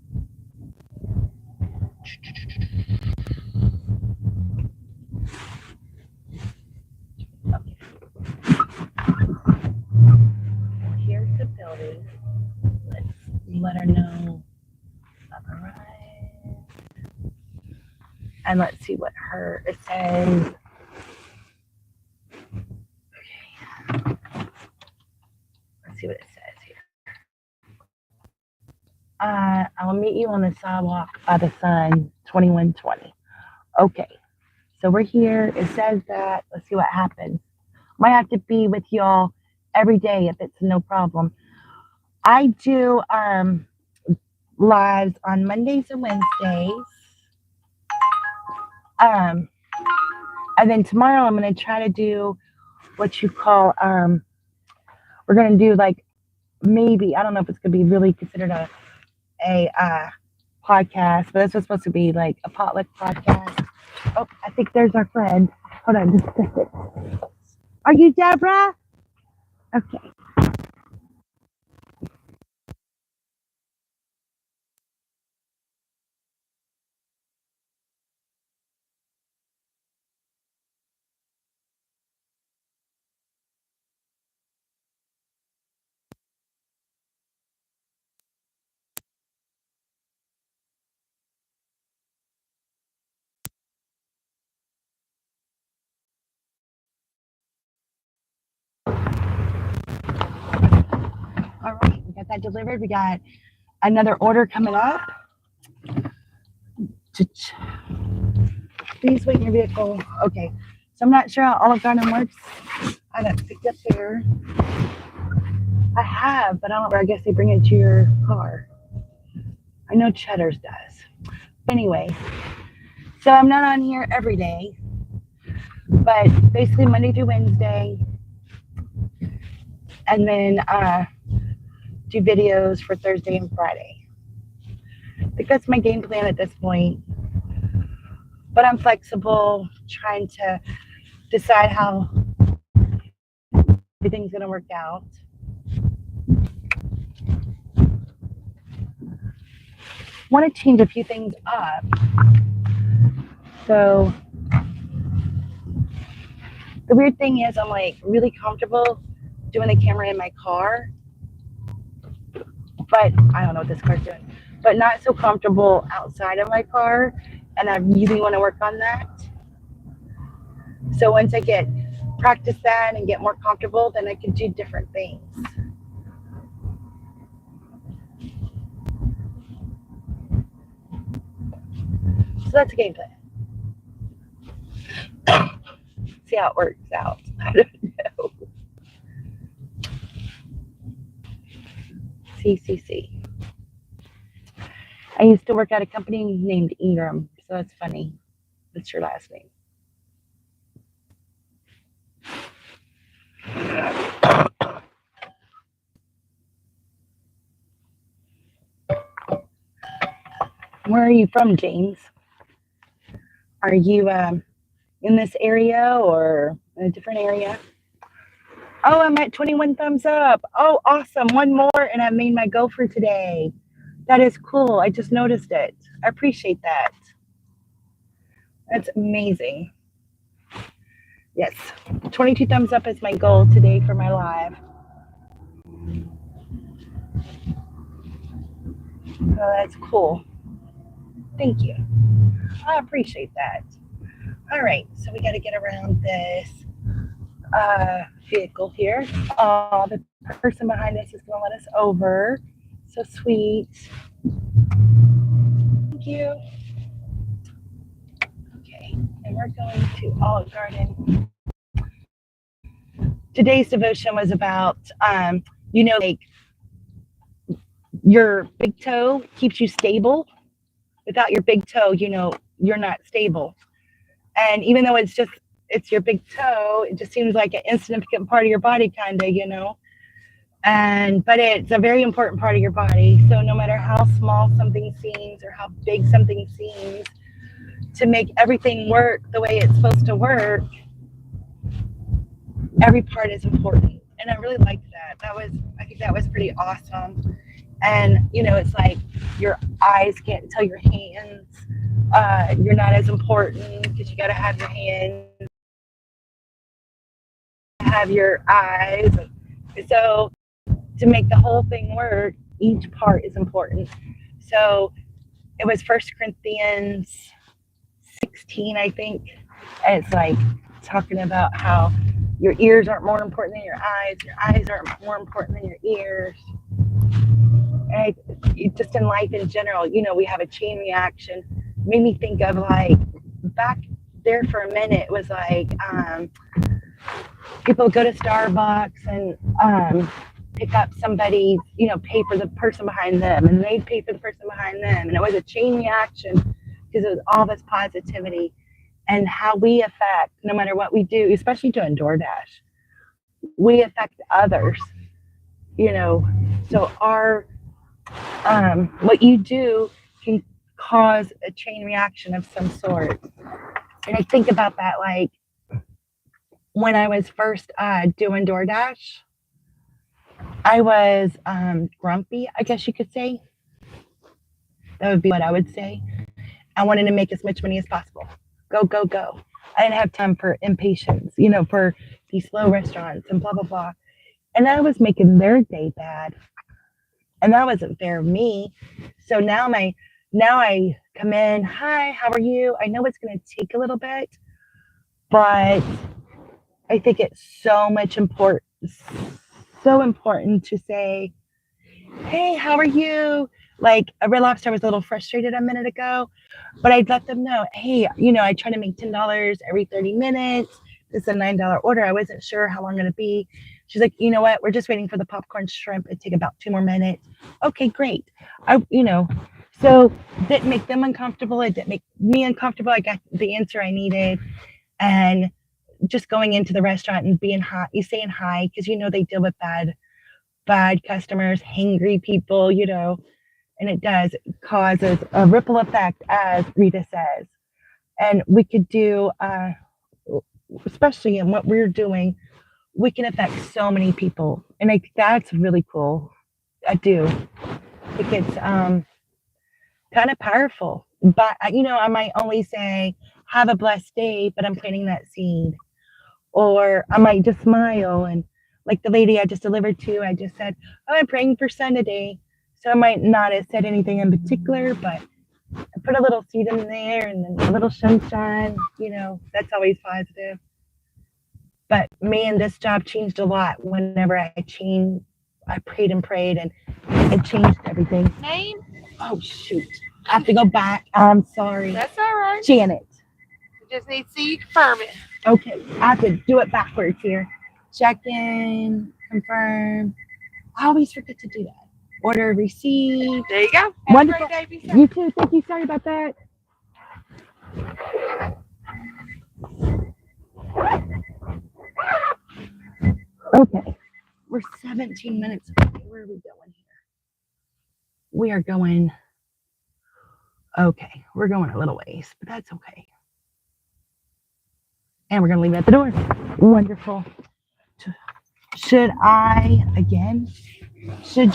Speaker 4: Okay. Here's the building. Let's let her know. All right. And let's see what it says. Okay. Let's see what it says here. I'll meet you on the sidewalk by the sun, 2120. Okay. So we're here. It says that. Let's see what happens. Might have to be with y'all every day if it's no problem. I do lives on Mondays and Wednesdays. And then tomorrow I'm going to try to do what you call, we're going to do like maybe, I don't know if it's going to be really considered a podcast, but this was supposed to be like a potluck podcast. Oh, I think there's our friend.
Speaker 1: Hold on, just a second. Are you Deborah? Okay. All right, we got that delivered. We got another order coming up. Please wait in your vehicle. Okay, so I'm not sure how Olive Garden works. I haven't picked up there. I have, but I don't know. I guess they bring it to your car. I know Cheddar's does. Anyway, so I'm not on here every day, but basically Monday through Wednesday, and then do videos for Thursday and Friday. I think that's my game plan at this point. But I'm flexible, trying to decide how everything's going to work out. Want to change a few things up. So the weird thing is I'm like really comfortable doing the camera in my car, but I don't know what this car's doing, but not so comfortable outside of my car, and I really want to work on that. So once I get practice that and get more comfortable, then I can do different things. So that's a game plan. See how it works out. I don't know. CCC. I used to work at a company named Ingram, so that's funny. That's your last name. Where are you from, James? Are you in this area or in a different area? Oh, I'm at 21 thumbs up. Oh, awesome. One more and I made my goal for today. That is cool. I just noticed it. I appreciate that. That's amazing. Yes, 22 thumbs up is my goal today for my live. So that's cool. Thank you. I appreciate that. All right, so we got to get around this vehicle here. Oh, the person behind us is going to let us over. So sweet. Thank you. Okay, and we're going to Olive Garden. Today's devotion was about, like your big toe keeps you stable. Without your big toe, you're not stable. And even though it's your big toe, it just seems like an insignificant part of your body, kind of, but it's a very important part of your body. So no matter how small something seems or how big something seems, to make everything work the way it's supposed to work, every part is important. And I really liked that. I think that was pretty awesome. And, it's like your eyes can't tell your hands. You're not as important because you got to have your hands, have your eyes. So to make the whole thing work, each part is important. So it was 1 Corinthians 16, I think. And it's like talking about how your ears aren't more important than your eyes aren't more important than your ears. And just in life in general, we have a chain reaction. Made me think of like back there for a minute. It was like people go to Starbucks and pick up somebody, pay for the person behind them, and they'd pay for the person behind them, and it was a chain reaction because it was all this positivity and how we affect, no matter what we do, especially doing Doordash, we affect others. So our what you do can cause a chain reaction of some sort. And I think about that like
Speaker 4: when I was first doing DoorDash, I was grumpy, I guess you could say. That would be what I would say. I wanted to make as much money as possible. Go, go, go. I didn't have time for impatience, for these slow restaurants and blah, blah, blah. And I was making their day bad. And that wasn't fair of me. So now I come in, hi, how are you? I know it's going to take a little bit, but I think it's so important to say, hey, how are you? Like a Red Lobster was a little frustrated a minute ago, but I'd let them know, hey, I try to make $10 every 30 minutes. This is a $9 order. I wasn't sure how long it's going to be. She's like, you know what? We're just waiting for the popcorn shrimp. It'd take about 2 more minutes. Okay, great. So didn't make them uncomfortable. It didn't make me uncomfortable. I got the answer I needed. And just going into the restaurant and being hot, you saying hi, because they deal with bad customers, hangry people, and it does causes a ripple effect, as Rita says. And we could do, especially in what we're doing, we can affect so many people, and that's really cool. I do think it's kind of powerful. But I might always say, "Have a blessed day," but I'm planting that seed, or I might just smile and. Like the lady I just delivered to, I just said, oh, I'm praying for sun today. So I might not have said anything in particular, but I put a little seed in there and then a little sunshine, that's always positive. But man, this job changed a lot whenever I prayed and prayed, and it changed everything.
Speaker 2: Name?
Speaker 4: Oh, shoot. I have to go back. I'm sorry.
Speaker 2: That's all right.
Speaker 4: Janet.
Speaker 2: You just need to see you confirm it.
Speaker 4: Okay. I have to do it backwards here. Check in, confirm. I always forget to do that. Order received.
Speaker 2: There you go. Have
Speaker 4: Wonderful.
Speaker 2: a great day. Be safe.
Speaker 4: You too. Thank you. Sorry about that. Okay. We're 17 minutes away. Where are we going here? We are going. Okay. We're going a little ways, but that's okay. And we're going to leave it at the door. Wonderful. Should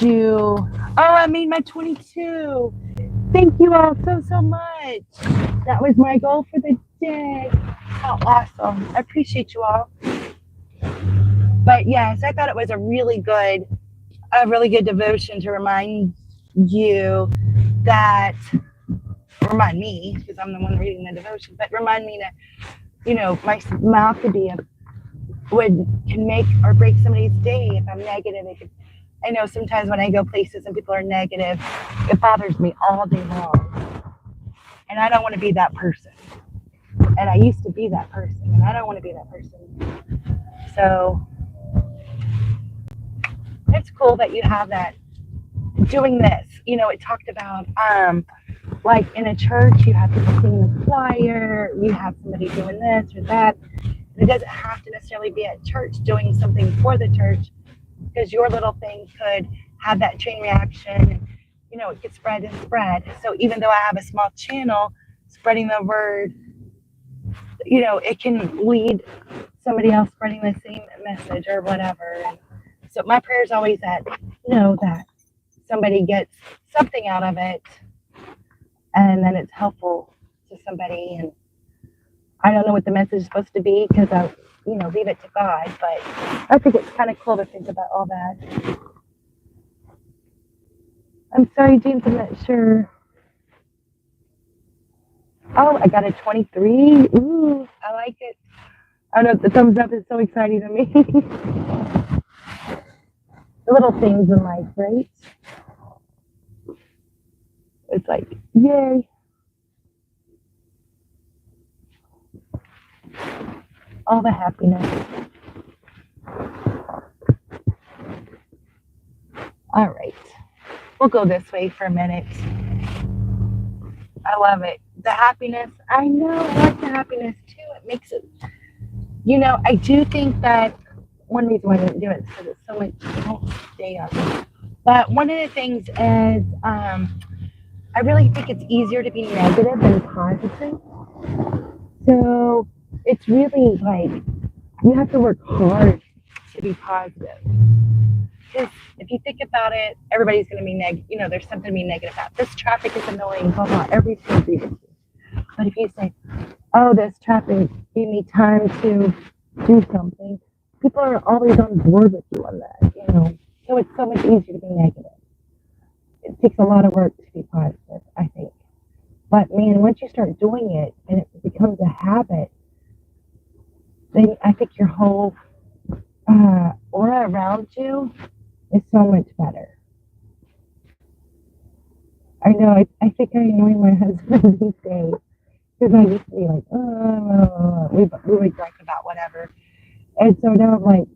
Speaker 4: you? Oh, I made my 22. Thank you all so much. That was my goal for the day. How awesome. I appreciate you all. But yes, I thought it was a really good devotion to remind me, because I'm the one reading the devotion, but remind me that, my mouth can make or break somebody's day. If I'm negative, I know sometimes when I go places and people are negative, it bothers me all day long. And I don't want to be that person. And I used to be that person, and I don't want to be that person. So it's cool that you have that doing this. It talked about like in a church, you have people cleaning the choir, you have somebody doing this or that. It doesn't have to necessarily be at church doing something for the church, because your little thing could have that chain reaction. It could spread and spread. So even though I have a small channel, spreading the word, it can lead somebody else spreading the same message or whatever. So my prayer is always that, that somebody gets something out of it, and then it's helpful to somebody. And I don't know what the message is supposed to be, because I, leave it to God. But I think it's kind of cool to think about all that. I'm sorry, James, I'm not sure. Oh, I got a 23. Ooh, I like it. I don't know, the thumbs up is so exciting to me. The little things in life, right? It's like, yay. All the happiness. All right. We'll go this way for a minute. I love it. The happiness. I know. I like the happiness too. It makes it, I do think that one reason why I didn't do it is because it's so much, don't stay up. But one of the things is, I really think it's easier to be negative than positive. So it's really like, you have to work hard to be positive. Because if you think about it, everybody's going to be negative. There's something to be negative about. This traffic is annoying, blah, blah, everything's negative. But if you say, oh, this traffic gave me time to do something, people are always on board with you on that. So it's so much easier to be negative. It takes a lot of work to be positive, I think. But man, once you start doing it and it becomes a habit, then I think your whole aura around you is so much better. I know, I think I annoy my husband these days because I used to be like, we would talk about whatever. And so now I'm like,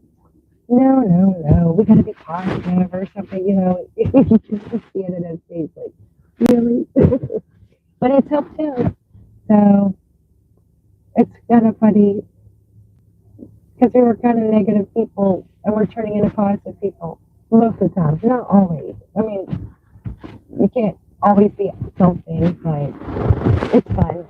Speaker 4: no, we gotta be positive or something, You can just see it in his face, like, really? But it's helped too. So it's kind of funny because we were kind of negative people and we're turning into positive people most of the time. Not always. I mean, you can't always be something, but it's fun.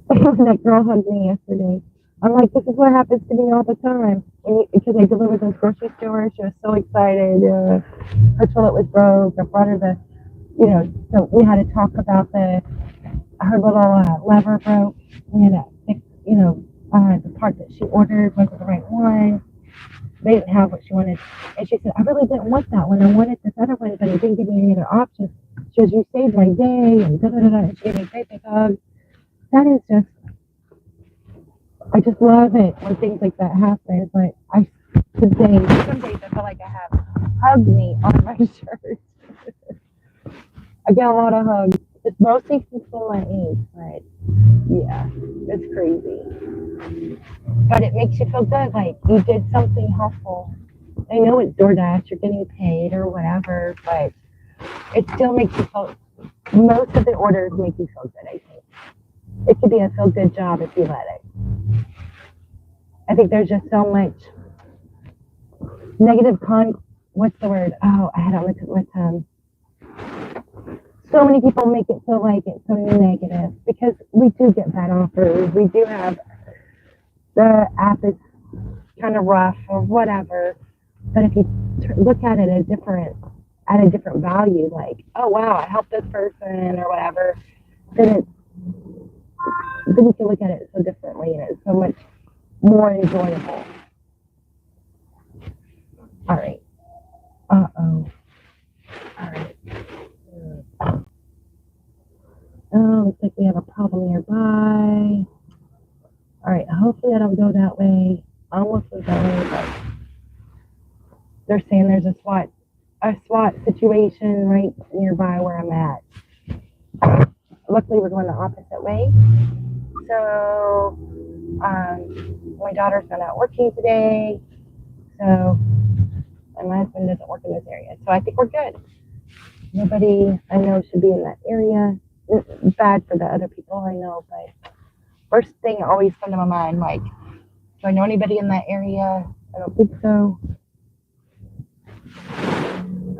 Speaker 4: That girl hugged me yesterday. I'm like, this is what happens to me all the time. Because I delivered this grocery store, she was so excited. Her toilet was broke. I brought her so we had to talk about her little lever broke. We had to fix, the part that she ordered wasn't the right one. They didn't have what she wanted. And she said, I really didn't want that one. I wanted this other one, but it didn't give me any other options. She goes, you saved my day, and da-da-da-da. And she gave me a great big hug. That is just, I just love it when things like that happen. But some days I feel like I have hugged me on my shirt. I get a lot of hugs. It's mostly from my age, but yeah, it's crazy. But it makes you feel good, like you did something helpful. I know it's Doordash, you're getting paid or whatever, but it still makes you feel, most of the orders make you feel good, I think. It could be a feel good job if you let it. I think there's just so much negative what's the word? Oh, I had it on the tip of my tongue. So many people make it feel like it's so negative because we do get bad offers. We do have the app is kind of rough or whatever. But if you look at it at a different value, like, oh wow, I helped this person or whatever, then you can look at it so differently and it's so much more enjoyable. All right. Uh-oh. All right. Oh, looks like we have a problem nearby. All right, hopefully I don't go that way. I almost went that way, but they're saying there's a SWAT situation right nearby where I'm at. Luckily, we're going the opposite way. So, my daughter's not out working today. So, and my husband doesn't work in this area. So I think we're good. Nobody I know should be in that area. It's bad for the other people I know, but first thing always comes to my mind, like, do I know anybody in that area? I don't think so.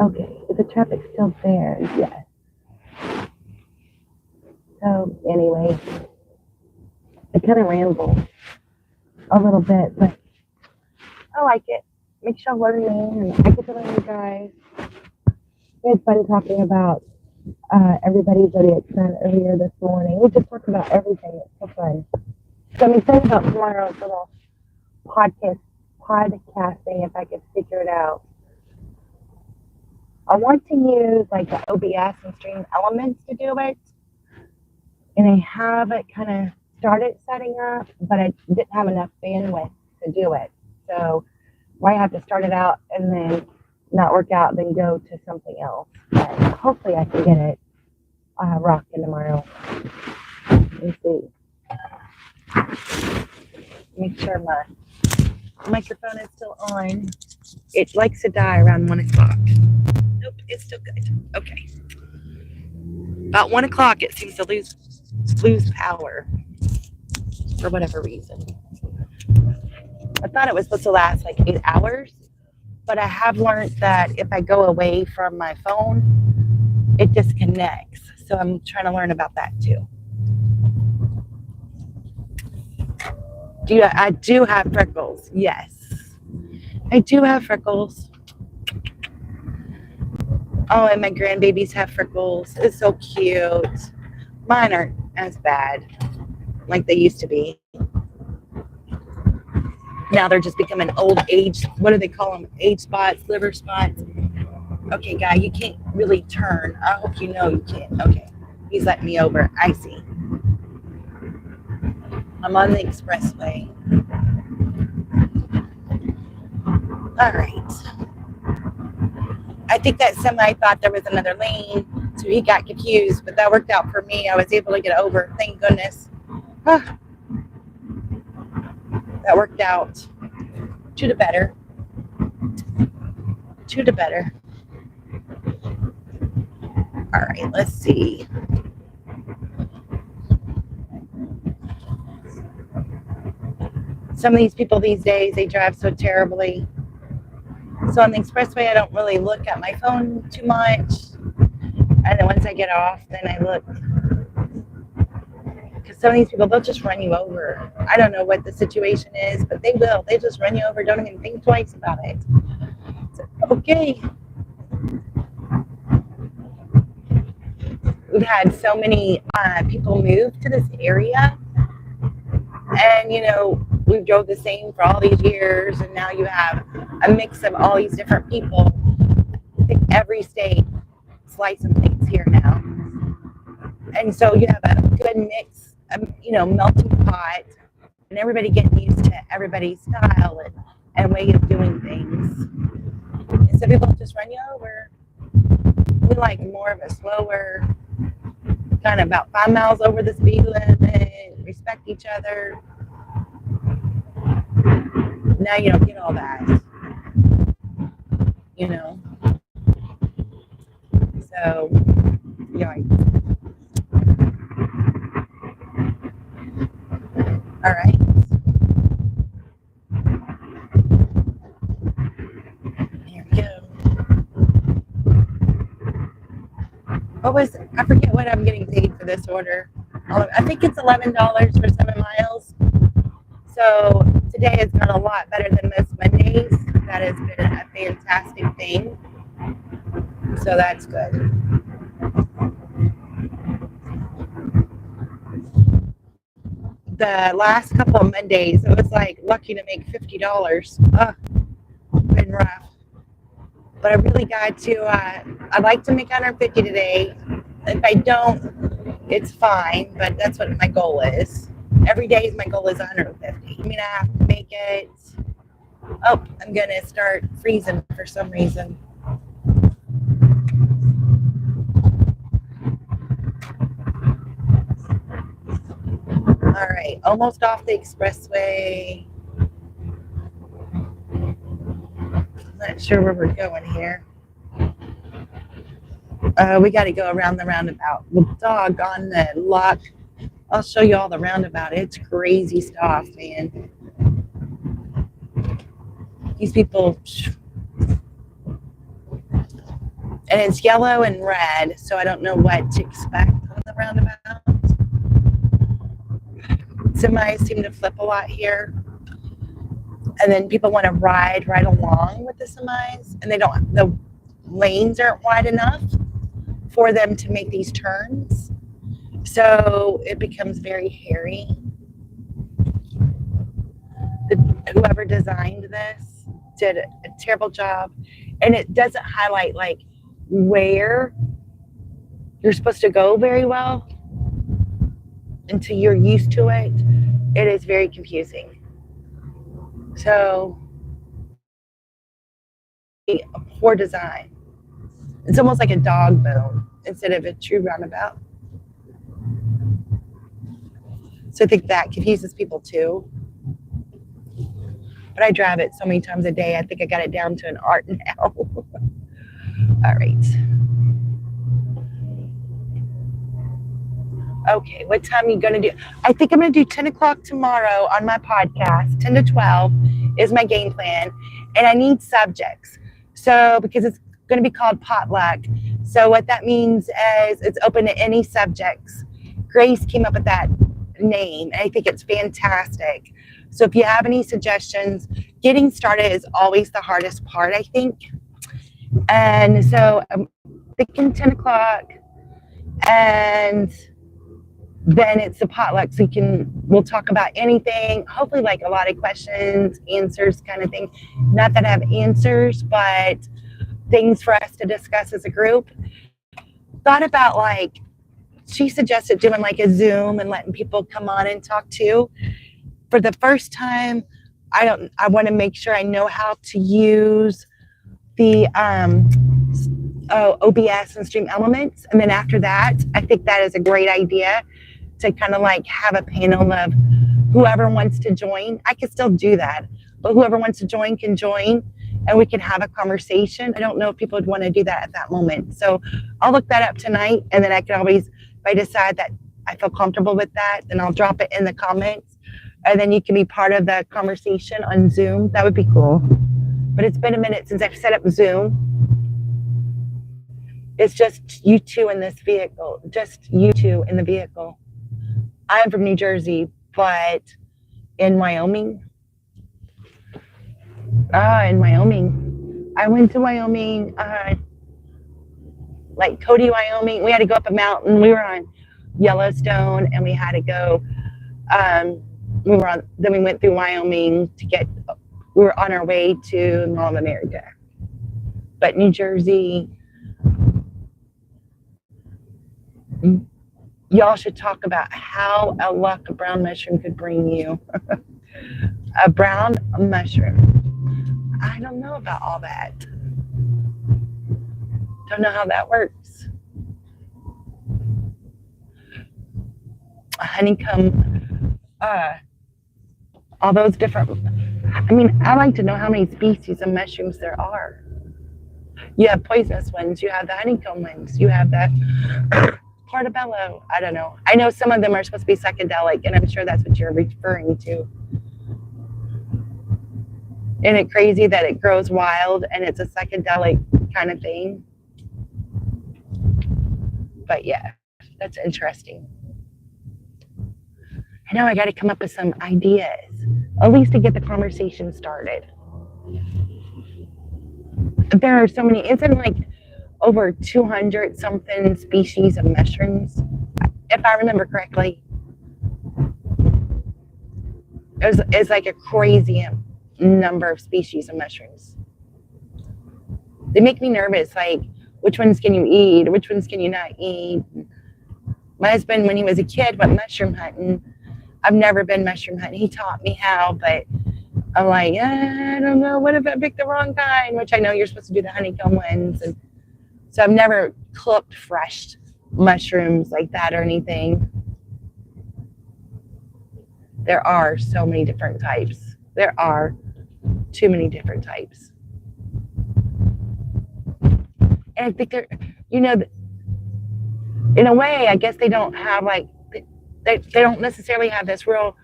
Speaker 4: Okay, is the traffic still there? Yes. So anyway, I kind of ramble a little bit, but I like it. Makes y'all learn me, and I get to learn you guys. We had fun talking about everybody's zodiac sign earlier this morning. We just talked about everything. It's so fun. So I'm excited about tomorrow's little podcasting if I could figure it out. I want to use like the OBS and Stream Elements to do it. And I have it kind of started setting up, but I didn't have enough bandwidth to do it. So I have to start it out and then not work out, then go to something else. But hopefully I can get it rocking tomorrow. Let me see. Make sure my microphone is still on. It likes to die around 1 o'clock. Nope, it's still good. Okay. About 1 o'clock, it seems to lose power for whatever reason. I thought it was supposed to last like 8 hours, but I have learned that if I go away from my phone, it disconnects. So I'm trying to learn about that too.
Speaker 1: I do have freckles. Yes. I do have freckles. Oh, and my grandbabies have freckles. It's so cute. Mine aren't as bad like they used to be. Now they're just becoming old age. What do they call them? Age spots, liver spots. Okay, guy, you can't really turn. I hope you know you can't. Okay, he's letting me over. I see. I'm on the expressway. All right. I think that semi thought there was another lane, so he got confused, but that worked out for me. I was able to get over. Thank goodness. Ah, that worked out. To the better. To the better. All right, let's see. Some of these people these days, they drive so terribly. So on the expressway, I don't really look at my phone too much. And then once I get off, then I look. Because some of these people, they'll just run you over. I don't know what the situation is, but they will. They just run you over, don't even think twice about it. So, okay. We've had so many people move to this area. And, you know, we've drove the same for all these years. And now you have a mix of all these different people. I think every state license plates here now. And so you have a good mix, you know, melting pot, and everybody getting used to everybody's style and way of doing things. And so people just run you over. We like more of a slower, kind of about 5 miles over the speed limit, respect each other. Now you don't get all that, you know. So, yikes. All right. Here we go. I forget what I'm getting paid for this order. I think it's $11 for 7 miles. So today has gone a lot better than most Mondays. That has been a fantastic thing. So that's good. The last couple of Mondays, it was like lucky to make $50. Been rough. But I really got to, I'd like to make 150 today. If I don't, it's fine, but that's what my goal is. Every day my goal is 150. I mean, I have to make it. Oh, I'm going to start freezing for some reason. All right, almost off the expressway. Not sure where we're going here. We got to go around the roundabout. Well, doggone the luck. I'll show you all the roundabout. It's crazy stuff, man. These people. And it's yellow and red, so I don't know what to expect on the roundabout. Semis seem to flip a lot here. And then people want to ride right along with the semis, and the lanes aren't wide enough for them to make these turns. So it becomes very hairy. Whoever designed this did a terrible job. And it doesn't highlight like where you're supposed to go very well until you're used to it. It is very confusing. So, a poor design. It's almost like a dog bone instead of a true roundabout. So I think that confuses people too. But I drive it so many times a day, I think I got it down to an art now. All right. Okay, what time are you going to do? I think I'm going to do 10 o'clock tomorrow on my podcast. 10 to 12 is my game plan. And I need subjects. So, because it's going to be called potluck. So what that means is it's open to any subjects. Grace came up with that name, and I think it's fantastic. So if you have any suggestions, getting started is always the hardest part, I think. And so I'm thinking 10 o'clock, and then it's the potluck. So we'll talk about anything, hopefully like a lot of questions, answers kind of thing. Not that I have answers, but things for us to discuss as a group. Thought about like, she suggested doing like a Zoom and letting people come on and talk too. For the first time, I want to make sure I know how to use the OBS and Stream Elements. And then after that, I think that is a great idea to kind of like have a panel of whoever wants to join. I can still do that, but whoever wants to join can join, and we can have a conversation. I don't know if people would want to do that at that moment. So I'll look that up tonight, and then I can always, if I decide that I feel comfortable with that, then I'll drop it in the comments, and then you can be part of the conversation on Zoom. That would be cool. But it's been a minute since I've set up Zoom. It's just you two in this vehicle, just you two in the vehicle. I'm from New Jersey, but in Wyoming. In Wyoming. I went to Wyoming, like Cody, Wyoming. We had to go up a mountain. We were on Yellowstone, and we had to go. Then we went through Wyoming we were on our way to Mall of America. But New Jersey, y'all should talk about how a luck of brown mushroom could bring you. A brown mushroom. I don't know about all that. Don't know how that works. A honeycomb, all those different, I mean, I like to know how many species of mushrooms there are. You have poisonous ones, you have the honeycomb ones, you have the portobello. I don't know. I know some of them are supposed to be psychedelic, and I'm sure that's what you're referring to. Isn't it crazy that it grows wild and it's a psychedelic kind of thing? But yeah, that's interesting. I know I got to come up with some ideas, at least to get the conversation started. There are so many, isn't like over 200 something species of mushrooms, if I remember correctly. It's like a crazy number of species of mushrooms. They make me nervous, like which ones can you eat, which ones can you not eat. My husband, when he was a kid, went mushroom hunting. I've never been mushroom hunting. He taught me how, but I'm like, I don't know, what if I picked the wrong kind, which I know you're supposed to do the honeycomb ones. And so I've never cooked fresh mushrooms like that or anything. There are so many different types. There are too many different types. And I think they're, in a way, I guess they don't have like, they don't necessarily have this real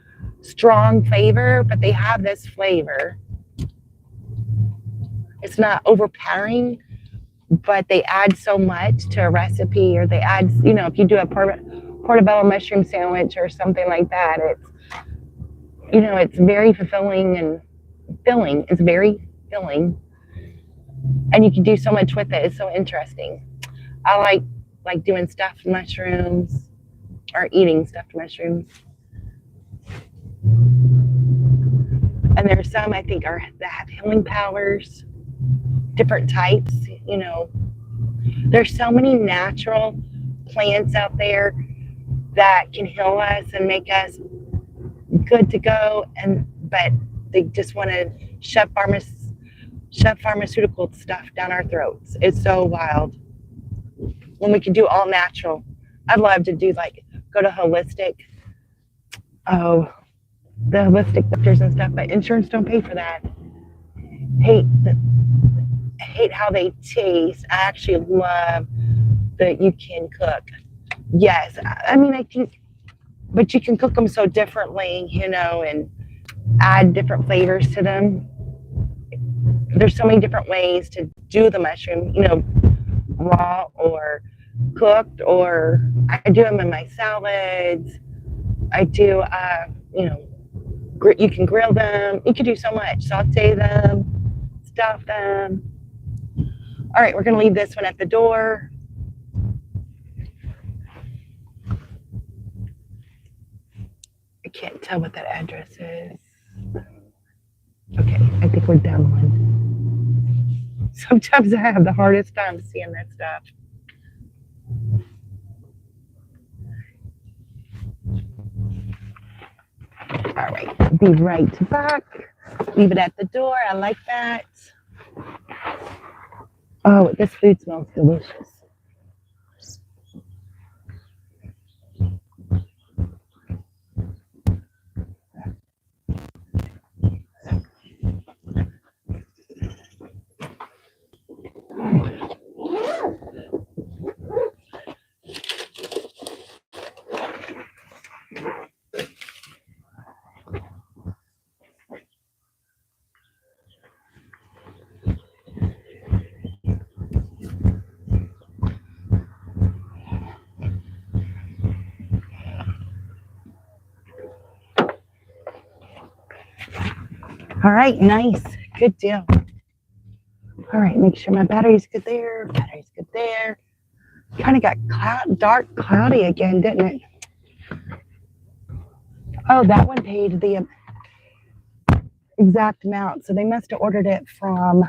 Speaker 1: strong flavor, but they have this flavor. It's not overpowering, but they add so much to a recipe, or they add, if you do a portobello mushroom sandwich or something like that, it's, it's very fulfilling and filling. It's very filling. And you can do so much with it. It's so interesting. I like doing stuffed mushrooms or eating stuffed mushrooms. And there's some I think that have healing powers, different types, There's so many natural plants out there that can heal us and make us good to go, but they just want to shove pharmaceutical stuff down our throats. It's so wild. When we can do all natural. I'd love to do go to holistic. Oh, the holistic doctors and stuff, but insurance don't pay for that. Hate how they taste. I actually love that you can cook. Yes, I mean, I think, but you can cook them so differently, and add different flavors to them. There's so many different ways to do the mushroom, raw or cooked, or I do them in my salads. I do,
Speaker 4: You can grill them. You can do so much. Saute them, stuff them. All right, we're going to leave this one at the door. I can't tell what that address is. Okay, I think we're down one. Sometimes I have the hardest time seeing that stuff. All right, be right back. Leave it at the door. I like that. Oh, this food smells delicious. All right, nice. Good deal. All right, make sure my battery's good there. Battery's good there. Kind of got dark, cloudy again, didn't it? Oh, that one paid the exact amount. So they must have ordered it from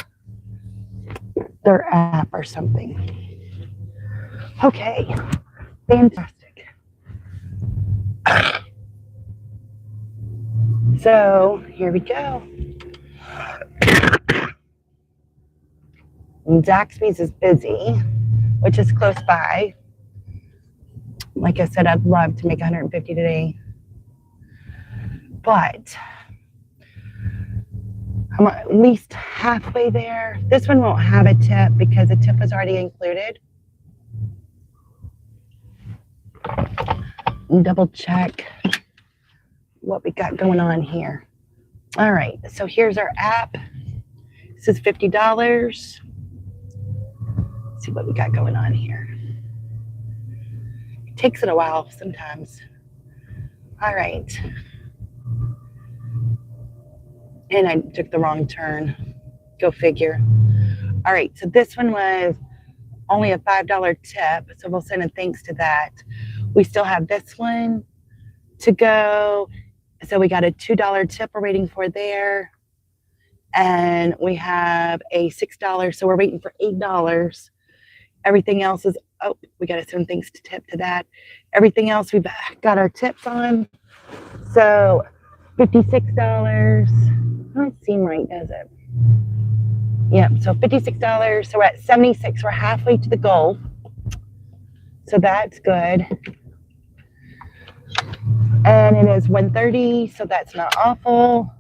Speaker 4: their app or something. Okay, fantastic. So here we go. Zaxby's is busy, which is close by. Like I said, I'd love to make 150 today, but I'm at least halfway there. This one won't have a tip because the tip was already included. And double check what we got going on here. All right, so here's our app. This is $50. Let's see what we got going on here. It takes it a while sometimes. All right. And I took the wrong turn. Go figure. All right, so this one was only a $5 tip, so we'll send a thanks to that. We still have this one to go. So we got a $2 tip we're waiting for there. And we have a $6, so we're waiting for $8. Everything else is, oh, we got to send thanks to tip to that. Everything else we've got our tips on. So $56. Doesn't seem right, does it? Yep, so $56. So we're at 76. We're halfway to the goal. So that's good. And it is 1:30, so that's not awful.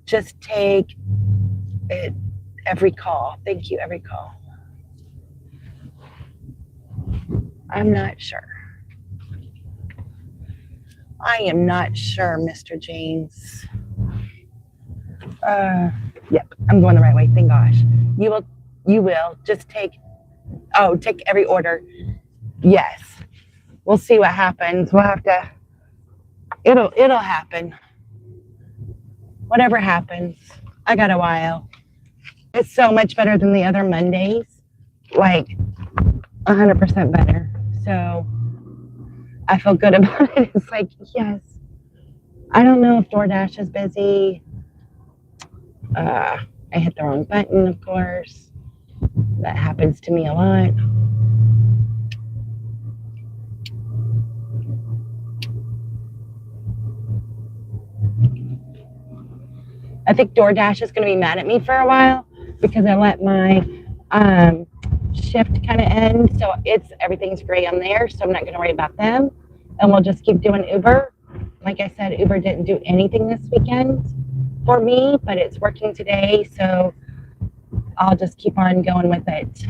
Speaker 4: Just take it every call. Thank you, every call. I'm not sure. I am not sure, Mr. James. Yep, I'm going the right way. Thank gosh. You will just take every order. Yes. We'll see what happens. We'll have to, it'll happen. Whatever happens. I got a while. It's so much better than the other Mondays. Like 100% better. So I feel good about it. It's like, yes. I don't know if Doordash is busy. I hit the wrong button, of course. That happens to me a lot. I think Doordash is going to be mad at me for a while because I let my shift kind of end. So everything's gray on there. So I'm not going to worry about them. And we'll just keep doing Uber. Like I said, Uber didn't do anything this weekend for me, but it's working today. So I'll just keep on going with it.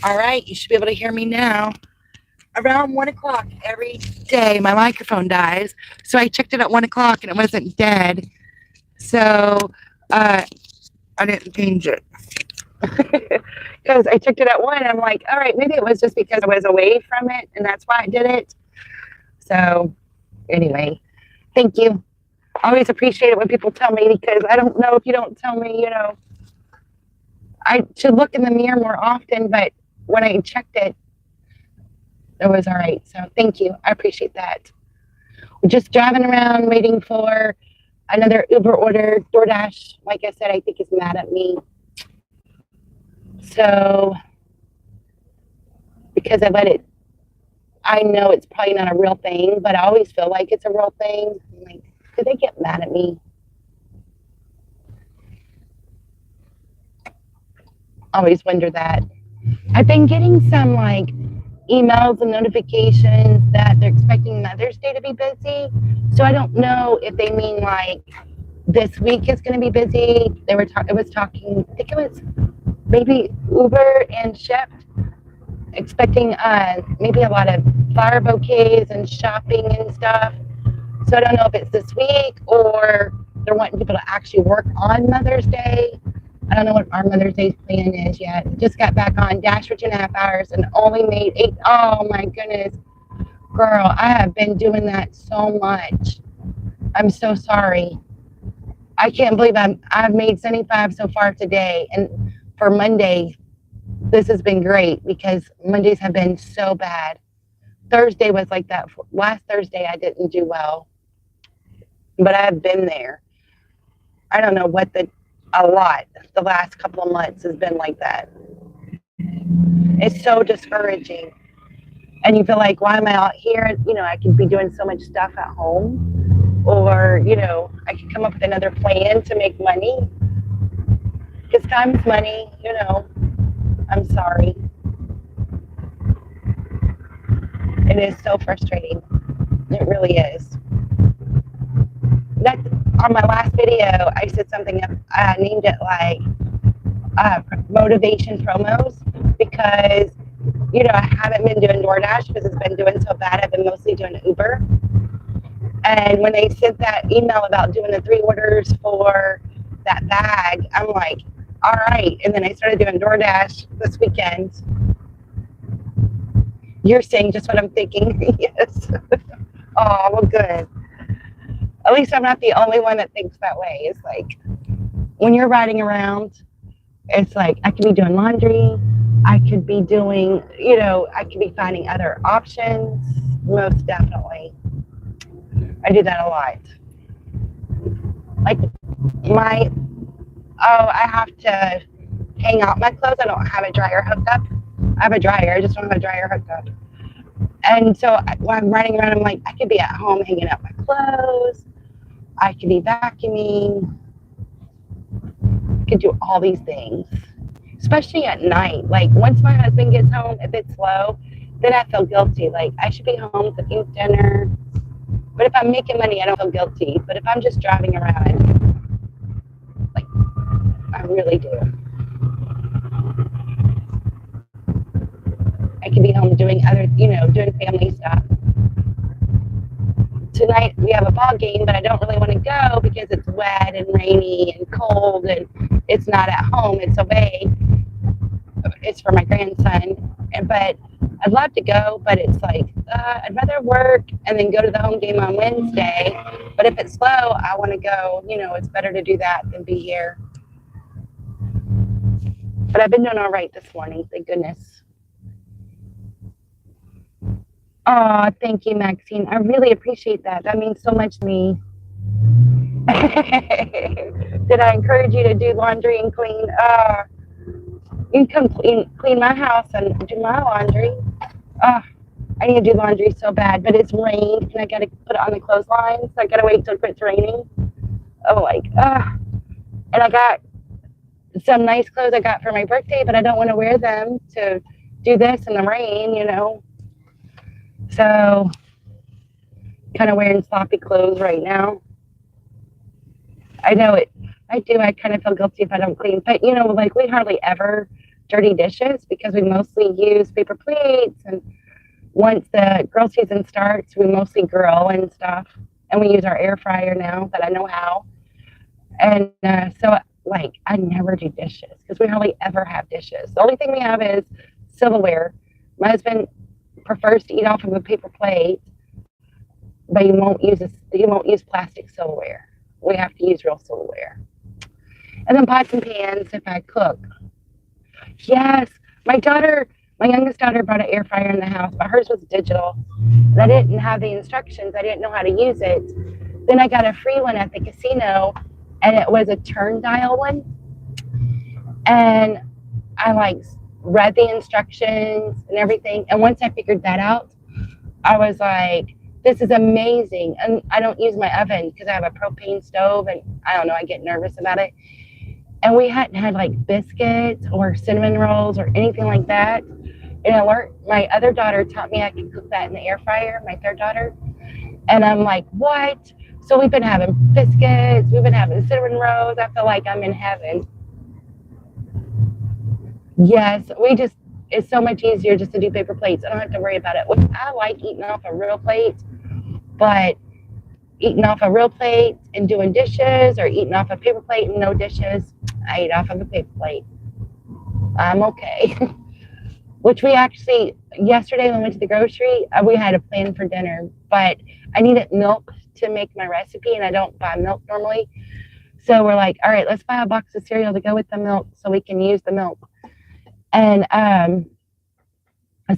Speaker 1: All right, you should be able to hear me now. Around 1 o'clock every day, my microphone dies. So I checked it at 1 o'clock and it wasn't dead. So I didn't change it. Because I checked it at 1. I'm like, all right, maybe it was just because I was away from it and that's why I did it. So anyway, thank you. I always appreciate it when people tell me, because I don't know if you don't tell me, you know, I should look in the mirror more often, but when I checked it, it was all right. So thank you. I appreciate that. We're just driving around waiting for another Uber order. Doordash, like I said, I think is mad at me. So because I let it, I know it's probably not a real thing, but I always feel like it's a real thing. I'm like, did they get mad at me? Always wonder that. I've been getting some like emails and notifications that they're expecting Mother's Day to be busy. So I don't know if they mean like this week is going to be busy. They were it was talking, I think it was maybe Uber and Shipt expecting maybe a lot of flower bouquets and shopping and stuff. So I don't know if it's this week or they're wanting people to actually work on Mother's Day. I don't know what our Mother's Day plan is yet. Just got back on Dash for 2.5 hours and only made 8. Oh my goodness. Girl, I have been doing that so much. I'm so sorry. I can't believe I've made 75 so far today. And for Monday, this has been great because Mondays have been so bad. Thursday was like that. Last Thursday, I didn't do well. But I've been there. I don't know what a lot the last couple of months has been like that. It's so discouraging. And you feel like, why am I out here? You know, I could be doing so much stuff at home. Or, you know, I could come up with another plan to make money. Because time's money, you know. I'm sorry. It is so frustrating. It really is. That's on my last video. I said something. I named it like motivation promos because you know I haven't been doing DoorDash because it's been doing so bad. I've been mostly doing Uber. And when they sent that email about doing the 3 orders for that bag, I'm like, all right. And then I started doing DoorDash this weekend. You're saying just what I'm thinking. Yes. Oh, well, good. At least I'm not the only one that thinks that way. It's like when you're riding around, it's like I could be doing laundry. I could be doing, you know, I could be finding other options. Most definitely. I do that a lot. Like I have to hang out my clothes. I don't have a dryer hooked up. I have a dryer. I just don't have a dryer hooked up. And so when I'm riding around, I'm like, I could be at home hanging up my clothes. I could be vacuuming. I could do all these things, especially at night. Like once my husband gets home, if it's slow, then I feel guilty. Like I should be home cooking dinner. But if I'm making money, I don't feel guilty. But if I'm just driving around, like I really do. I could be home doing other, you know, doing family stuff. Tonight we have a ball game, but I don't really want to go because it's wet and rainy and cold and it's not at home, it's away. It's for my grandson. But I'd love to go, but it's like, I'd rather work and then go to the home game on Wednesday. But if it's slow, I want to go, you know, it's better to do that than be here. But I've been doing all right this morning, thank goodness. Oh, thank you, Maxine. I really appreciate that. That means so much to me. Did I encourage you to do laundry and clean? You can come clean my house and do my laundry. I need to do laundry so bad, but it's rained and I got to put it on the clothesline, so I got to wait till it quits raining. And I got some nice clothes I got for my birthday, but I don't want to wear them to do this in the rain, you know. So, kind of wearing sloppy clothes right now. I know it. I do. I kind of feel guilty if I don't clean. But, you know, like we hardly ever
Speaker 4: dirty dishes because we mostly use paper plates. And once the grill season starts, we mostly grill and stuff. And we use our air fryer now that I know how. And so, like, I never do dishes because we hardly ever have dishes. The only thing we have is silverware. My husband prefers to eat off of a paper plate, but he won't use plastic silverware. We have to use real silverware. And then pots and pans if I cook. Yes, my youngest daughter brought an air fryer in the house, but hers was digital. And I didn't have the instructions. I didn't know how to use it. Then I got a free one at the casino, and it was a turn dial one. And I like read the instructions and everything. And once I figured that out, I was like, this is amazing. And I don't use my oven because I have a propane stove, and I don't know, I get nervous about it. And we hadn't had like biscuits or cinnamon rolls or anything like that. And I learned, my other daughter taught me I could cook that in the air fryer, my third daughter. And I'm like, what? So we've been having biscuits, we've been having cinnamon rolls. I feel like I'm in heaven. Yes, it's so much easier just to do paper plates. I don't have to worry about it. I like eating off a real plate, but eating off a real plate and doing dishes, or eating off a paper plate and no dishes, I eat off of a paper plate. I'm okay. Which we actually, yesterday when we went to the grocery, we had a plan for dinner, but I needed milk to make my recipe, and I don't buy milk normally. So we're like, all right, let's buy a box of cereal to go with the milk so we can use the milk. And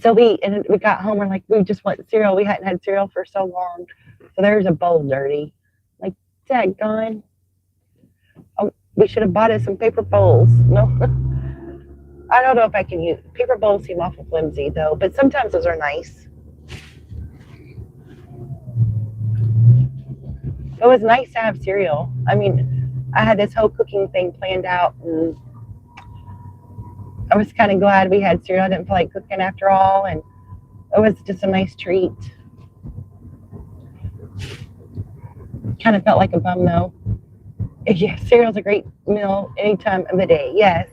Speaker 4: so we got home, we're like, we just want cereal. We hadn't had cereal for so long. So there's a bowl dirty. Like, daggone. Oh, we should have bought us some paper bowls. No. I don't know if I can use paper bowls. Seem awful flimsy though, but sometimes those are nice. It was nice to have cereal. I mean, I had this whole cooking thing planned out, and I was kind of glad we had cereal. I didn't feel like cooking after all, and it was just a nice treat. Kind of felt like a bum though. Yeah, cereal's a great meal any time of the day. Yes.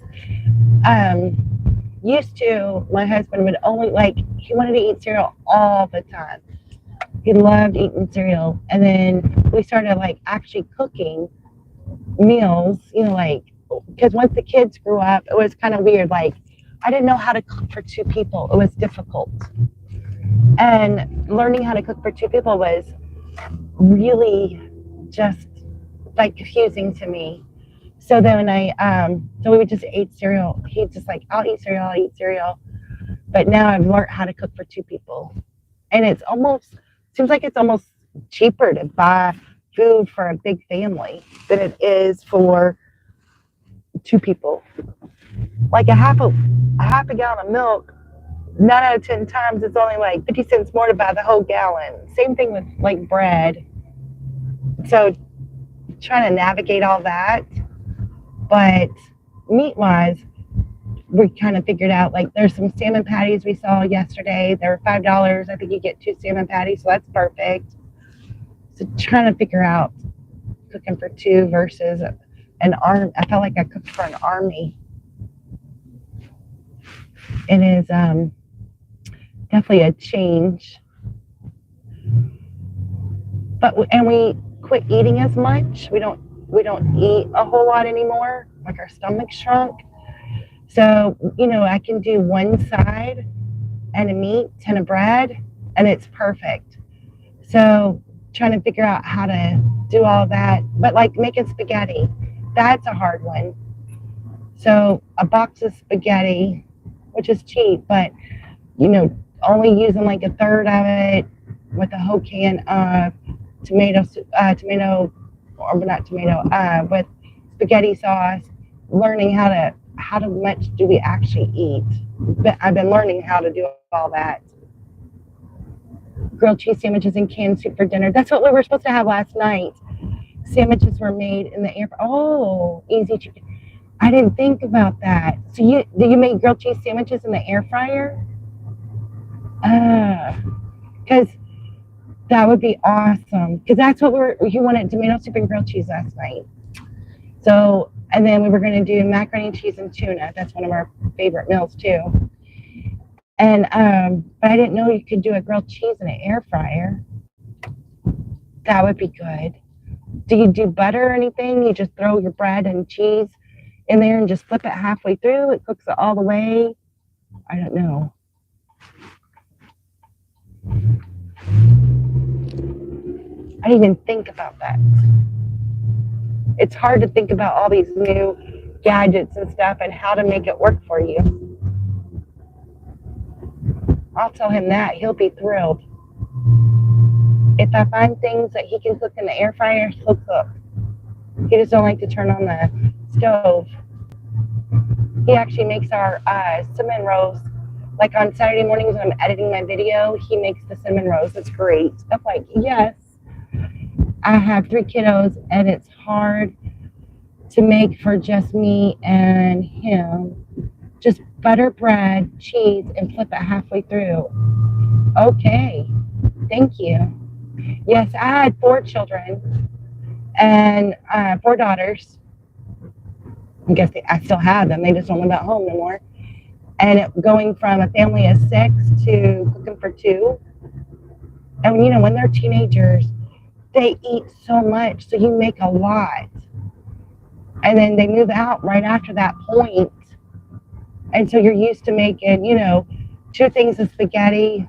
Speaker 4: Used to, my husband would only he wanted to eat cereal all the time. He loved eating cereal. And then we started actually cooking meals, because once the kids grew up, it was kind of weird. I didn't know how to cook for two people. It was difficult. And learning how to cook for two people was really just confusing to me. So then so we would just eat cereal. He's just like, I'll eat cereal. But now I've learned how to cook for two people. And seems like it's almost cheaper to buy food for a big family than it is for two people. Like a half a gallon of milk, 9 out of 10 times it's only 50 cents more to buy the whole gallon. Same thing with bread. So trying to navigate all that. But meat-wise, we kind of figured out, there's some salmon patties we saw yesterday. They were $5. I think you get 2 salmon patties, so that's perfect. So trying to figure out cooking for two versus an army. I felt like I cooked for an army. It is definitely a change. And we quit eating as much. We don't eat a whole lot anymore. Our stomach shrunk. So, I can do one side and a meat and a bread, and it's perfect. So trying to figure out how to do all that. But making spaghetti, that's a hard one. So a box of spaghetti, which is cheap, but, only using a third of it with a whole can of with spaghetti sauce, learning how much do we actually eat. But I've been learning how to do all that. Grilled cheese sandwiches and canned soup for dinner. That's what we were supposed to have last night. Sandwiches were made in the air fryer. Oh, easy chicken. I didn't think about that. So do you make grilled cheese sandwiches in the air fryer? Because that would be awesome. Because that's what you wanted, tomato soup and grilled cheese last night. So, and then we were going to do macaroni and cheese and tuna. That's one of our favorite meals too. And but I didn't know you could do a grilled cheese in an air fryer. That would be good. Do you do butter or anything? You just throw your bread and cheese in there and just flip it halfway through. It cooks it all the way. I don't know. I didn't even think about that. It's hard to think about all these new gadgets and stuff and how to make it work for you. I'll tell him that. He'll be thrilled. If I find things that he can cook in the air fryer, he'll cook. He just don't like to turn on the stove. He actually makes our cinnamon rolls. Like on Saturday mornings when I'm editing my video, he makes the cinnamon rolls. It's great. I'm like, yes. I have 3 kiddos, and it's hard to make for just me and him. Just butter bread, cheese, and flip it halfway through. Okay. Thank you. Yes, I had 4 children and 4 daughters. I guess I still have them. They just don't live at home no more. And going from a family of 6 to cooking for 2. And, when they're teenagers, they eat so much, so you make a lot. And then they move out right after that point. And so you're used to making, 2 things of spaghetti,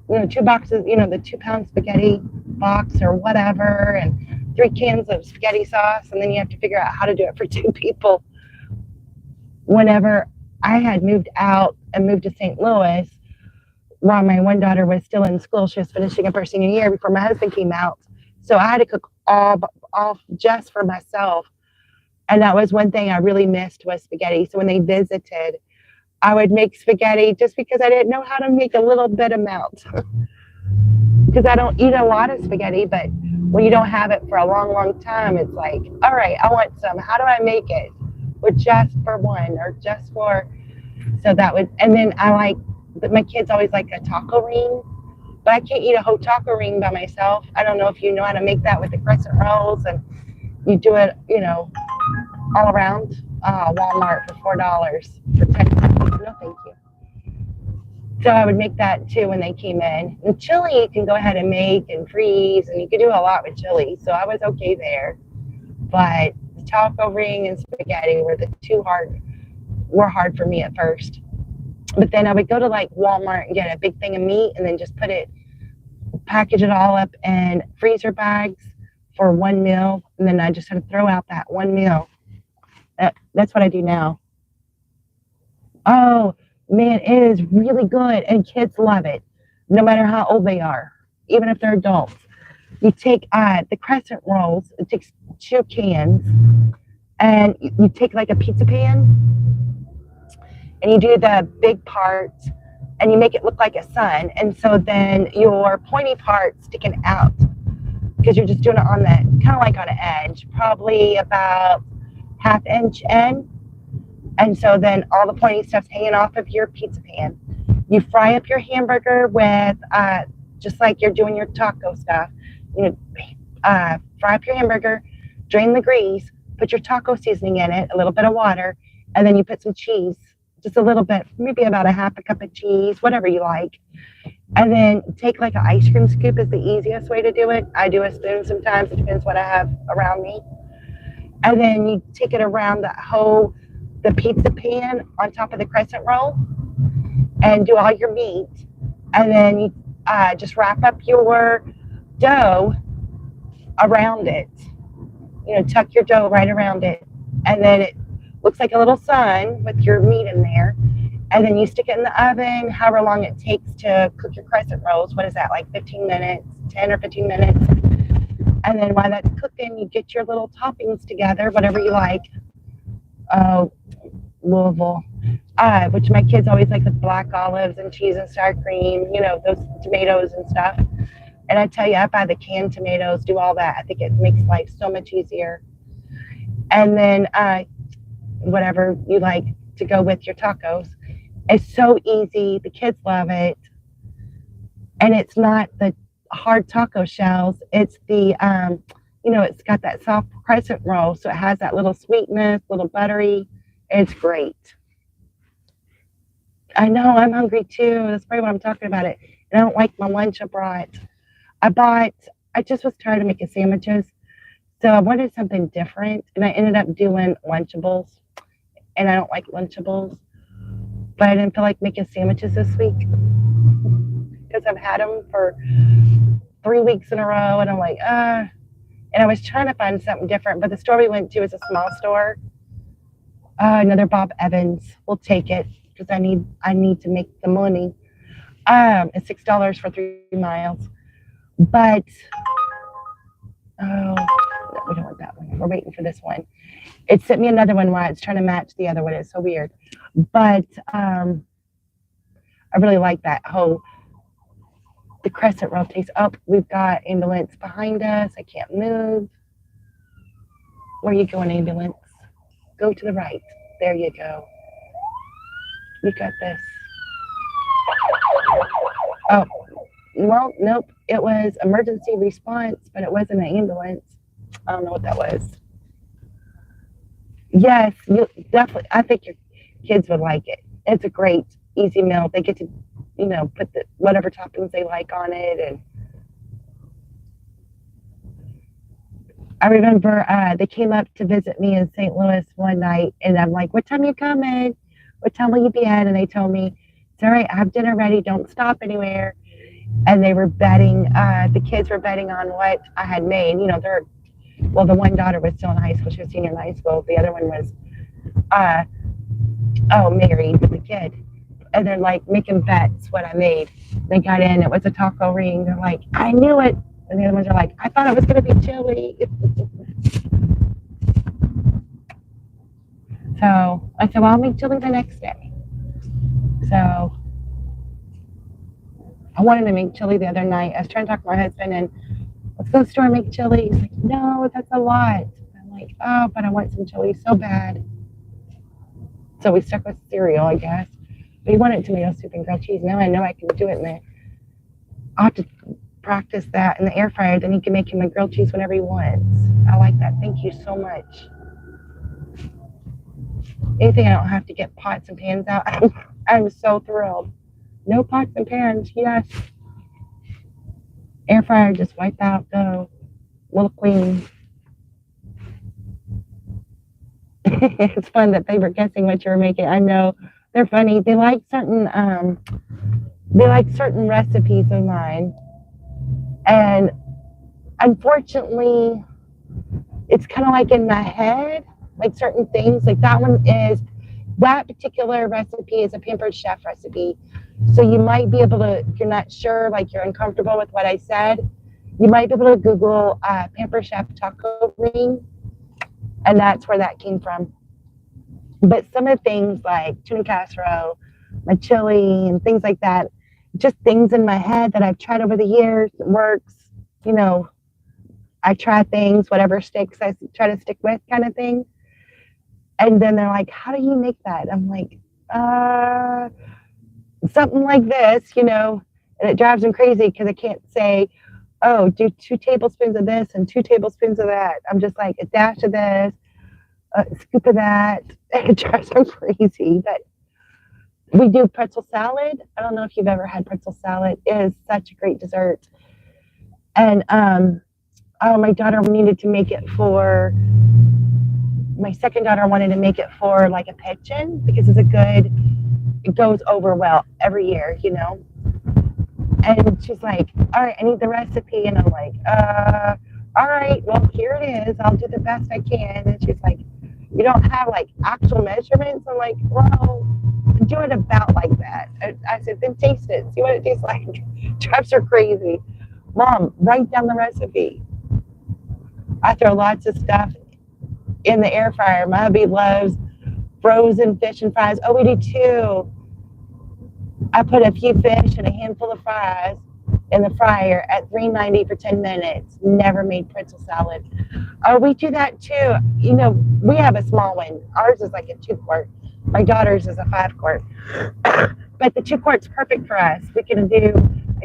Speaker 4: 2 boxes, the 2-pound spaghetti box or whatever, and 3 cans of spaghetti sauce. And then you have to figure out how to do it for 2 people. Whenever I had moved out and moved to St. Louis, while my one daughter was still in school, she was finishing up her senior year before my husband came out. So I had to cook all just for myself. And that was one thing I really missed was spaghetti. So when they visited, I would make spaghetti just because I didn't know how to make a little bit amount. Because I don't eat a lot of spaghetti, but when you don't have it for a long, long time, it's like, all right, I want some. How do I make it? With just for one or just for, so that would, and then my kids always like a taco ring. But I can't eat a whole taco ring by myself. I don't know if you know how to make that with the crescent rolls, and you do it, all around. Walmart for $4 for 10. No, thank you. So I would make that too when they came in. And chili you can go ahead and make and freeze, and you can do a lot with chili. So I was okay there. But the taco ring and spaghetti were were hard for me at first. But then I would go to Walmart and get a big thing of meat and then just package it all up in freezer bags for 1 meal. And then I just had to throw out that 1 meal. That's what I do now. Oh, man, it is really good. And kids love it, no matter how old they are, even if they're adults. You take the crescent rolls, it takes 2 cans, and you take a pizza pan, and you do the big parts, and you make it look like a sun. And so then your pointy part sticking out, because you're just doing it on kind of like on an edge, probably about 1/2 inch in. And so then all the pointy stuff's hanging off of your pizza pan. You fry up your hamburger with, just like you're doing your taco stuff. Fry up your hamburger, drain the grease, put your taco seasoning in it, a little bit of water, and then you put some cheese. Just a little bit, maybe about 1/2 cup of cheese, whatever you like. And then take an ice cream scoop is the easiest way to do it. I do a spoon sometimes. It depends what I have around me. And then you take it around the pizza pan on top of the crescent roll and do all your meat. And then you just wrap up your dough around it. Tuck your dough right around it. And then it looks like a little sun with your meat in there. And then you stick it in the oven, however long it takes to cook your crescent rolls. What is that, 15 minutes, 10 or 15 minutes? And then while that's cooking, you get your little toppings together, whatever you like. Louisville, which my kids always like the black olives and cheese and sour cream, those tomatoes and stuff. And I tell you, I buy the canned tomatoes, do all that. I think it makes life so much easier. And then whatever you like to go with your tacos. It's so easy. The kids love it. And it's not the hard taco shells. It's the it's got that soft crescent roll, so it has that little sweetness, little buttery. It's great. I know, I'm hungry too. That's probably why I'm talking about it. And I don't like my lunch abroad. I just was tired of making sandwiches. So I wanted something different. And I ended up doing Lunchables. And I don't like Lunchables. But I didn't feel like making sandwiches this week because I've had them for 3 weeks in a row. And I'm like, And I was trying to find something different. But the store we went to is a small store. Another Bob Evans. We'll take it because I need to make the money. It's $6 for 3 miles. But no, we don't want that one. We're waiting for this one. It sent me another one while it's trying to match the other one. It's so weird. But I really like that. The crescent roll taste. Oh, we've got ambulance behind us. I can't move. Where are you going, ambulance? Go to the right. There you go. You got this. Oh, well, nope. It was emergency response, but it wasn't an ambulance. I don't know what that was. Yes, you definitely. I think your kids would like it. It's a great, easy meal. They get to, put whatever toppings they like on it. And I remember they came up to visit me in St. Louis one night, and I'm like, "What time are you coming? What time will you be at?" And they told me, "It's all right. I have dinner ready. Don't stop anywhere." And they were betting. The kids were betting on what I had made. The one daughter was still in high school. She was senior in high school. The other one was, married with a kid. And they're like making bets what I made. They got in. It was a taco ring. They're like, "I knew it." And the other ones are like, "I thought it was going to be chili." So I said, "Well, I'll make chili the next day." So I wanted to make chili the other night. I was trying to talk to my husband and let's go to the store and make chili. He's like, "No, that's a lot." I'm like, "Oh, but I want some chili so bad." So we stuck with cereal, I guess. But he wanted tomato soup and grilled cheese. Now I know I can do it in there. I'll have to practice that in the air fryer. Then he can make him a grilled cheese whenever he wants. I like that. Thank you so much. Anything I don't have to get pots and pans out. I'm so thrilled. No pots and pans. Yes. Air fryer, just wipe out, go. Little clean. It's fun that they were guessing what you were making. I know they're funny. They like certain recipes of mine, and unfortunately, it's kind of like in my head, like certain things. Like that particular recipe is a Pampered Chef recipe. So you might be able to, if you're not sure, like you're uncomfortable with what I said, you might be able to Google Pampered Chef taco ring, and that's where that came from. But some of the things like tuna casserole, my chili, and things like that, just things in my head that I've tried over the years, it works. I try things, whatever sticks, I try to stick with kind of thing. And then they're like, "How do you make that?" I'm like, something like this, and it drives them crazy because I can't say, "Oh, do 2 tablespoons of this and 2 tablespoons of that." I'm just like, a dash of this, a scoop of that. It drives them crazy. But we do pretzel salad. I don't know if you've ever had pretzel salad. It is such a great dessert. And my daughter needed to make it for, my second daughter wanted to make it for like a pitchin because it goes over well every year, And she's like, "All right, I need the recipe." And I'm like, all right, well, here it is. I'll do the best I can. And she's like, "You don't have like actual measurements?" I'm like, "Well, do it about like that." I said, "Then taste it. See what it tastes like." Drives her crazy. "Mom, write down the recipe." I throw lots of stuff in the air fryer. My hubby loves frozen fish and fries. Oh, we do too. I put a few fish and a handful of fries in the fryer at 390 for 10 minutes. Never made pretzel salad. Oh, we do that too. We have a small one. Ours is like a 2-quart. My daughter's is a 5-quart. But the 2-quart's perfect for us. I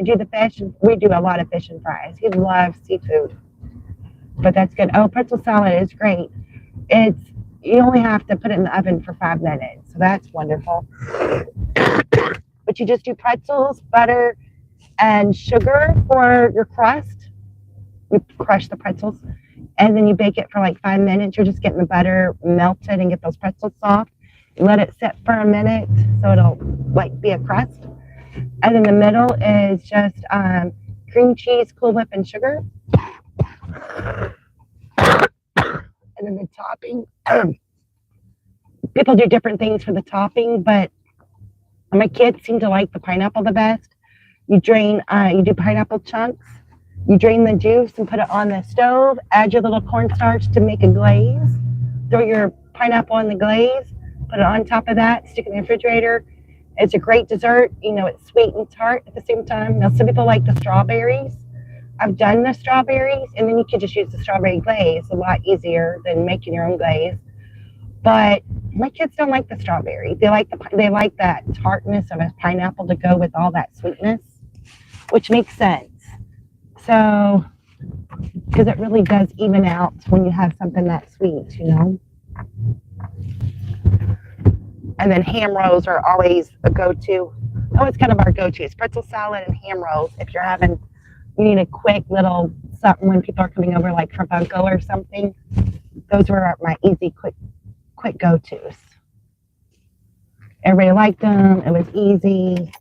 Speaker 4: do the fish, and we do a lot of fish and fries. He loves seafood. but that's good. Oh, pretzel salad is great. It's you only have to put it in the oven for 5 minutes, so that's wonderful. But you just do pretzels, butter, and sugar for your crust. You crush the pretzels, and then you bake it for like 5 minutes. You're just getting the butter melted and get those pretzels soft. You let it sit for a minute so it'll like be a crust. And in the middle is just cream cheese, Cool Whip, and sugar. And then the topping. People do different things for the topping, but my kids seem to like the pineapple the best. You do pineapple chunks. You drain the juice and put it on the stove. Add your little cornstarch to make a glaze. Throw your pineapple in the glaze. Put it on top of that. Stick it in the refrigerator. It's a great dessert. You know, it's sweet and tart at the same time. Now, some people like the strawberries. I've done the strawberries, and then you could just use the strawberry glaze. A lot easier than making your own glaze. But my kids don't like the strawberry. They like that tartness of a pineapple to go with all that sweetness, which makes sense. So, because it really does even out when you have something that sweet, you know. And then ham rolls are always a go-to. Oh, it's kind of our go-tos. Pretzel salad and ham rolls. If you need a quick little something when people are coming over, like for bunko or something. Those were my easy, quick go-tos. Everybody liked them. It was easy.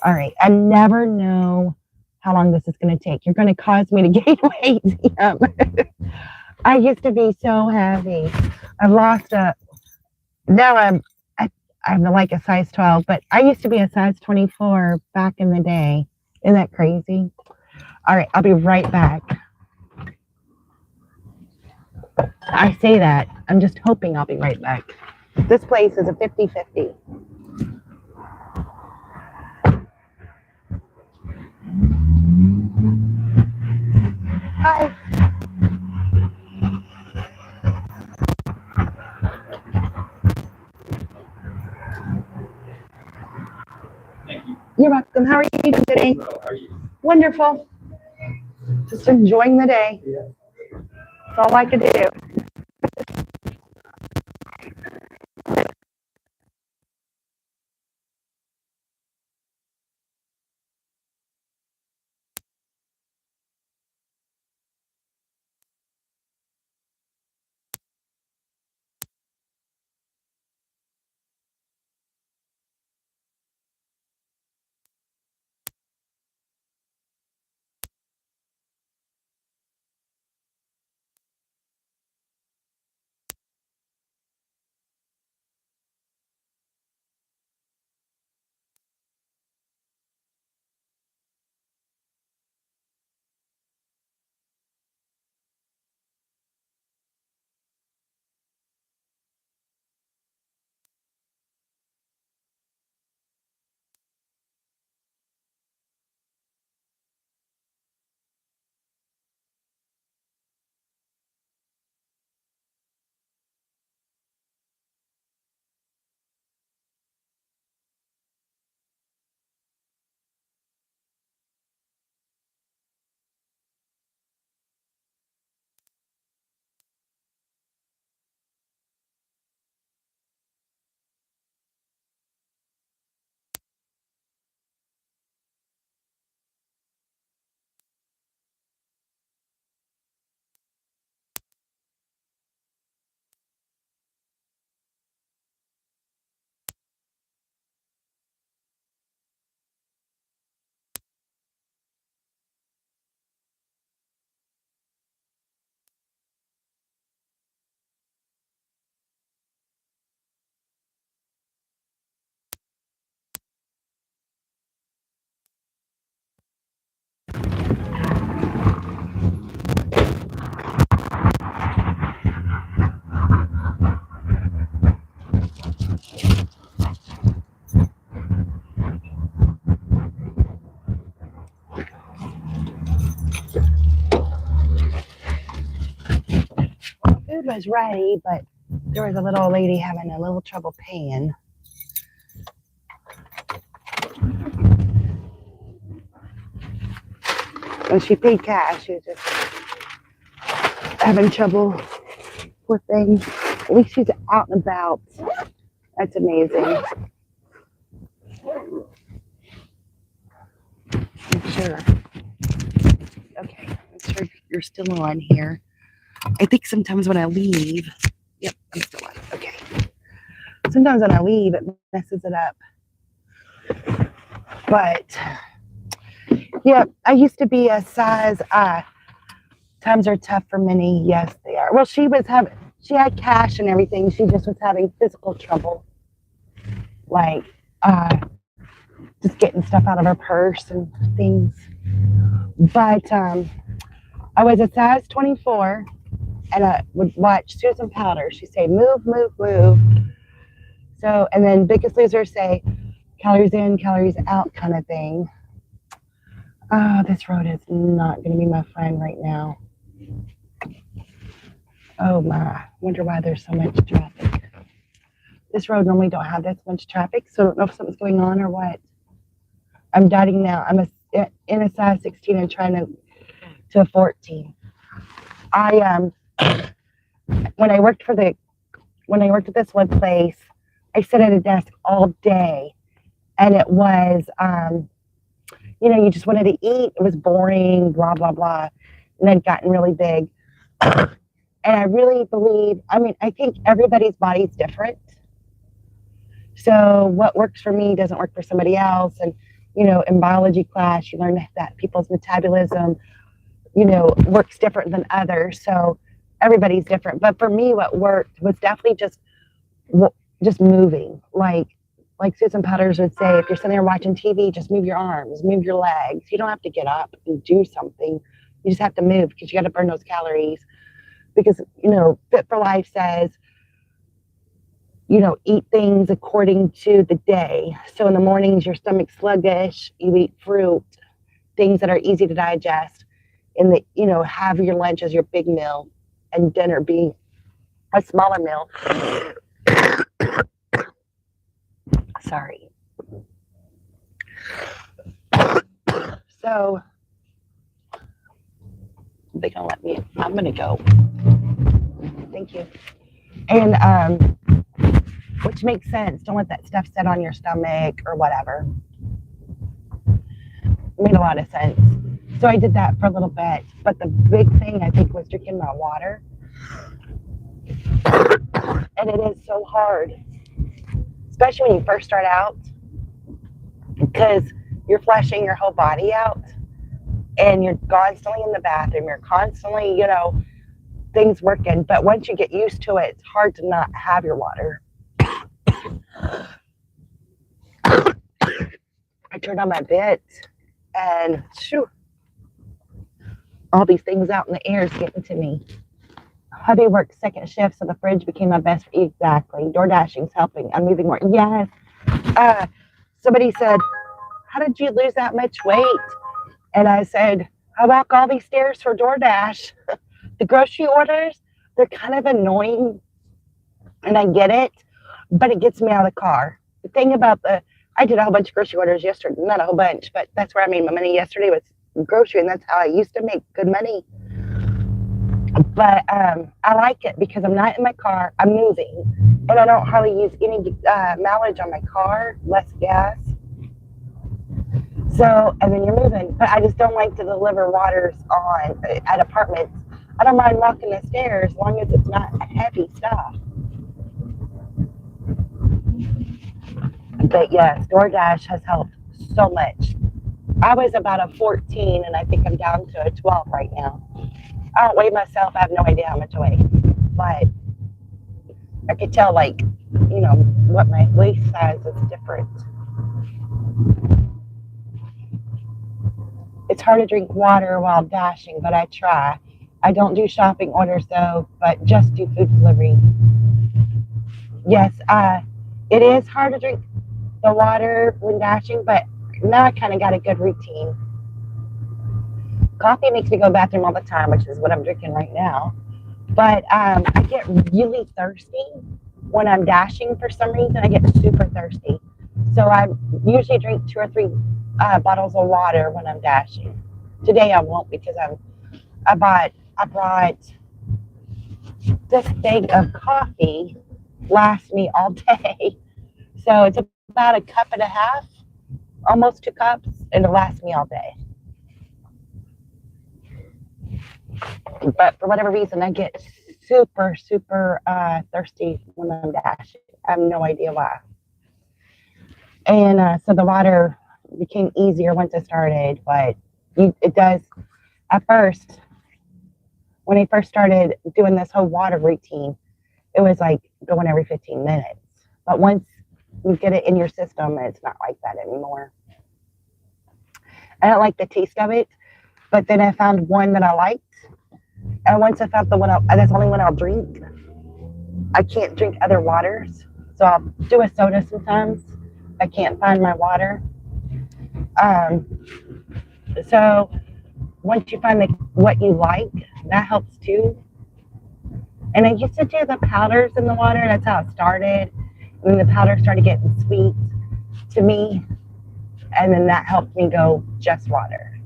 Speaker 4: All right. I never know how long this is going to take. You're going to cause me to gain weight. I used to be so heavy. I've lost now I'm like a size 12, but I used to be a size 24 back in the day. Isn't that crazy? All right. I'll be right back. I say that. I'm just hoping I'll be right back. This place is a 50-50. Hi.
Speaker 6: Thank you.
Speaker 4: You're welcome. How are you doing today?
Speaker 6: How are you?
Speaker 4: Wonderful. Just enjoying the day.
Speaker 6: Yeah.
Speaker 4: That's all I could do. Food was ready, but there was a little lady having a little trouble paying. When she paid cash, she was just
Speaker 1: having trouble. Poor thing. At least she's out and about. That's amazing. I'm sure. Okay, I'm sure you're still on here. I think sometimes when I leave, yep, I'm still on. Okay. Sometimes when I leave, it messes it up. But yeah, I used to be a size. Times are tough for many. Yes, they are. Well, she had cash and everything. She just was having physical trouble, like just getting stuff out of her purse and things. But I was a size 24, and I would watch Susan Powder. She'd say, "Move, move, move." So, and then Biggest Loser say, "Calories in, calories out," kind of thing. Oh, this road is not going to be my friend right now. Oh my, wonder why there's so much traffic. This road normally don't have this much traffic, so I don't know if something's going on or what. I'm dieting now. I'm in a size 16 and trying to a 14. I when I worked at this one place, I sat at a desk all day, and it was you just wanted to eat. It was boring, blah blah blah, and I'd gotten really big. And I really believe, I think everybody's body's different. So what works for me doesn't work for somebody else. And, in biology class, you learn that people's metabolism, works different than others. So everybody's different. But for me, what worked was definitely just moving. Like Susan Powders would say, if you're sitting there watching TV, just move your arms, move your legs. You don't have to get up and do something. You just have to move because you got to burn those calories. Because, Fit for Life says, eat things according to the day. So in the mornings, your stomach's sluggish, you eat fruit, things that are easy to digest. And have your lunch as your big meal and dinner being a smaller meal. Sorry. So they're gonna let me. I'm gonna go. Thank you. And which makes sense. Don't let that stuff sit on your stomach or whatever. Made a lot of sense. So I did that for a little bit. But the big thing I think was drinking my water. And it is so hard, especially when you first start out, because you're fleshing your whole body out and you're constantly in the bathroom. You're constantly, things working. But once you get used to it, it's hard to not have your water. I turned on my bit and shoo, all these things out in the air is getting to me. Hubby worked second shift, so the fridge became my best. Exactly. Doordashing's helping. I'm moving more. Yes. Somebody said, "How did you lose that much weight?" And I said, "I walk all these stairs for DoorDash." The grocery orders, they're kind of annoying, and I get it, but it gets me out of the car. The thing about I did a whole bunch of grocery orders yesterday. Not a whole bunch, but that's where I made my money yesterday was grocery, and that's how I used to make good money. But I like it because I'm not in my car. I'm moving, and I don't hardly use any mileage on my car, less gas. So, and then you're moving. But I just don't like to deliver waters at apartments. I don't mind walking the stairs as long as it's not heavy stuff. But yes, DoorDash has helped so much. I was about a 14, and I think I'm down to a 12 right now. I don't weigh myself. I have no idea how much I weigh. But I could tell, what my waist size is different. It's hard to drink water while dashing, but I try. I don't do shopping orders, though, but just do food delivery. Yes, it is hard to drink the water when dashing, but now I kind of got a good routine. Coffee makes me go to the bathroom all the time, which is what I'm drinking right now. But I get really thirsty when I'm dashing for some reason. I get super thirsty. So I usually drink 2 or 3 bottles of water when I'm dashing. Today I won't because I brought
Speaker 4: this thing of coffee lasts me all day. So it's about a cup and a half, almost 2 cups, and it lasts me all day. But for whatever reason, I get super, super thirsty when I'm dashing. I have no idea why. And so the water became easier once I started, but it does, at first, when I first started doing this whole water routine, it was like going every 15 minutes. But once you get it in your system, it's not like that anymore. I don't like the taste of it, but then I found one that I liked. And once I found that's the only one I'll drink. I can't drink other waters. So I'll do a soda sometimes. I can't find my water. So once you find what you like, that helps too. And I used to do the powders in the water. That's how it started. And then the powder started getting sweet to me. And then that helped me go just water.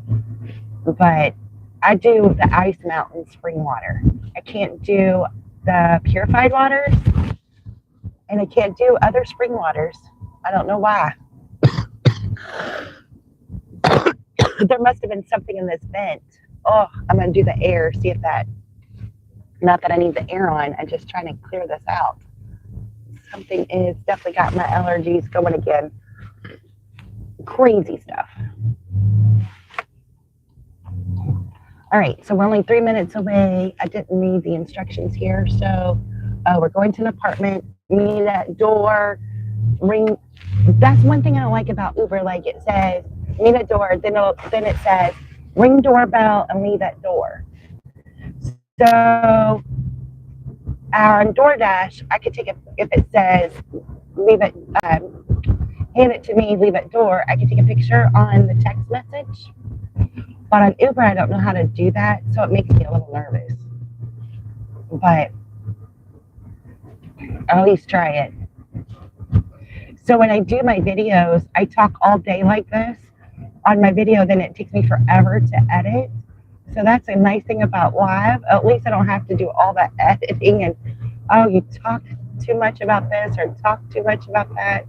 Speaker 4: But I do the Ice Mountain spring water. I can't do the purified waters. And I can't do other spring waters. I don't know why. There must have been something in this vent. Oh, I'm going to do the air, see if that, not that I need the air on, I'm just trying to clear this out. Something is definitely got my allergies going again. Crazy stuff. All right, so we're only 3 minutes away. I didn't read the instructions here. So we're going to an apartment, meet at door, ring. That's one thing I don't like about Uber. Like it says, meet at door, then it says, ring doorbell and leave at door. So on Doordash, I could take it, if it says, leave it, hand it to me, leave at door, I can take a picture on the text message. But on Uber, I don't know how to do that, so it makes me a little nervous. But I'll at least try it. So when I do my videos, I talk all day like this. On my video, then it takes me forever to edit. So that's a nice thing about live. At least I don't have to do all that editing and, oh, you talk too much about this or talk too much about that.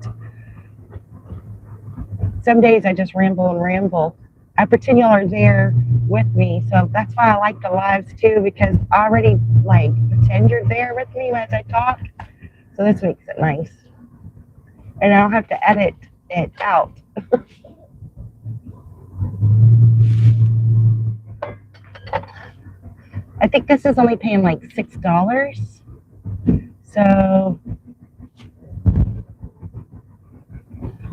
Speaker 4: Some days I just ramble and ramble. I pretend y'all are there with me. So that's why I like the lives too, because I already like pretend you're there with me as I talk. So this makes it nice. And I don't have to edit it out. I think this is only paying like $6. So,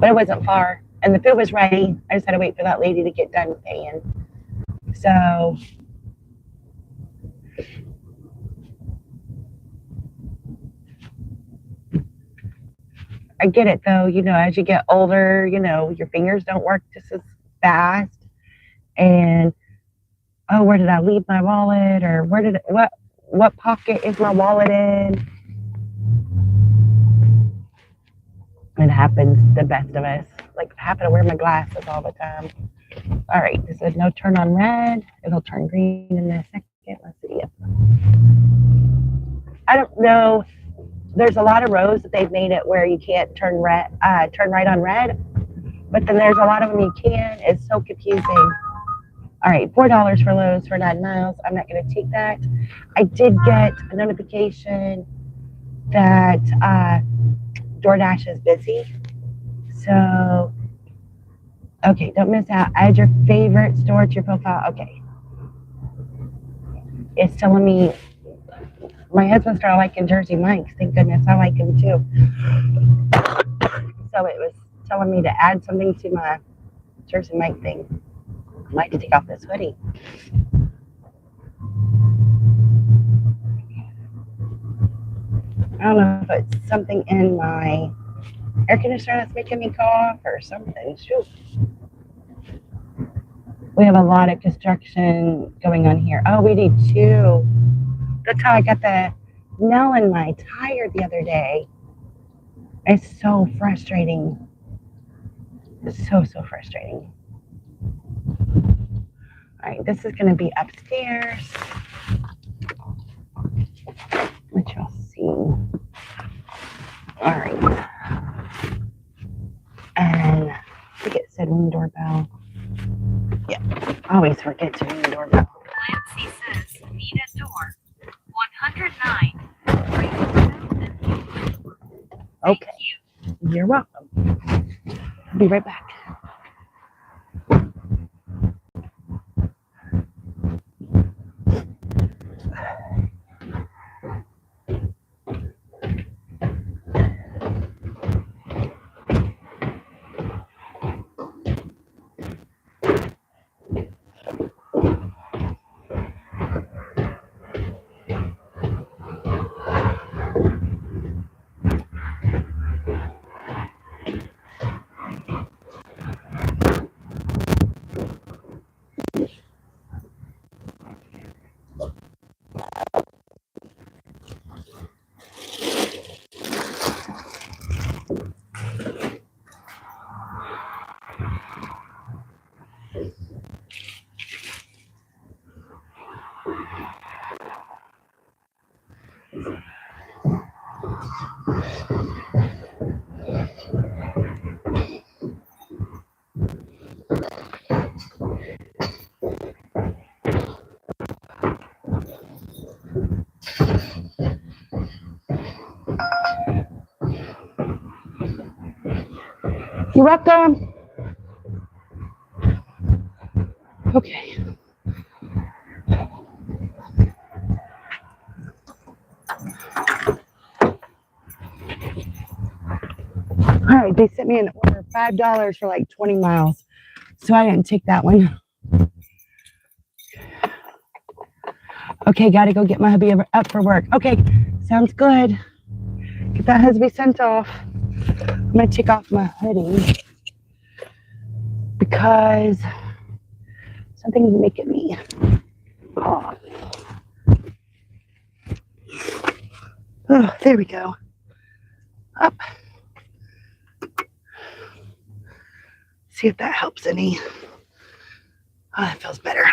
Speaker 4: but it wasn't far. And the food was ready. I just had to wait for that lady to get done paying. So, I get it though. You know, as you get older, you know, your fingers don't work just as fast. And, oh, where did I leave my wallet? Or what pocket is my wallet in? It happens to the best of us. Like, I happen to wear my glasses all the time. All right, this says no turn on red. It'll turn green in a second. Let's see. I don't know. There's a lot of roads that they've made it where you can't turn right on red, but then there's a lot of them you can. It's so confusing. All right, $4 for Lowe's for 9 miles. I'm not going to take that. I did get a notification that Doordash is busy. So, okay, don't miss out. Add your favorite store to your profile. Okay. It's telling me my husband started liking Jersey Mike's. Thank goodness I like him too. So it was telling me to add something to my Jersey Mike thing. I might have to take off this hoodie. I don't know if it's something in my air conditioner that's making me cough or something. Shoot. We have a lot of construction going on here. Oh, we need 2. That's how I got the nail in my tire the other day. It's so frustrating. It's so frustrating. All right, this is going to be upstairs. Let's ring doorbell. Yeah, I always forget to ring the doorbell.
Speaker 5: Clancy says, need a door. 109. Ring doorbell and leave. Thank
Speaker 4: Okay,
Speaker 5: you.
Speaker 4: you're welcome. I'll be right back. You're welcome. Okay. All right, they sent me an order of $5 for like 20 miles. So I didn't take that one. Okay, gotta go get my hubby up for work. Okay, sounds good. Get that husband sent off. I'm gonna take off my hoodie because something's making me cough. Oh, there we go. Up. See if that helps any. Oh, that feels better.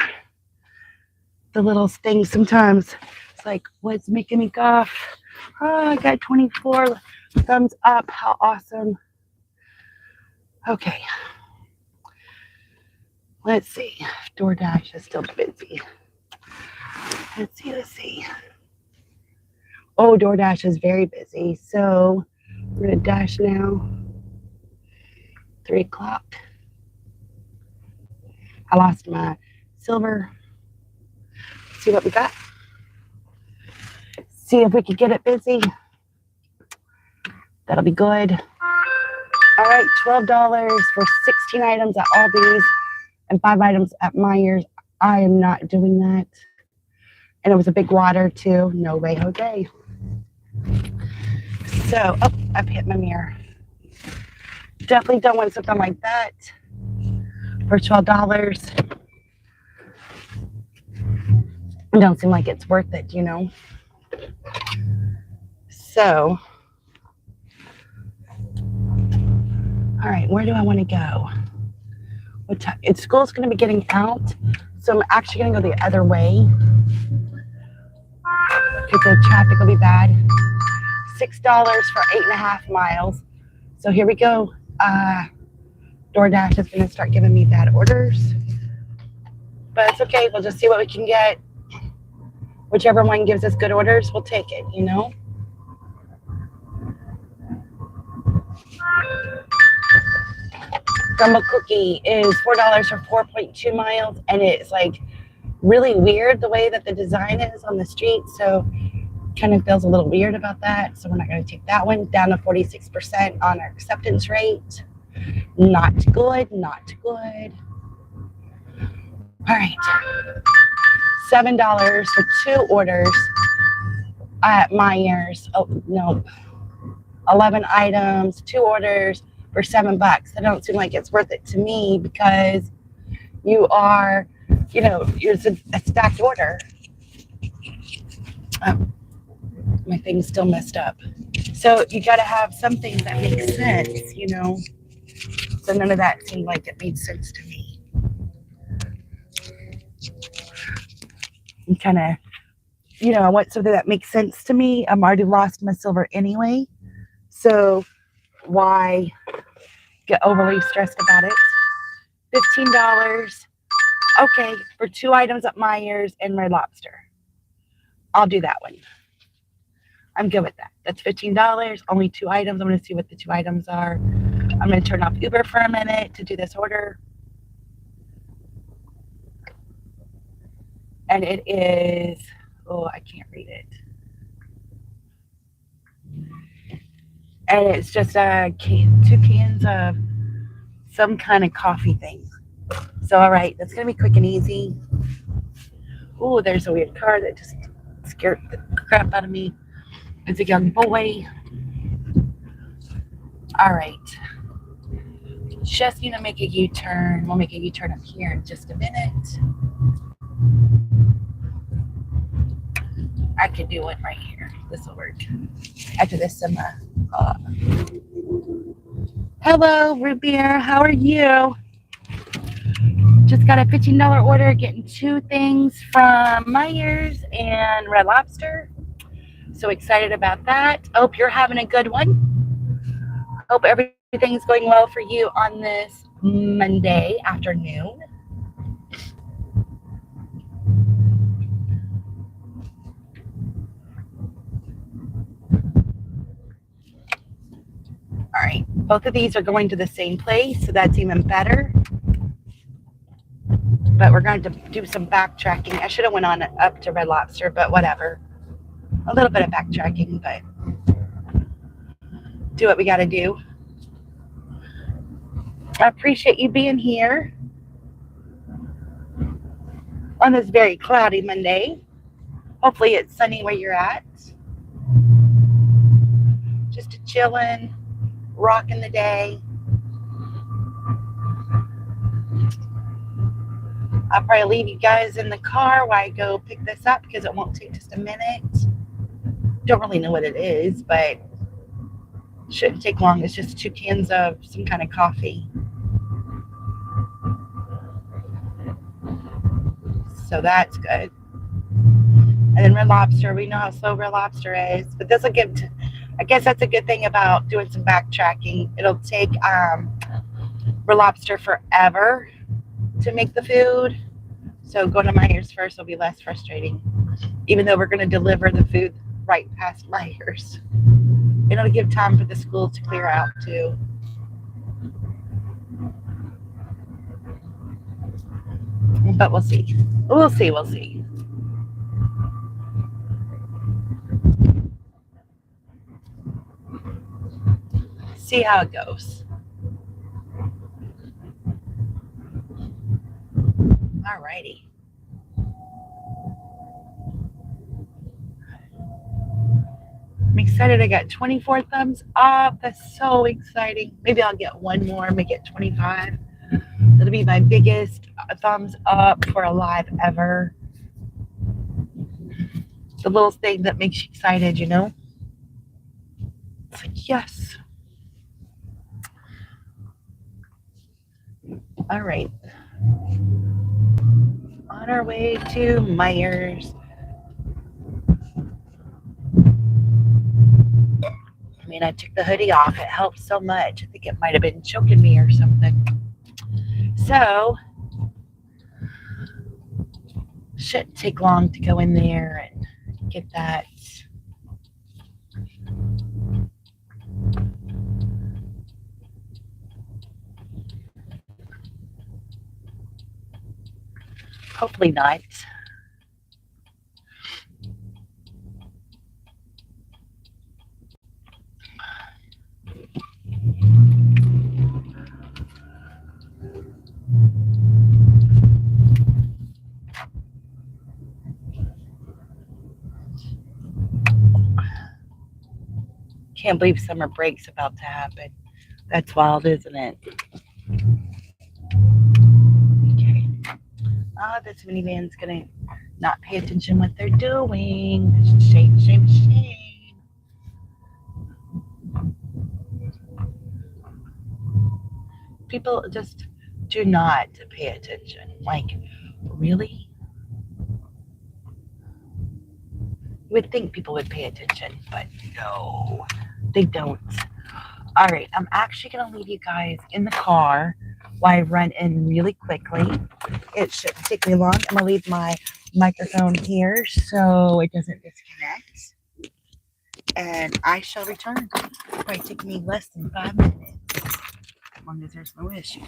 Speaker 4: The little things sometimes, it's like, what's making me cough? Oh, I got 24 thumbs up. How awesome. Okay. Let's see. Doordash is still busy. Let's see. Oh, Doordash is very busy. So we're going to dash now. 3 o'clock. I lost my silver. See what we got. See if we can get it busy. That'll be good. All right, $12 for 16 items at Aldi's and 5 items at Meijer's. I am not doing that. And it was a big water too. No way, Jose. So, oh, I've hit my mirror. Definitely don't want something like that for $12. It don't seem like it's worth it, you know. So, all right, where do I want to go? What time? School's going to be getting out, so I'm actually going to go the other way because the traffic will be bad. $6 for 8.5 miles. So here we go. DoorDash is going to start giving me bad orders, but it's okay. We'll just see what we can get. Whichever one gives us good orders, we'll take it, you know. Gumbo cookie is $4 for 4.2 miles, and it's like really weird the way that the design is on the street, so kind of feels a little weird about that. So we're not going to take that one. Down to 46% on our acceptance rate. Not good, not good. All right, $7 for 2 orders at Meijer's. Oh no, 11 items, 2 orders for $7. That don't seem like it's worth it to me because you are, you know, it's a stacked order. Oh, my thing's still messed up. So you got to have something that makes sense, you know. So none of that seemed like it made sense to me. I'm kind of, you know, I want something that makes sense to me. I'm already lost my silver anyway. So why get overly stressed about it?
Speaker 1: $15. Okay, for 2 items at Myers and Red Lobster. I'll do that one. I'm good with that. That's $15. Only 2 items. I'm going to see what the 2 items are. I'm going to turn off Uber for a minute to do this order. And it is, oh, I can't read it. And it's just 2 cans of some kind of coffee thing. So, all right, that's going to be quick and easy. Oh, there's a weird car that just scared the crap out of me. It's a young boy. All right. Just need to make a U-turn. We'll make a U-turn up here in just a minute. I could do one right here. This will work. After this, hello, Root Beer. How are you? Just got a $15 order, getting 2 things from Myers and Red Lobster. So excited about that. Hope you're having a good one. Hope everything's going well for you on this Monday afternoon. All right, both of these are going to the same place, so that's even better. But we're going to do some backtracking. I should have went on up to Red Lobster, but whatever. A little bit of backtracking, but do what we got to do. I appreciate you being here on this very cloudy Monday. Hopefully it's sunny where you're at. Just a chilling, rocking the day. I'll probably leave you guys in the car while I go pick this up because it won't take just a minute. Don't really know what it is, but shouldn't take long. It's just 2 cans of some kind of coffee. So that's good. And then Red Lobster, we know how slow Red Lobster is, but this will give, I guess that's a good thing about doing some backtracking. It'll take Red Lobster forever to make the food. So going to Myers first will be less frustrating, even though we're going to deliver the food right past Myers. It'll give time for the school to clear out too. But we'll see. We'll see. See how it goes. Alrighty. I'm excited. I got 24 thumbs up. That's so exciting. Maybe I'll get one more, make it 25. That'll be my biggest thumbs up for a live ever. The little thing that makes you excited, you know? It's like, yes. All right. On our way to Myers. I mean, I took the hoodie off. It helped so much. I think it might have been choking me or something. So, shouldn't take long to go in there and get that. Hopefully not. Can't believe summer break's about to happen. That's wild, isn't it? Okay. Oh, this minivan's gonna not pay attention what they're doing. Shame. People just do not pay attention. Like, really? You would think people would pay attention, but no, they don't. All right, I'm actually going to leave you guys in the car while I run in really quickly. It shouldn't take me long. I'm going to leave my microphone here so it doesn't disconnect. And I shall return. It'll probably take me less than 5 minutes. As long as there's no issue.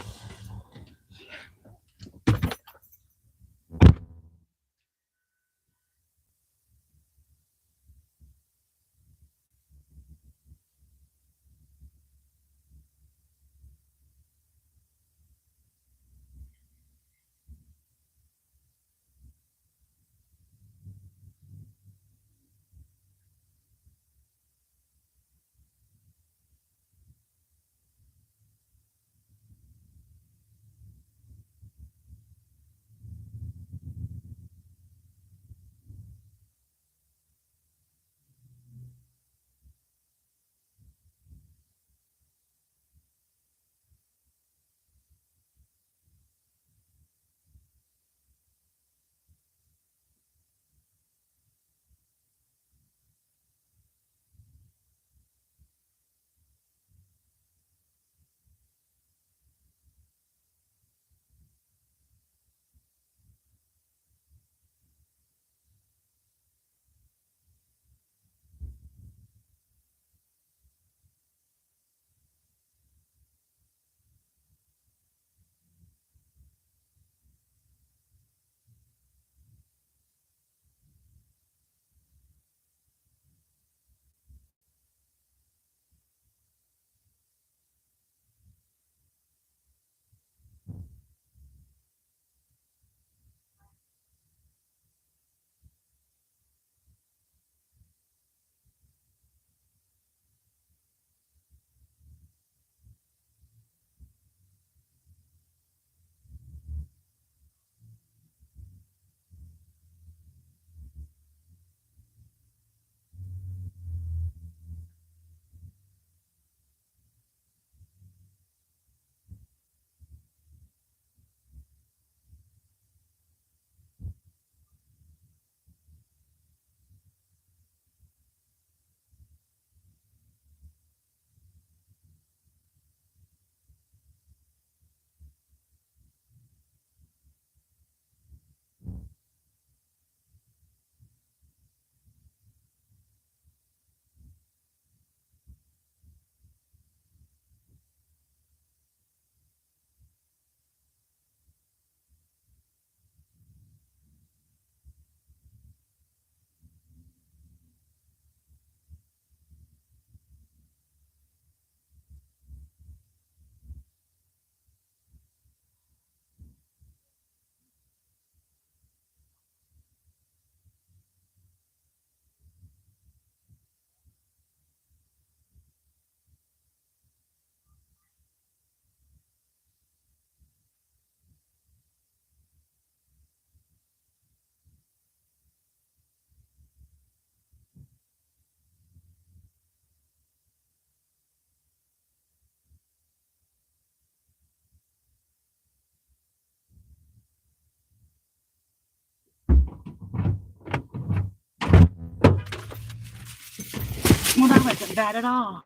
Speaker 1: Well, that wasn't bad at all.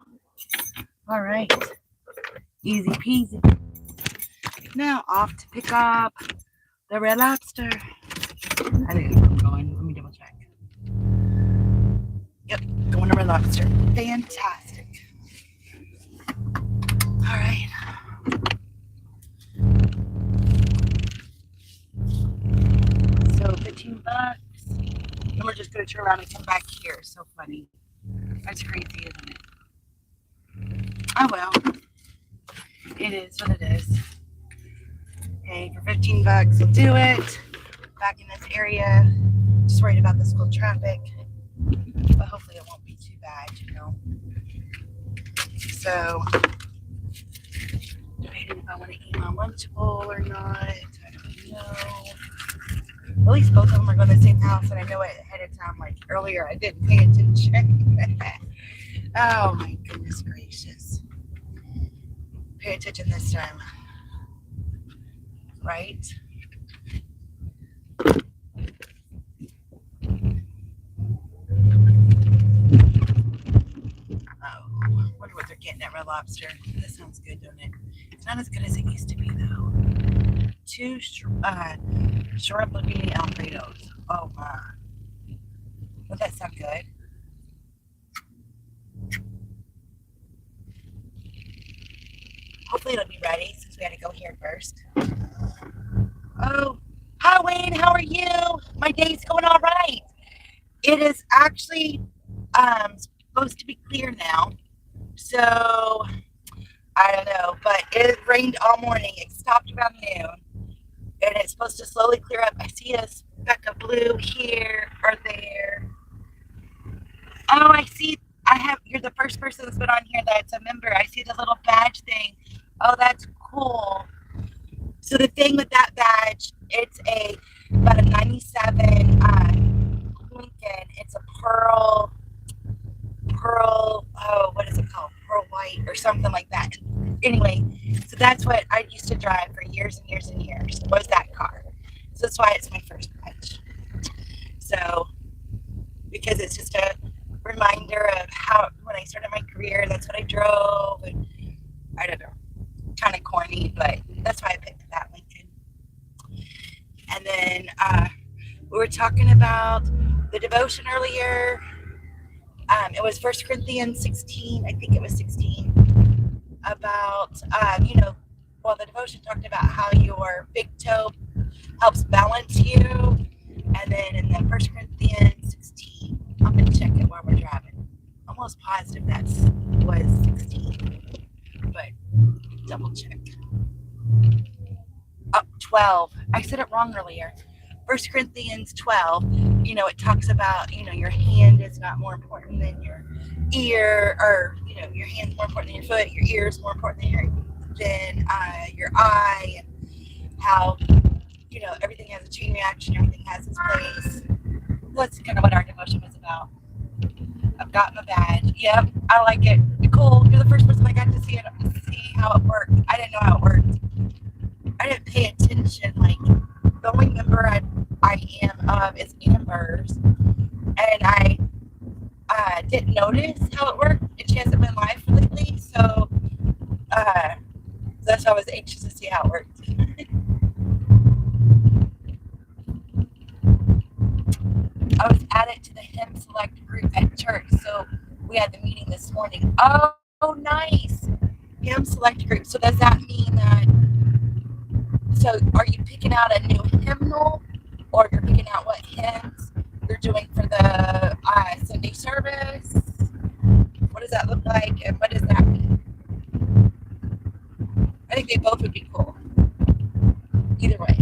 Speaker 1: All right. Easy peasy. Now off to pick up the Red Lobster. I think I'm going. Let me double check. Yep, going to Red Lobster. Fantastic. All right. So $15. And we're just going to turn around and come back here. So funny. That's crazy, isn't it? Oh well. It is what it is. Okay, for $15, we'll do it. Back in this area. Just worried about the school traffic. But hopefully it won't be too bad, you know. So, debating if I want to eat my Lunchable or not. I don't know. At least both of them are going to the same house, and I know it ahead of time. Like earlier, I didn't pay attention. Oh my goodness gracious. Pay attention this time. Right? Oh, I wonder what they're getting at Red Lobster. That sounds good, don't it? It's not as good as it used to be, though. 2 shrimp linguine alfredos. Oh my. Would that sound good? Hopefully it'll be ready since we had to go here first. Oh, hi Wayne, how are you? My day's going all right. It is actually supposed to be clear now. So I don't know, but it rained all morning. It stopped around noon. And it's supposed to slowly clear up. I see a speck of blue here or there. Oh, I see. You're the first person that's been on here that's a member. I see the little badge thing. Oh, that's cool. So the thing with that badge, it's about a 97 Lincoln. It's a pearl, oh, what is it called? Pearl white or something like that. Anyway, so that's what I used to drive for years and years and years, was that car. So that's why it's my first badge. So, because it's just a reminder of how, when I started my career, that's what I drove. And I don't know, kind of corny, but that's why I picked that Lincoln. And then we were talking about the devotion earlier. It was 1 Corinthians 16, I think it was 16, about, the devotion talked about how your big toe helps balance you. And then in the 1 Corinthians 16, I'm going to check it while we're driving. Almost positive that was 16, but double check. Oh, 12. I said it wrong earlier. 1 Corinthians 12, it talks about, your hand is not more important than your ear, or, your hand's more important than your foot, your ear is more important than your eye, and how, everything has a chain reaction, everything has its place. That's kind of what our devotion was about. I've got my badge. Yep, I like it. Nicole, you're the first person I got to see how it worked. I didn't know how it worked. I didn't pay attention. Like, the only member I am of is Amber's, and I didn't notice how it worked, and she hasn't been live lately, so that's why I was anxious to see how it worked. I was added to the hymn select group at church, so we had the meeting this morning. Oh, nice. Hymn select group. So does that mean that, so are you picking out a new hymnal, or you're picking out what hymns you're doing for the Sunday service? What does that look like, and what does that mean? I think they both would be cool. Either way.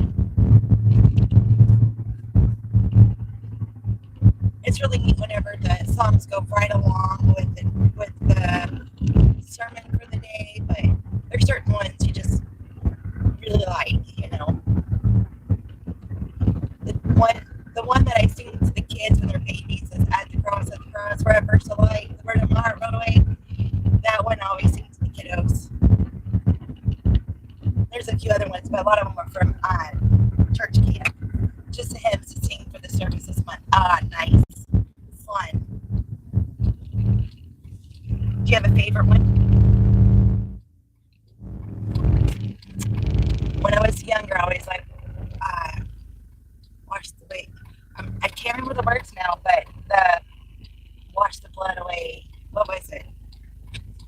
Speaker 1: It's really neat whenever the songs go right along with the sermon for the day, but there's certain ones you just really like, The one that I sing to the kids when they're babies is At the Cross, where I first light, the word of my heart rode away. That one I always sing to the kiddos. There's a few other ones, but a lot of them are from church camp. Just a hymns to sing for the service this month. Nice. Fun. Do you have a favorite one? When I was younger, I always wash the way. I can't remember the words now, but the wash the blood away. What was it?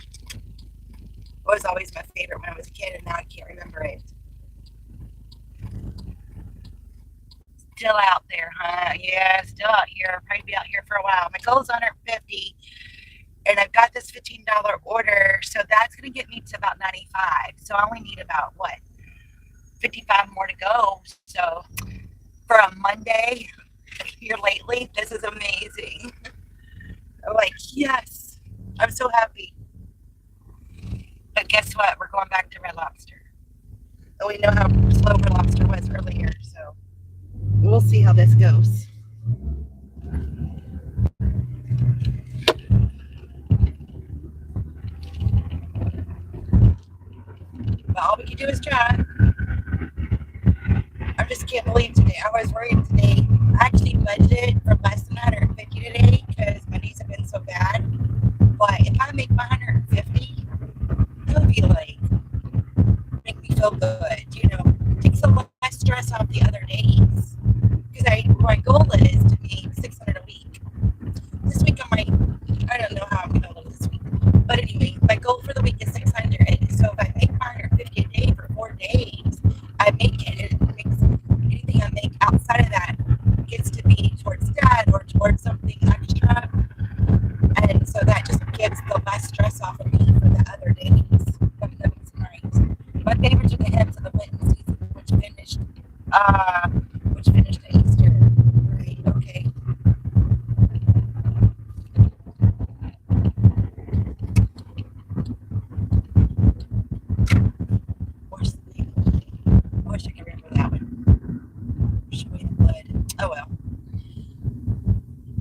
Speaker 1: It was always my favorite when I was a kid, and now I can't remember it. Still out there, huh? Yeah, still out here. Probably be out here for a while. My goal is 150, and I've got this $15 order, so that's going to get me to about 95. So I only need about 55 more to go. So for a Monday here lately, this is amazing. I'm like, yes, I'm so happy. But guess what? We're going back to Red Lobster. And we know how slow Red Lobster was earlier, so we'll see how this goes. But all we can do is try. I just can't believe today. I was worried today. I actually budgeted for less than 150 today because my days have been so bad. But if I make my 150, it'll be like so good. Takes a lot of stress off the other days. Because my goal is to make 600 a week. This week I don't know how I'm going to live this week. But anyway, my goal for the week is 600. So if I make 550 a day for 4 days, I make it. It makes anything I make outside of that gets to be towards dad or towards something extra. And so that just gives the less stress off of me for the other days. That was nice. My favorites are the hymns of the Winton season, which finished at Easter. Right, okay. Horse thing. I wish I could remember that one. Showing the blood. Oh well.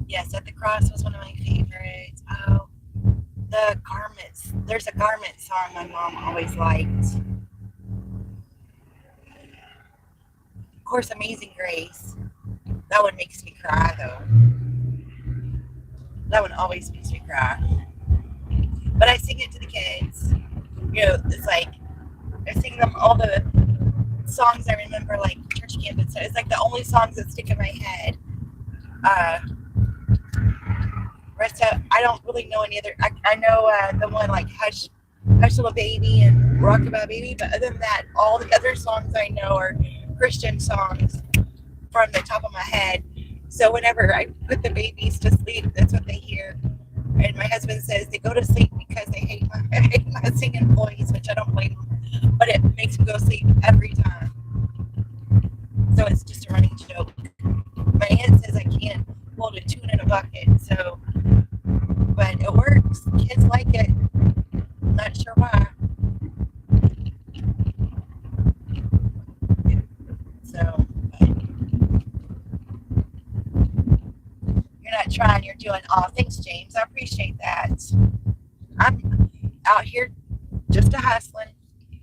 Speaker 1: Yes, At the Cross was one of my favorites. Oh, the garments. There's a garment song my mom always liked. Of course, Amazing Grace. That one makes me cry, though. That one always makes me cry. But I sing it to the kids. It's like I sing them all the songs I remember, like church camp and stuff. It's like the only songs that stick in my head. Rest of I don't really know any other. I know the one like Hush Little Baby and Rockabye Baby, but other than that, all the other songs I know are Christian songs from the top of my head. So whenever I put the babies to sleep, that's what they hear. And my husband says they go to sleep because they hate my singing voice, which I don't blame them. But it makes them go to sleep every time. So it's just a running joke. My aunt says I can't hold a tune in a bucket, so but it works. Kids like it. Not sure why. So but you're not trying, you're doing all. Thanks, James. I appreciate that. I'm out here just a hustling,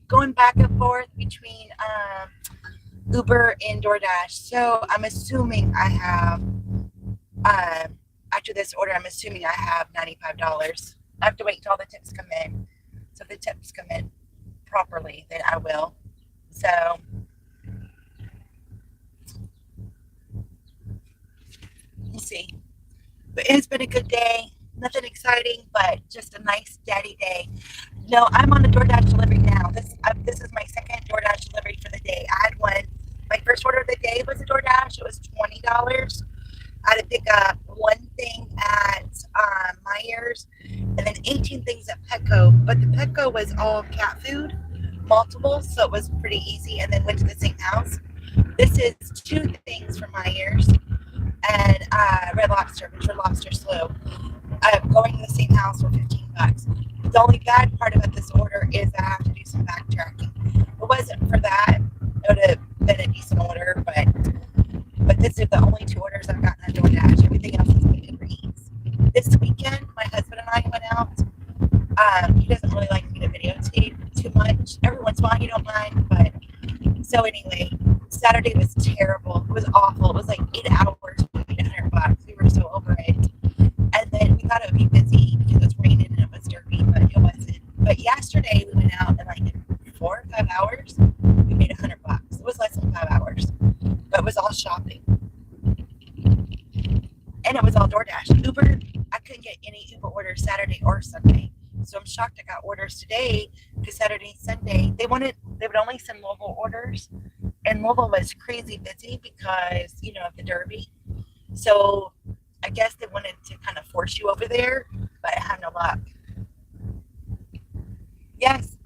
Speaker 1: going back and forth between Uber and Doordash. So I'm assuming I have after this order, I'm assuming I have $95. I have to wait until all the tips come in. So if the tips come in properly, then I will. So we'll see. But it's been a good day. Nothing exciting, but just a nice daddy day. No, I'm on a DoorDash delivery now. This is my second DoorDash delivery for the day. I had one. My first order of the day was a DoorDash. It was $20. I had to pick up one thing at Myers and then 18 things at Petco. But the Petco was all cat food, multiple, so it was pretty easy. And then went to the same house. This is 2 things from Myers and Red Lobster, which are lobster slow. Going to the same house for $15. The only bad part about this order is I have to do some backtracking. If it wasn't for that, it would have been a decent order, but this is the only 2 orders I've gotten on DoorDash. Everything else is made Uber Eats. This weekend, my husband and I went out. He doesn't really like me to videotape too much. Every once in a while, he don't mind, but so anyway, Saturday was terrible. It was awful. It was like 8 hours. We made $100. We were so over it. And then we thought it would be busy because it was raining and it was derby, but it wasn't. But yesterday we went out and like in 4 or 5 hours, we made $100. It was less than 5 hours, but it was all shopping. And it was all DoorDash. Uber, I couldn't get any Uber orders Saturday or Sunday. So I'm shocked I got orders today because Saturday and Sunday, they would only send Louisville orders. And Louisville was crazy busy because, of the derby. So I guess they wanted to kind of force you over there, but I had no luck. Yes,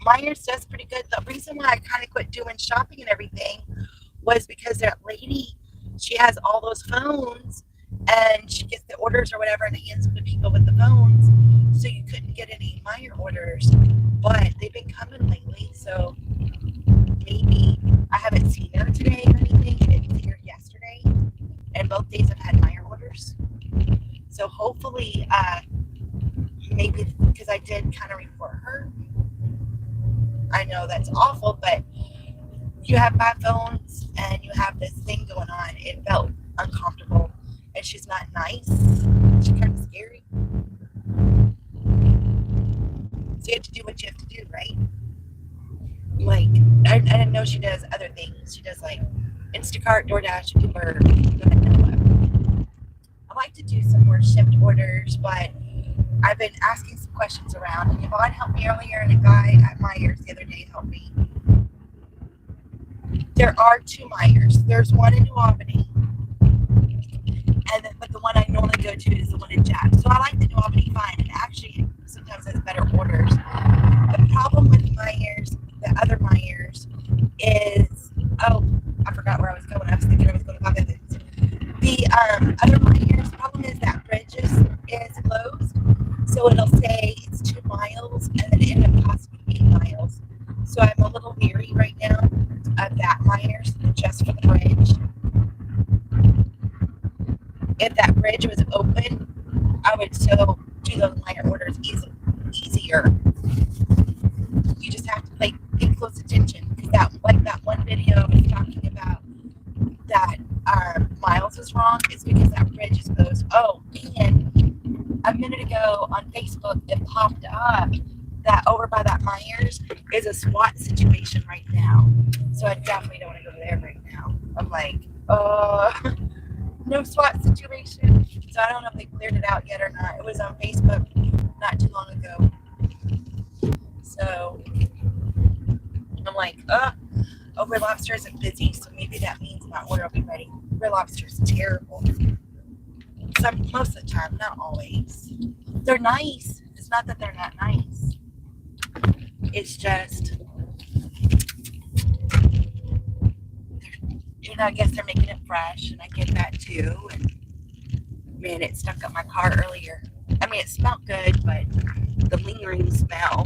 Speaker 1: Myers does pretty good. The reason why I kind of quit doing shopping and everything was because that lady, she has all those phones and she gets the orders or whatever and hands them to people with the phones. So you couldn't get any Meyer orders, but they've been coming lately. So maybe I haven't seen her today or anything. I didn't see her yesterday. And both days I've had Meyer orders. So hopefully, maybe because I did kind of report her. I know that's awful, but you have 5 phones and you have this thing going on. It felt uncomfortable. And she's not nice. She's kind of scary. So you have to do what you have to do, right? Like, I didn't know she does other things. She does like Instacart, Doordash, Uber. I'd like to do some more shipped orders, but I've been asking some questions around. And Yvonne helped me earlier, and a guy at Myers the other day helped me. There are 2 Myers. There's one in New Albany, but the one I normally go to is the one in Jack. So I like the New Albany Fine, and actually sometimes has better orders. The problem with Myers, the other Myers, is I forgot where I was going. I was thinking I was going to other things. The other Myers problem is that bridge is closed, so it'll say it's 2 miles, and then it ended up costing me 8 miles. So I'm a little weary right now of that Myers just for the bridge. If that bridge was open, I would still do those minor orders easier. You just have to pay close attention, because that one video I was talking about that miles was wrong is because that bridge is closed. Oh, and a minute ago on Facebook it popped up that over by that Myers is a SWAT situation right now. So I definitely don't want to go there right now. I'm like, no SWAT situation. So I don't know if they cleared it out yet or not. It was on Facebook not too long ago. So I'm like, Red Lobster isn't busy, so maybe that means my order will be ready. Red Lobster is terrible. Most of the time, not always. They're nice. It's not that they're not nice. It's just, I guess they're making it fresh, and I get that too. And man, it stuck up my car earlier. I mean, it smelled good, but the lingering smell.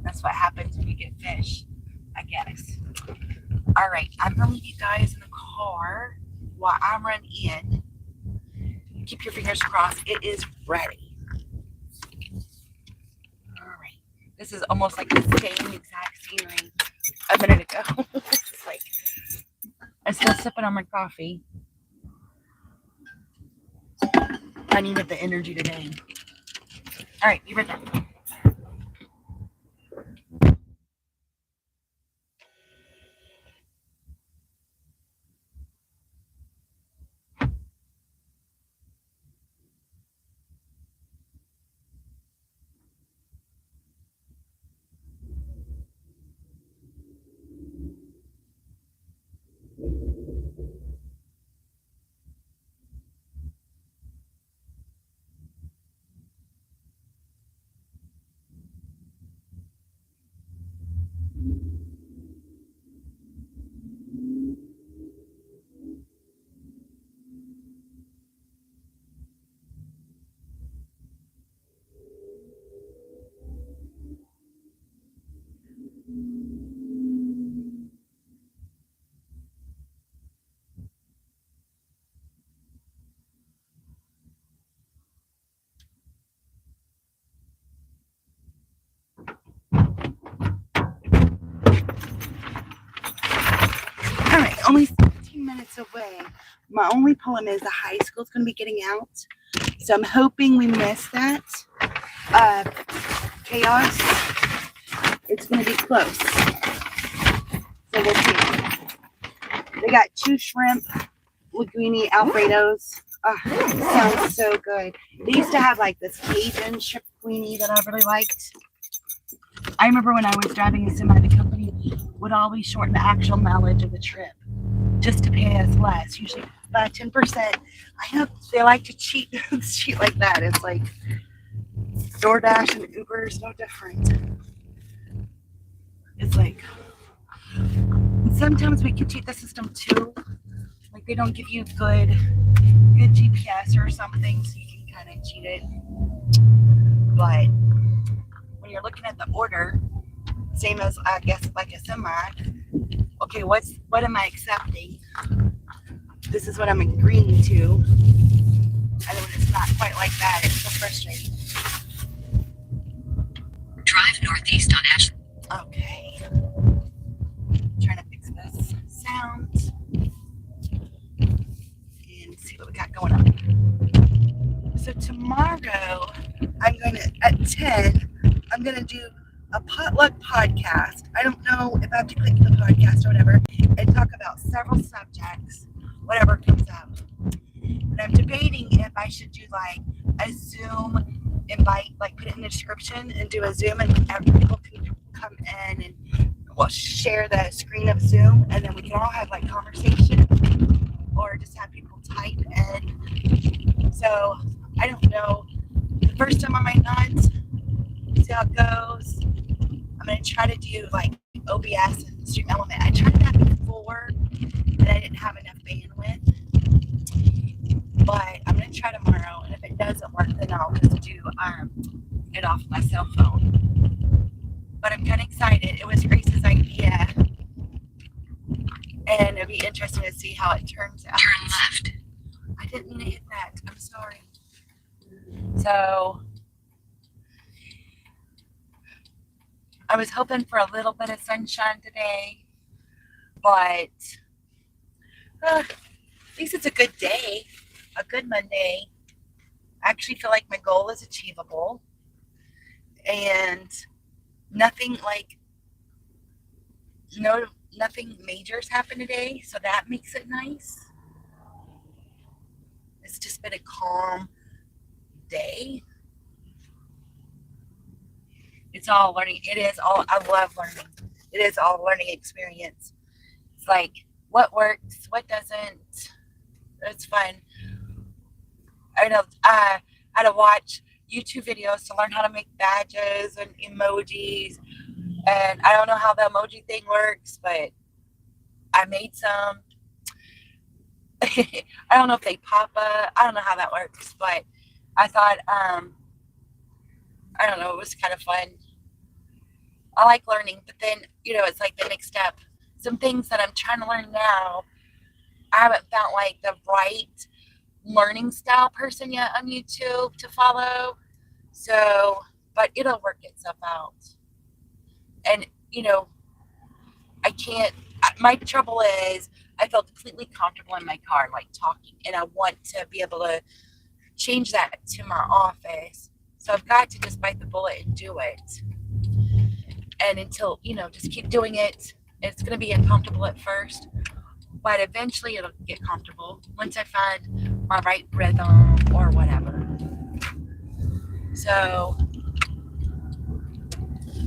Speaker 1: That's what happens when you get fish, I guess. All right, I'm gonna leave you guys in the car while I run in. Keep your fingers crossed. It is ready. All right. This is almost like the same exact scenery a minute ago. It's like I'm still sipping on my coffee. I needed the energy today. All right, be right back. Only 15 minutes away. My only problem is the high school is going to be getting out. So I'm hoping we miss that. Chaos. It's going to be close. So we'll see. They got 2 shrimp linguine Alfredos. Sounds so good. They used to have like this Cajun shrimp linguine that I really liked. I remember when I was driving a semi, the company would always shorten the actual mileage of the trip just to pay us less, usually by 10%. I know they like to cheat like that. It's like Doordash and Uber is no different. It's like sometimes we can cheat the system too. Like they don't give you good GPS or something, so you can kind of cheat it. But when you're looking at the order, same as I guess like a semi, okay, what am I accepting? This is what I'm agreeing to. And then when it's not quite like that, it's so frustrating.
Speaker 5: Drive northeast on Ash.
Speaker 1: Okay. Trying to fix this sound. And see what we got going on. So tomorrow, at 10, I'm going to do a potluck podcast. I don't know if I have to click the podcast or whatever and talk about several subjects, whatever comes up. And I'm debating if I should do like a Zoom invite, like put it in the description and do a Zoom and people can come in and we'll share the screen of Zoom and then we can all have like conversation or just have people type in. So I don't know. The first time I might not. See how it goes. I'm going to try to do like OBS and Stream Element. I tried that before and I didn't have enough bandwidth. But I'm going to try tomorrow. And if it doesn't work, then I'll just do it off my cell phone. But I'm kind of excited. It was Grace's idea. And it'll be interesting to see how it turns out.
Speaker 5: Turn left.
Speaker 1: I didn't mean to hit that. I'm sorry. So I was hoping for a little bit of sunshine today, but at least it's a good day, a good Monday. I actually feel like my goal is achievable and nothing major's happened today, so that makes it nice. It's just been a calm day. It's all learning. I love learning. It is all a learning experience. It's like what works, what doesn't. It's fun. I know I had to watch YouTube videos to learn how to make badges and emojis. And I don't know how the emoji thing works, but I made some. I don't know if they pop up. I don't know how that works, but I thought, I don't know, it was kind of fun. I like learning, but then, it's like the next step. Some things that I'm trying to learn now, I haven't found like the right learning style person yet on YouTube to follow. So, but it'll work itself out. And, my trouble is I feel completely comfortable in my car, like talking, and I want to be able to change that to my office. So I've got to just bite the bullet and do it. And until, just keep doing it. It's going to be uncomfortable at first, but eventually it'll get comfortable once I find my right rhythm or whatever. So,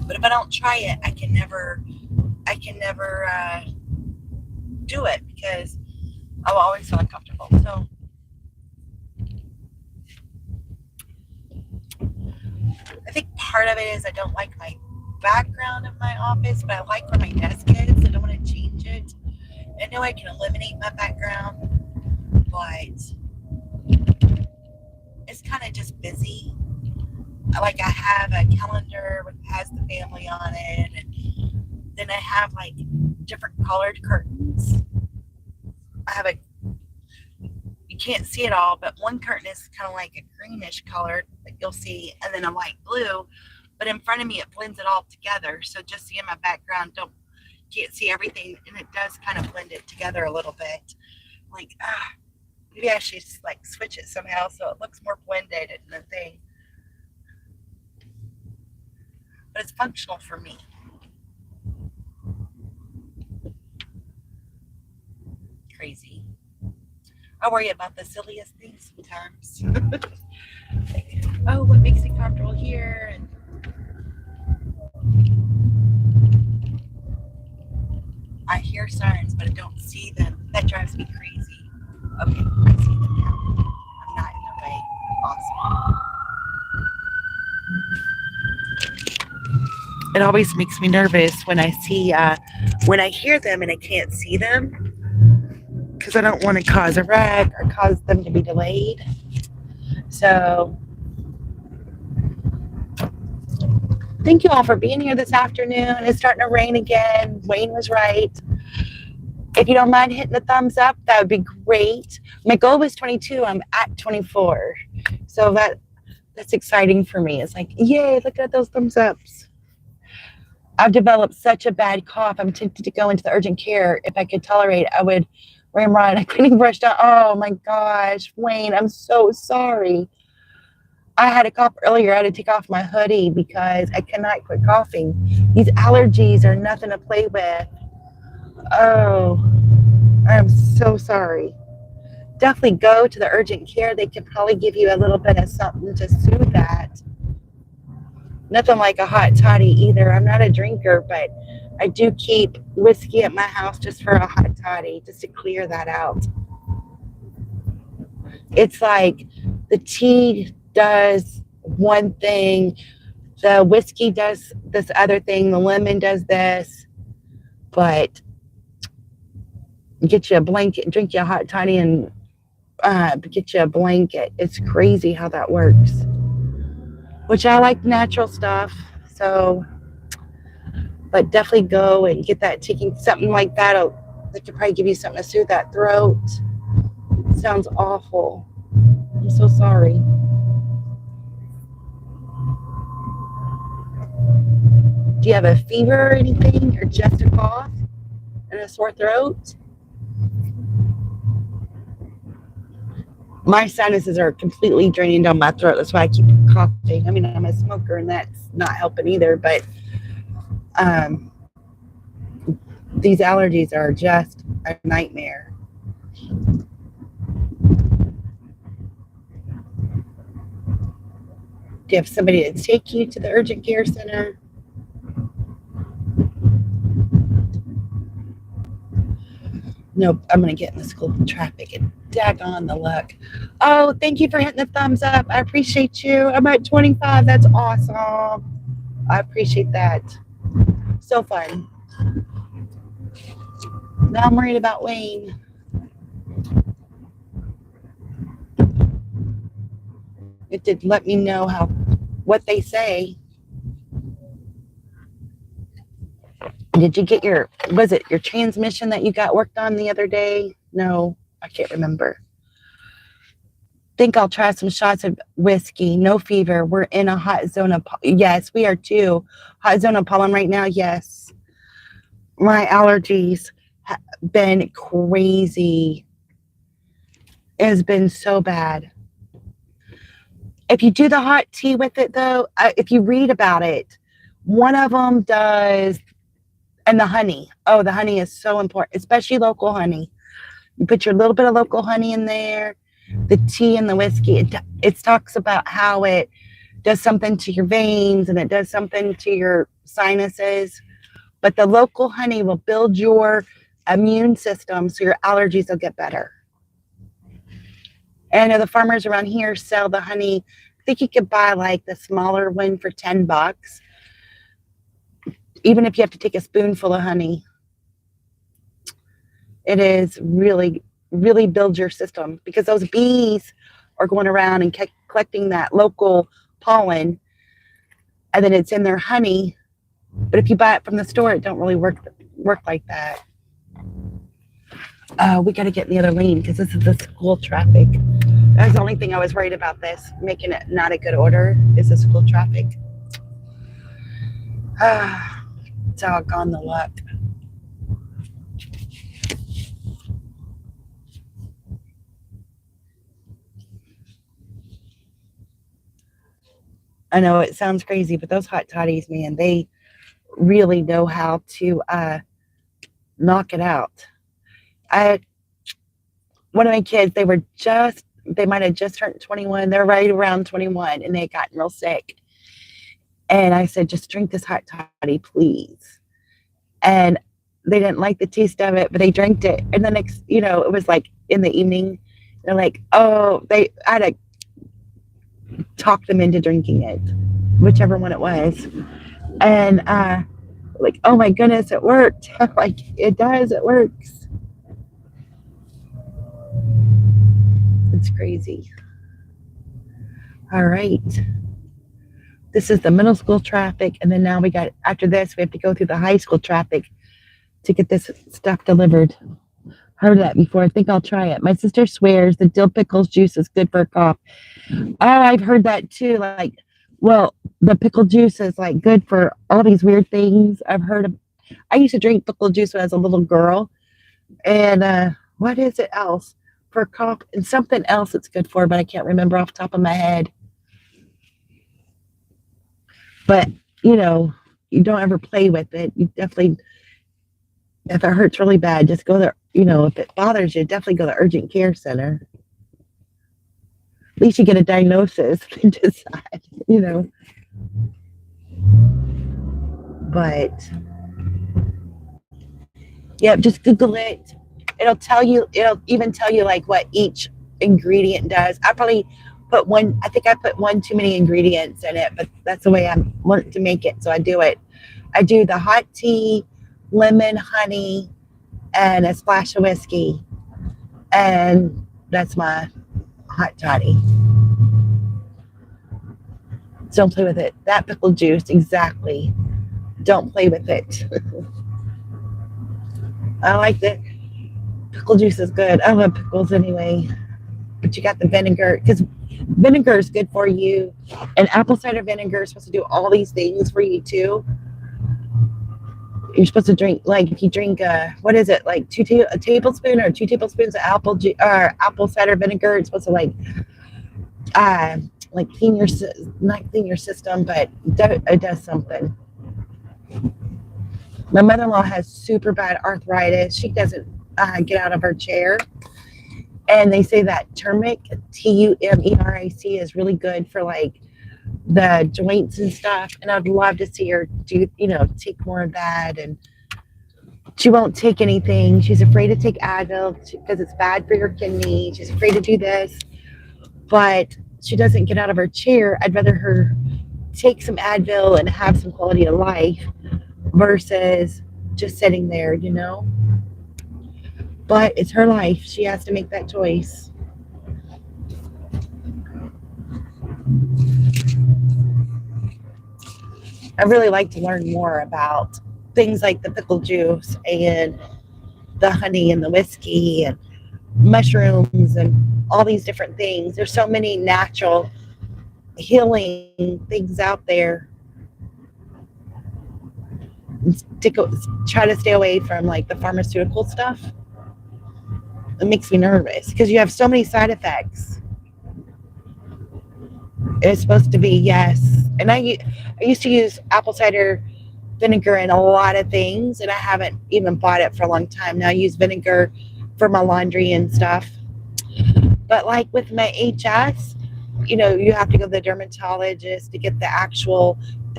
Speaker 1: but if I don't try it, I can never do it because I'll always feel uncomfortable. So, I think part of it is I don't like my background of my office, but I like where my desk is. I don't want to change it. I know I can eliminate my background, but it's kind of just busy. Like I have a calendar that has the family on it, and then I have like different colored curtains. You can't see it all, but one curtain is kind of like a greenish color that you'll see, and then a light blue. But in front of me, it blends it all together. So just seeing my background, can't see everything, and it does kind of blend it together a little bit. Like, maybe I should just like switch it somehow so it looks more blended in the thing. But it's functional for me. Crazy. I worry about the silliest things sometimes. Like, oh, what makes me comfortable here? And I hear sirens, but I don't see them. That drives me crazy. Okay, I see them now. I'm not in the way. Awesome. It always makes me nervous when I hear them and I can't see them, because I don't want to cause a wreck or cause them to be delayed. So, thank you all for being here this afternoon. It's starting to rain again. Wayne was right. If you don't mind hitting the thumbs up, that would be great. My goal was 22. I'm at 24. So that's exciting for me. It's like, yay, look at those thumbs ups. I've developed such a bad cough. I'm tempted to go into the urgent care. If I could tolerate, I would ramrod a cleaning brush down. Oh my gosh, Wayne, I'm so sorry. I had a cough earlier. I had to take off my hoodie because I cannot quit coughing. These allergies are nothing to play with. Oh, I'm so sorry. Definitely go to the urgent care. They could probably give you a little bit of something to soothe that. Nothing like a hot toddy either. I'm not a drinker, but I do keep whiskey at my house just for a hot toddy, just to clear that out. It's like the tea does one thing, the whiskey does this other thing, the lemon does this, but get you a blanket, drink you a hot toddy, and get you a blanket. It's crazy how that works. Which I like natural stuff, so, but definitely go and get that taking something like that. They could probably give you something to soothe that throat. It sounds awful. I'm so sorry. Do you have a fever or anything, or just a cough and a sore throat? My sinuses are completely draining down my throat. That's why I keep coughing. I mean, I'm a smoker, and that's not helping either. But these allergies are just a nightmare. Do you have somebody to take you to the urgent care center? Nope, I'm going to get in the school traffic and daggone the luck. Oh, thank you for hitting the thumbs up. I appreciate you. I'm at 25. That's awesome. I appreciate that. So fun. Now I'm worried about Wayne. It did let me know what they say. Did you get was it your transmission that you got worked on the other day? No, I can't remember. Think I'll try some shots of whiskey. No fever. We're in a hot zone of, yes, we are too. Hot zone of pollen right now, yes. My allergies have been crazy. It has been so bad. If you do the hot tea with it, though, if you read about it, one of them does, and the honey. Oh, the honey is so important, especially local honey. You put your little bit of local honey in there, the tea and the whiskey. It talks about how it does something to your veins and it does something to your sinuses. But the local honey will build your immune system so your allergies will get better. And I know the farmers around here sell the honey. I think you could buy like the smaller one for $10, even if you have to take a spoonful of honey. It is really, really builds your system because those bees are going around and collecting that local pollen, and then it's in their honey. But if you buy it from the store, it don't really work like that. We got to get in the other lane because this is the school traffic. That's the only thing I was worried about this, making it not a good order, is the school traffic. Doggone the luck. I know it sounds crazy, but those hot toddies, man, they really know how to knock it out. One of my kids, they might have just turned 21. They're right around 21, and they got real sick. And I said, just drink this hot toddy, please. And they didn't like the taste of it, but they drank it. And the next, it was like in the evening. They're like, oh, I had to talk them into drinking it, whichever one it was. And like, oh my goodness, it worked. Like, it does, it works. It's crazy. All right. This is the middle school traffic, and then now after this, we have to go through the high school traffic to get this stuff delivered. Heard that before. I think I'll try it. My sister swears the dill pickles juice is good for a cough. Oh, I've heard that too. Like, well, the pickle juice is like good for all these weird things. I've heard of. I used to drink pickle juice when I was a little girl, and what is it else for cough? And something else it's good for, but I can't remember off the top of my head. But, you know, you don't ever play with it. You definitely, if it hurts really bad, just go there. You know, if it bothers you, definitely go to the urgent care center. At least you get a diagnosis and decide, you know. But, yeah, just Google it. It'll even tell you like what each ingredient does. I probably put one, I think I put one too many ingredients in it, but that's the way I want to make it. So I do it. I do the hot tea, lemon, honey, and a splash of whiskey. And that's my hot toddy. Don't play with it. That pickle juice, exactly. Don't play with it. I like the pickle juice is good. I love pickles anyway. But you got the vinegar because vinegar is good for you, and apple cider vinegar is supposed to do all these things for you too. You're supposed to drink like if you drink what is it like a tablespoon or 2 tablespoons of apple cider vinegar. It's supposed to like clean your not clean your system, but it does something. My mother-in-law has super bad arthritis. She doesn't get out of her chair. And they say that turmeric, Tumeric, is really good for like the joints and stuff. And I'd love to see her do, take more of that. And she won't take anything. She's afraid to take Advil because it's bad for your kidney. She's afraid to do this. But she doesn't get out of her chair. I'd rather her take some Advil and have some quality of life versus just sitting there, But it's her life. She has to make that choice. I really like to learn more about things like the pickle juice and the honey and the whiskey and mushrooms and all these different things. There's so many natural healing things out there. Try to stay away from like the pharmaceutical stuff. It makes me nervous because you have so many side effects. It's supposed to be yes, and I used to use apple cider vinegar in a lot of things, and I haven't even bought it for a long time now. I use vinegar for my laundry and stuff, but like with my HS, you have to go to the dermatologist to get the actual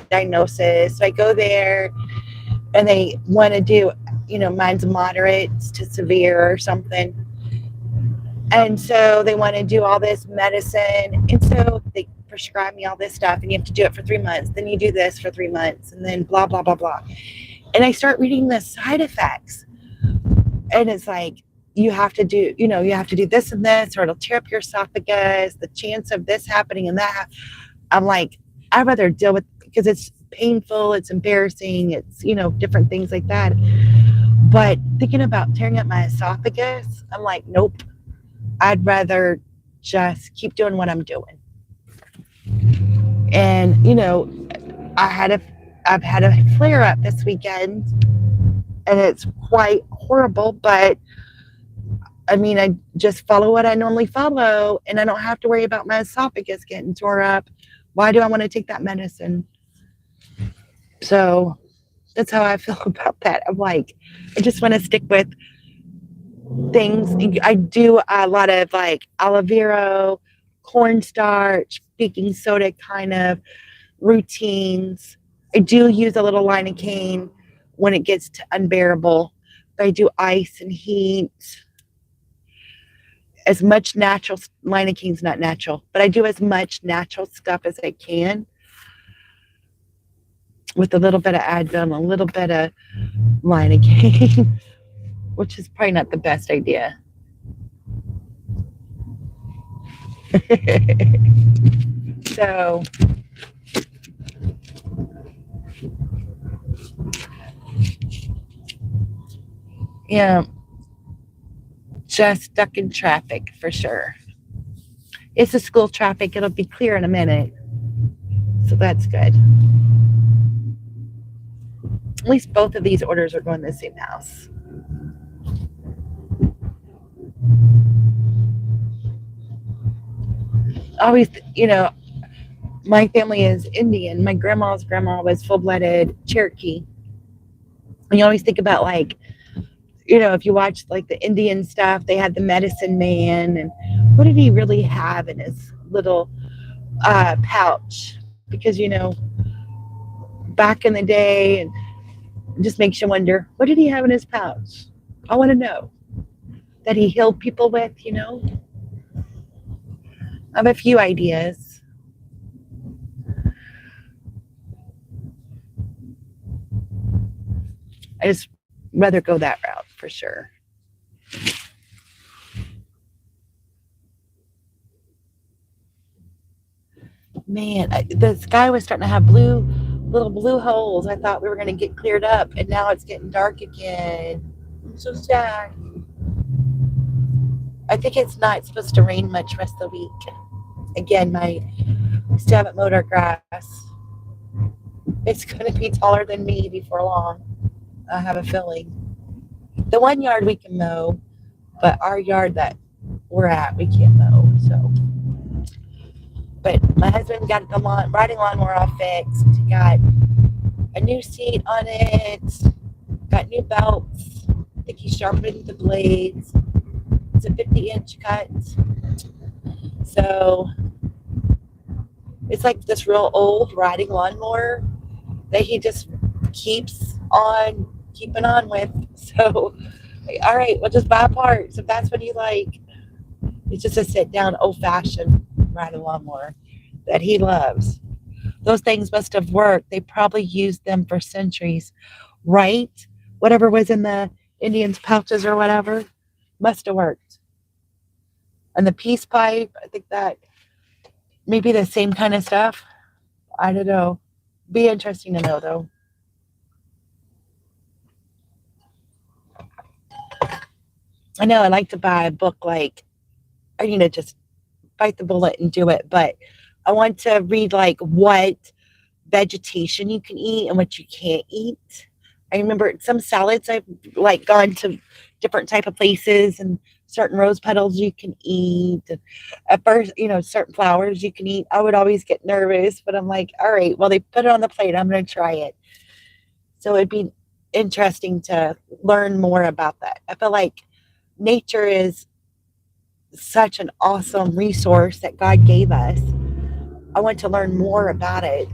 Speaker 1: diagnosis. So I go there, and they want to do, mine's moderate to severe or something. And so they want to do all this medicine. And so they prescribe me all this stuff, and you have to do it for 3 months. Then you do this for 3 months, and then blah, blah, blah, blah. And I start reading the side effects. And it's like, you have to do this and this, or it'll tear up your esophagus, the chance of this happening and that. I'm like, I'd rather deal with, because it's painful, it's embarrassing, it's, different things like that. But thinking about tearing up my esophagus, I'm like, nope. I'd rather just keep doing what I'm doing. And, I've had a flare up this weekend, and it's quite horrible, but I mean, I just follow what I normally follow, and I don't have to worry about my esophagus getting tore up. Why do I want to take that medicine? So that's how I feel about that. I'm like, I just want to stick with things. I do a lot of like aloe vera, cornstarch, baking soda kind of routines. I do use a little lidocaine when it gets to unbearable, but I do ice and heat. As much natural, lidocaine's not natural, but I do as much natural stuff as I can with a little bit of Advil and a little bit of lidocaine, which is probably not the best idea. So, yeah, just stuck in traffic for sure. It's the school traffic. It'll be clear in a minute. So that's good. At least both of these orders are going to the same house. Always, my family is Indian. My grandma's grandma was full-blooded Cherokee. And you always think about like, if you watch like the Indian stuff, they had the medicine man, and what did he really have in his little pouch? Because back in the day, and it just makes you wonder, what did he have in his pouch? I want to know that he healed people with. I have a few ideas. I just rather go that route for sure. Man, the sky was starting to have little blue holes. I thought we were going to get cleared up, and now it's getting dark again. I'm so sad. I think it's not supposed to rain much rest of the week. Again, we still haven't mowed our grass. It's going to be taller than me before long. I have a feeling. The one yard we can mow, but our yard that we're at, we can't mow. So, but my husband got the riding lawnmower all fixed. He got a new seat on it. Got new belts. I think he sharpened the blades. It's a 50-inch cut. So it's like this real old riding lawnmower that he just keeps on keeping on with. So, all right, we'll just buy parts if that's what you like. It's just a sit-down, old-fashioned riding lawnmower that he loves. Those things must have worked. They probably used them for centuries, right? Whatever was in the Indians' pouches or whatever must have worked. And the peace pipe, I think that may be the same kind of stuff. I don't know. Be interesting to know, though. I know I like to buy a book like, just bite the bullet and do it, but I want to read like what vegetation you can eat and what you can't eat. I remember some salads I've like gone to different type of places, and certain rose petals you can eat. At first, certain flowers you can eat. I would always get nervous, but I'm like, all right, well, they put it on the plate. I'm going to try it. So it'd be interesting to learn more about that. I feel like nature is such an awesome resource that God gave us. I want to learn more about it.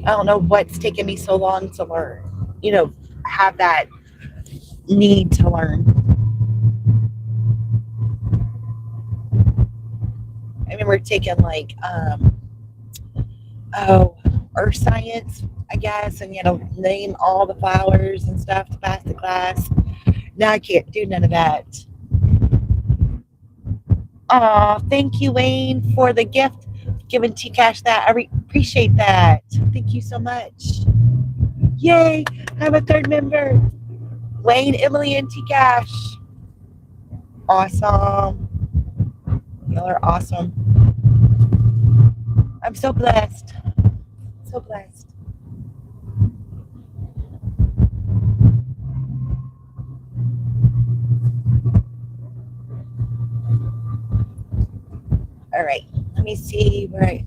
Speaker 1: I don't know what's taken me so long to learn, have that need to learn. I remember taking like, earth science, I guess, and you had to name all the flowers and stuff to pass the class. Now I can't do none of that. Thank you, Wayne, for the gift. Giving T-Cash that. I appreciate that. Thank you so much. Yay! I have a third member. Wayne, Emily, and T-Cash. Awesome. Y'all are awesome. I'm so blessed. So blessed. All right. Let me see where I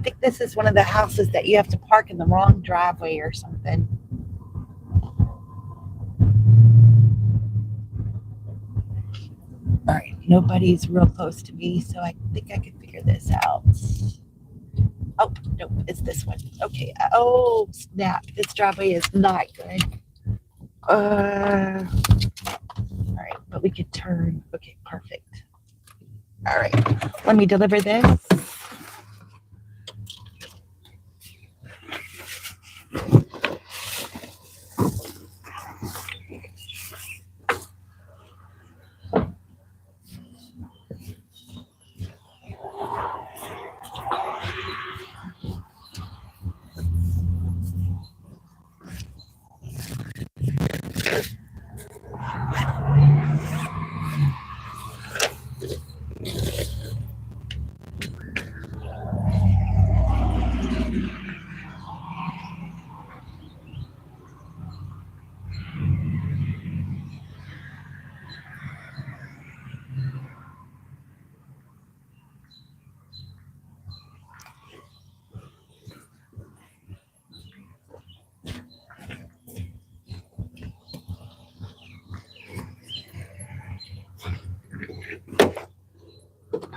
Speaker 1: think this is one of the houses that you have to park in the wrong driveway or something. All right, nobody's real close to me, so I think I can figure this out. Oh, nope, it's this one. Okay. Oh, snap. This driveway is not good. All right, but we could turn. Okay, perfect. All right, let me deliver this.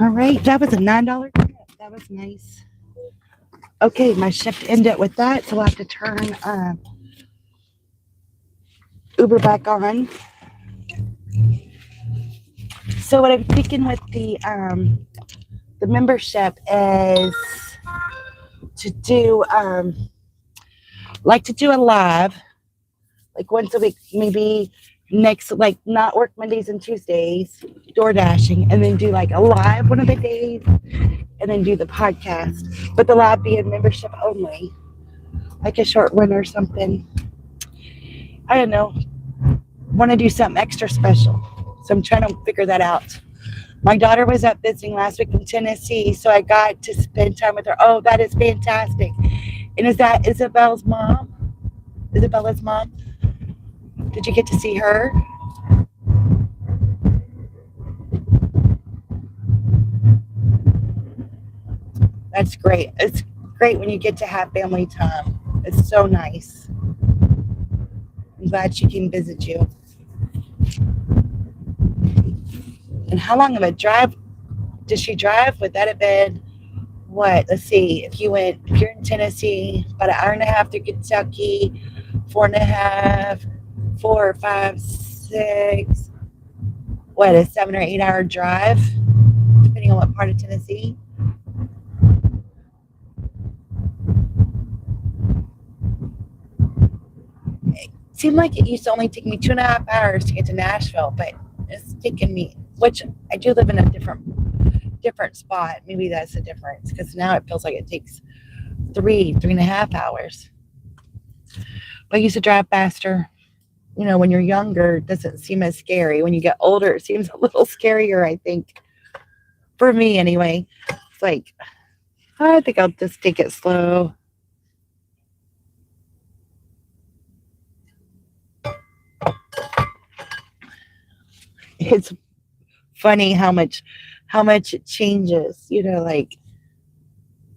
Speaker 1: All right, that was a $9 tip. That was nice. Okay, my shift ended with that, so I'll have to turn Uber back on. So what I'm thinking with the membership is to do like to do a live like once a week, maybe next, like not work Mondays and Tuesdays, door dashing, and then do like a live one of the days, and then do the podcast. But the live being membership only, like a short one or something. I don't know. Want to do something extra special, so I'm trying to figure that out. My daughter was up visiting last week in Tennessee, so I got to spend time with her. Oh, that is fantastic! And is that Isabella's mom? Isabella's mom? Did you get to see her? That's great. It's great when you get to have family time. It's so nice. I'm glad she came visit you. And how long of a drive did she drive? Would that have been what? Let's see. If you're in Tennessee, about an hour and a half through Kentucky, 4.5, 4 or 5, 6. What, a 7 or 8 hour drive, depending on what part of Tennessee. It seemed like it used to only take me 2.5 hours to get to Nashville, but it's taken me, which I do live in a different spot. Maybe that's the difference, because now it feels like it takes 3.5 hours. But I used to drive faster. You know, when you're younger, it doesn't seem as scary. When you get older, it seems a little scarier, I think. For me, anyway. It's like, I think I'll just take it slow. It's funny how much it changes. You know, like,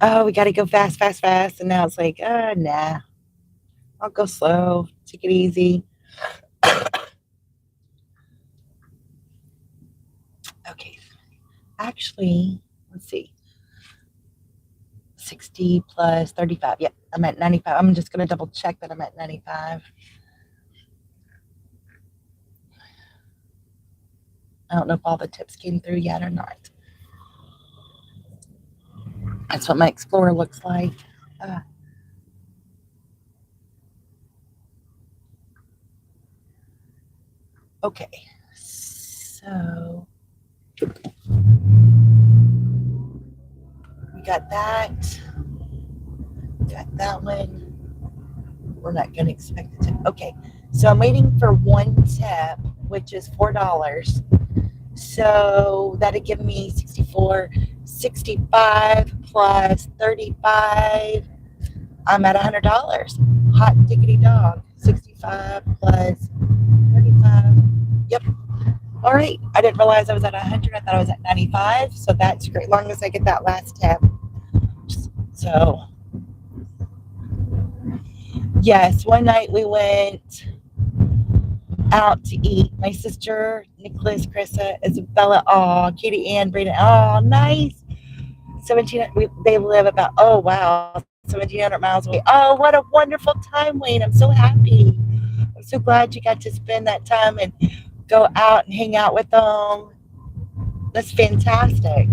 Speaker 1: oh, we got to go fast. And now it's like, nah. I'll go slow. Take it easy. Okay. Actually, let's see. 60 plus 35. Yep, I'm at 95. I'm just going to double check that I'm at 95. I don't know if all the tips came through yet or not. That's what my Explorer looks like. Okay, so we got that. Got that one. We're not going to expect the tip. Okay, so I'm waiting for one tip, which is $4. So that'd give me 64, 65 plus 35. I'm at $100. Hot diggity dog. 65 plus 35. Yep. All right. I didn't realize I was at 100. I thought I was at 95. So that's great. As long as I get that last tip. So, yes, one night we went out to eat. My sister, Nicholas, Krissa, Isabella, Katie Ann, Brayden. Oh, nice. 17. They live about, 1,700 miles away. Oh, what a wonderful time, Wayne. I'm so happy. I'm so glad you got to spend that time and go out and hang out with them. That's fantastic.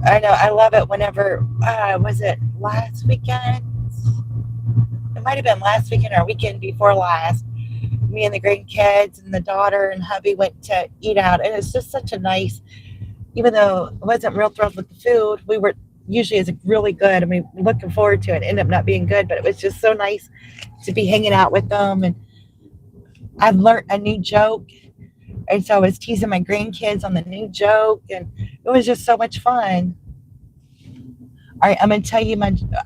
Speaker 1: I know. I love it whenever, was it last weekend? It might have been last weekend or weekend before last. Me and the grandkids and the daughter and hubby went to eat out. And it's just such a nice, even though I wasn't real thrilled with the food, we were usually is really good. I mean, looking forward to it. It ended up not being good, but it was just so nice to be hanging out with them. And I've learned a new joke. And so I was teasing my grandkids on the new joke. And it was just so much fun. All right, I'm going to tell you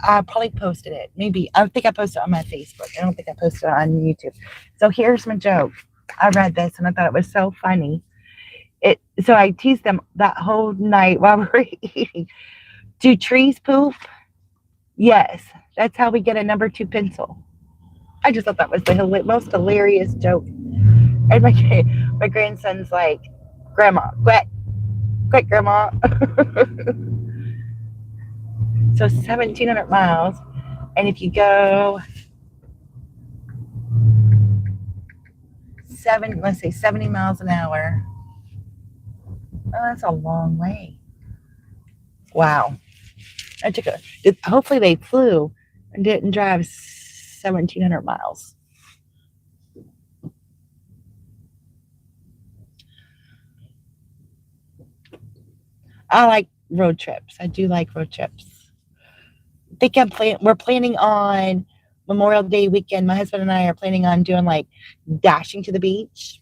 Speaker 1: I probably posted it. Maybe. I think I posted it on my Facebook. I don't think I posted it on YouTube. So here's my joke. I read this and I thought it was so funny. So I teased them that whole night while we were eating. Do trees poop? Yes. That's how we get a number 2 pencil. I just thought that was the most hilarious joke. And
Speaker 4: My grandson's like, Grandma, quick, Grandma. So 1,700 miles. And if you go let's say 70 miles an hour, oh, that's a long way. Wow. Hopefully they flew and didn't drive 1,700 miles. I like road trips. I do like road trips. I think we're planning on Memorial Day weekend. My husband and I are planning on doing like dashing to the beach.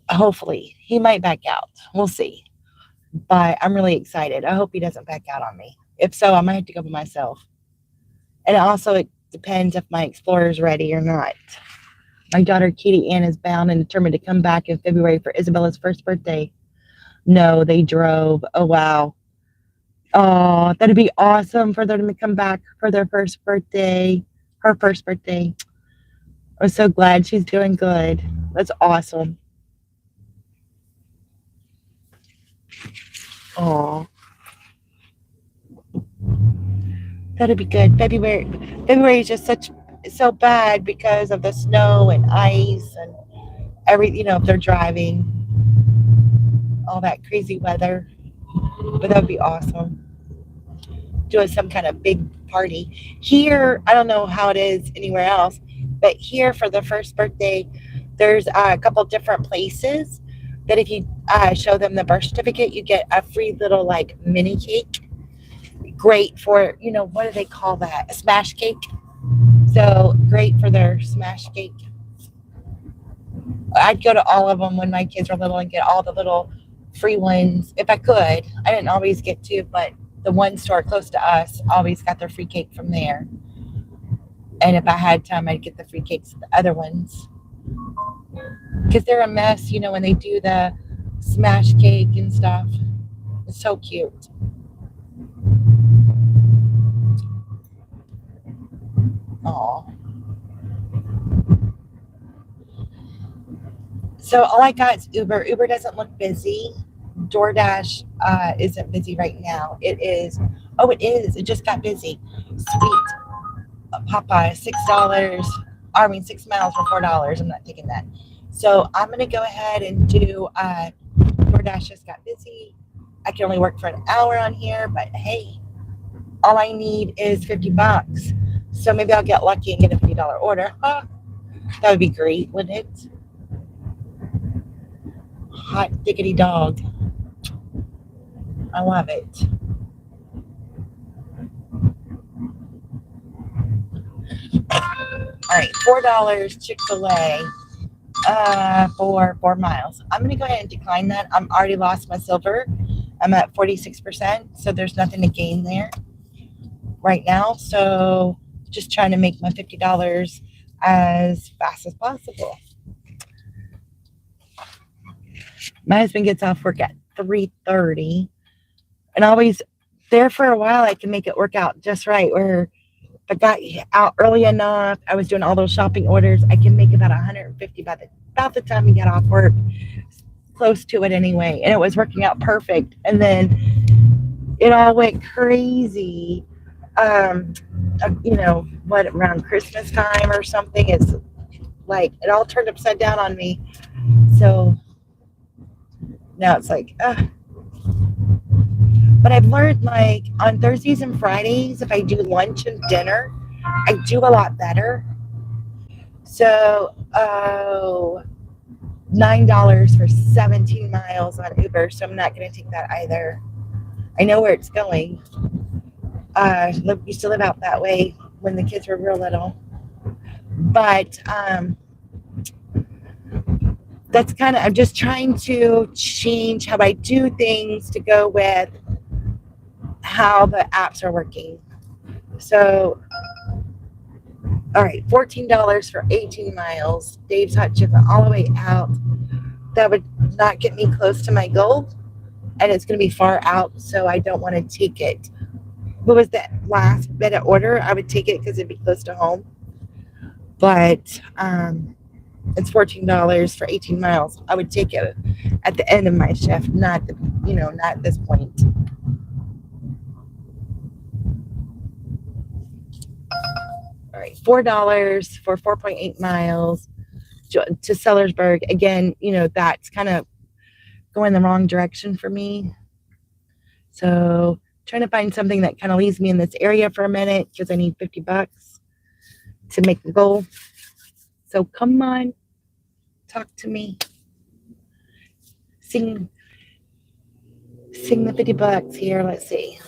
Speaker 4: Hopefully, he might back out. We'll see. But I'm really excited. I hope he doesn't back out on me. If so, I might have to go by myself. And also, it depends if my Explorer's ready or not. My daughter, Katie Ann, is bound and determined to come back in February for Isabella's first birthday. No, they drove. Oh, wow. Oh, that'd be awesome for them to come back for their first birthday. Her first birthday. I'm so glad she's doing good. That's awesome. Oh, that'd be good. February is just so bad because of the snow and ice and if they're driving, all that crazy weather. But that would be awesome. Doing some kind of big party. Here, I don't know how it is anywhere else, but here for the first birthday, there's a couple different places that if you show them the birth certificate, you get a free little like mini cake. Great for, what do they call that? A smash cake. So great for their smash cake. I'd go to all of them when my kids were little and get all the little free ones if I could. I didn't always get to, but the one store close to us always got their free cake from there. And if I had time, I'd get the free cakes of the other ones. Because they're a mess, when they do the smash cake and stuff. It's so cute. Aw. So all I got is Uber. Uber doesn't look busy. DoorDash isn't busy right now. It is. Oh, it is. It just got busy. Sweet. Popeye, $6. 6 miles for $4. I'm not taking that. So I'm going to go ahead and do DoorDash just got busy. I can only work for an hour on here, but hey, all I need is $50. So maybe I'll get lucky and get a $50 order. Huh? That would be great, wouldn't it? Hot diggity dog. I love it. All right, $4 Chick-fil-A for 4 miles. I'm going to go ahead and decline that. I'm already lost my silver. I'm at 46%, so there's nothing to gain there right now. So just trying to make my $50 as fast as possible. My husband gets off work at 3:30, and always there for a while. I can make it work out just right. Where if I got out early enough, I was doing all those shopping orders. I can make about 150 by about the time you get off work, close to it anyway. And it was working out perfect. And then it all went crazy. Around Christmas time or something. It's like it all turned upside down on me. So now it's like, but I've learned like on Thursdays and Fridays, if I do lunch and dinner, I do a lot better. So, $9 for 17 miles on Uber. So I'm not going to take that either. I know where it's going. Used to live out that way when the kids were real little. But, that's kind of, I'm just trying to change how I do things to go with how the apps are working. So, all right, $14 for 18 miles. Dave's Hot Chicken all the way out. That would not get me close to my goal, and it's going to be far out, so I don't want to take it. What was that last minute order? I would take it because it'd be close to home. But,
Speaker 1: It's $14 for 18 miles. I would take it at the end of my shift, not the, not at this point. All right, $4 for 4.8 miles to Sellersburg. Again, that's kind of going the wrong direction for me. So trying to find something that kind of leaves me in this area for a minute because I need $50 to make the goal. So come on, talk to me. Sing the $50 here. Let's see.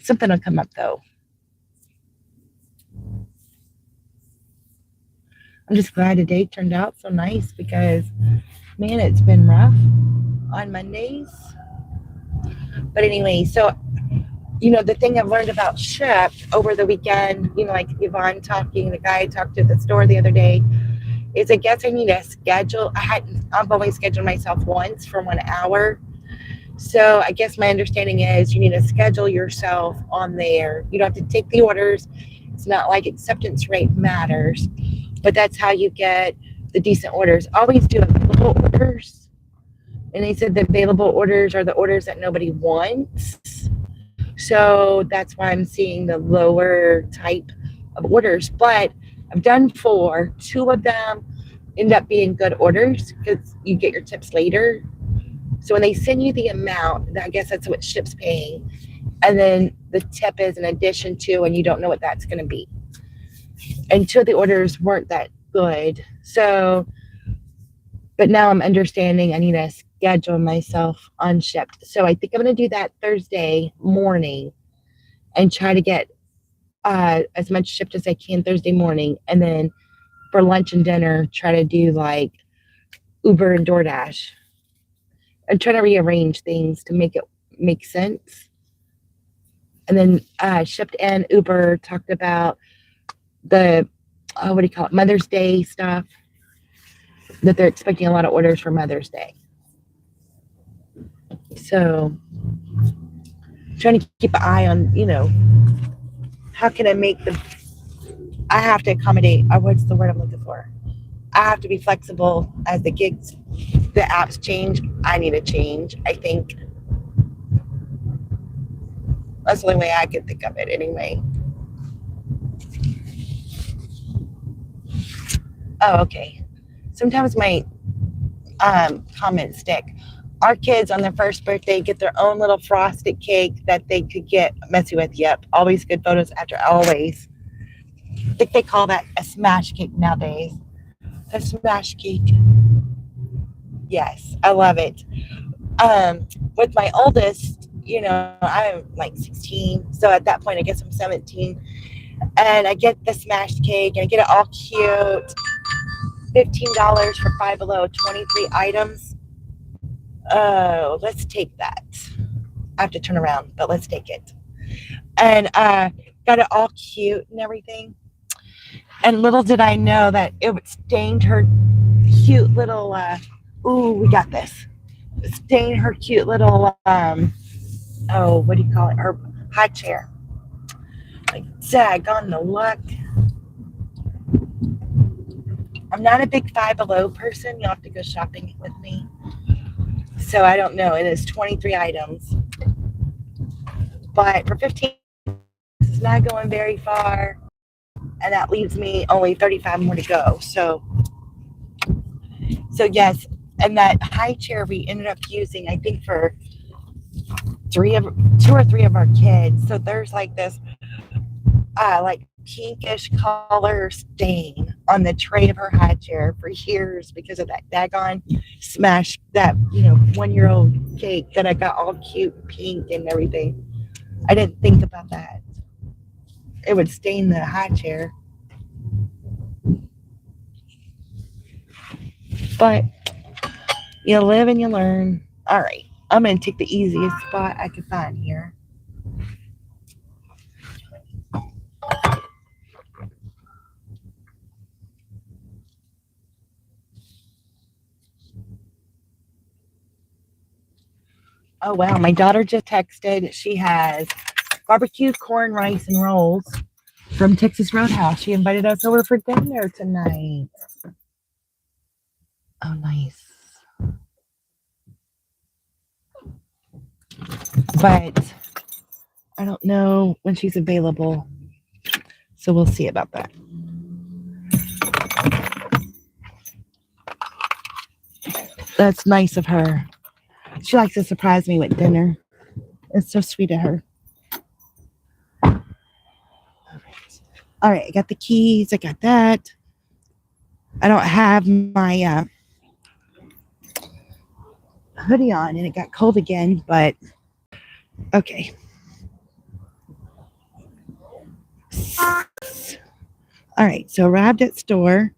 Speaker 1: Something will come up though. I'm just glad today turned out so nice because, man, it's been rough on Mondays. But anyway, so, the thing I've learned about Shipt over the weekend, like Yvonne talking, the guy I talked to at the store the other day, is I guess I need a schedule. I've only scheduled myself once for 1 hour. So I guess my understanding is you need to schedule yourself on there. You don't have to take the orders. It's not like acceptance rate matters, but that's how you get the decent orders. Always do available orders. And they said the available orders are the orders that nobody wants. So that's why I'm seeing the lower type of orders. But I've done 4. 2 of them end up being good orders because you get your tips later. So when they send you the amount, I guess that's what Shipt's paying. And then the tip is in addition to, and you don't know what that's going to be. And 2 of the orders weren't that good. So, but now I'm understanding I need to schedule myself on Shipt. So I think I'm going to do that Thursday morning and try to get as much Shipt as I can Thursday morning. And then for lunch and dinner, try to do like Uber and Doordash. I'm trying to rearrange things to make it make sense. And then Shipt and Uber talked about the, what do you call it, Mother's Day stuff, that they're expecting a lot of orders for Mother's Day. So trying to keep an eye on, how can I make I have to accommodate, what's the word I'm looking for? I have to be flexible as the apps change. I need to change, I think. That's the only way I can think of it anyway. Oh, okay. Sometimes my comments stick. Our kids on their first birthday get their own little frosted cake that they could get messy with. Yep. Always good photos after always. I think they call that a smash cake nowadays. A smash cake. Yes, I love it. With my oldest, I'm like 16. So at that point, I guess I'm 17. And I get the smashed cake and I get it all cute. $15 for Five Below, 23 items. Oh, let's take that. I have to turn around, but let's take it. And got it all cute and everything. And little did I know that it stained her cute little, we got this. Stained her cute little, what do you call it? Her high chair. Like, dag on the luck. I'm not a big Five Below person. You'll have to go shopping with me. So I don't know. It is 23 items. But for 15, it's not going very far. And that leaves me only 35 more to go. So yes. And that high chair we ended up using, I think, for 2 or 3 of our kids. So there's like this, like pinkish color stain on the tray of her high chair for years because of that daggone smash, that 1-year-old cake that I got all cute pink and everything. I didn't think about that. It would stain the high chair. But you live and you learn. All right, I'm going to take the easiest spot I could find here. Oh, wow. My daughter just texted. She has barbecue corn, rice, and rolls from Texas Roadhouse. She invited us over for dinner tonight. Oh, nice. But I don't know when she's available. So we'll see about that. That's nice of her. She likes to surprise me with dinner. It's so sweet of her. All right, I got the keys. I got that. I don't have my hoodie on and it got cold again, but okay. All right, so arrived at store.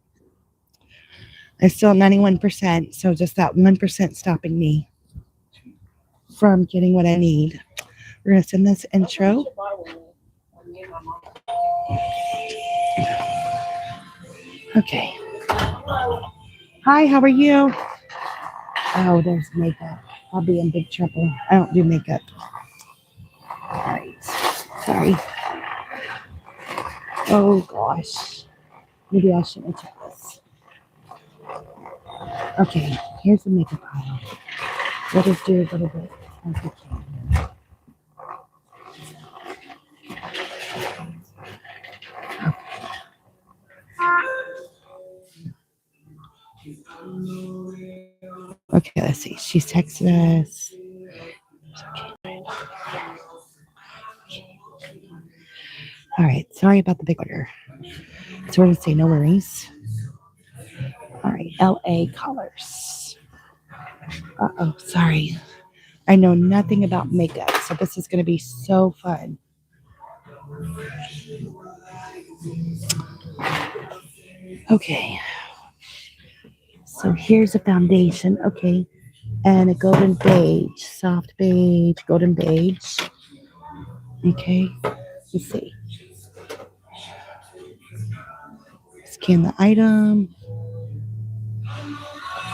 Speaker 1: I'm still at 91%, so just that 1% stopping me from getting what I need. We're going to send this intro. Okay. Hi, how are you? Oh, there's makeup. I'll be in big trouble. I don't do makeup. All right. Sorry. Oh, gosh. Maybe I shouldn't have took this. Okay, here's the makeup pile. We'll just do a little bit as we can. Okay, let's see. She's texted us. All right, sorry about the big order. So we're going to say no worries. All right, LA colors. Uh-oh, sorry. I know nothing about makeup, so this is going to be so fun. Okay. So here's a foundation. Okay. And a golden beige, soft beige, golden beige. Okay. Let's see. Scan the item.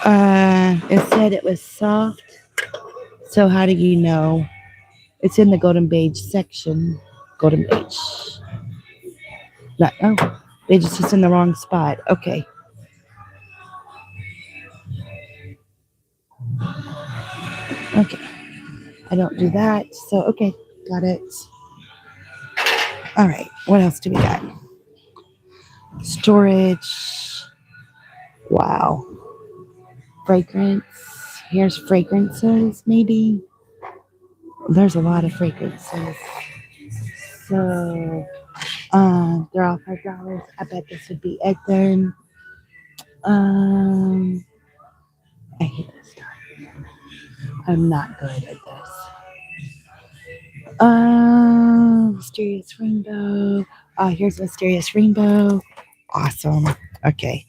Speaker 1: It said it was soft. So how do you know? It's in the golden beige section. Golden beige. Not, oh, beige is just in the wrong spot. Okay. Okay. I don't do that. So, okay. Got it. All right. What else do we got? Storage. Wow. Fragrance. Here's fragrances, maybe. There's a lot of fragrances. So, they're all $5. I bet this would be Eggman. I hate this stuff. I'm not good at this. Mysterious rainbow. Here's mysterious rainbow. Awesome. Okay.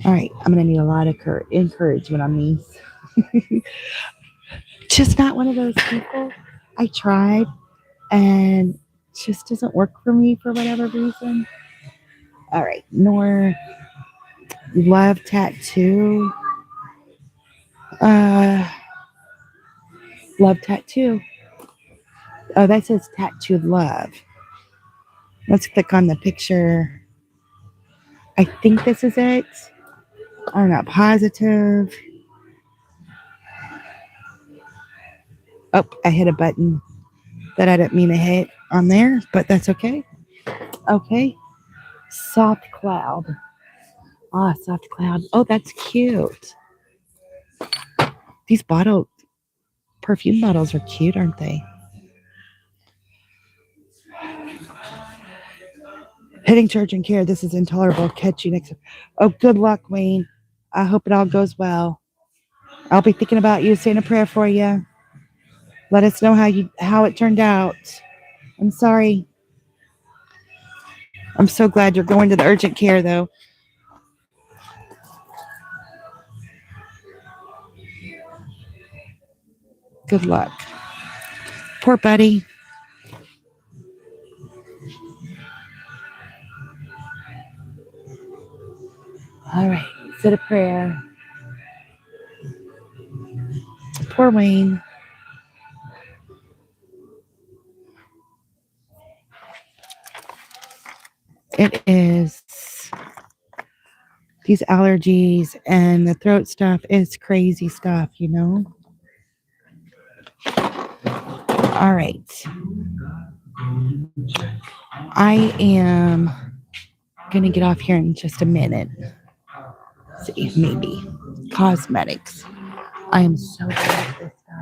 Speaker 1: All right. I'm gonna need a lot of encouragement on these. Just not one of those people. I tried, and it just doesn't work for me for whatever reason. All right. Nor love tattoo. Love tattoo. Oh, that says tattooed love. Let's click on the picture. I think this is it. I'm not positive. Oh, I hit a button that I didn't mean to hit on there, but that's okay. Okay. Soft cloud. Soft cloud. Oh, that's cute. These perfume bottles are cute, aren't they? Heading to urgent care. This is intolerable. Catch you next. Oh, good luck, Wayne. I hope it all goes well. I'll be thinking about you, saying a prayer for you. Let us know how it turned out. I'm sorry. I'm so glad you're going to the urgent care, though. Good luck. Poor buddy. All right. Said a prayer. Poor Wayne. It is these allergies and the throat stuff is crazy stuff, you know? All right. I am going to get off here in just a minute. See, maybe cosmetics. I am so good at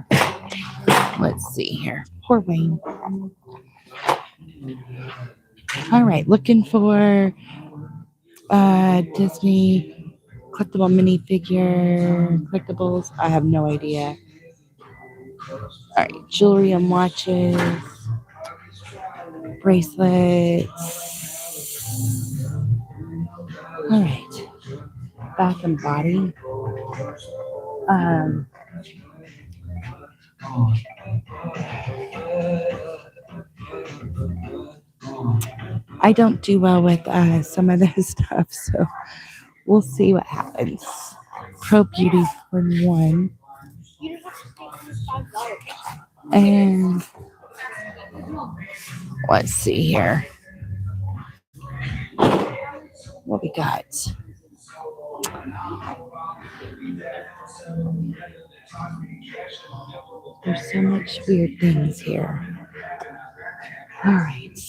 Speaker 1: this stuff. Let's see here. Poor Wayne. All right, looking for Disney collectible minifigure collectibles. I have no idea. All right, jewelry and watches, bracelets. All right, Bath and Body. Um, I don't do well with some of this stuff, so we'll see what happens. Pro Beauty for one. And let's see here. What we got? There's so much weird things here. All right.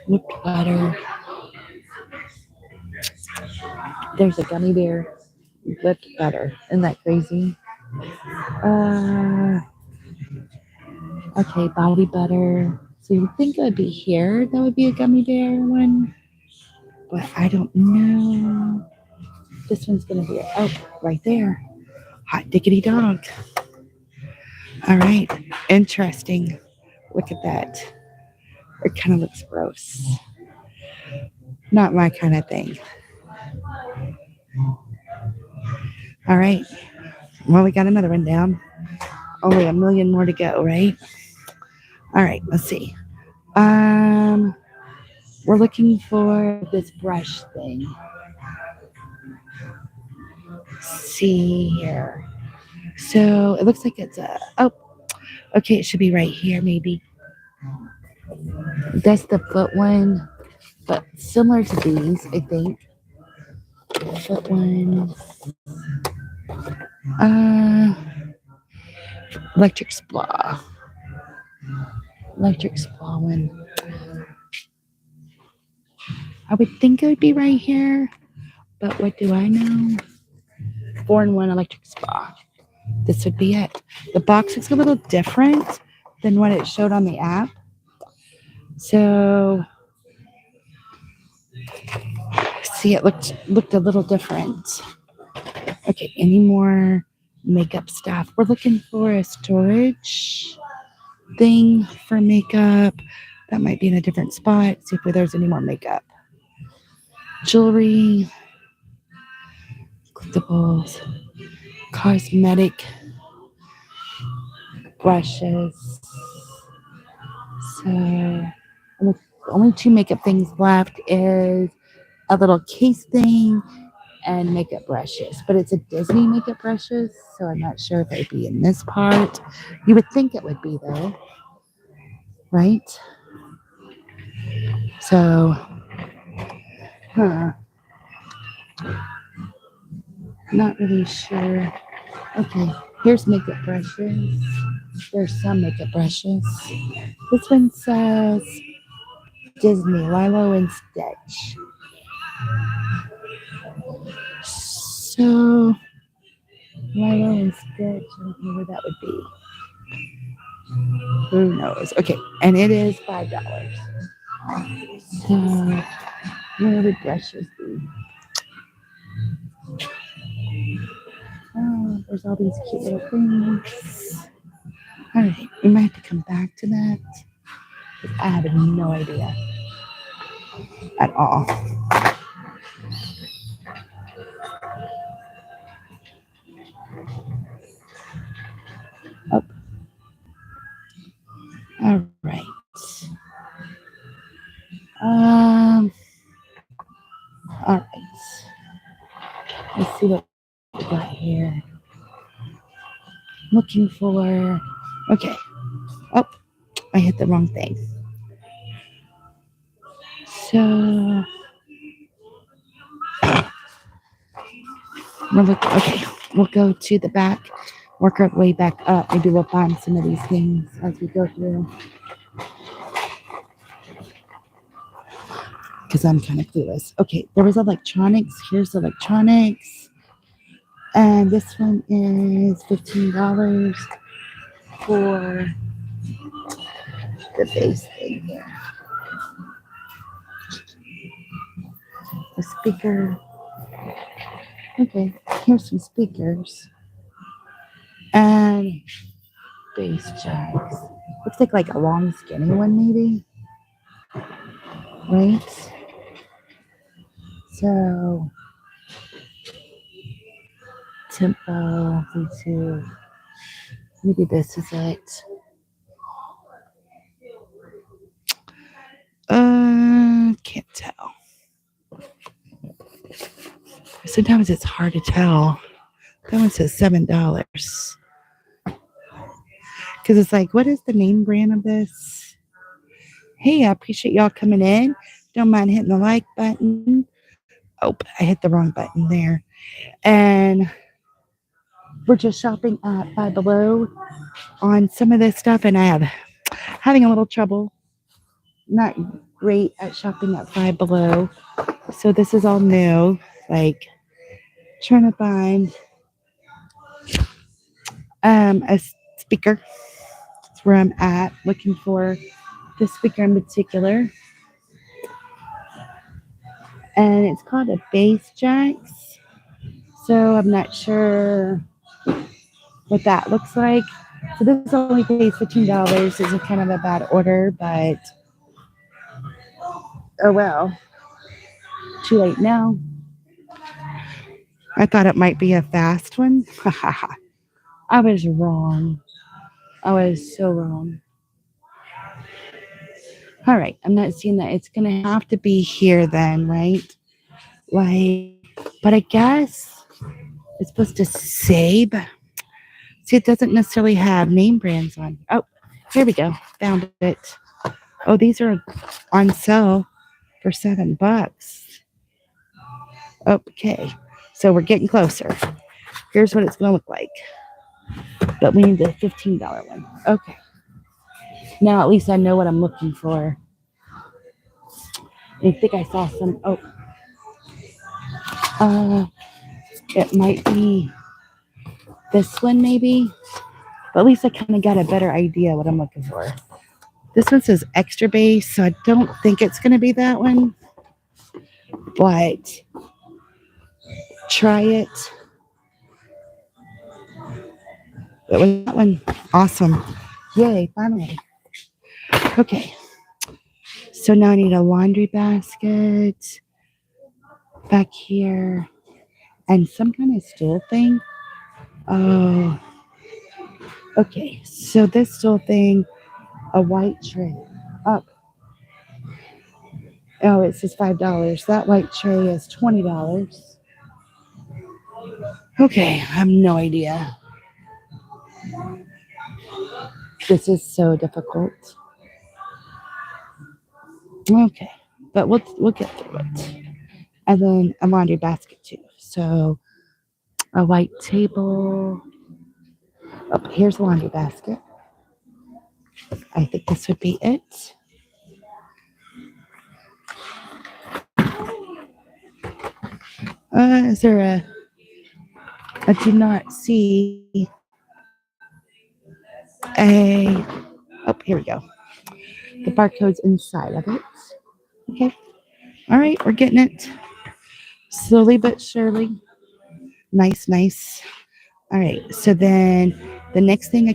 Speaker 1: Looked better. There's a gummy bear. Looked better. Isn't that crazy? Okay, body butter. So you would think it would be here. That would be a gummy bear one. But I don't know. This one's going to be, right there. Hot diggity dog. All right. Interesting. Look at that. It kind of looks gross. Not my kind of thing. All right. Well, we got another one down. Only a million more to go, right? All right. Let's see. We're looking for this brush thing. Let's see here. So it looks like it's okay. It should be right here, maybe. That's the foot one, but similar to these, I think. Foot one. Electric Splaw. Electric Splaw one. I would think it would be right here, but what do I know? 4-in-1 Electric Spa. This would be it. The box looks a little different than what it showed on the app. So, see, it looked a little different. Okay, any more makeup stuff? We're looking for a storage thing for makeup. That might be in a different spot. See if there's any more makeup. Jewelry, collectibles, cosmetic brushes. So the only two makeup things left is a little case thing and makeup brushes. But it's a Disney makeup brushes, so I'm not sure if it would be in this part. You would think it would be though, right? So, not really sure. Okay, here's makeup brushes. There's some makeup brushes. This one says Disney, Lilo and Stitch. So, Lilo and Stitch, I don't know where that would be. Who knows? Okay, and it is $5. So, where would brushes be? Oh, there's all these cute little things. All right, we might have to come back to that. I have no idea at all. Oh. All right. All right. Let's see what we got here. Looking for. Okay. Oh, I hit the wrong thing. So okay, we'll go to the back, work our way back up. Maybe we'll find some of these things as we go through. Because I'm kind of clueless. Okay, there was electronics. Here's electronics. And this one is $15 for the base thing here. A speaker. Okay, here's some speakers. And bass jacks. Looks like a long skinny one maybe. Right? So tempo, Bluetooth. Maybe this is it. Can't tell. Sometimes it's hard to tell. That one says $7. Because it's like, what is the name brand of this? Hey, I appreciate y'all coming in. Don't mind hitting the like button. Oh, I hit the wrong button there. And we're just shopping at Five Below on some of this stuff, and I have having a little trouble. Not great at shopping at Five Below. So this is all new. Like trying to find a speaker. That's where I'm at, looking for this speaker in particular. And it's called a bass jacks. So I'm not sure what that looks like. So this only pays $15. It's a kind of a bad order, but oh well. Too late now. I thought it might be a fast one. I was wrong. I was so wrong. All right, I'm not seeing that. It's going to have to be here then, right? Like, but I guess it's supposed to say, but see, it doesn't necessarily have name brands on. Oh, here we go. Found it. Oh, these are on sale for $7. Okay, so we're getting closer. Here's what it's going to look like. But we need the $15 one. Okay. Now at least I know what I'm looking for. I think I saw some. Oh, it might be this one maybe. But at least I kind of got a better idea what I'm looking for. This one says extra bass, so I don't think it's going to be that one. But try it. It was that one. Awesome. Yay, finally. Okay. So now I need a laundry basket back here and some kind of stool thing. Oh, okay. So this stool thing, a white tray. Up. Oh, it says $5. That white tray is $20. Okay, I have no idea. This is so difficult. Okay, but we'll get through it. And then a laundry basket too. So a white table. Oh, here's a laundry basket. I think this would be it. Is there a? I do not see a. Oh, here we go. The barcode's inside of it. Okay. All right, we're getting it. Slowly but surely. Nice, nice. All right. So then the next thing I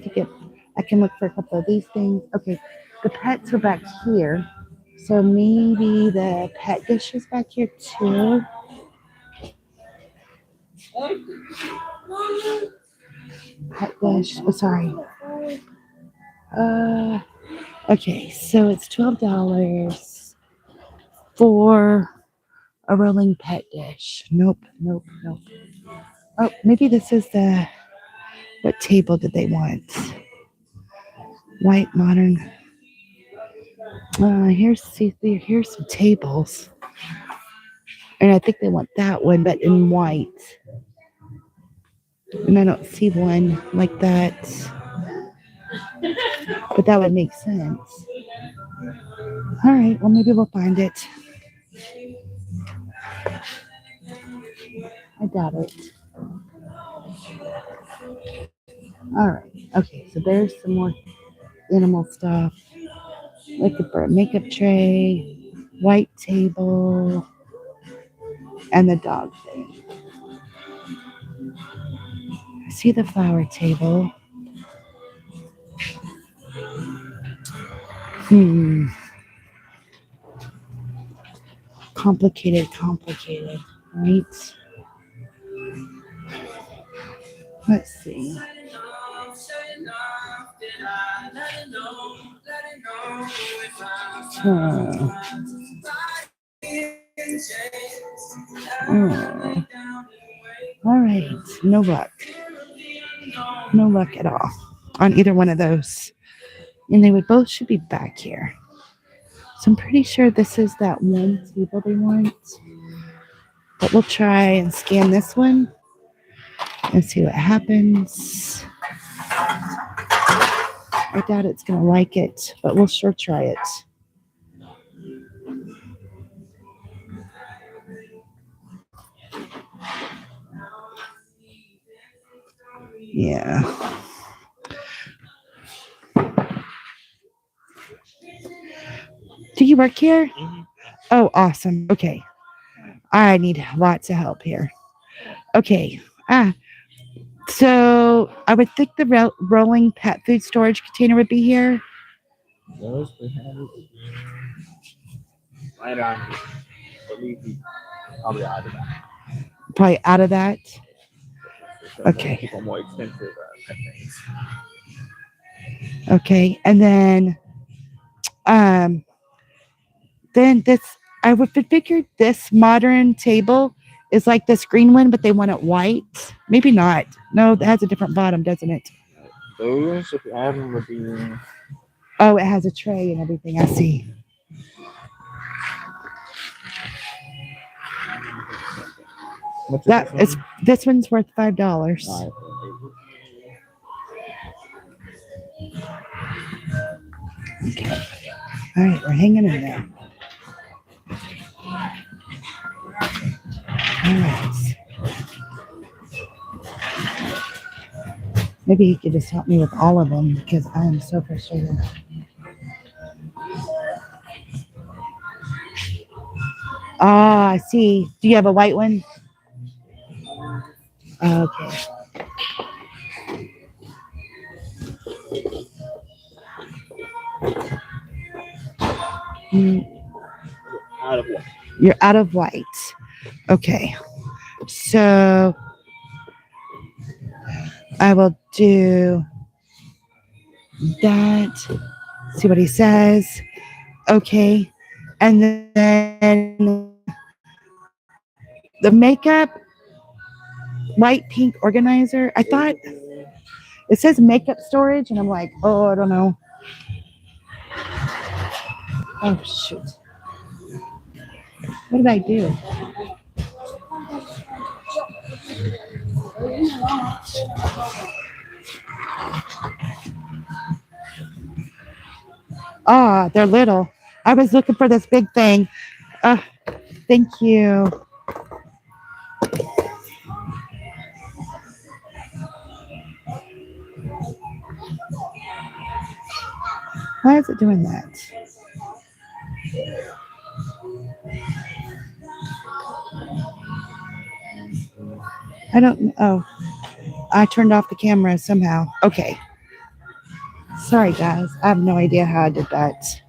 Speaker 1: can look for a couple of these things. Okay. The pets are back here. So maybe the pet dish is back here too. Pet dish. Oh, sorry. Okay. So it's $12 for a rolling pet dish. Nope. Nope. Nope. Oh, maybe this is the. What table did they want? White modern. Here's some tables, and I think they want that one, but in white. And I don't see one like that, but that would make sense. All right, well maybe we'll find it. I doubt it. All right, okay, so there's some more animal stuff. Looking for a makeup tray, white table, and the dog thing. I see the flower table. Complicated, right? Let's see. Hmm. Oh. All right, no luck. No luck at all on either one of those. And they would both should be back here. So I'm pretty sure this is that one table they want. But we'll try and scan this one and see what happens. I doubt it's going to like it, but we'll sure try it. Yeah. Do you work here? Oh, awesome. Okay. I need lots of help here. Okay. So I would think the rolling pet food storage container would be here.
Speaker 6: Those we have it right on. Believe me, probably out of that.
Speaker 1: Probably out of that. Okay.
Speaker 6: People more expensive pet things.
Speaker 1: Okay. And then this, I would figure this modern table is like this green one, but they want it white. Maybe not. No, it has a different bottom, doesn't it?
Speaker 6: Those, if you have them, would be.
Speaker 1: Oh, it has a tray and everything. I see. This one's worth $5. Okay. All right, we're hanging in there. All right. Maybe he could just help me with all of them because I am so frustrated. Ah, I see. Do you have a white one? Okay.
Speaker 6: Out of what?
Speaker 1: You're out of white. Okay. So I will do that. See what he says. Okay. And then the makeup light pink organizer. I thought it says makeup storage, and I'm like, oh, I don't know. Oh, shoot. What did I do? Ah, they're little. I was looking for this big thing. Thank you. Why is it doing that? I don't know. Oh, I turned off the camera somehow. Okay. Sorry, guys. I have no idea how I did that.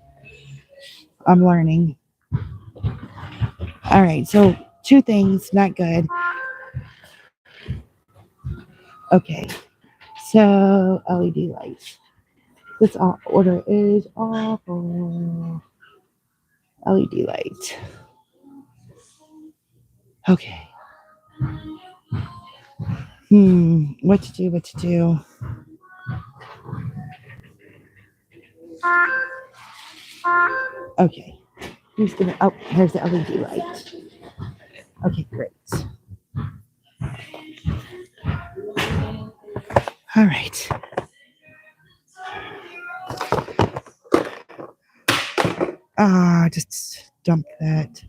Speaker 1: I'm learning. All right. So, two things, not good. Okay. So, LED lights. This order is awful. LED light. Okay. What to do? Okay. Who's gonna? Oh, here's the LED light. Okay, great. All right. Just dump that.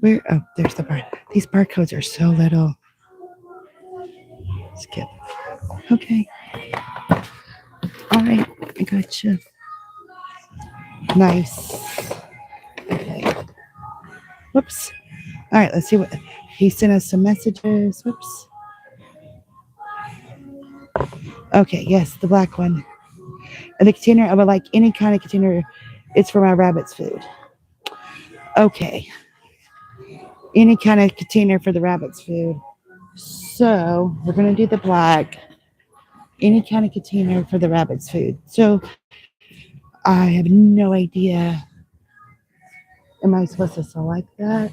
Speaker 1: Where? Oh, there's the bar. These barcodes are so little. Skip. Okay. All right. I gotcha. Nice. Okay. Whoops. All right. Let's see what he sent us some messages. Whoops. Okay. Yes, the black one. And the container. I would like any kind of container. It's for my rabbit's food. Okay. Any kind of container for the rabbit's food. So we're gonna do the black. Any kind of container for the rabbit's food. So I have no idea. Am I supposed to select that?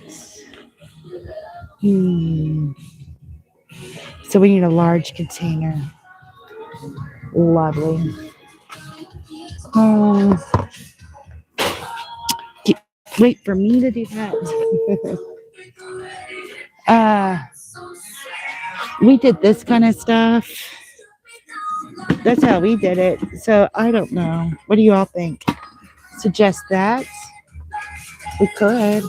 Speaker 1: So we need a large container. Lovely. Wait for me to do that. We did this kind of stuff. That's how we did it. So I don't know. What do you all think? Suggest that? We could.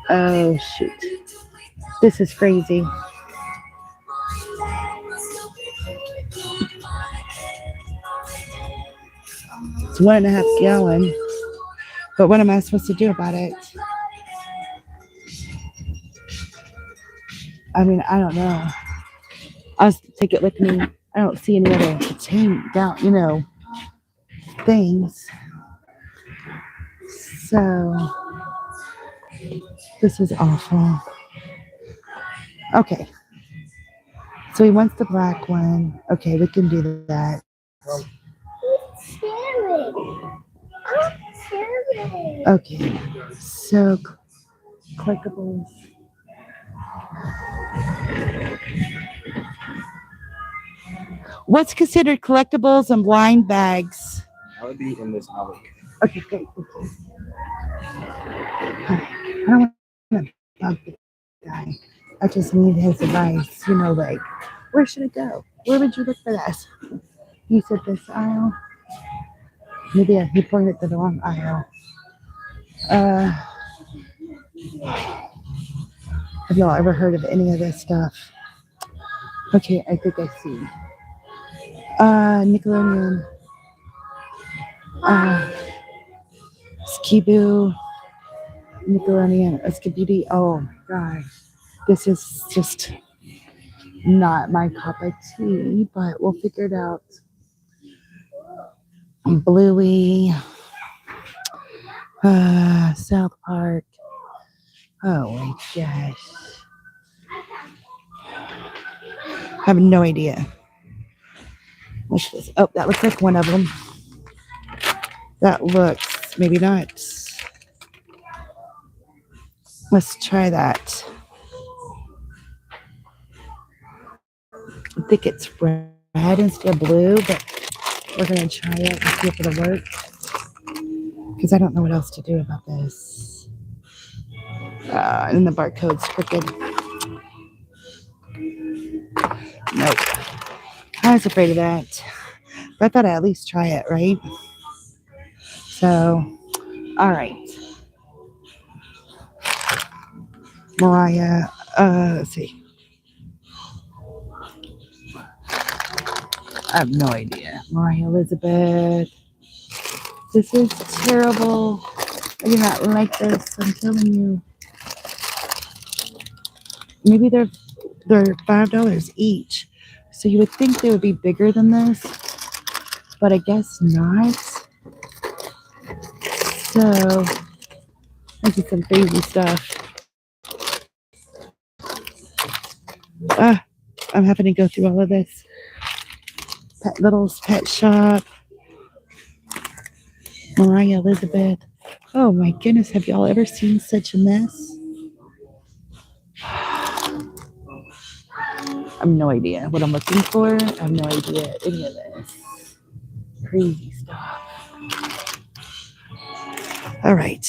Speaker 1: Oh, shoot. This is crazy. It's 1.5 gallon. But what am I supposed to do about it? I mean, I don't know. I'll take it with me. I don't see any other contain down, things. So this is awful. Okay. So he wants the black one. Okay, we can do that. Okay. So clickables. What's considered collectibles and blind bags?
Speaker 6: That would be in this alley.
Speaker 1: Okay, great. I don't want to bug the guy. I just need his advice. Like, where should it go? Where would you look for this? He said this aisle. Maybe he pointed to the wrong aisle. Have y'all ever heard of any of this stuff? Okay, I think I see. Nickelodeon. Skiboo. Nickelodeon. Skibidi. Oh my gosh. This is just not my cup of tea, but we'll figure it out. Bluey. South Park. Oh my gosh. I have no idea. What's this? Oh, that looks like one of them. That looks, maybe not. Let's try that. I think it's red instead of blue, but we're going to try it and see if it'll work. Because I don't know what else to do about this. And the barcode's crooked. Nope. I was afraid of that. But I thought I'd at least try it, right? So, all right. Mariah, let's see. I have no idea. Mariah Elizabeth. This is terrible. I do not like this. I'm telling you. Maybe they're $5 each. So you would think they would be bigger than this, but I guess not. So this is some crazy stuff. I'm having to go through all of this. Little's Pet Shop. Mariah Elizabeth. Oh my goodness, have y'all ever seen such a mess? have no idea what I'm looking for. I have no idea any of this. Crazy stuff. All right.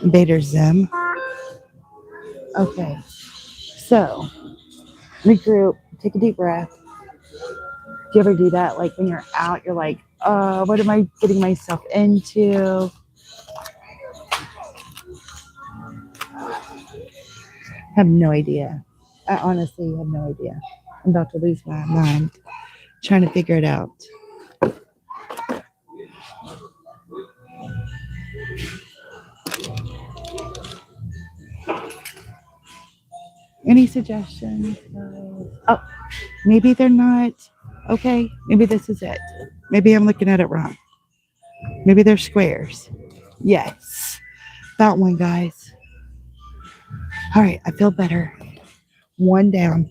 Speaker 1: Invader Zim. Okay. So, regroup, take a deep breath. Do you ever do that? Like when you're out, you're like, what am I getting myself into? Have no idea. I honestly have no idea. I'm about to lose my mind trying to figure it out. Any suggestions, guys? Oh, maybe they're not. Okay, maybe this is it. Maybe I'm looking at it wrong. Maybe they're squares. Yes, that one, guys. All right, I feel better. One down,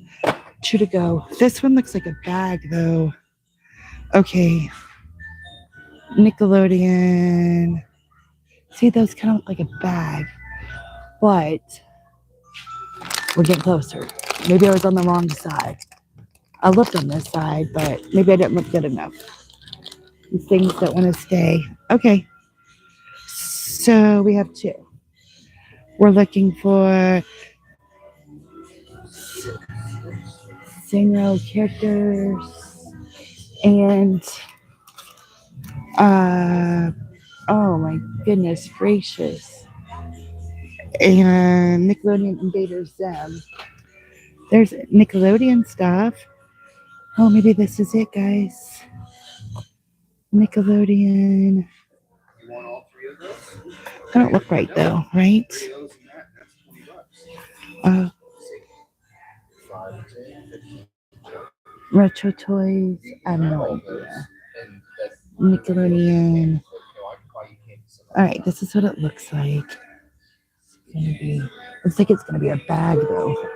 Speaker 1: two to go. This one looks like a bag, though. Okay, Nickelodeon. See, those kind of look like a bag, but we're getting closer. Maybe I was on the wrong side. I looked on this side, but maybe I didn't look good enough. These things that want to stay. Okay, so we have two. We're looking for single characters and oh my goodness gracious, and Nickelodeon Invader Zim. There's Nickelodeon stuff. Oh, maybe this is it, guys. Nickelodeon.
Speaker 6: You want all three of those?
Speaker 1: I don't look right though, right?
Speaker 6: Three of those and that, that's $20.
Speaker 1: Uh,
Speaker 6: 5, 10, 15.
Speaker 1: retro toys. I have no idea. Nickelodeon. All right, this is what it looks like. It's gonna be. Looks like it's gonna be a bag though.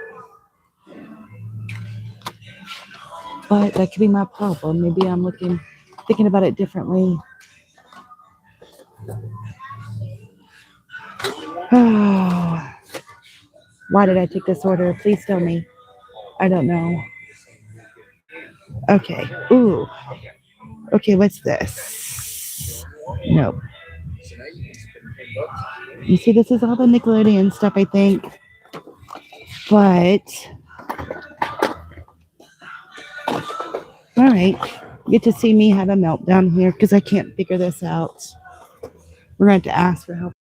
Speaker 1: But that could be my problem. Maybe I'm thinking about it differently. Oh, why did I take this order? Please tell me. I don't know. Okay. Ooh. Okay, what's this? Nope. You see, this is all the Nickelodeon stuff, I think. But, all right. Get to see me have a meltdown here because I can't figure this out. We're going to have to ask for help.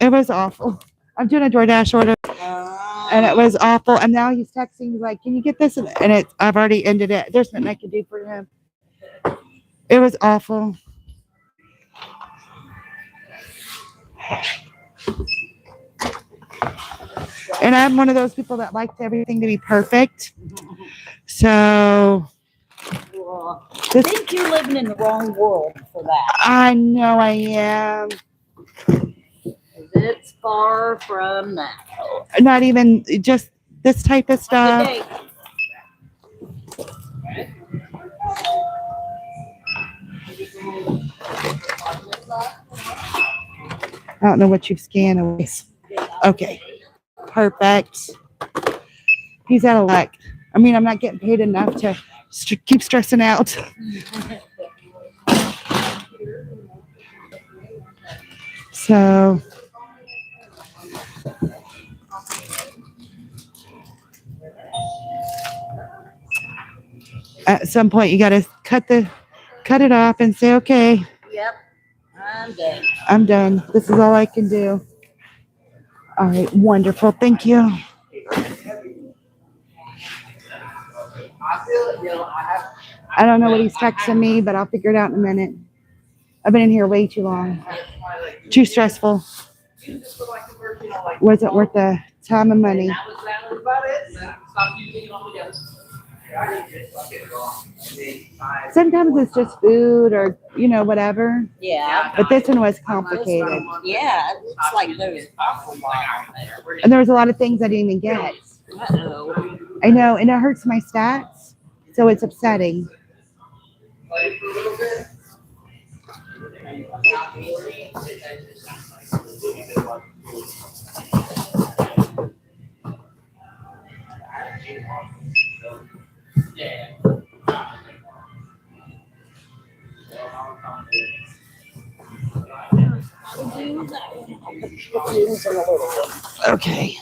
Speaker 1: It was awful. I'm doing a DoorDash order and it was awful. And now he's texting me like, "Can you get this?" And I've already ended it. There's nothing I can do for him. It was awful. And I'm one of those people that likes everything to be perfect. So
Speaker 7: Well, I
Speaker 1: this,
Speaker 7: think you're living in the wrong world for that.
Speaker 1: I know I am.
Speaker 7: 'Cause it's far from that.
Speaker 1: Not even just this type of
Speaker 7: Good
Speaker 1: stuff.
Speaker 7: day.
Speaker 1: I don't know what you've scanned away. Okay. Perfect. He's out of luck. I mean, I'm not getting paid enough to keep stressing out. So at some point you got to cut it off and say, "Okay,
Speaker 7: Yep. I'm done.
Speaker 1: I'm done. This is all I can do." All right, wonderful. Thank you. I don't know what he's texting me, but I'll figure it out in a minute. I've been in here way too long. Too stressful. Wasn't worth the time and money. Sometimes it's just food or, whatever.
Speaker 7: Yeah.
Speaker 1: But this one was complicated.
Speaker 7: Yeah. It looks like there's an awful lot on there.
Speaker 1: And there was a lot of things I didn't even get.
Speaker 7: Uh-oh.
Speaker 1: I know, and it hurts my stats. So it's upsetting. Okay.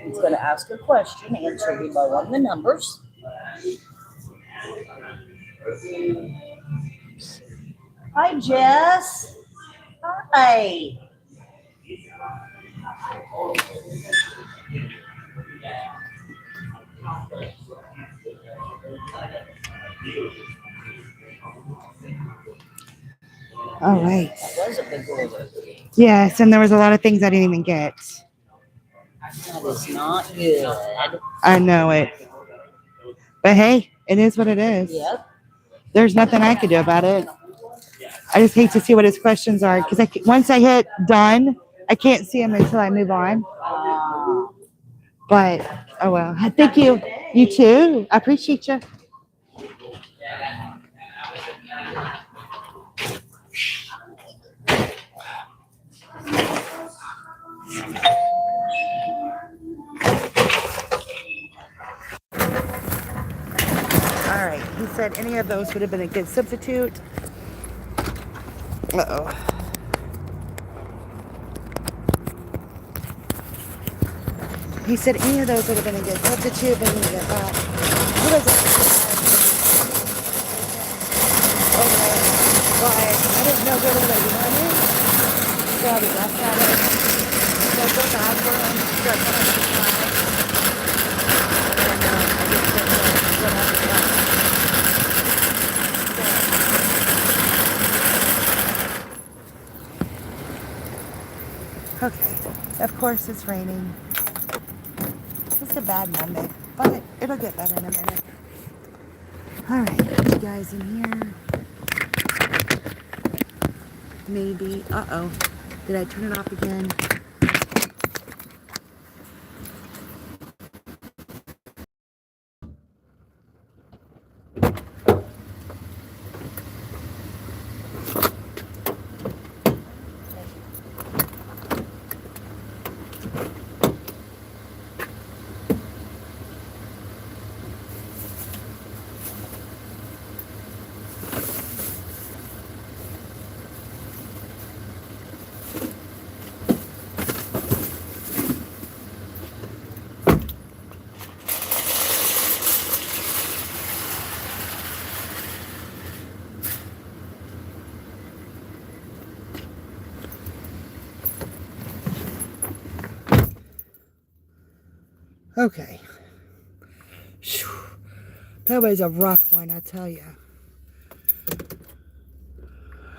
Speaker 7: He's going to ask a question, answer below on the numbers. Hi, Jess. Hi.
Speaker 1: All right.
Speaker 7: That was a big order.
Speaker 1: Yes, and there was a lot of things I didn't even get.
Speaker 7: That is not good.
Speaker 1: I know it. But hey, it is what it is.
Speaker 7: Yep.
Speaker 1: There's nothing I could do about it. I just hate to see what his questions are because once I hit done, I can't see them until I move on. But, oh well. Thank you. You too. I appreciate you. All right. He said any of those would have been a good substitute. Uh-oh. He said any of those would have been a good substitute, but he doesn't okay. But I didn't know there was a limit. So I left at it. So I felt bad for him. So I kind of surprised. And I just didn't know what I was like. Okay, of course it's raining. It's a bad Monday, but it'll get better in a minute. All right, put you guys in here. Maybe, uh-oh, did I turn it off again? Okay. Phew. That was a rough one, I tell you.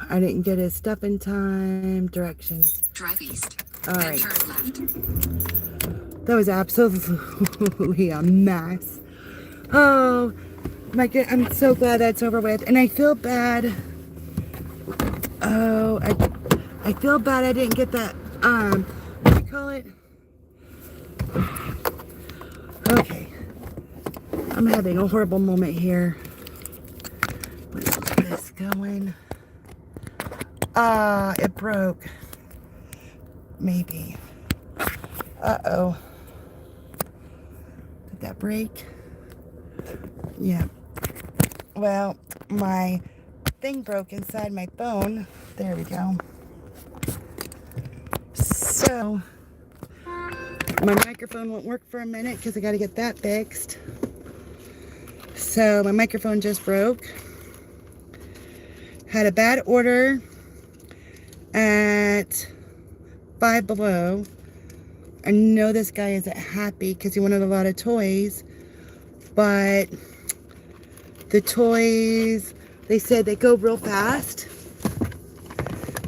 Speaker 1: I didn't get his stuff in time. Directions.
Speaker 8: Drive east.
Speaker 1: All
Speaker 8: Then
Speaker 1: right.
Speaker 8: turn left.
Speaker 1: That was absolutely a mess. Oh, my God. I'm so glad that's over with. And I feel bad. Oh, I feel bad I didn't get that, what do you call it? Okay. I'm having a horrible moment here. Let's get this going. It broke. Maybe. Uh-oh. Did that break? Yeah. Well, my thing broke inside my phone. There we go. So, my microphone won't work for a minute because I got to get that fixed. So, my microphone just broke. Had a bad order at Five Below. I know this guy isn't happy because he wanted a lot of toys, but the toys, they said they go real fast,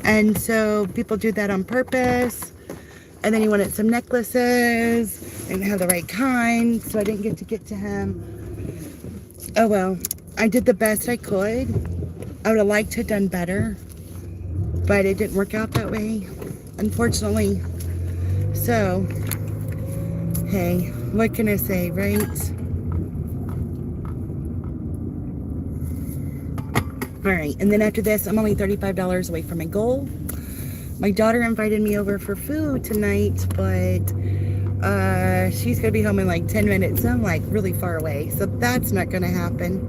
Speaker 1: and so people do that on purpose. And then he wanted some necklaces and have the right kind, so I didn't get to him. Oh well, I did the best I could. I would have liked to have done better, but it didn't work out that way, unfortunately. So, hey, what can I say, right? Alright, and then after this, I'm only $35 away from my goal. My daughter invited me over for food tonight, but she's going to be home in like 10 minutes. I'm like really far away, so that's not going to happen.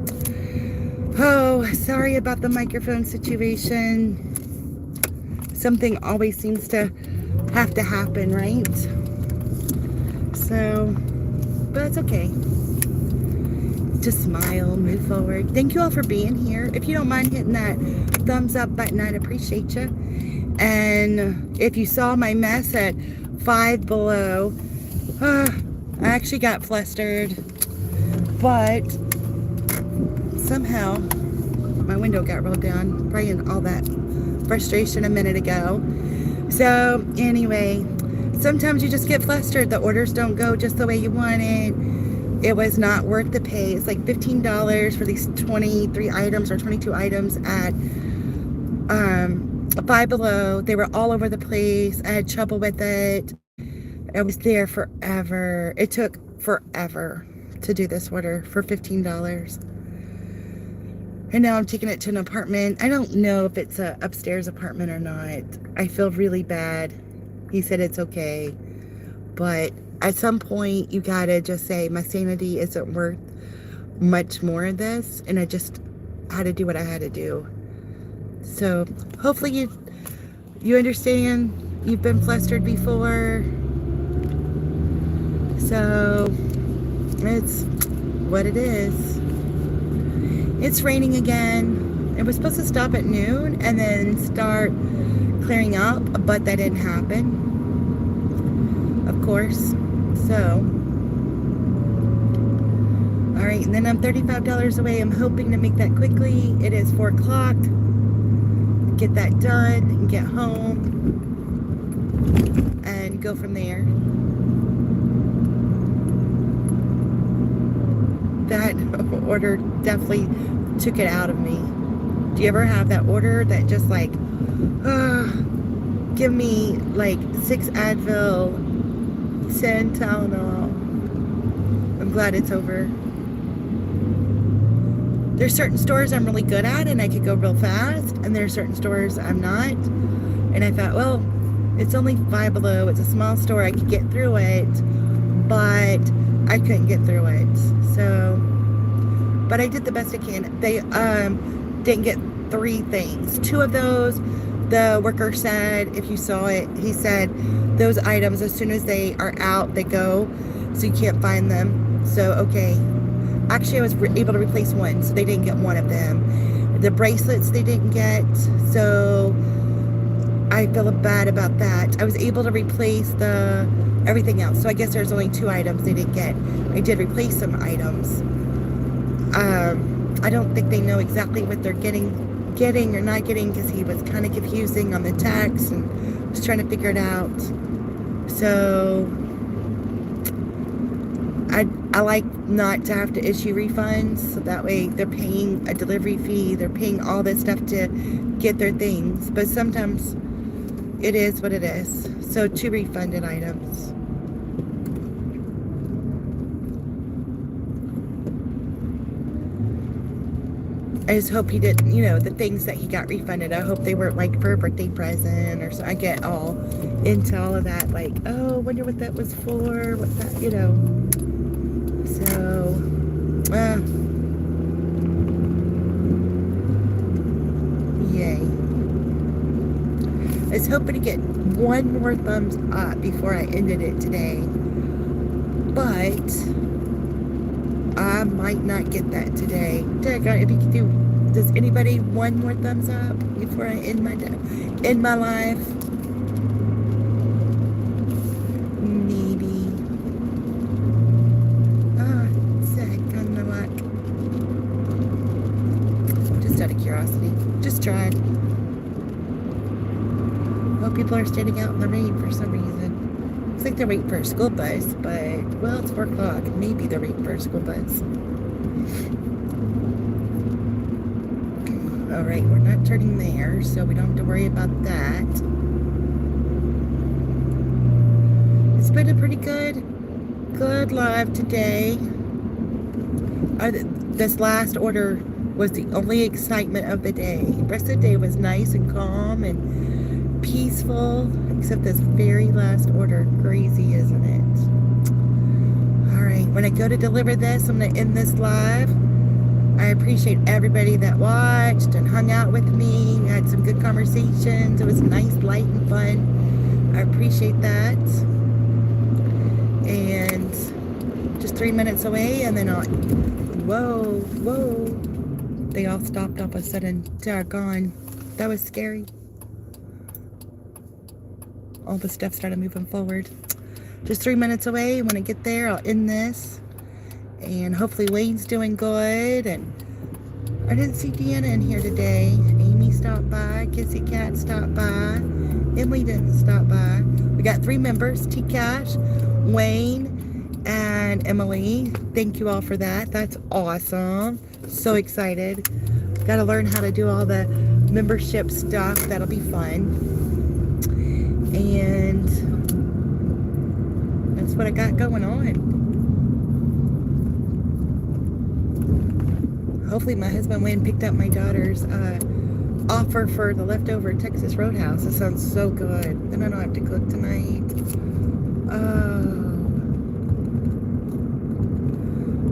Speaker 1: Oh, sorry about the microphone situation. Something always seems to have to happen, right? So, but it's okay. Just smile, move forward. Thank you all for being here. If you don't mind hitting that thumbs up button, I'd appreciate you. And if you saw my mess at Five Below, I actually got flustered, but somehow my window got rolled down, probably in all that frustration a minute ago. So anyway, sometimes you just get flustered. The orders don't go just the way you wanted. It was not worth the pay. It's like $15 for these 23 items or 22 items at Five Below. They were all over the place. I had trouble with it. I was there forever. It took forever to do this order for $15. And now I'm taking it to an apartment. I don't know if it's a upstairs apartment or not. I feel really bad. He said it's okay. But at some point, you gotta just say, my sanity isn't worth much more of this. And I just had to do what I had to do. So hopefully you understand. You've been flustered before. So it's what it is. It's raining again. It was supposed to stop at noon and then start clearing up, but that didn't happen, of course. So, all right, and then I'm $35 away. I'm hoping to make that quickly. It is 4 o'clock. Get that done and get home and go from there. That order definitely took it out of me. Do you ever have that order that just like, give me like 6 Advil, 10 Tylenol. I'm glad it's over. There's certain stores I'm really good at and I could go real fast, and there's certain stores I'm not. And I thought, well, it's only Five Below. It's a small store. I could get through it, but I couldn't get through it. So, but I did the best I can. They didn't get 3 things. 2 of those, the worker said, if you saw it, he said those items, as soon as they are out, they go, so you can't find them. So, okay. Actually, I was able to replace 1, so they didn't get 1 of them. The bracelets they didn't get, so I feel bad about that. I was able to replace the everything else. So I guess there's only 2 items they didn't get. I did replace some items. I don't think they know exactly what they're getting or not getting, because he was kind of confusing on the text and was trying to figure it out. So I like not to have to issue refunds, so that way they're paying a delivery fee, they're paying all this stuff to get their things, but sometimes it is what it is. So 2 refunded items. I just hope he didn't, the things that he got refunded, I hope they weren't like for a birthday present or so. I get all into all of that, like, oh, wonder what that was for, what that, So, yay. I was hoping to get 1 more thumbs up before I ended it today, but I might not get that today. If you could does anybody 1 more thumbs up before I end my life? Maybe. Sick on the luck. Just out of curiosity. Just trying. Well, people are standing out in the rain for some reason. Looks like they're waiting for a school bus, but, well, it's 4 o'clock. Maybe they're waiting for a school bus. All right, we're not turning there, so we don't have to worry about that. It's been a pretty good live today. This last order was the only excitement of the day. The rest of the day was nice and calm and peaceful, except this very last order. Crazy, isn't it? All right, when I go to deliver this, I'm going to end this live. I appreciate everybody that watched and hung out with me. We had some good conversations. It was nice, light, and fun. I appreciate that. And just 3 minutes away, and then whoa. They all stopped all of a sudden. They're gone. That was scary. All the stuff started moving forward. Just 3 minutes away. When I get there, I'll end this. And hopefully Wayne's doing good. And I didn't see Deanna in here today. Amy stopped by. Kissy Cat stopped by. Emily didn't stop by. We got 3 members. T-Cash, Wayne, and Emily. Thank you all for that. That's awesome. So excited. Got to learn how to do all the membership stuff. That'll be fun. And that's what I got going on. Hopefully my husband went and picked up my daughter's offer for the leftover Texas Roadhouse. It sounds so good. Then I don't have to cook tonight. Oh.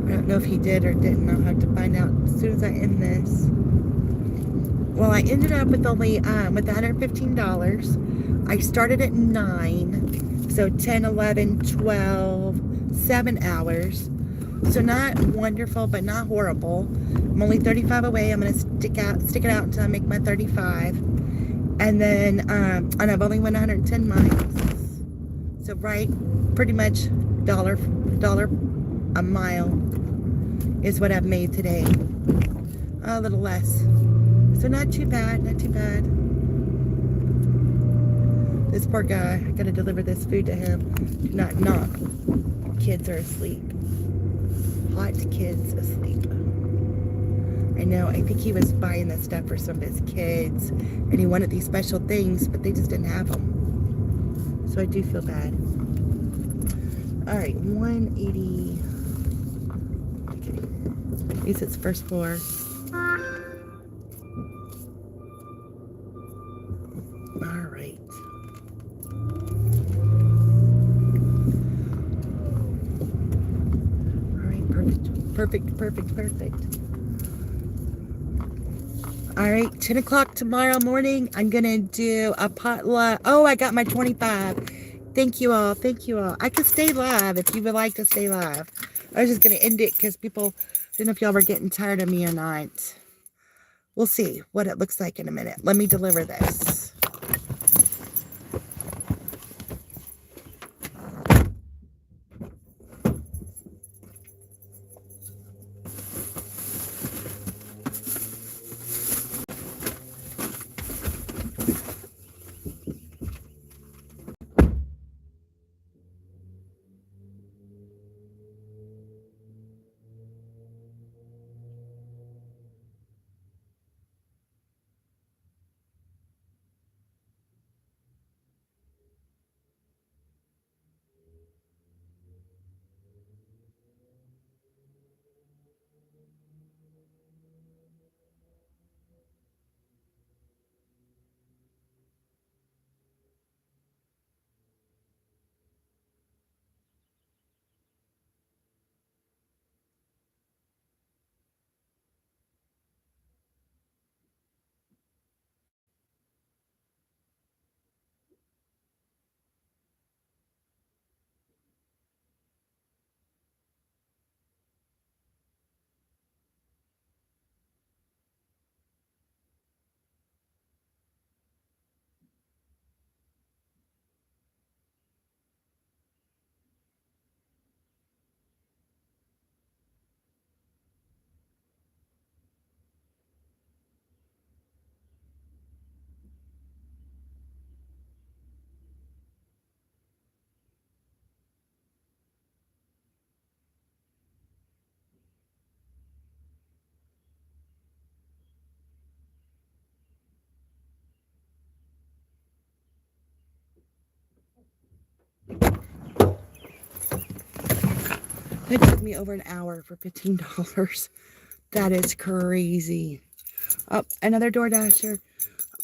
Speaker 1: I don't know if he did or didn't. I'll have to find out as soon as I end this. Well, I ended up with only with $115. I started at 9. So 10, 11, 12, 7 hours. So not wonderful, but not horrible. I'm only 35 away. I'm gonna stick it out until I make my 35, and then and I've only went 110 miles. So pretty much dollar a mile is what I've made today. A little less. So not too bad. This poor guy. I gotta deliver this food to him. Do not knock. Kids are asleep. Hot kids asleep. I know, I think he was buying this stuff for some of his kids, and he wanted these special things, but they just didn't have them. So I do feel bad. All right, 180. Okay. At least it's first floor. All right. Perfect. All right, 10 o'clock tomorrow morning, I'm going to do a potluck. Oh, I got my 25. Thank you all. I could stay live if you would like to stay live. I was just going to end it because people, I don't know if y'all were getting tired of me or not. We'll see what it looks like in a minute. Let me deliver this. That took me over an hour for $15. That is crazy. Oh, another DoorDasher.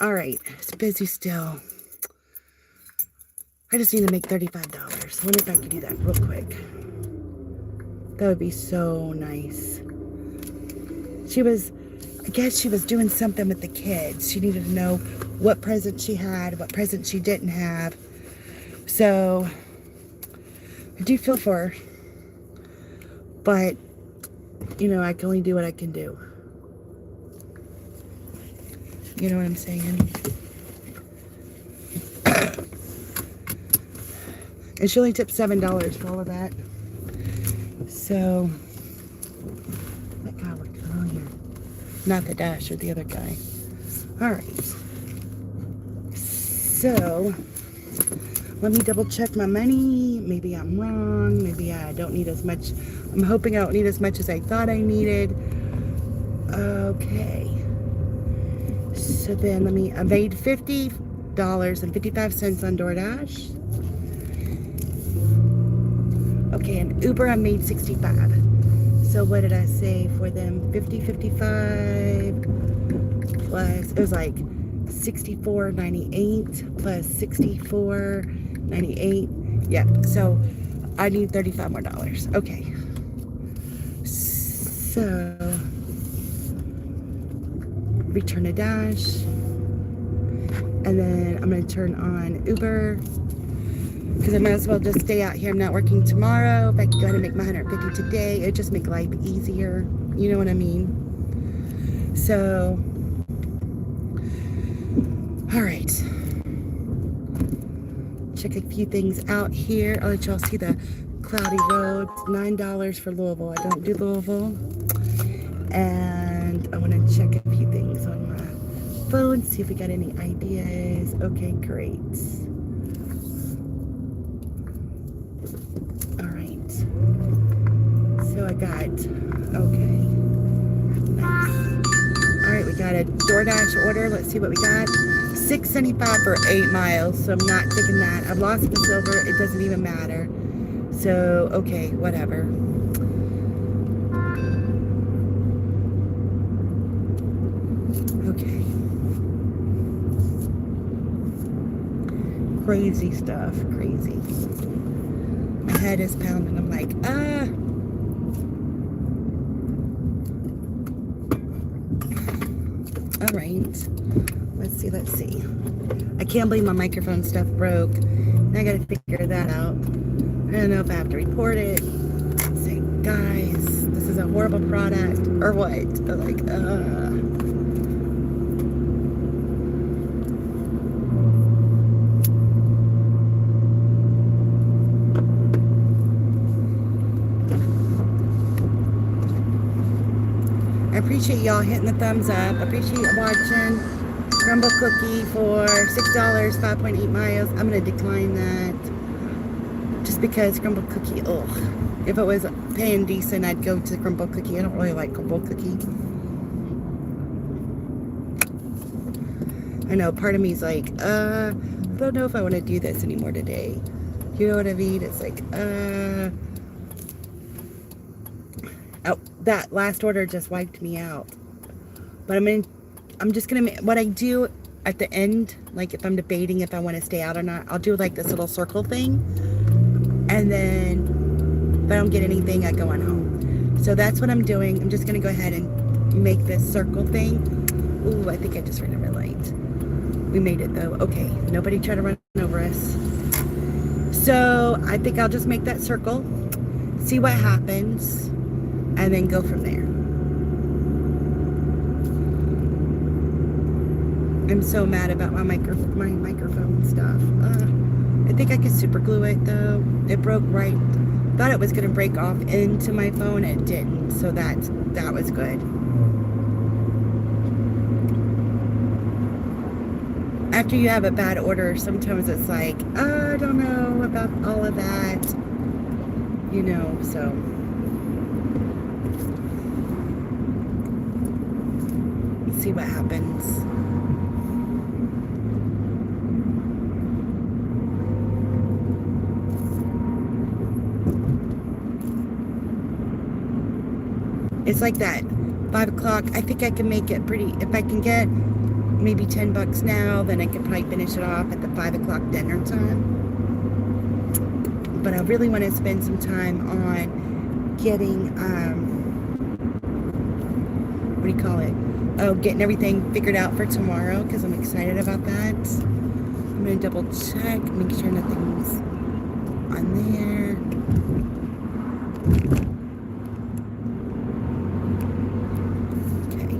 Speaker 1: All right, it's busy still. I just need to make $35. I wonder if I could do that real quick. That would be so nice. I guess she was doing something with the kids. She needed to know what present she had, what present she didn't have. So, I do feel for her. But, you know, I can only do what I can do. You know what I'm saying? And she only tipped $7 for all of that. So, that guy worked on here. Not the Dasher, the other guy. Alright. So, let me double check my money. Maybe I'm wrong. Maybe I don't need as much. I'm hoping I don't need as much as I thought I needed. Okay. So then I made $50.55 on DoorDash. Okay, and Uber I made 65. So what did I say for them? 55 plus, it was like 64.98 plus 64.98. Yep, so I need $35 more. Okay. So return a dash. And then I'm going to turn on Uber. Because I might as well just stay out here. I'm not working tomorrow. If I could go ahead and make my 150 today, it'd just make life easier. You know what I mean? So, all right. Check a few things out here. I'll let y'all see the cloudy roads. $9 for Louisville. I don't do Louisville. And I want to check a few things on my phone, see if we got any ideas. Okay, great. So I got, okay, nice. All right, we got a DoorDash order. Let's see what we got. $6.75 for 8 miles, so I'm not taking that. I've lost the silver. It doesn't even matter. So, okay, whatever. Okay. Crazy stuff, crazy. My head is pounding. I'm like, all right, let's see. I can't believe my microphone stuff broke. I gotta figure that out. I don't know if I have to report it. Say, guys, this is a horrible product, or what? Or like, I appreciate y'all hitting the thumbs up. I appreciate you watching. Crumble cookie for $6, 5.8 miles. I'm gonna decline that. Just because crumble cookie, ugh. If it was paying decent, I'd go to crumble cookie. I don't really like crumble cookie. I know part of me is like, I don't know if I want to do this anymore today. You know what I mean? It's like, oh, that last order just wiped me out. But I'm just gonna, what I do at the end, like if I'm debating if I want to stay out or not, I'll do like this little circle thing. And then if I don't get anything, I go on home. So that's what I'm doing. I'm just gonna go ahead and make this circle thing. Ooh, I think I just ran a red light. We made it though. Okay, nobody try to run over us. So I think I'll just make that circle, see what happens, and then go from there. I'm so mad about my microphone stuff. I think I could super glue it though. It broke right. Thought it was gonna break off into my phone. It didn't. So that was good. After you have a bad order, sometimes it's like, I don't know about all of that. You know, so. Let's see what happens. It's like that 5 o'clock. I think I can make it pretty, if I can get maybe $10 now, then I could probably finish it off at the 5 o'clock dinner time. But I really want to spend some time on getting, what do you call it? Oh, getting everything figured out for tomorrow, because I'm excited about that. I'm going to double check, make sure nothing's on there. Okay.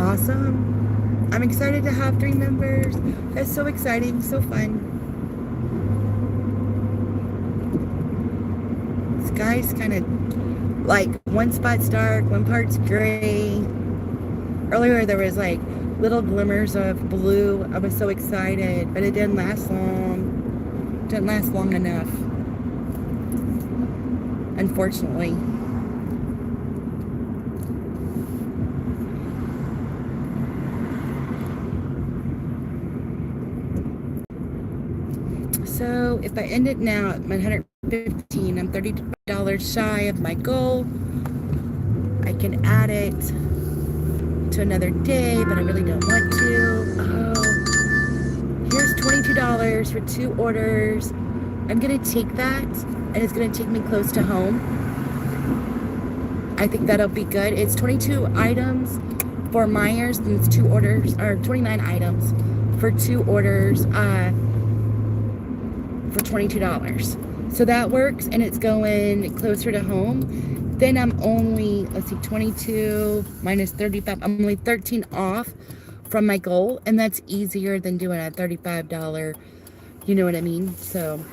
Speaker 1: Awesome. I'm excited to have 3 members. That's so exciting, so fun. Sky's kind of like one spot's dark, one part's gray. Earlier there was like little glimmers of blue. I was so excited, but it didn't last long. It didn't last long enough, unfortunately. So if I end it now at my 115, I'm $30 shy of my goal. I can add it to another day, but I really don't want to. Oh, here's $22 for 2 orders. I'm gonna take that, and it's gonna take me close to home. I think that'll be good. It's 22 items for Myers, and it's 2 orders, or 29 items for 2 orders for $22. So that works, and it's going closer to home. Then I'm only, let's see, 22 minus 35. I'm only 13 off from my goal, and that's easier than doing a $35. You know what I mean? So,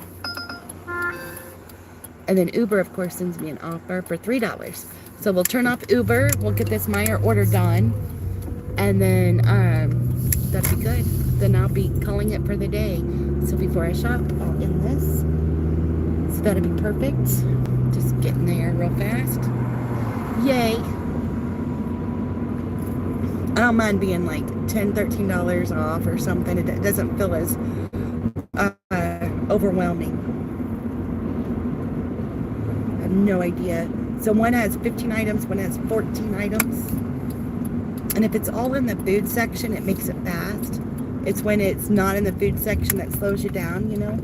Speaker 1: and then Uber, of course, sends me an offer for $3. So we'll turn off Uber. We'll get this Meyer order done, and then that'd be good. Then I'll be calling it for the day. So before I shop, I'll end this. So that'll be perfect. Just getting there real fast. Yay. I don't mind being like $10, $13 off or something. It doesn't feel as overwhelming. I have no idea. So one has 15 items, one has 14 items. And if it's all in the food section, it makes it fast. It's when it's not in the food section that slows you down, you know?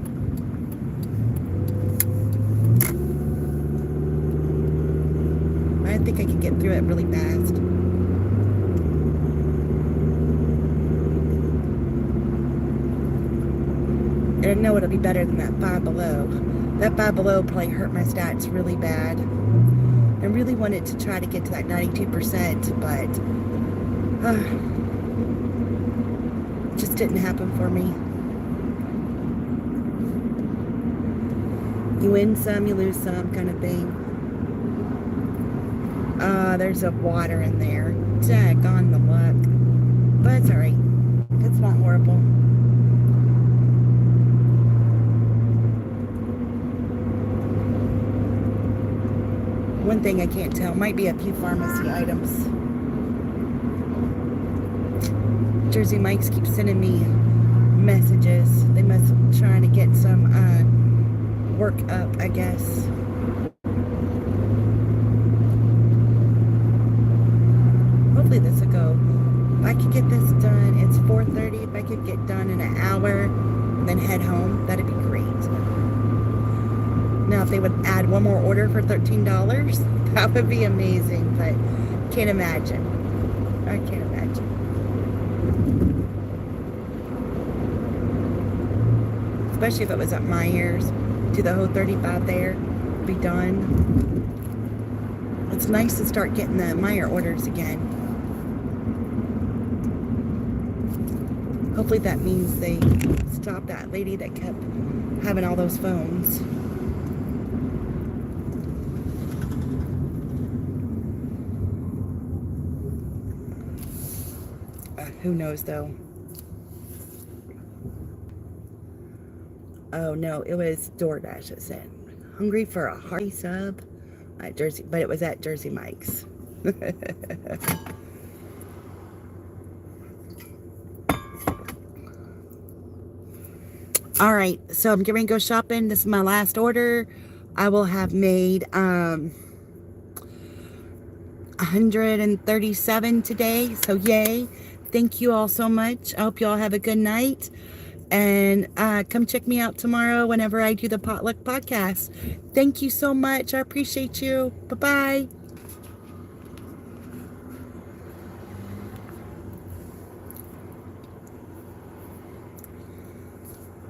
Speaker 1: I think I can get through it really fast. And I know it'll be better than that Five Below. That Five Below probably hurt my stats really bad. I really wanted to try to get to that 92%, but it just didn't happen for me. You win some, you lose some kind of thing. There's a water in there. Daggone the luck. But it's alright. It's not horrible. One thing I can't tell, might be a few pharmacy items. Jersey Mike's keeps sending me messages. They must be trying to get some work up, I guess. Hopefully this will go. If I could get this done, it's 4:30. If I could get done in an hour and then head home, that'd be great. Now, if they would add one more order for $13, that would be amazing, but can't imagine. I can't imagine. Especially if it was at Myers. Do the whole 35 there, be done. It's nice to start getting the Meyer orders again. Hopefully that means they stop that lady that kept having all those phones. Who knows though? Oh no, it was Doordash that said, hungry for a hearty sub at Jersey, but it was at Jersey Mike's. All right, so I'm getting ready to go shopping. This is my last order. I will have made 137 today. So yay. Thank you all so much. I hope you all have a good night. And come check me out tomorrow whenever I do the Potluck podcast. Thank you so much. I appreciate you. Bye-bye.